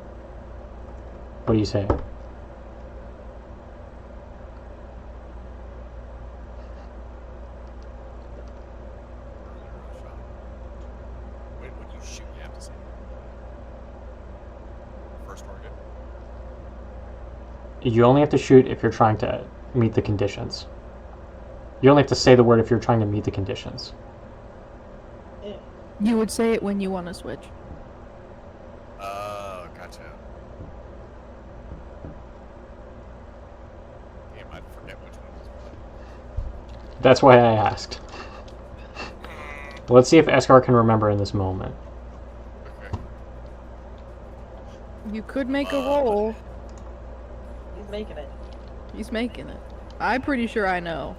What do you say? When you shoot, you have to say first target. You only have to shoot if you're trying to meet the conditions. You only have to say the word if you're trying to meet the conditions. You would say it when you want to switch. Gotcha. Damn, I forget which one was what. That's why I asked. Let's see if Eskar can remember in this moment. Okay. You could make a roll. He's making it. He's making it. I'm pretty sure I know.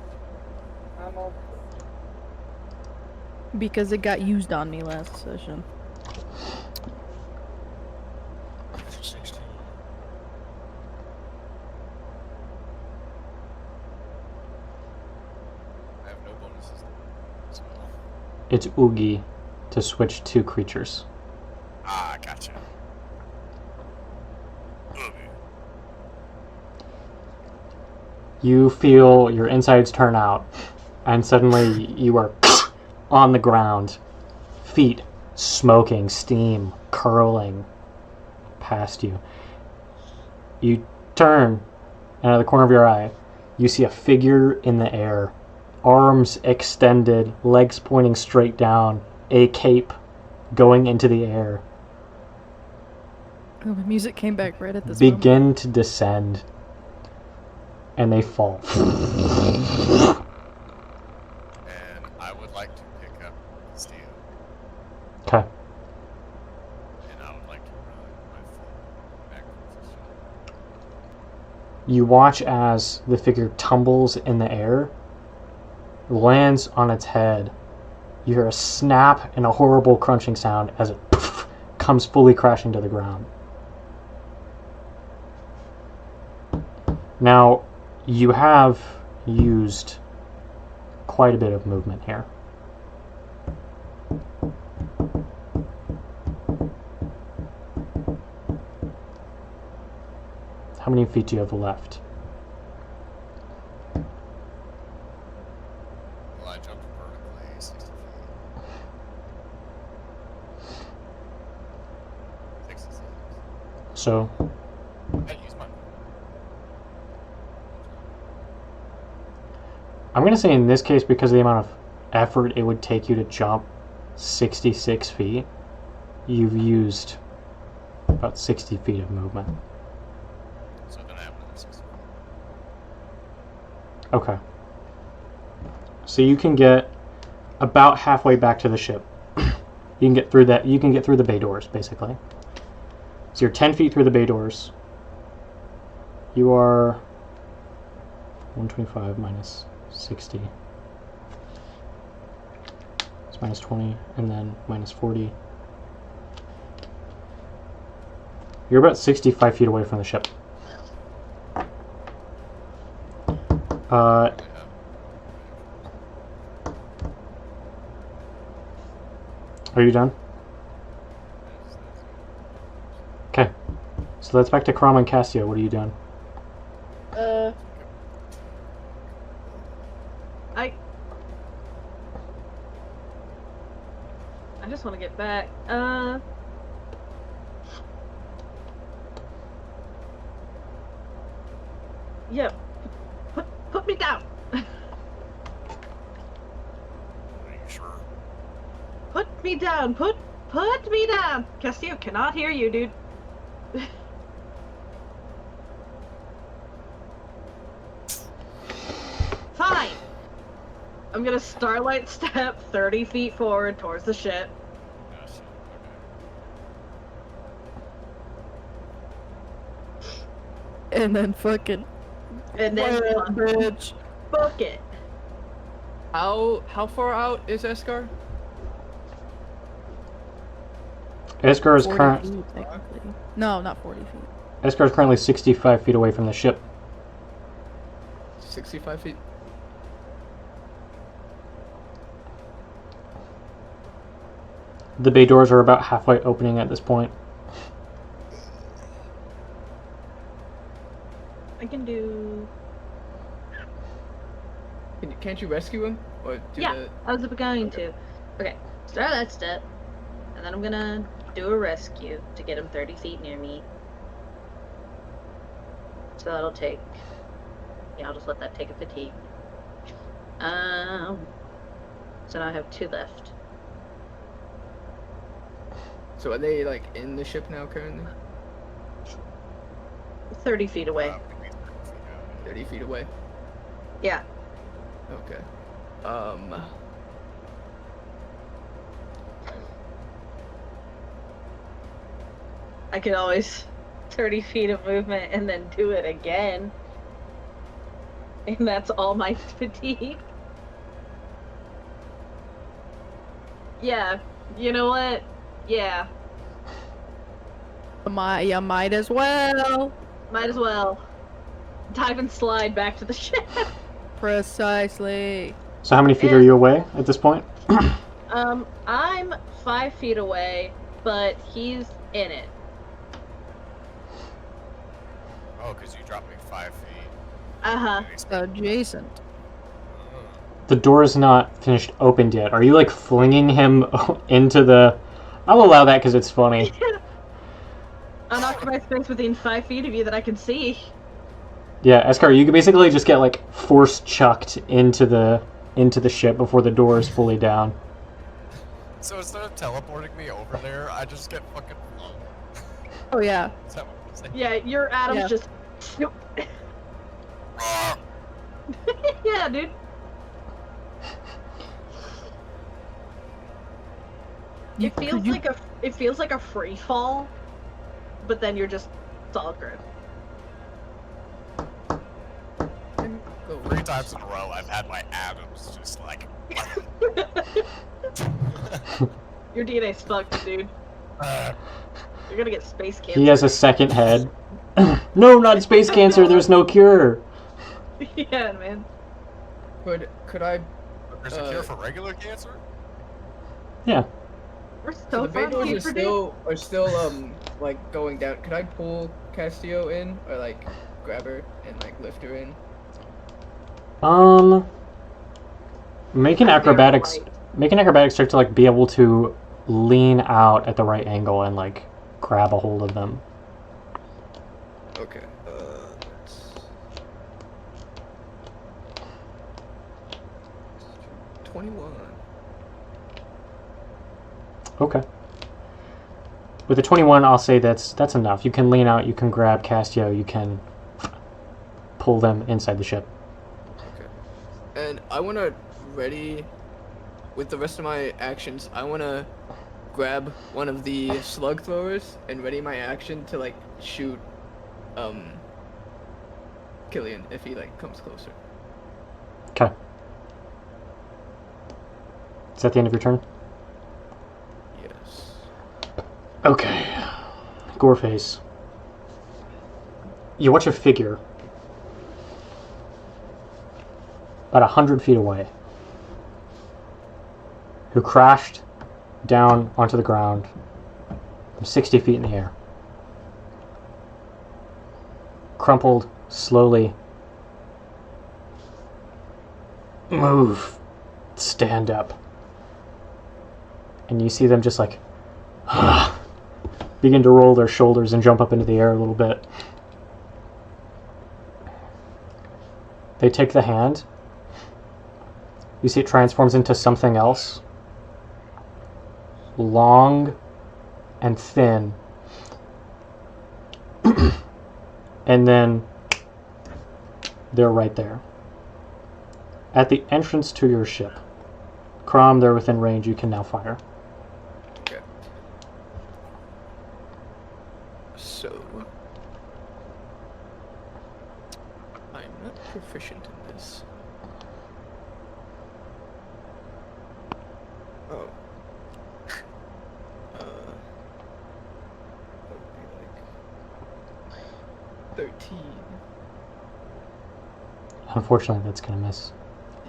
I'm all... Because it got used on me last session. 16. I have no bonuses. So. It's Oogie to switch 2 creatures. Ah, gotcha. Okay. You feel your insides turn out, and suddenly you are on the ground, feet smoking, steam curling past you. You turn, and out of the corner of your eye, you see a figure in the air, arms extended, legs pointing straight down, a cape going into the air. Oh, the music came back right at this moment. Begin to descend, and they fall. And I would like to pick up Steel, Okay. and I would like to run my full back towards the ship. You watch as the figure tumbles in the air, lands on its head. You hear a snap and a horrible crunching sound as it comes fully crashing to the ground. Now, you have used quite a bit of movement here. How many feet do you have left? Well, I jumped vertically 60 feet. 66. So, I use my I'm going to say in this case, because of the amount of effort it would take you to jump 66 feet, you've used about 60 feet of movement. So then I have another 60 feet. Okay. So you can get about halfway back to the ship. You can get through that. You can get through the bay doors, basically. So you're 10 feet through the bay doors. You are 125 minus 60. It's minus 20, and then minus 40. You're about 65 feet away from the ship. Are you done? Okay. So that's back to Crom and Cassio. What are you doing? I just want to get back. Yeah. Put me down. Are you sure? Put me down. Put me down. Castillo cannot hear you, dude. Fine. I'm gonna starlight step 30 feet forward towards the ship. Gotcha. Okay. And then fucking. And then bitch. book it. How far out is Eskar? Eskar is 40 feet, technically. No, not 40 feet. Eskar is currently 65 feet away from the ship. 65 feet. The bay doors are about halfway opening at this point. I can do. Can't you rescue him? Or do Yeah, the... I was going to. Okay, start that step, and then I'm gonna do a rescue to get him 30 feet near me. So that'll take. Yeah, I'll just let that take a fatigue. So now I have 2 left. So are they like in the ship now currently? 30 feet away. 30 feet away? Yeah. Okay. I could always 30 feet of movement and then do it again. And that's all my fatigue. Yeah, you know what? Yeah, You might as well. might as well. Dive and slide back to the ship. Precisely. So how many feet are you away at this point? I'm 5 feet away, but he's in it. Oh, because you dropped me 5 feet. Uh-huh. Adjacent. The door is not finished opened yet. Are you like flinging him into the... I'll allow that because it's funny. Unoccupied space within 5 feet of you that I can see. Yeah, Eskar, you can basically just get like force chucked into the ship before the door is fully down. So instead of teleporting me over there, I just get fucking flung. Oh yeah. Is that what you're saying? Yeah, your atoms Yeah. just... Yeah, dude. It feels like a free fall, but then you're just solid ground. 3 times in a row, I've had my atoms just like. Your DNA's fucked, dude. You're gonna get space cancer. He has a second head. No, not space cancer. There's no cure. Yeah, man. Could I? There's a cure for regular cancer? Yeah. We're So so the far Beetles deeper, dude. are still like going down. Could I pull Castillo in or like grab her and like lift her in? Make an acrobatics check to like be able to lean out at the right angle and like grab a hold of them. Okay. 21. Okay. With a 21, I'll say that's enough. You can lean out, you can grab Castillo, you can pull them inside the ship. Okay. And I want to ready with the rest of my actions. I want to grab one of the slug throwers and ready my action to like shoot Killian if he like comes closer. Okay. Is that the end of your turn? Yes. Okay. Goreface. You watch a figure about 100 feet away who crashed down onto the ground from 60 feet in the air. Crumpled slowly. Move. Stand up. And you see them just like begin to roll their shoulders and jump up into the air a little bit. They take the hand. You see it transforms into something else. Long and thin. And then they're right there. At the entrance to your ship. Crom, they're within range. You can now fire. Okay. So I'm not proficient in this. Oh. That would be like 13. Unfortunately, that's going to miss.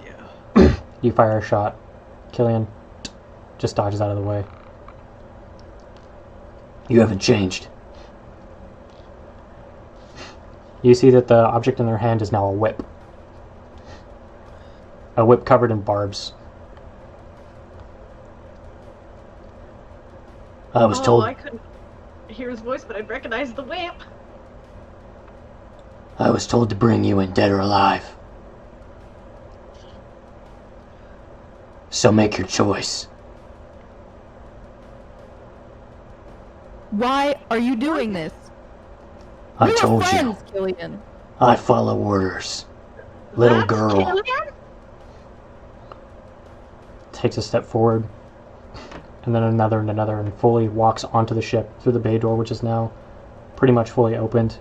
Yeah. You fire a shot. Killian just dodges out of the way. You haven't changed. You see that the object in their hand is now a whip. A whip covered in barbs. I was told. I couldn't hear his voice, but I recognized the whip. I was told to bring you in dead or alive. So make your choice. Why are you doing this? I We were told you. friends, Killian. I follow orders. Little That's girl Killian? takes a step forward and then another and another, and fully walks onto the ship through the bay door, which is now pretty much fully opened.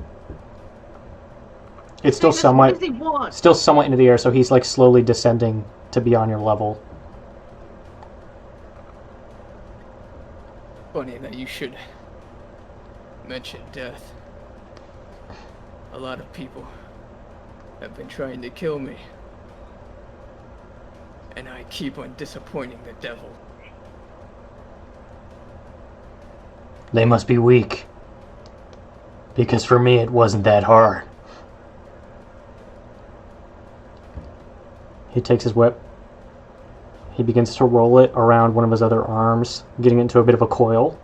It's still What does he want? still somewhat into the air, so he's like slowly descending to be on your level. Funny that you should mention death. A lot of people have been trying to kill me. And I keep on disappointing the devil. They must be weak. Because for me it wasn't that hard. He takes his whip. He begins to roll it around one of his other arms, getting into a bit of a coil.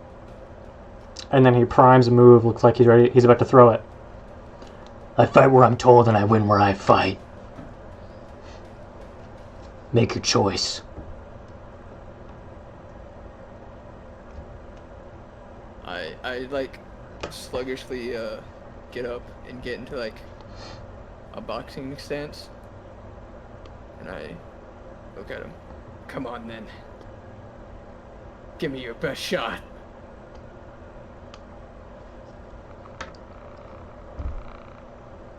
And then he primes a move, looks like he's about to throw it. I fight where I'm told and I win where I fight. Make your choice. I like sluggishly get up and get into like a boxing stance. And I look at him. Come on then. Give me your best shot.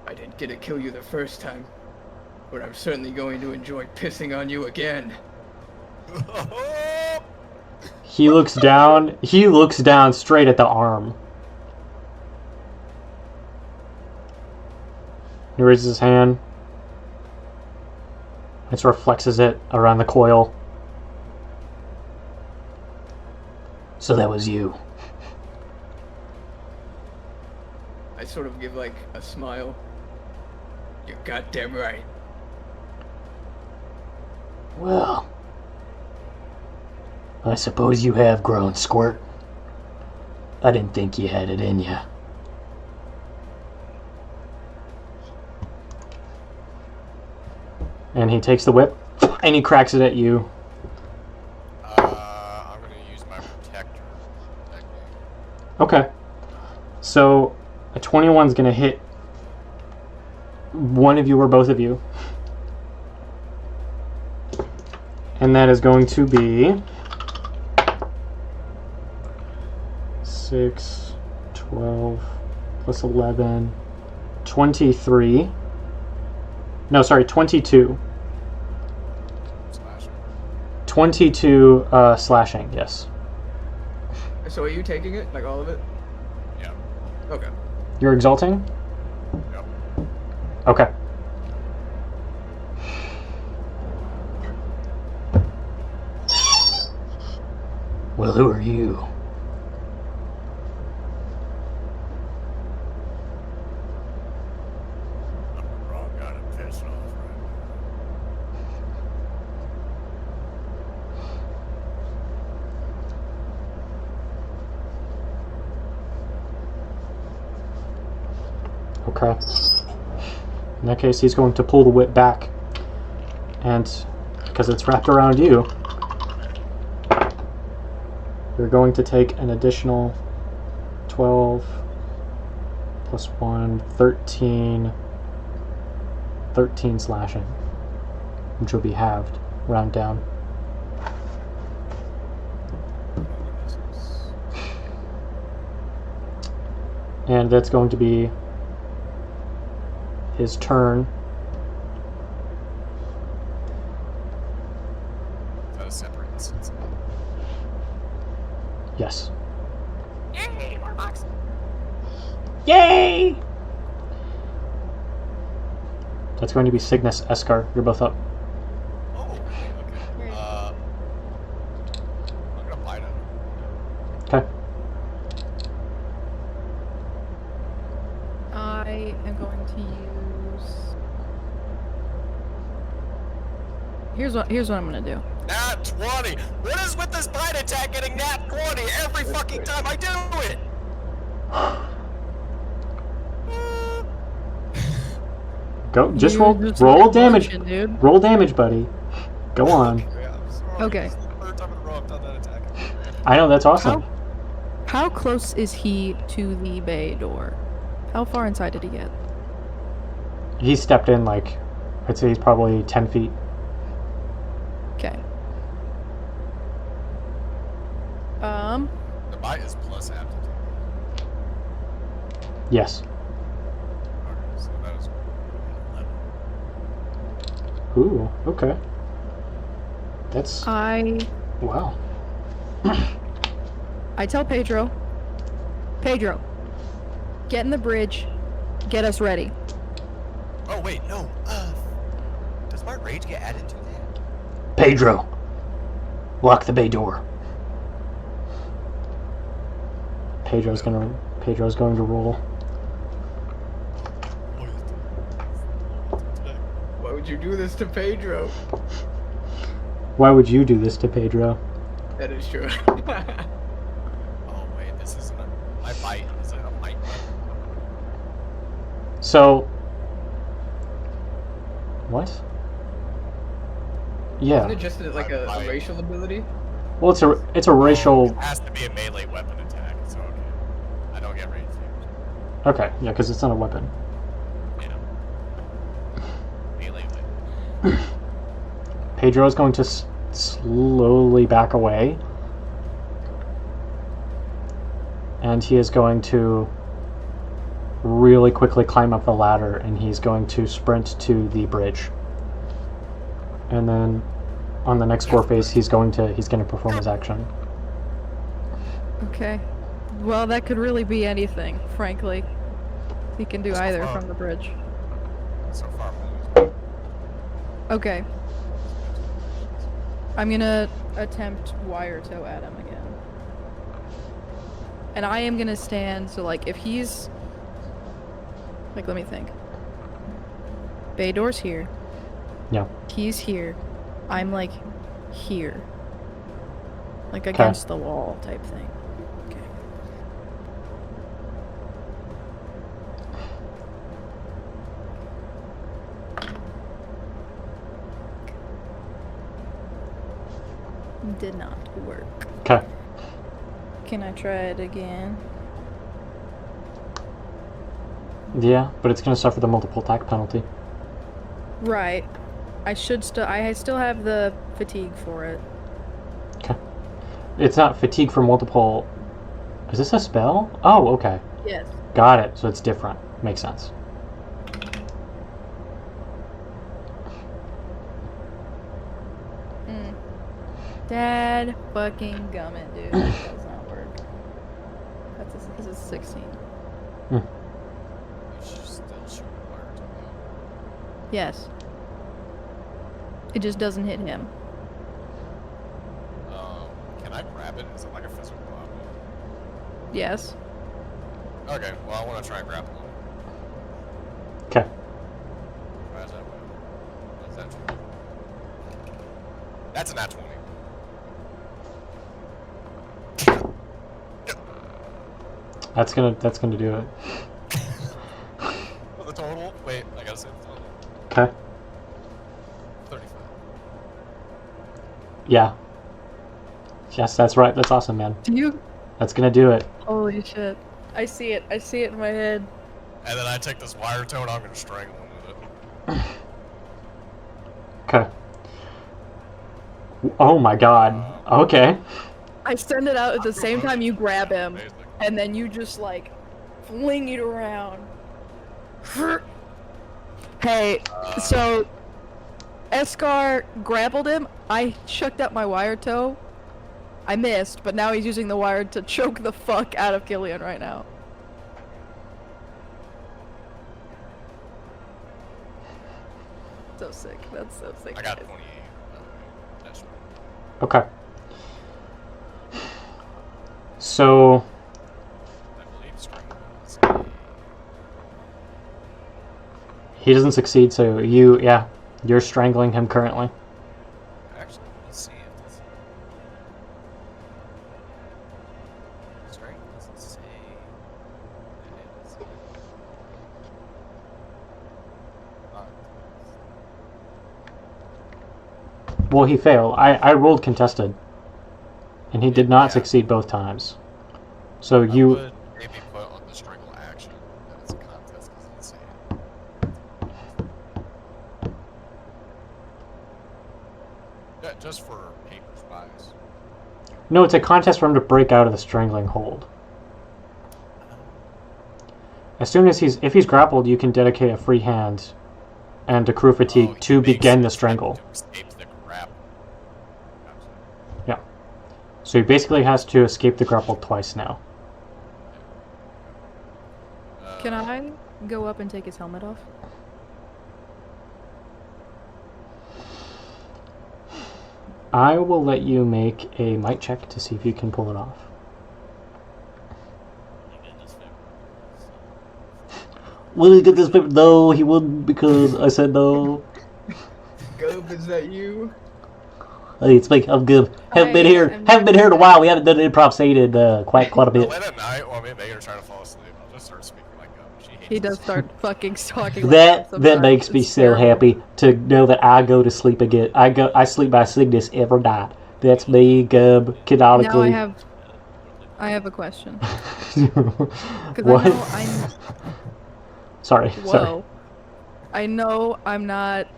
I didn't get to kill you the first time, but I'm certainly going to enjoy pissing on you again. He looks down straight at the arm. He raises his hand. And sort of flexes it around the coil. So that was you. I sort of give like a smile. You're goddamn right. Well, I suppose you have grown, Squirt. I didn't think you had it in you. And he takes the whip, and he cracks it at you. I'm gonna use my protector. Okay. So, a 21's gonna hit one of you or both of you. And that is going to be 6, 12, plus 11, 23. No, sorry, 22. Slasher. 22 slashing, yes. So are you taking it? Like all of it? Yeah. Okay. You're exalting? Yep. Okay. Well, who are you? I'm wrong. Got him pissed off right Okay. In that case, he's going to pull the whip back. And because it's wrapped around you, you're going to take an additional 12 plus 1, 13 slashing, which will be halved, round down. And that's going to be his turn. Is that a separate instance? Yes. Yay, more box. Yay! That's going to be Cygnus, Eskar. You're both up. Oh, okay. I'm gonna bite him. Okay. I am going to use. Here's what I'm gonna do. Nat 20! What is with this bite attack getting nat 20 every fucking time I do it? Go. Just You roll. just Roll like damage. bullshit, dude. Roll damage, buddy. Go on. Yeah, I'm sorry. Okay. This is the third time in a row I've done that attack. I know, that's awesome. How close is he to the bay door? How far inside did he get? He stepped in like, I'd say he's probably 10 feet. Okay. The bite is plus aptitude. Yes. Okay, so that is 11. Ooh, okay. That's wow. I tell Pedro, get in the bridge, get us ready. Oh wait, no. Does my rage get added to that? Pedro, lock the bay door. Pedro's going to roll. Why would you do this to Pedro? Why would you do this to Pedro? That is true. Oh wait, this isn't a... My bite is a might. So, what? Yeah. Isn't it just like a racial ability? Well, it's a racial. It has to be a melee weapon attack, so okay. I don't get rage damage. Okay, yeah, because it's not a weapon. Yeah. Melee weapon. Pedro is going to slowly back away, and he is going to really quickly climb up the ladder, and he's going to sprint to the bridge. And then on the next Gore phase, he's going to perform his action. Okay. Well, that could really be anything, frankly. He can do either from the bridge. So far, Okay. I'm gonna attempt wire toe at him again. And I am gonna stand, so like if he's... Like, let me think. Bay door's here. Yeah. He's here. I'm like here. Like against the wall type thing. Okay. Did not work. Okay. Can I try it again? Yeah, but it's going to suffer the multiple attack penalty. Right. I still have the fatigue for it. Okay. It's not fatigue for multiple... Is this a spell? Oh, okay. Yes. Got it. So it's different. Makes sense. Dad fucking gummit, dude. That does not work. This is 16. you should still shoot a wire to him. Yes. It just doesn't hit him. Can I grab it? Is it like a physical object? Yes. Okay, well I want to try and grapple him. Okay. Why is that? What's that? That's a nat 20. That's gonna do it. For the total? Wait, I gotta say the total. Okay. 35. Yeah. Yes, that's right. That's awesome, man. Do you? That's gonna do it. Holy shit. I see it. I see it in my head. And then I take this wire toe and I'm gonna strangle him with it. Okay. Oh my god. Okay. I send it out at the same time you grab him, Amazing. and then you just like fling it around. Hey, so Escar grappled him. I chucked out my wire toe. I missed, but now he's using the wire to choke the fuck out of Killian right now. So sick. That's so sick. I got guys. 28. That's right. Okay. So I believe strangle is he doesn't succeed, so you're strangling him currently. Actually, let's see if this... Strangle doesn't say... It is. Well, he failed. I rolled contested, and he did not Yeah. succeed both times. So I you would maybe put on the strangle action that it's a contest because it's insane. Yeah, just for paper's bias. No, it's a contest for him to break out of the strangling hold. As soon as if he's grappled, you can dedicate a free hand and accrue fatigue Oh, he to makes begin the an strangle. attempt to escape the grapple. Gotcha. Yeah. So he basically has to escape the grapple twice now. Can I go up and take his helmet off? I will let you make a might check to see if you can pull it off. Will he get this paper? No, he wouldn't because I said no. Gob, is that you? Hey, it's me. I'm good. Haven't been here in a while. We haven't done improv scene in quite a bit. Late at night while me and Megan are trying to fall asleep, I'll just start speaking like Gob. She hates He does us. start fucking talking like That makes me so happy to know that I go to sleep again. I sleep by Cygnus every night. That's me, Gub, canonically. Now I have a question. Because What? I'm Sorry. Whoa. I know I'm not.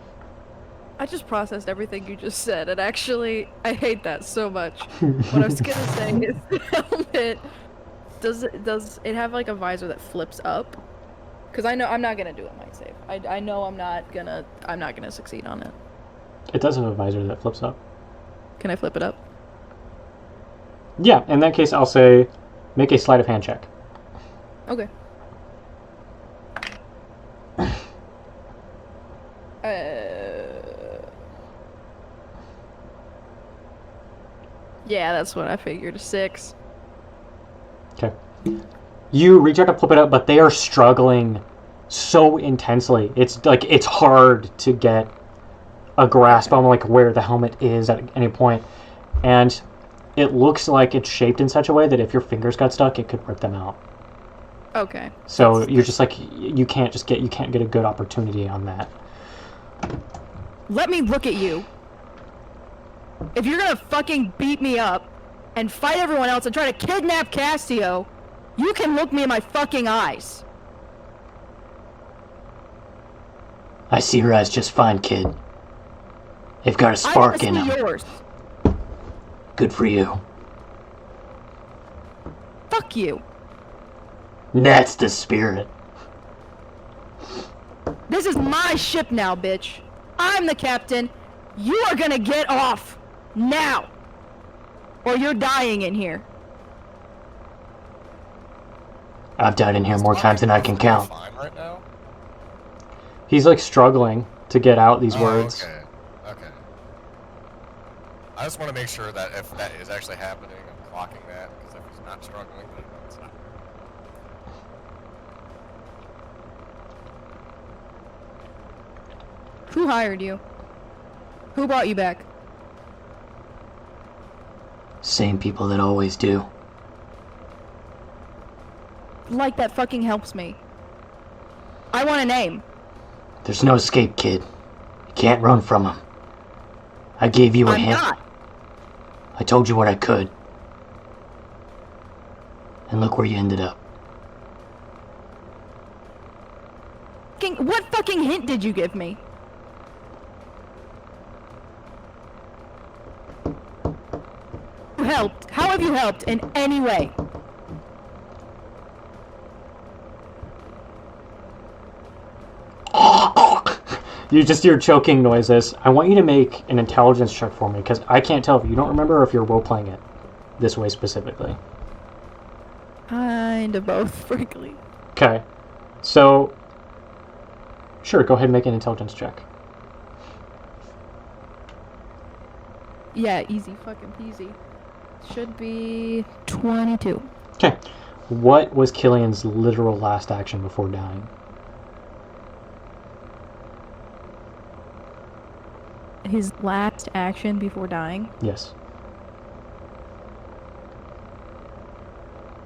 I just processed everything you just said, and actually, I hate that so much. What I was gonna say is the helmet. Does it have like a visor that flips up? Because I know I'm not gonna do a might save. I know I'm not gonna succeed on it. It does have a visor that flips up. Can I flip it up? Yeah, in that case, I'll say make a sleight of hand check. Okay. Yeah, that's what I figured. 6. Okay. You reach out to flip it up, but they are struggling so intensely. It's like it's hard to get a grasp on like where the helmet is at any point, and it looks like it's shaped in such a way that if your fingers got stuck, it could rip them out. Okay. So you're just like you can't get a good opportunity on that. Let me look at you. If you're gonna fucking beat me up and fight everyone else and try to kidnap Cassio, you can look me in my fucking eyes. I see your eyes just fine, kid. They've got a spark in I them. see yours. Good for you. Fuck you. That's the spirit. This is my ship now, bitch. I'm the captain. You are gonna get off. Now. Or you're dying in here. I've died in here more times than I can count. Fine right now? He's like struggling to get out these words. Okay. Okay. I just want to make sure that if that is actually happening, I'm clocking that, because if he's not struggling, then it's not. Who hired you? Who brought you back? Same people that always do. Like that fucking helps me. I want a name. There's no escape, kid. You can't run from them. I gave you a I'm hint. not. I told you what I could. And look where you ended up. What fucking hint did you give me? You helped. How have you helped in any way? You just hear choking noises. I want you to make an intelligence check for me, because I can't tell if you don't remember or if you're role-playing it this way specifically. Kind of both, frankly. Okay. So, sure, go ahead and make an intelligence check. Yeah, easy fucking peasy. Should be 22. Okay. What was Killian's literal last action before dying? His last action before dying? Yes.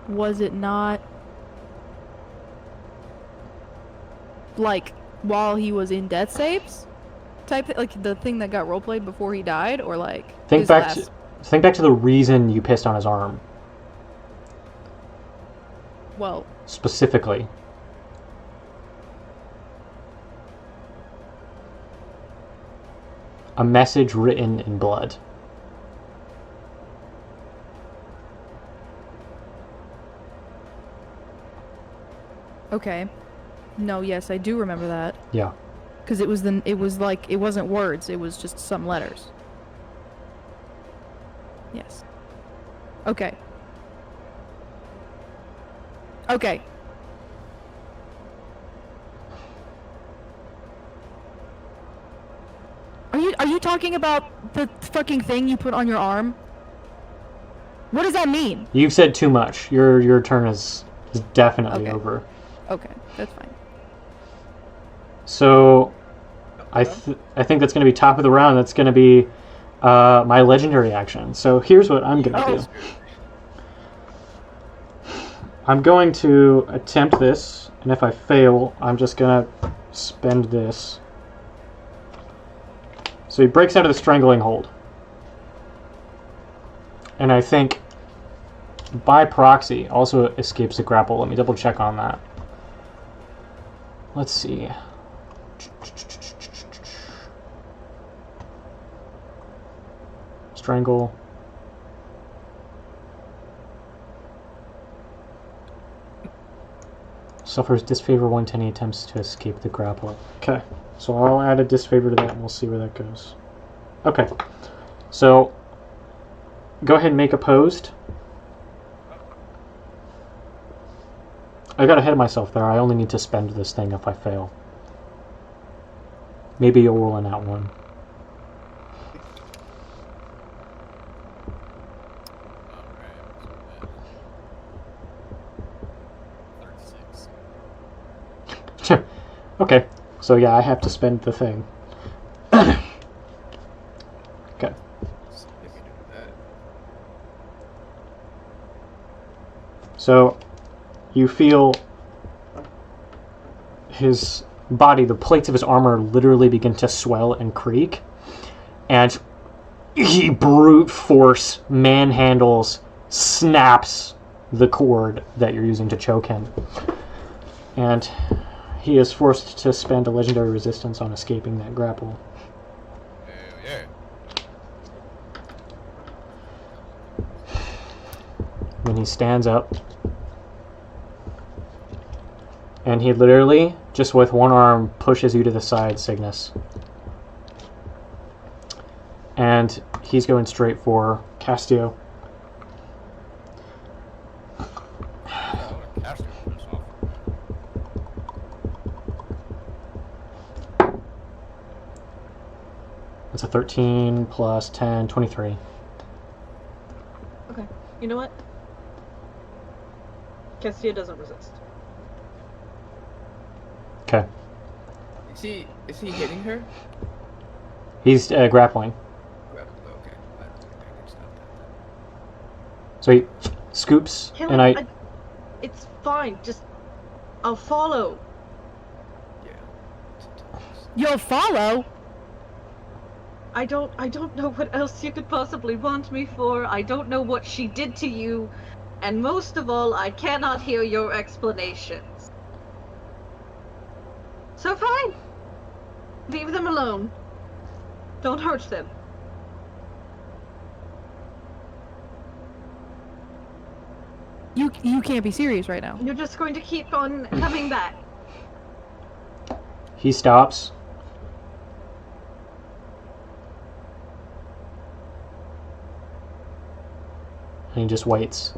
Was it not like while he was in death saves? Like the thing that got roleplayed before he died, or like Think back to the reason you pissed on his arm. Well, Specifically. A message written in blood. Okay. No, yes, I do remember that. Yeah. Because it was like, it wasn't words, it was just some letters. Yes. Okay. Okay. Are you talking about the fucking thing you put on your arm? What does that mean? You've said too much. Your turn is definitely Okay. over. Okay, that's fine. So, I think that's going to be top of the round. That's going to be my legendary action. So here's what I'm going to do. I'm going to attempt this, and if I fail, I'm just going to spend this. So he breaks out of the strangling hold. And I think, by proxy, also escapes the grapple. Let me double check on that. Let's see. Strangle. Suffers disfavor 110. He attempts to escape the grapple. Okay, so I'll add a disfavor to that and we'll see where that goes. Okay, so go ahead and make opposed. I got ahead of myself there. I only need to spend this thing if I fail. Maybe you'll roll in that one. Okay, so yeah, I have to spend the thing. Okay. So, you feel his body, the plates of his armor literally begin to swell and creak, and he brute force manhandles, snaps the cord that you're using to choke him. And he is forced to spend a legendary resistance on escaping that grapple. Yeah. When he stands up, and he literally, just with one arm, pushes you to the side, Cygnus. And he's going straight for Castio. That's a 13 plus 10, 23. Okay. You know what? Castillo doesn't resist. Okay. Is he hitting her? He's grappling. Okay. I don't think I can stop that. So he scoops, Kill and him. It's fine. Just, I'll follow. Yeah. You'll follow? I don't know what else you could possibly want me for. I don't know what she did to you. And most of all, I cannot hear your explanations. So fine. Leave them alone. Don't hurt them. You can't be serious right now. You're just going to keep on coming back. he stops. And he just waits.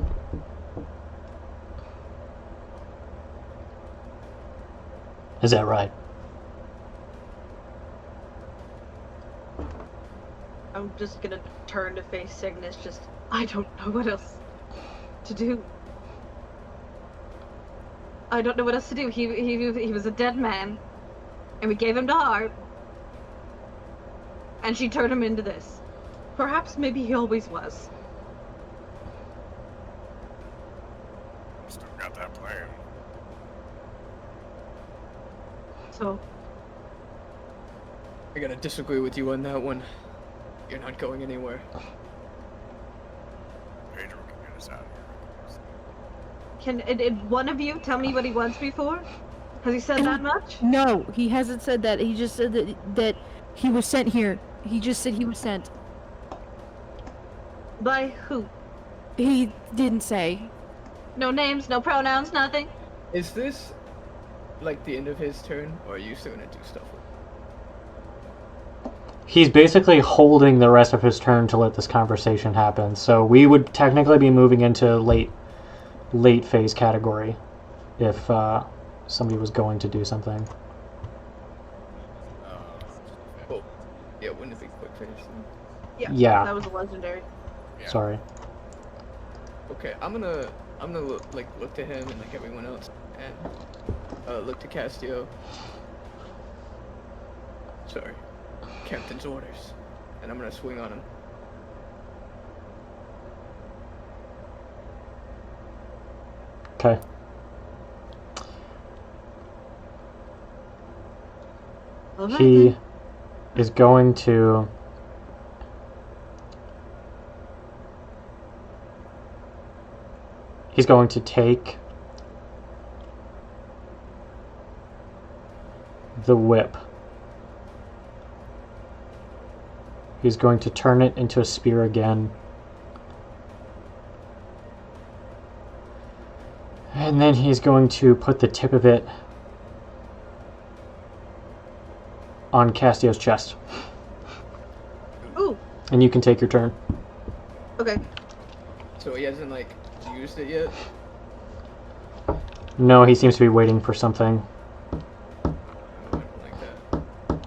Is that right? I'm just gonna turn to face Cygnus. I don't know what else to do. I don't know what else to do. He was a dead man, and we gave him the heart, and she turned him into this. Perhaps maybe he always was. Still got that plan. So, I gotta disagree with you on that one. You're not going anywhere. Pedro can get us out of here. can one of you tell me what he wants me for? Has he said that much? No, he hasn't said that. He just said that he was sent here. He just said he was sent. By who? He didn't say. No names, no pronouns, nothing? Is this like the end of his turn, or are you still gonna do stuff with? He's basically holding the rest of his turn to let this conversation happen. So we would technically be moving into late phase category if somebody was going to do something. Oh, yeah, wouldn't it be quick phase then? Yeah. That was a legendary. Yeah. Sorry. Okay, I'm gonna look to him and like everyone else, and look to Castio. Sorry, Captain's orders, and I'm gonna swing on him. Okay. Alright He then. is going to. He's going to take the whip. He's going to turn it into a spear again. And then he's going to put the tip of it on Castio's chest. Ooh. And you can take your turn. Okay. So he hasn't like used it yet. No, he seems to be waiting for something. I don't like that.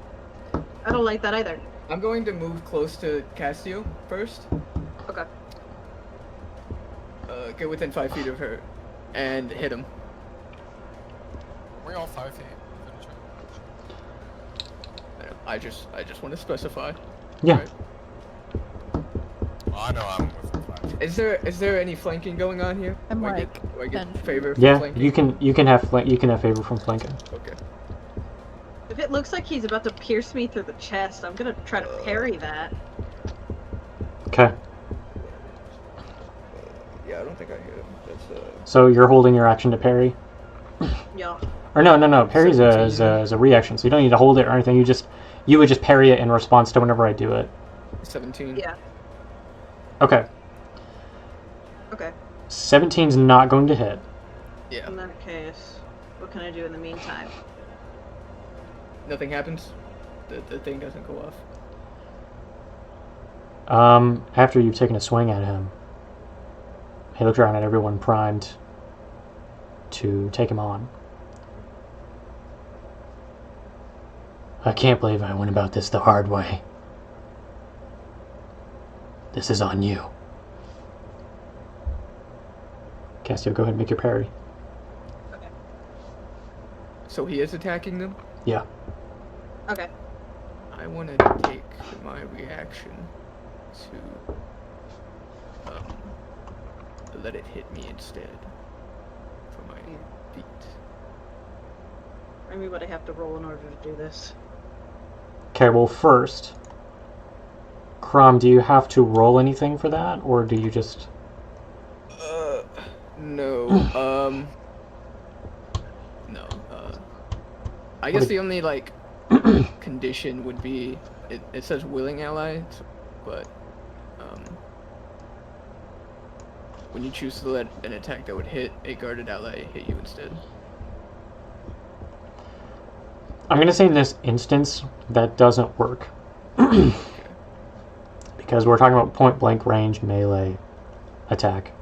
I don't like that either. I'm going to move close to Castio first. Okay. Get within 5 feet of her, and hit him. We're all 5 feet. I just want to specify. Yeah. Right. Well, I know I'm within 5 feet. Is there any flanking going on here? I'm Do I like get, do I 10 get feet. favor from Yeah, flanking? you can have favor from flanking. Okay. If it looks like he's about to pierce me through the chest, I'm gonna try to parry that. Okay. Yeah, I don't think I hit him. That's So you're holding your action to parry? Yeah. Or no. Parry's a 17. is a reaction, so you don't need to hold it or anything. You would just parry it in response to whenever I do it. 17. Yeah. Okay. Okay. 17's not going to hit. Yeah. In that case, what can I do in the meantime? Nothing happens. The thing doesn't go off. After you've taken a swing at him, he looks around at everyone primed to take him on. I can't believe I went about this the hard way. This is on you. Castio, go ahead and make your parry. So he is attacking them? Yeah. Okay. I want to take my reaction to let it hit me instead for my feet. Maybe what I have to roll in order to do this. Okay, well first, Crom, do you have to roll anything for that, or do you just... No, no, I guess the only, like, condition would be, it says willing ally, but, when you choose to let an attack that would hit a guarded ally hit you instead. I'm going to say in this instance, that doesn't work. Because we're talking about point-blank range melee attack.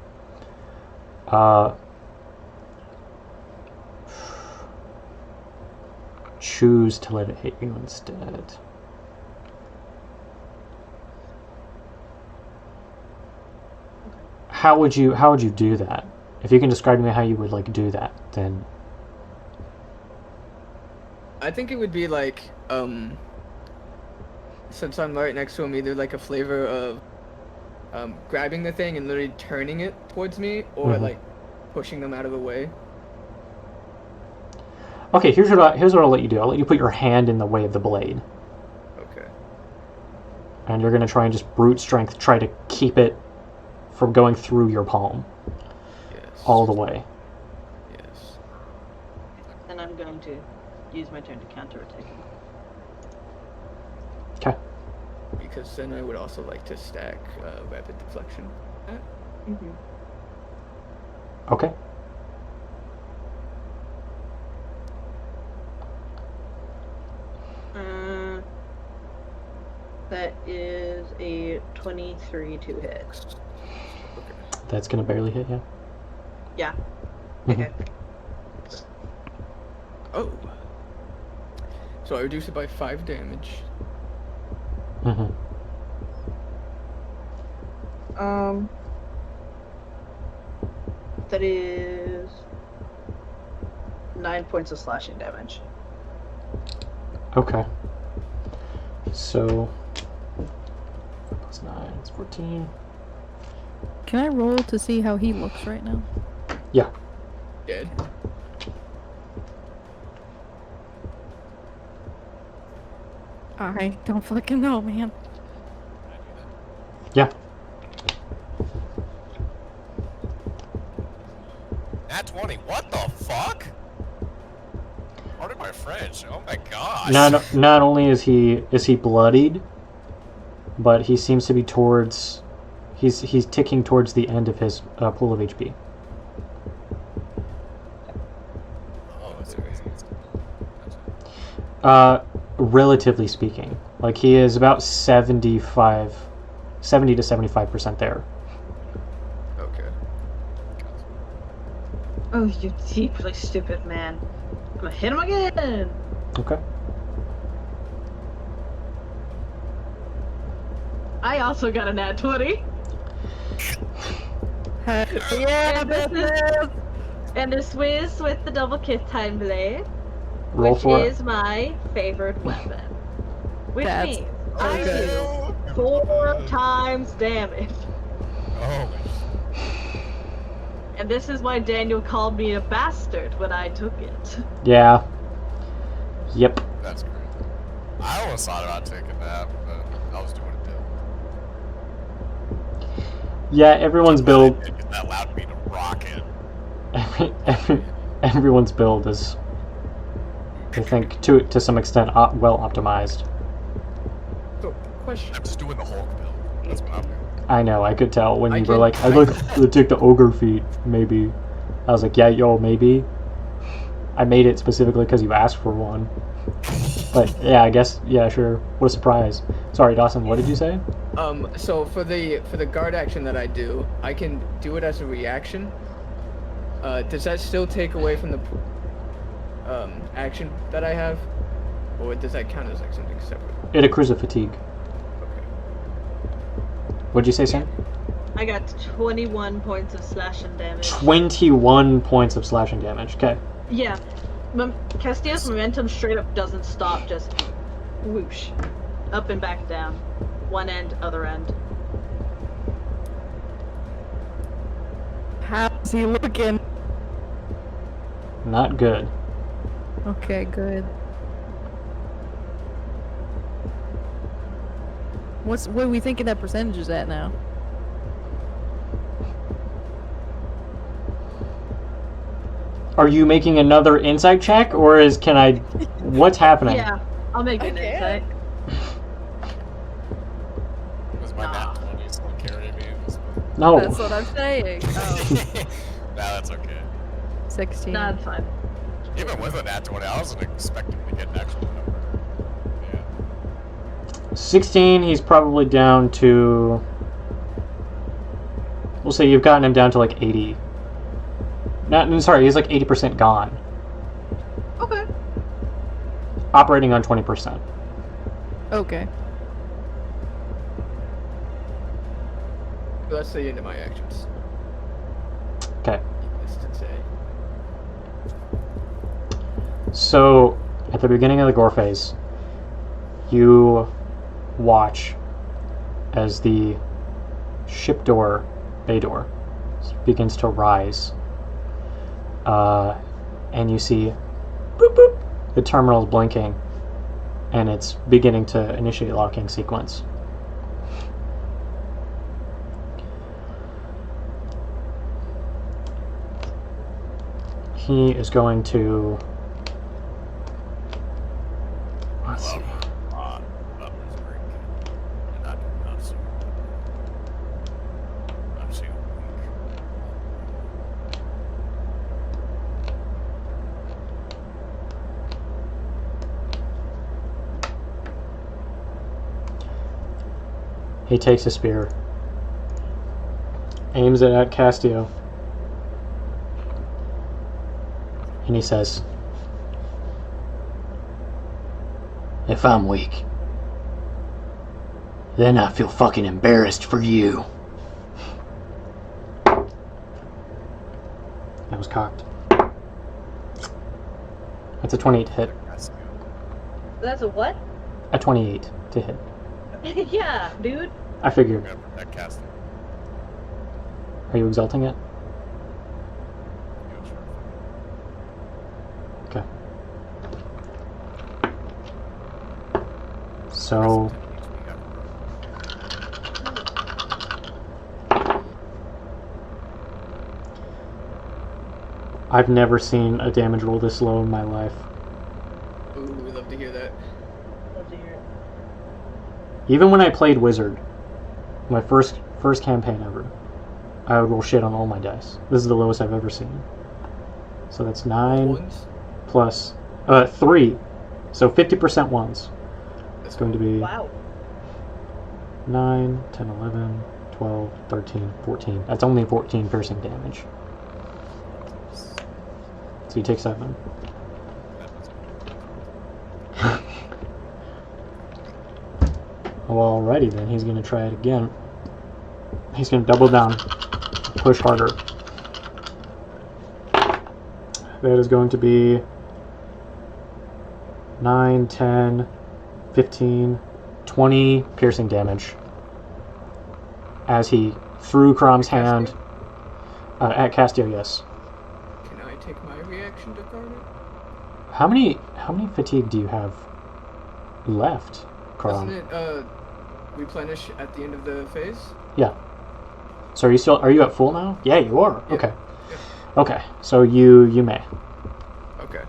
Choose to let it hit you instead. How would you do that? If you can describe to me how you would like do that, then I think it would be like, since I'm right next to him, either like a flavor of grabbing the thing and literally turning it towards me, or like pushing them out of the way. Okay, here's what I'll let you do. I'll let you put your hand in the way of the blade. Okay. And you're going to try and just brute strength try to keep it from going through your palm. Yes. All the way. Yes. And I'm going to use my turn to counterattack him. Okay. Because then I would also like to stack rapid deflection. Mm-hmm. Okay. 23 to hit. That's gonna barely hit you. Yeah. Mhm. Okay. Oh. So I reduce it by 5 damage. Mm-hmm. That is 9 points of slashing damage. Okay. So plus 9 is 14. Can I roll to see how he looks right now? Yeah. Dead. I don't fucking know, man. Yeah. Nat 20. What the fuck? Pardon my French. Oh my gosh. Not only is he bloodied, but he seems to be towards. He's ticking towards the end of his pool of HP. Oh, that's Relatively speaking, like he is about 70 to 75% there. Okay. Oh, you deeply stupid man. I'm gonna hit him again! Okay. I also got a nat 20. Yeah, And this whiz with the double kick time blade, Roll which for it. is my favorite weapon. Which That's means I okay. do 4 times damage. Oh. And this is why Daniel called me a bastard when I took it. Yeah. Yep. That's great. I almost thought about taking that, but I was doing it. Yeah, everyone's build. That allowed me to rock it. Everyone's build is, I think, to some extent, well optimized. So, question. I'm just doing the Hulk build. That's what I'm doing. I know. I could tell when I you were can- like, "I'd like to take the ogre feat, maybe." I was like, "Yeah, yo, maybe." I made it specifically because you asked for one. But yeah, I guess yeah, sure. What a surprise. Sorry, Dawson. What did you say? So for the guard action that I do, I can do it as a reaction. Does that still take away from the action that I have, or does that count as like something separate? It accrues a fatigue. Okay. What'd you say, Sam? I got 21 points of slashing damage. 21 points of slashing damage. Okay. Yeah. Castillo's momentum straight up doesn't stop, just whoosh. Up and back down. One end, other end. How's he looking? Not good. Okay, good. What are we thinking that percentage is at now? Are you making another insight check, or what's happening? Yeah, I'll make an insight. Was my nat 20 still carrying me? No. That's what I'm saying. Oh, Nah, that's okay. 16. Nah, it's fine. Even with a nat 20, I wasn't expecting to get an actual number. Yeah. 16, he's probably down to... We'll say you've gotten him down to like 80. Sorry, he's like 80% gone. Okay. Operating on 20%. Okay. So that's the end of my actions. Okay. Needless to say. So, at the beginning of the gore phase, you watch as the ship door, bay door, begins to rise. And you see boop, boop, the terminal's blinking, and it's beginning to initiate locking sequence. He is going to... Let's see. Butler's break. And I do not see. I'm seeing weak. He takes a spear, aims it at Castillo, and he says, "If I'm weak, then I feel fucking embarrassed for you." That was cocked. That's a 28 to hit. That's a what? A 28 to hit. Yeah, dude. I figured. We're gonna protect Castillo. Are you exalting it? Yeah, sure. Okay. So, I've never seen a damage roll this low in my life. Ooh, we love to hear that. Love to hear it. Even when I played Wizard, my first campaign ever, I would roll shit on all my dice. This is the lowest I've ever seen. So that's 9 Ones? plus 3. So 50% ones. It's going to be Wow. 9, 10, 11, 12, 13, 14. That's only 14 piercing damage. So you take 7. Well, alrighty then, he's going to try it again. He's going to double down, push harder. That is going to be 9, 10, 15, 20 piercing damage. As he threw Crom's hand at Castillo, yes. Can I take my reaction to guard it? How many fatigue do you have left, Crom? Doesn't it replenish at the end of the phase? Yeah. So are you at full now? Yeah, you are. Yeah. Okay. Yeah. Okay. So you may. Okay.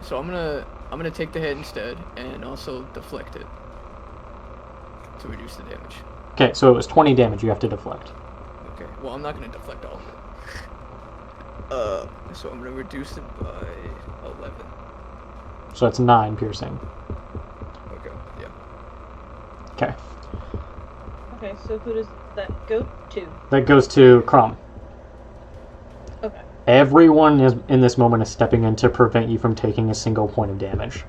So I'm gonna take the hit instead and also deflect it to reduce the damage. Okay, so it was 20 damage you have to deflect. Okay. Well, I'm not gonna deflect all of it. So I'm gonna reduce it by 11. So that's 9 piercing. Okay. Yeah. Okay. Okay, so who does that go to? That goes to Crom. Okay. Everyone is in this moment is stepping in to prevent you from taking a single point of damage.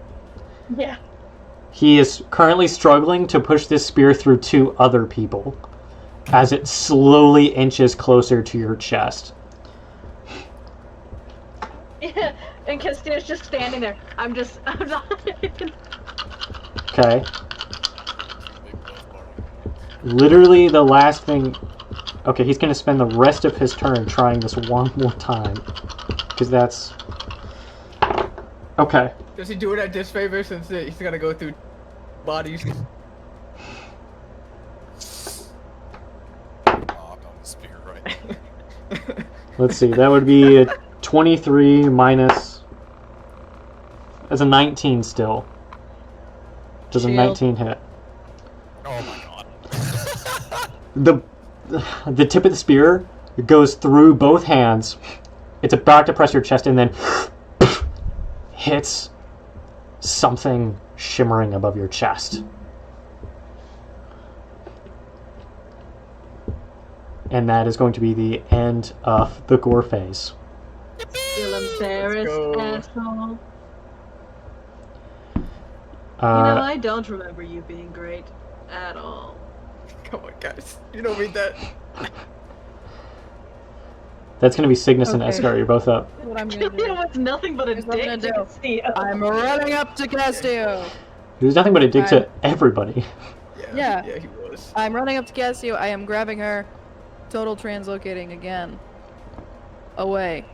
Yeah. He is currently struggling to push this spear through 2 other people as it slowly inches closer to your chest. Yeah, and Castillo's just standing there. I'm not. Okay. Literally the last thing... Okay, he's going to spend the rest of his turn trying this one more time. Because that's... Okay. Does he do it at disfavor since he's gotta go through bodies? Oh, I'm on the spear right now. Let's see, that would be a 23 minus... That's a 19 still. Does a Shield. 19 hit? Oh my god. The tip of the spear goes through both hands. It's about to press your chest and then hits something shimmering above your chest. And that is going to be the end of the Gore phase. Feel embarrassed, go. asshole. You know, Uh, I don't remember you being great at all. Come on, guys. You don't read that. that's going to be Cygnus and Okay. Escar. You're both up. What I'm gonna You do. know, it's nothing but a Here's what I'm dick gonna to do. Castillo. I'm running up to Castillo. There's nothing but a dick to everybody. Yeah. Yeah, he was. I'm running up to Castillo. I am grabbing her. Total translocating again. Away.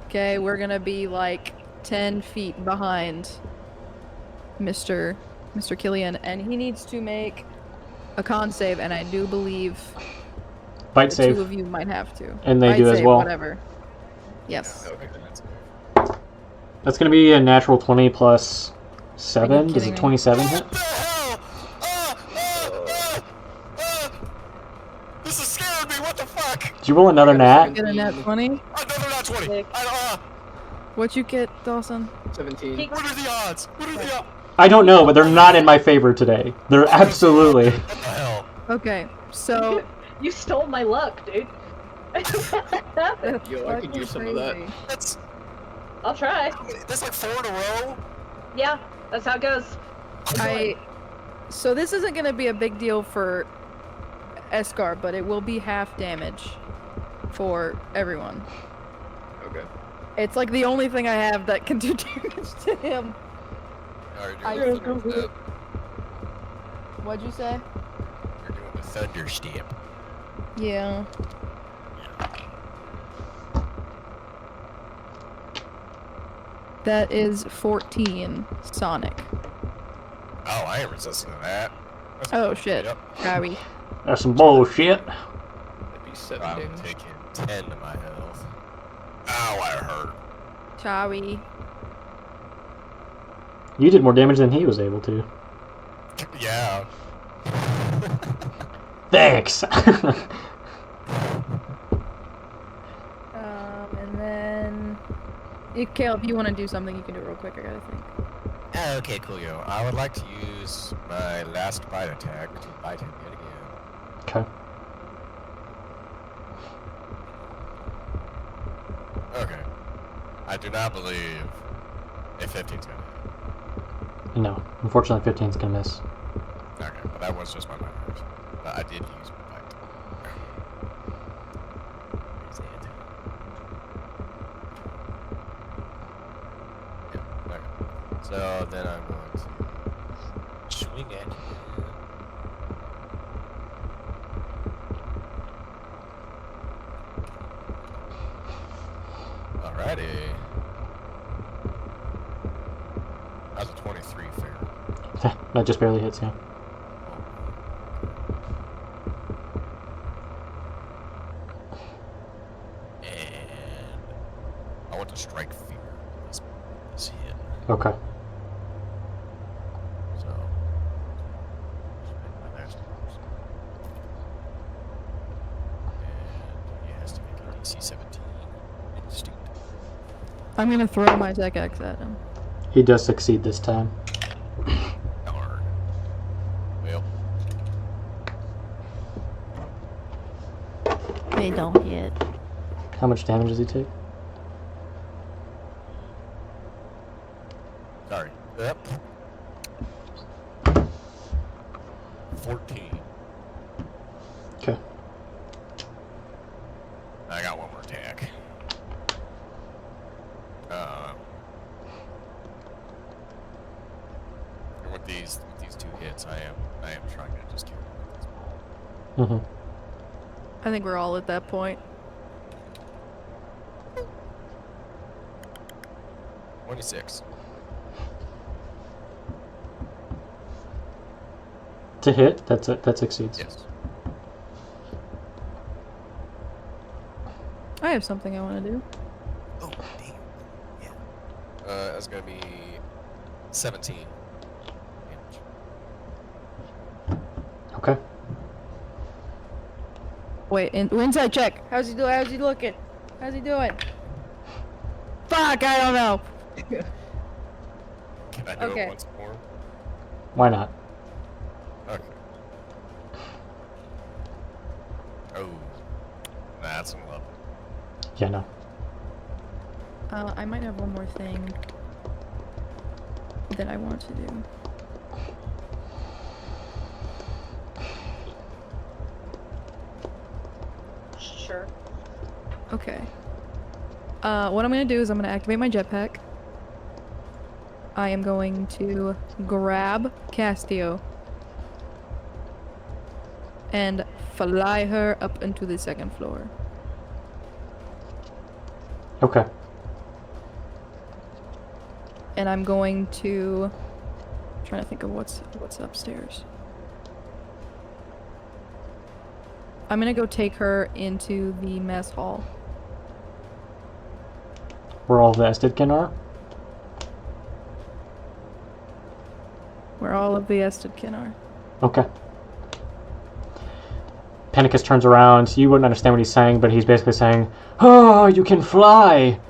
Okay, we're gonna be like 10 feet behind Mr. Killian, and he needs to make a con save, and I do believe Bite the save. two of you might have to. And they Bite do as save, well. Whatever. Yes. Okay. That's going to be a natural 20 plus 7. Are you Does kidding a me? 27 hit? What the hell? This is scaring me. What the fuck? Did you roll another nat? Get a net 20. Another not 20. Nick. What you get, Dawson? 17. What are the odds? What are the odds? I don't know, but they're not in my favor today. They're absolutely. What the hell? Okay, so You stole my luck, dude. that's Yo, I could fucking use some of that. crazy. That's I'll try. that's like 4 in a row. Yeah, that's how it goes. So this isn't gonna be a big deal for Escar, but it will be half damage for everyone. Okay. It's like the only thing I have that can do damage to him. You're doing the thunder step. What'd you say? You're doing the thunder step. Yeah. That is 14 Sonic. Oh, I ain't resisting that. That's Oh cool. shit. Yep. Sorry. That's some bullshit. That'd be 7 I'm damage. taking 10 to my health. Ow, I hurt. Sorry. You did more damage than he was able to. Yeah. Thanks. And then... Caleb, if you want to do something, you can do it real quick, I gotta think. Okay, coolio. I would like to use my last bite attack to bite him yet again. Okay. Okay. I do not believe a 15's gonna hit. No, unfortunately 15's gonna miss. Okay, but that was just my bite action. But I did use my bite. Where's it? Yeah, okay. So then I'm going to swing at him. Alrighty. That's a 23 fair. That just barely hits, yeah. And I want to strike fear with this hit. Okay. So spend my last moves. And he has to make a DC 17 instinct. I'm gonna throw my Tech X at him. He does succeed this time. Darn. Well, They don't hit. How much damage does he take? sorry. Yep. 14. Okay. I got one more attack. And with these 2 hits, I am trying to just kill him with this ball. Mm-hmm. I think we're all at that point. 26. To hit, that succeeds. Yes. I have something I want to do. Oh, damn. Yeah. That's gonna be 17 damage. Okay. Wait, inside check. How's he doing? How's he looking? How's he doing? Fuck, I don't know. Can I do Okay. it once more? Why not? Okay. Oh, that's unlovely. Yeah, no. I might have one more thing that I want to do. Sure. Okay. What I'm gonna do is I'm gonna activate my jetpack. I am going to grab Castio and fly her up into the 2nd floor. Okay. And I'm going to trying to think of what's upstairs. I'm gonna go take her into the mess hall. Where all the Estidkin are? Where all of the Estidkin are. Okay. Panicus turns around. You wouldn't understand what he's saying, but he's basically saying, "Oh, you can fly!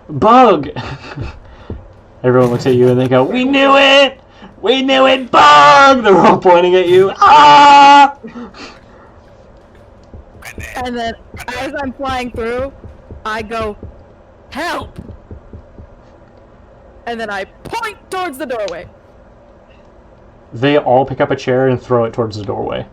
Bug!" Everyone looks at you and they go, "We knew it!" We knew it, bug! They're all pointing at you. Ah! And then, as I'm flying through, I go, help! And then I point towards the doorway. They all pick up a chair and throw it towards the doorway.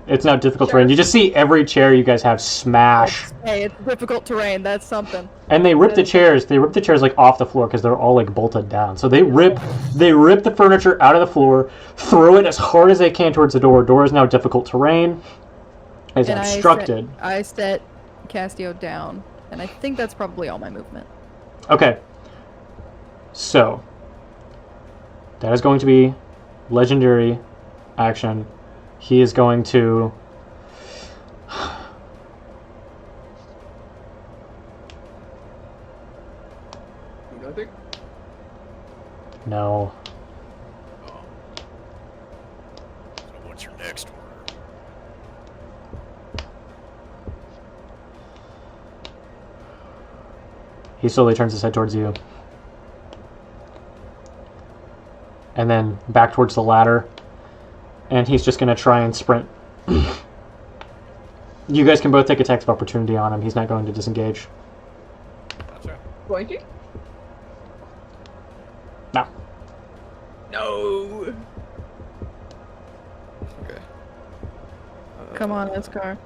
It's not difficult terrain. You just see every chair you guys have smash. Hey, it's difficult terrain. That's something. And they rip the chairs. They rip the chairs like off the floor because they're all like bolted down. So they rip the furniture out of the floor, throw it as hard as they can towards the door. Door is now difficult terrain. It's And obstructed. I set Castio down, and I think that's probably all my movement. Okay. So that is going to be legendary action. He is going to Nothing? no. So what's your next order? He slowly turns his head towards you. And then back towards the ladder. And he's just going to try and sprint. You guys can both take attacks of opportunity on him. He's not going to disengage. Gotcha. Going to? No. No! Okay. Come on, Escar.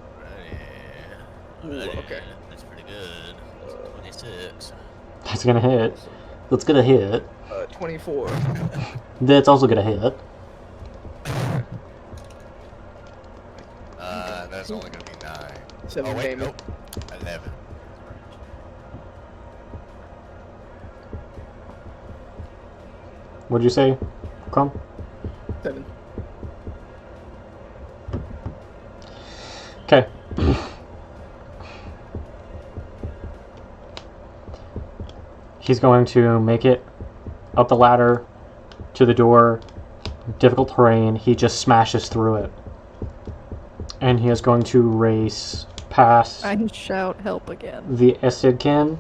Ooh, okay. That's pretty good. 26. That's going to hit. That's going to hit. 24. That's also going to hit. That's only gonna be 9. 7 Oh wait, damage. nope. 11. What'd you say, Crumb? 7. Okay. He's going to make it up the ladder to the door. Difficult terrain. He just smashes through it. And he is going to race past I shout help again. the Estidkin.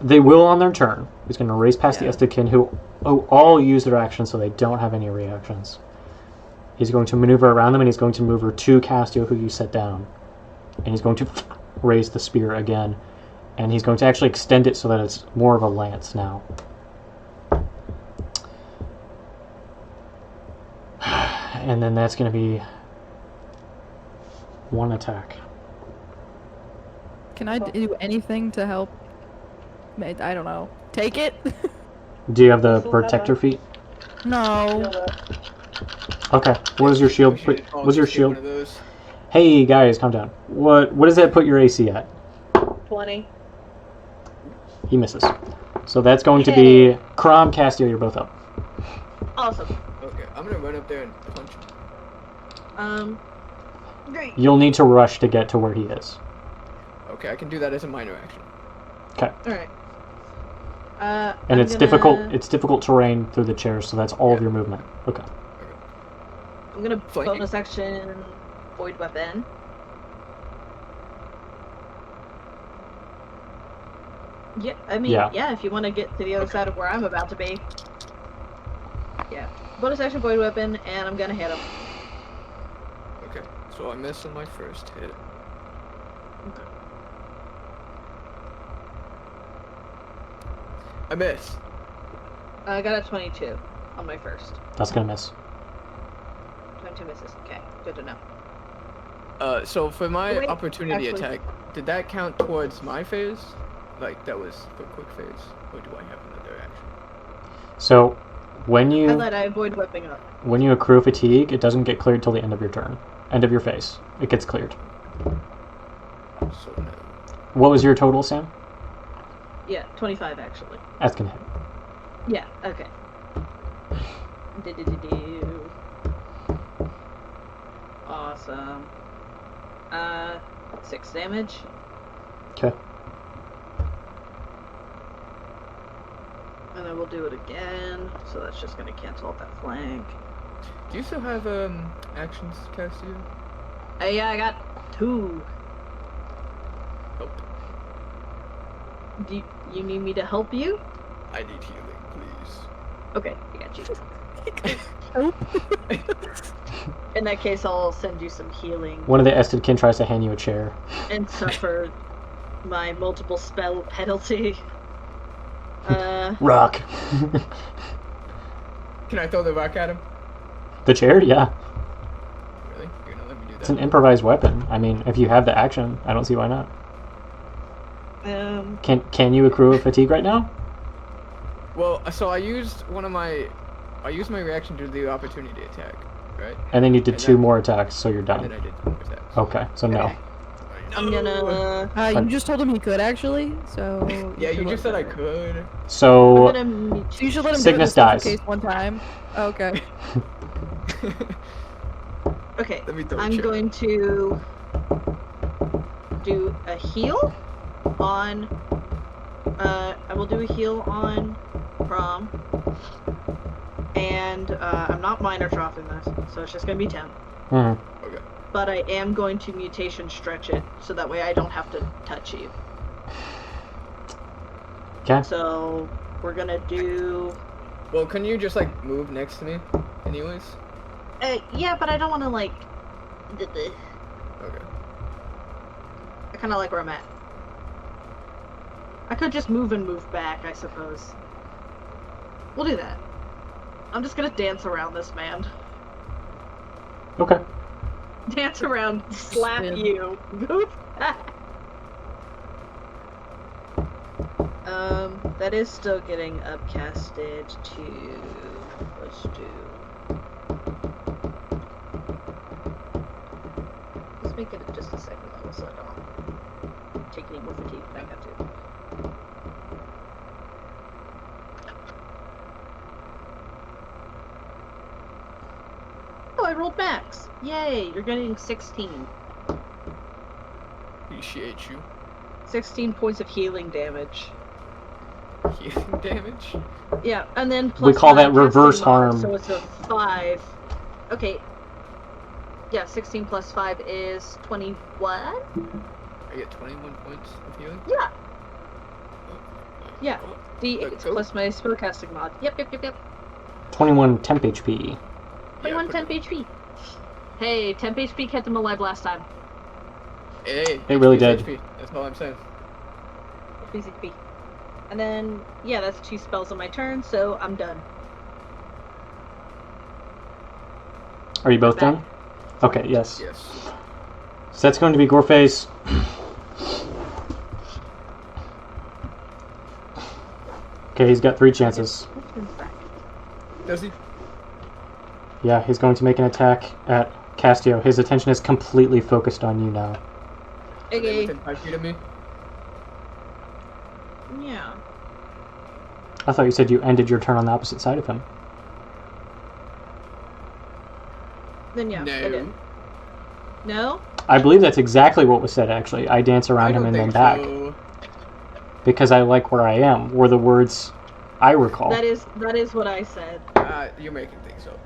They will on their turn. He's going to race past Yeah. the Estidkin, who all use their actions, so they don't have any reactions. He's going to maneuver around them, and he's going to maneuver to Castio, who you set down. And he's going to raise the spear again. And he's going to actually extend it so that it's more of a lance now. And then that's going to be one attack. Can I do anything to help? I don't know. Take it? Do you have the protector feat? No. Okay. What is your shield? We should all What's your just get one shield? of those. Hey guys, calm down. What does that put your AC at? 20. He misses. So that's going to be Crom, Castio. You're both up. Awesome. Okay, I'm gonna run up there and punch him. Great. You'll need to rush to get to where he is. Okay, I can do that as a minor action. Okay. Alright. And it's difficult. It's difficult terrain through the chairs, so that's all of your movement. Okay. I'm gonna Flanking. bonus action void weapon. Yeah, I mean, Yeah. yeah, if you want to get to the other side of where I'm about to be. Yeah. Bonus action void weapon, and I'm gonna hit him. Okay, so I miss on my first hit. I miss. I got a 22 on my first. That's gonna miss. 22 misses. Okay, good to know. So for my Wait, opportunity actually- attack, did that count towards my phase? Like, that was for quick phase? Or do I have another action? So when I you let I void weapon up. when you accrue fatigue, it doesn't get cleared till the end of your turn. End of your phase. It gets cleared. So no. What was your total, Sam? Yeah, 25 actually. That's gonna hit. Yeah, okay. Do-do-do-do. Awesome. 6 damage. Okay. And then we'll do it again. So that's just gonna cancel out that flank. Do you still have actions, Cassia? Yeah, I got 2. Nope. Do you need me to help you? I need healing, please. Okay, I got you. Nope. In that case, I'll send you some healing One of the Estedkin tries to hand you a chair. and suffer my multiple spell penalty. Rock. Can I throw the rock at him? The chair? Yeah. Really? You're gonna let me do that? It's an improvised weapon. I mean, if you have the action, I don't see why not. Can you accrue a fatigue right now? Well, so I used my reaction to do the opportunity attack, right? And then you did And two then- more attacks, so you're And done. then I did 2 more attacks. Okay, so no. Okay. I'm gonna. You just told him he could actually, so. Yeah, you should just let said I him. could. I'm So gonna meet So you should let him Cygnus do it dies. just in case one time. Okay. Okay, Let me throw a I'm chair. going to do a heal on. I will do a heal on Prom. And I'm not minor troughing this, so it's just gonna be 10. Mhm. Okay. But I am going to mutation stretch it, so that way I don't have to touch you. Okay. So we're gonna do. Well, can you just like move next to me, anyways? Yeah, but I don't want to like. Okay. I kind of like where I'm at. I could just move and move back, I suppose. We'll do that. I'm just gonna dance around this man. Okay. Dance around, slap Spin. you. Move back. That is still getting upcasted to. Let's do. Let's make it just a second level so I don't take any more fatigue than I have to. Oh, I rolled max! Yay! You're getting 16. Appreciate you. 16 points of healing damage. Healing damage? Yeah, and then plus We call that 5 reverse casting mod, harm. So it's a 5. Okay. Yeah, 16 plus 5 is 21? I get 21 points of healing? Yeah. Yeah. Oh, D8 cool. plus my spellcasting mod. Yep. 21 temp HP. 21 put temp it- HP. Hey, temp HP kept him alive last time. Hey, It really HP's did. HP. That's all I'm saying. HP. And then, yeah, that's 2 spells on my turn, so I'm done. Are you both Back. done? Okay, yes. Yes. So that's going to be Goreface. Okay, he's got 3 chances. Does he? Yeah, he's going to make an attack at Castio. His attention is completely focused on you now. Are they Okay. within 5 feet of me? Yeah. I thought you said you ended your turn on the opposite side of him. Then yeah, No. I did. No? I believe that's exactly what was said, actually. I dance around I him don't and then think back. so. Because I like where I am, were the words I recall. That is what I said. You're making things up.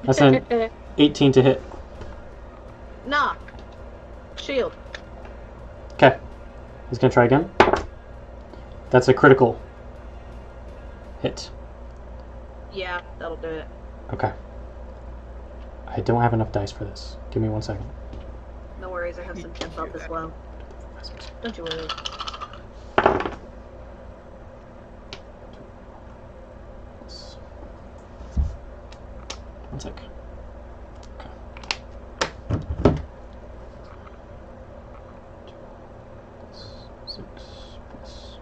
That's an 18 to hit. Knock. Shield. Okay. He's going to try again. That's a critical hit. Yeah, that'll do it. Okay. I don't have enough dice for this. Give me 1 second. No worries, I have some temp up as well. Don't you worry. Yes. 1 sec. Okay. 6 plus.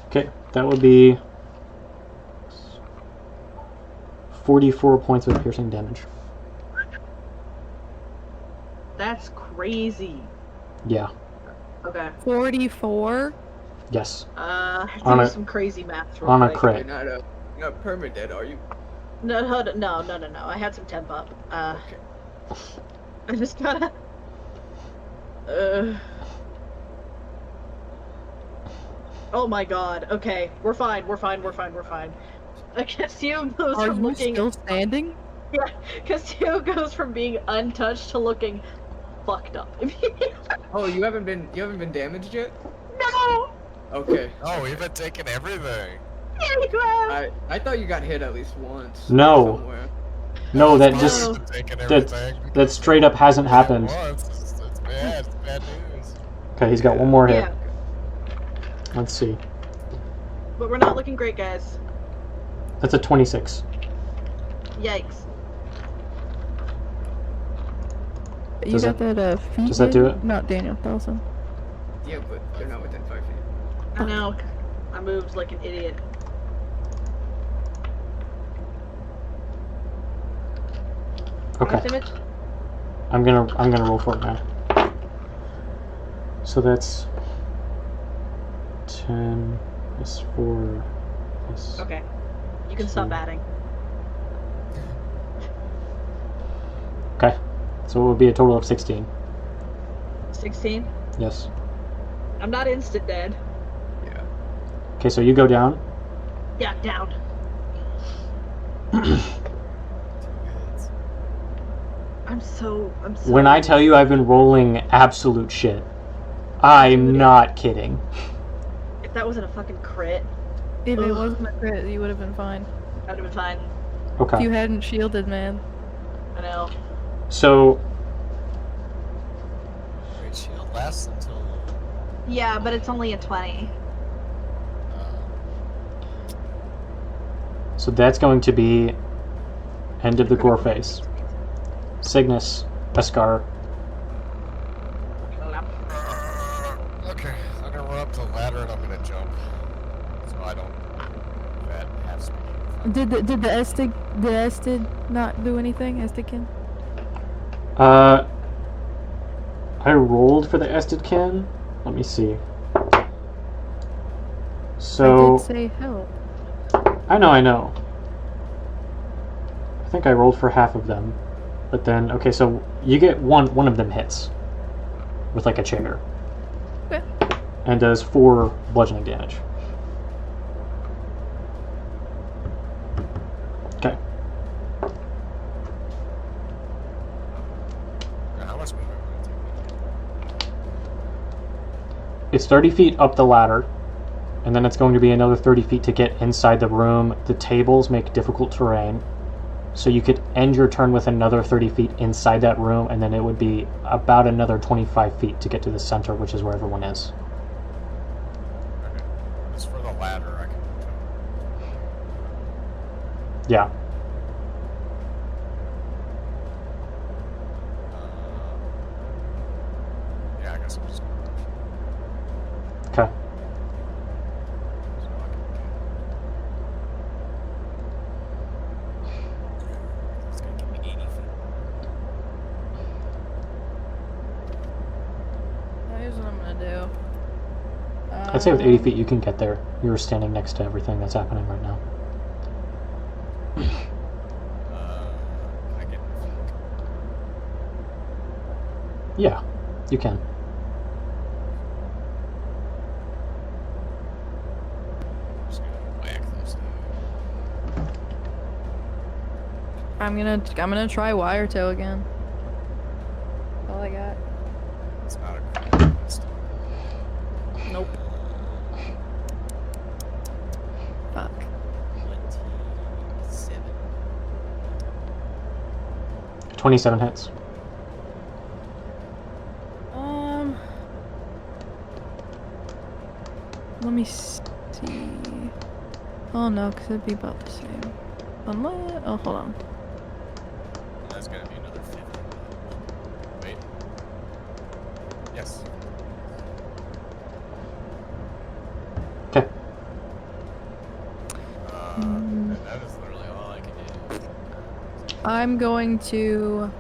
Okay, that would be 44 points of piercing damage. That's crazy. Yeah. Okay. 44? Yes. I have to On do a- some crazy math real on a quick. crit. You're not permanent, are you? No. I had some temp up. Okay. I just gotta. Oh my god. Okay, we're fine. Castillo goes Are from you looking. still standing? Yeah, Castillo goes from being untouched to looking fucked up. Oh, you haven't been damaged yet? No! Okay. Oh, okay. we've been taking everything. Yeah, you have! I thought you got hit at least once. No. Somewhere. No, that That's just why we've been taking everything. that straight up hasn't happened. Once. It's bad. It's bad news. Okay, he's got one more hit. Yeah, Let's see. but we're not looking great, guys. That's a 26. Yikes. You Does got that feet? does that do Daniel? it? Not Daniel, Dawson. Yeah, but they're not within 5 feet. I know. I moved like an idiot. Okay. Last image? I'm gonna roll for it now. So that's 10 plus 4 plus. Okay. You can stop adding. Okay. So it would be a total of 16. 16? Yes. I'm not instant dead. Yeah. Okay, so you go down. Yeah, down. I'm so. When I tell you I've been rolling absolute shit, I'm not kidding. If that wasn't a fucking crit, If it Ugh. wasn't a crit, you would have been fine. I'd have been fine. If Okay. you hadn't shielded, man. I know. So Wait, shield lasts until. Yeah, but it's only a 20. so that's going to be end of the Gore phase. Cygnus, Beskar. Okay, I'm gonna run up to the ladder and I'm gonna jump. So I don't. That half speed. Did the Estid not do anything, Estidkin? I rolled for the Estidkin. Let me see. I So did say help. I know. I think I rolled for half of them. But then, okay, so you get one of them hits with like a chair. Okay. And does 4 bludgeoning damage. Okay. How much movement would it take? It's 30 feet up the ladder, and then it's going to be another 30 feet to get inside the room. The tables make difficult terrain. So you could end your turn with another 30 feet inside that room, and then it would be about another 25 feet to get to the center, which is where everyone is. Okay. As for the ladder, I can jump. Yeah. Yeah, I guess I'm just gonna rush. Okay. So I can It's gonna give me 80 feet. Here's what I'm gonna do. I'd say with 80 feet you can get there. You're standing next to everything that's happening right now. Can I get my flank? Yeah, you can. I'm just gonna whack those things. I'm gonna try wire toe again. That's all I got. It's not a crap. It's still Nope. Fuck. 27. 27 hits. Let me see. Oh no, because it'd be about the same. Unless, oh, hold on. That's gonna be another 50. Wait. Yes. Okay. That is literally all I can do. I'm going to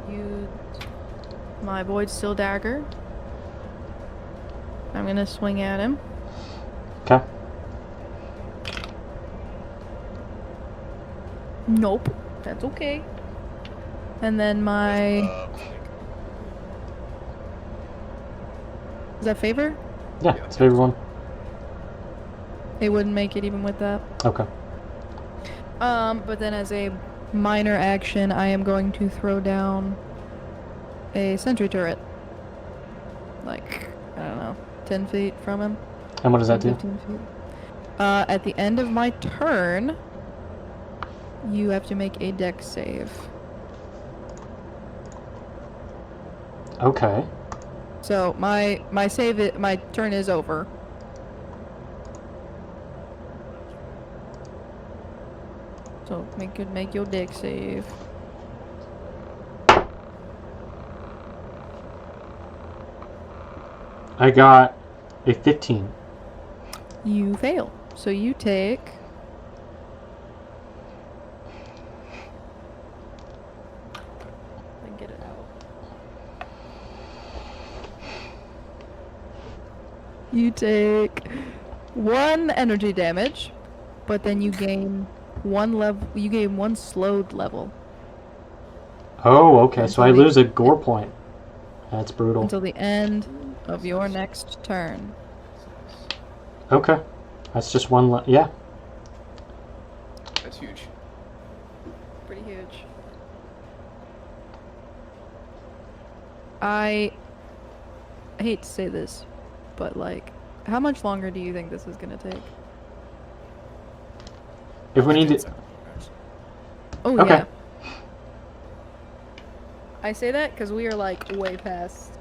use my Void Steel Dagger. I'm gonna swing at him. Okay. Nope, that's okay. And then my... Is that favor? Yeah, Yeah. it's a favorite one. It wouldn't make it even with that. Okay. But then as a minor action, I am going to throw down a sentry turret. Like, I don't know, 10 feet from him. And what does that 10, do? 15 feet. At the end of my turn, you have to make a dex save. Okay. So my turn is over. So make your dex save. I got a 15. You fail. So you take and get it out. You take 1 energy damage, but then you gain 1 level. You gain 1 slowed level Oh, okay. So I Until the- lose a gore point. That's brutal. until the end of your next turn. Okay. That's just one. Yeah. That's huge. Pretty huge. I hate to say this, but like, how much longer do you think this is gonna take? If we need to. Oh Okay. yeah. I say that because we are like way past.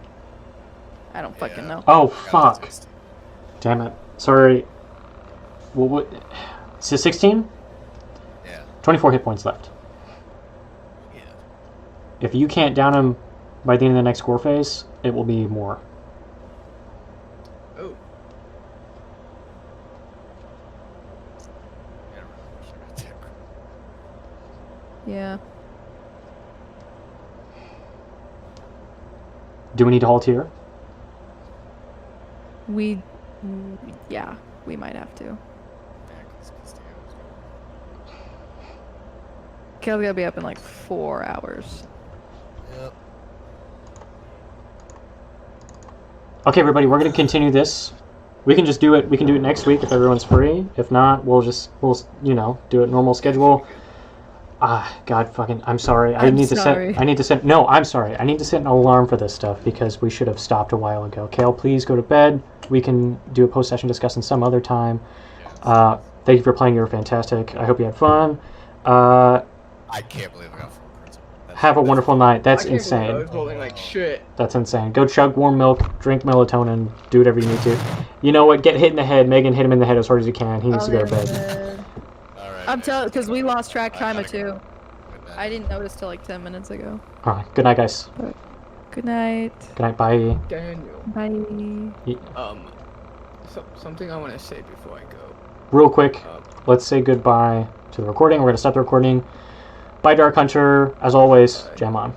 I don't fucking know. Oh, fuck. Damn it. Sorry. Well, what? So 16? Yeah. 24 hit points left. Yeah. If you can't down him by the end of the next score phase, it will be more. Oh. Yeah. Do we need to halt here? Yeah, we might have to. Kale's gotta be up in like 4 hours. Yep. Okay, everybody, we're going to continue this. We can just do it. We can do it next week if everyone's free. If not, we'll do it normal schedule. God fucking, I'm sorry. I need to set, no, I'm sorry. I need to set an alarm for this stuff because we should have stopped a while ago. Kale, please go to bed. We can do a post-session discussion some other time. Thank you for playing. You were fantastic. I hope you had fun. I can't believe I got 4 crits. Have a wonderful night. That's I can't believe I insane. was rolling like shit. That's insane. Go chug warm milk, drink melatonin, do whatever you need to. You know what? Get hit in the head. Megan, hit him in the head as hard as you can. He needs to go to bed. Alright. I'm telling, because we lost track I time of gotta 2. go. Good night. I didn't notice till like 10 minutes ago. All right. Good night, guys. Good night. Good night. Bye. Daniel. Bye. Something I want to say before I go. Real quick, Um, let's say goodbye to the recording. We're going to stop the recording. Bye, Dark Hunter. As always, Bye. jam on.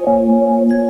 Alright.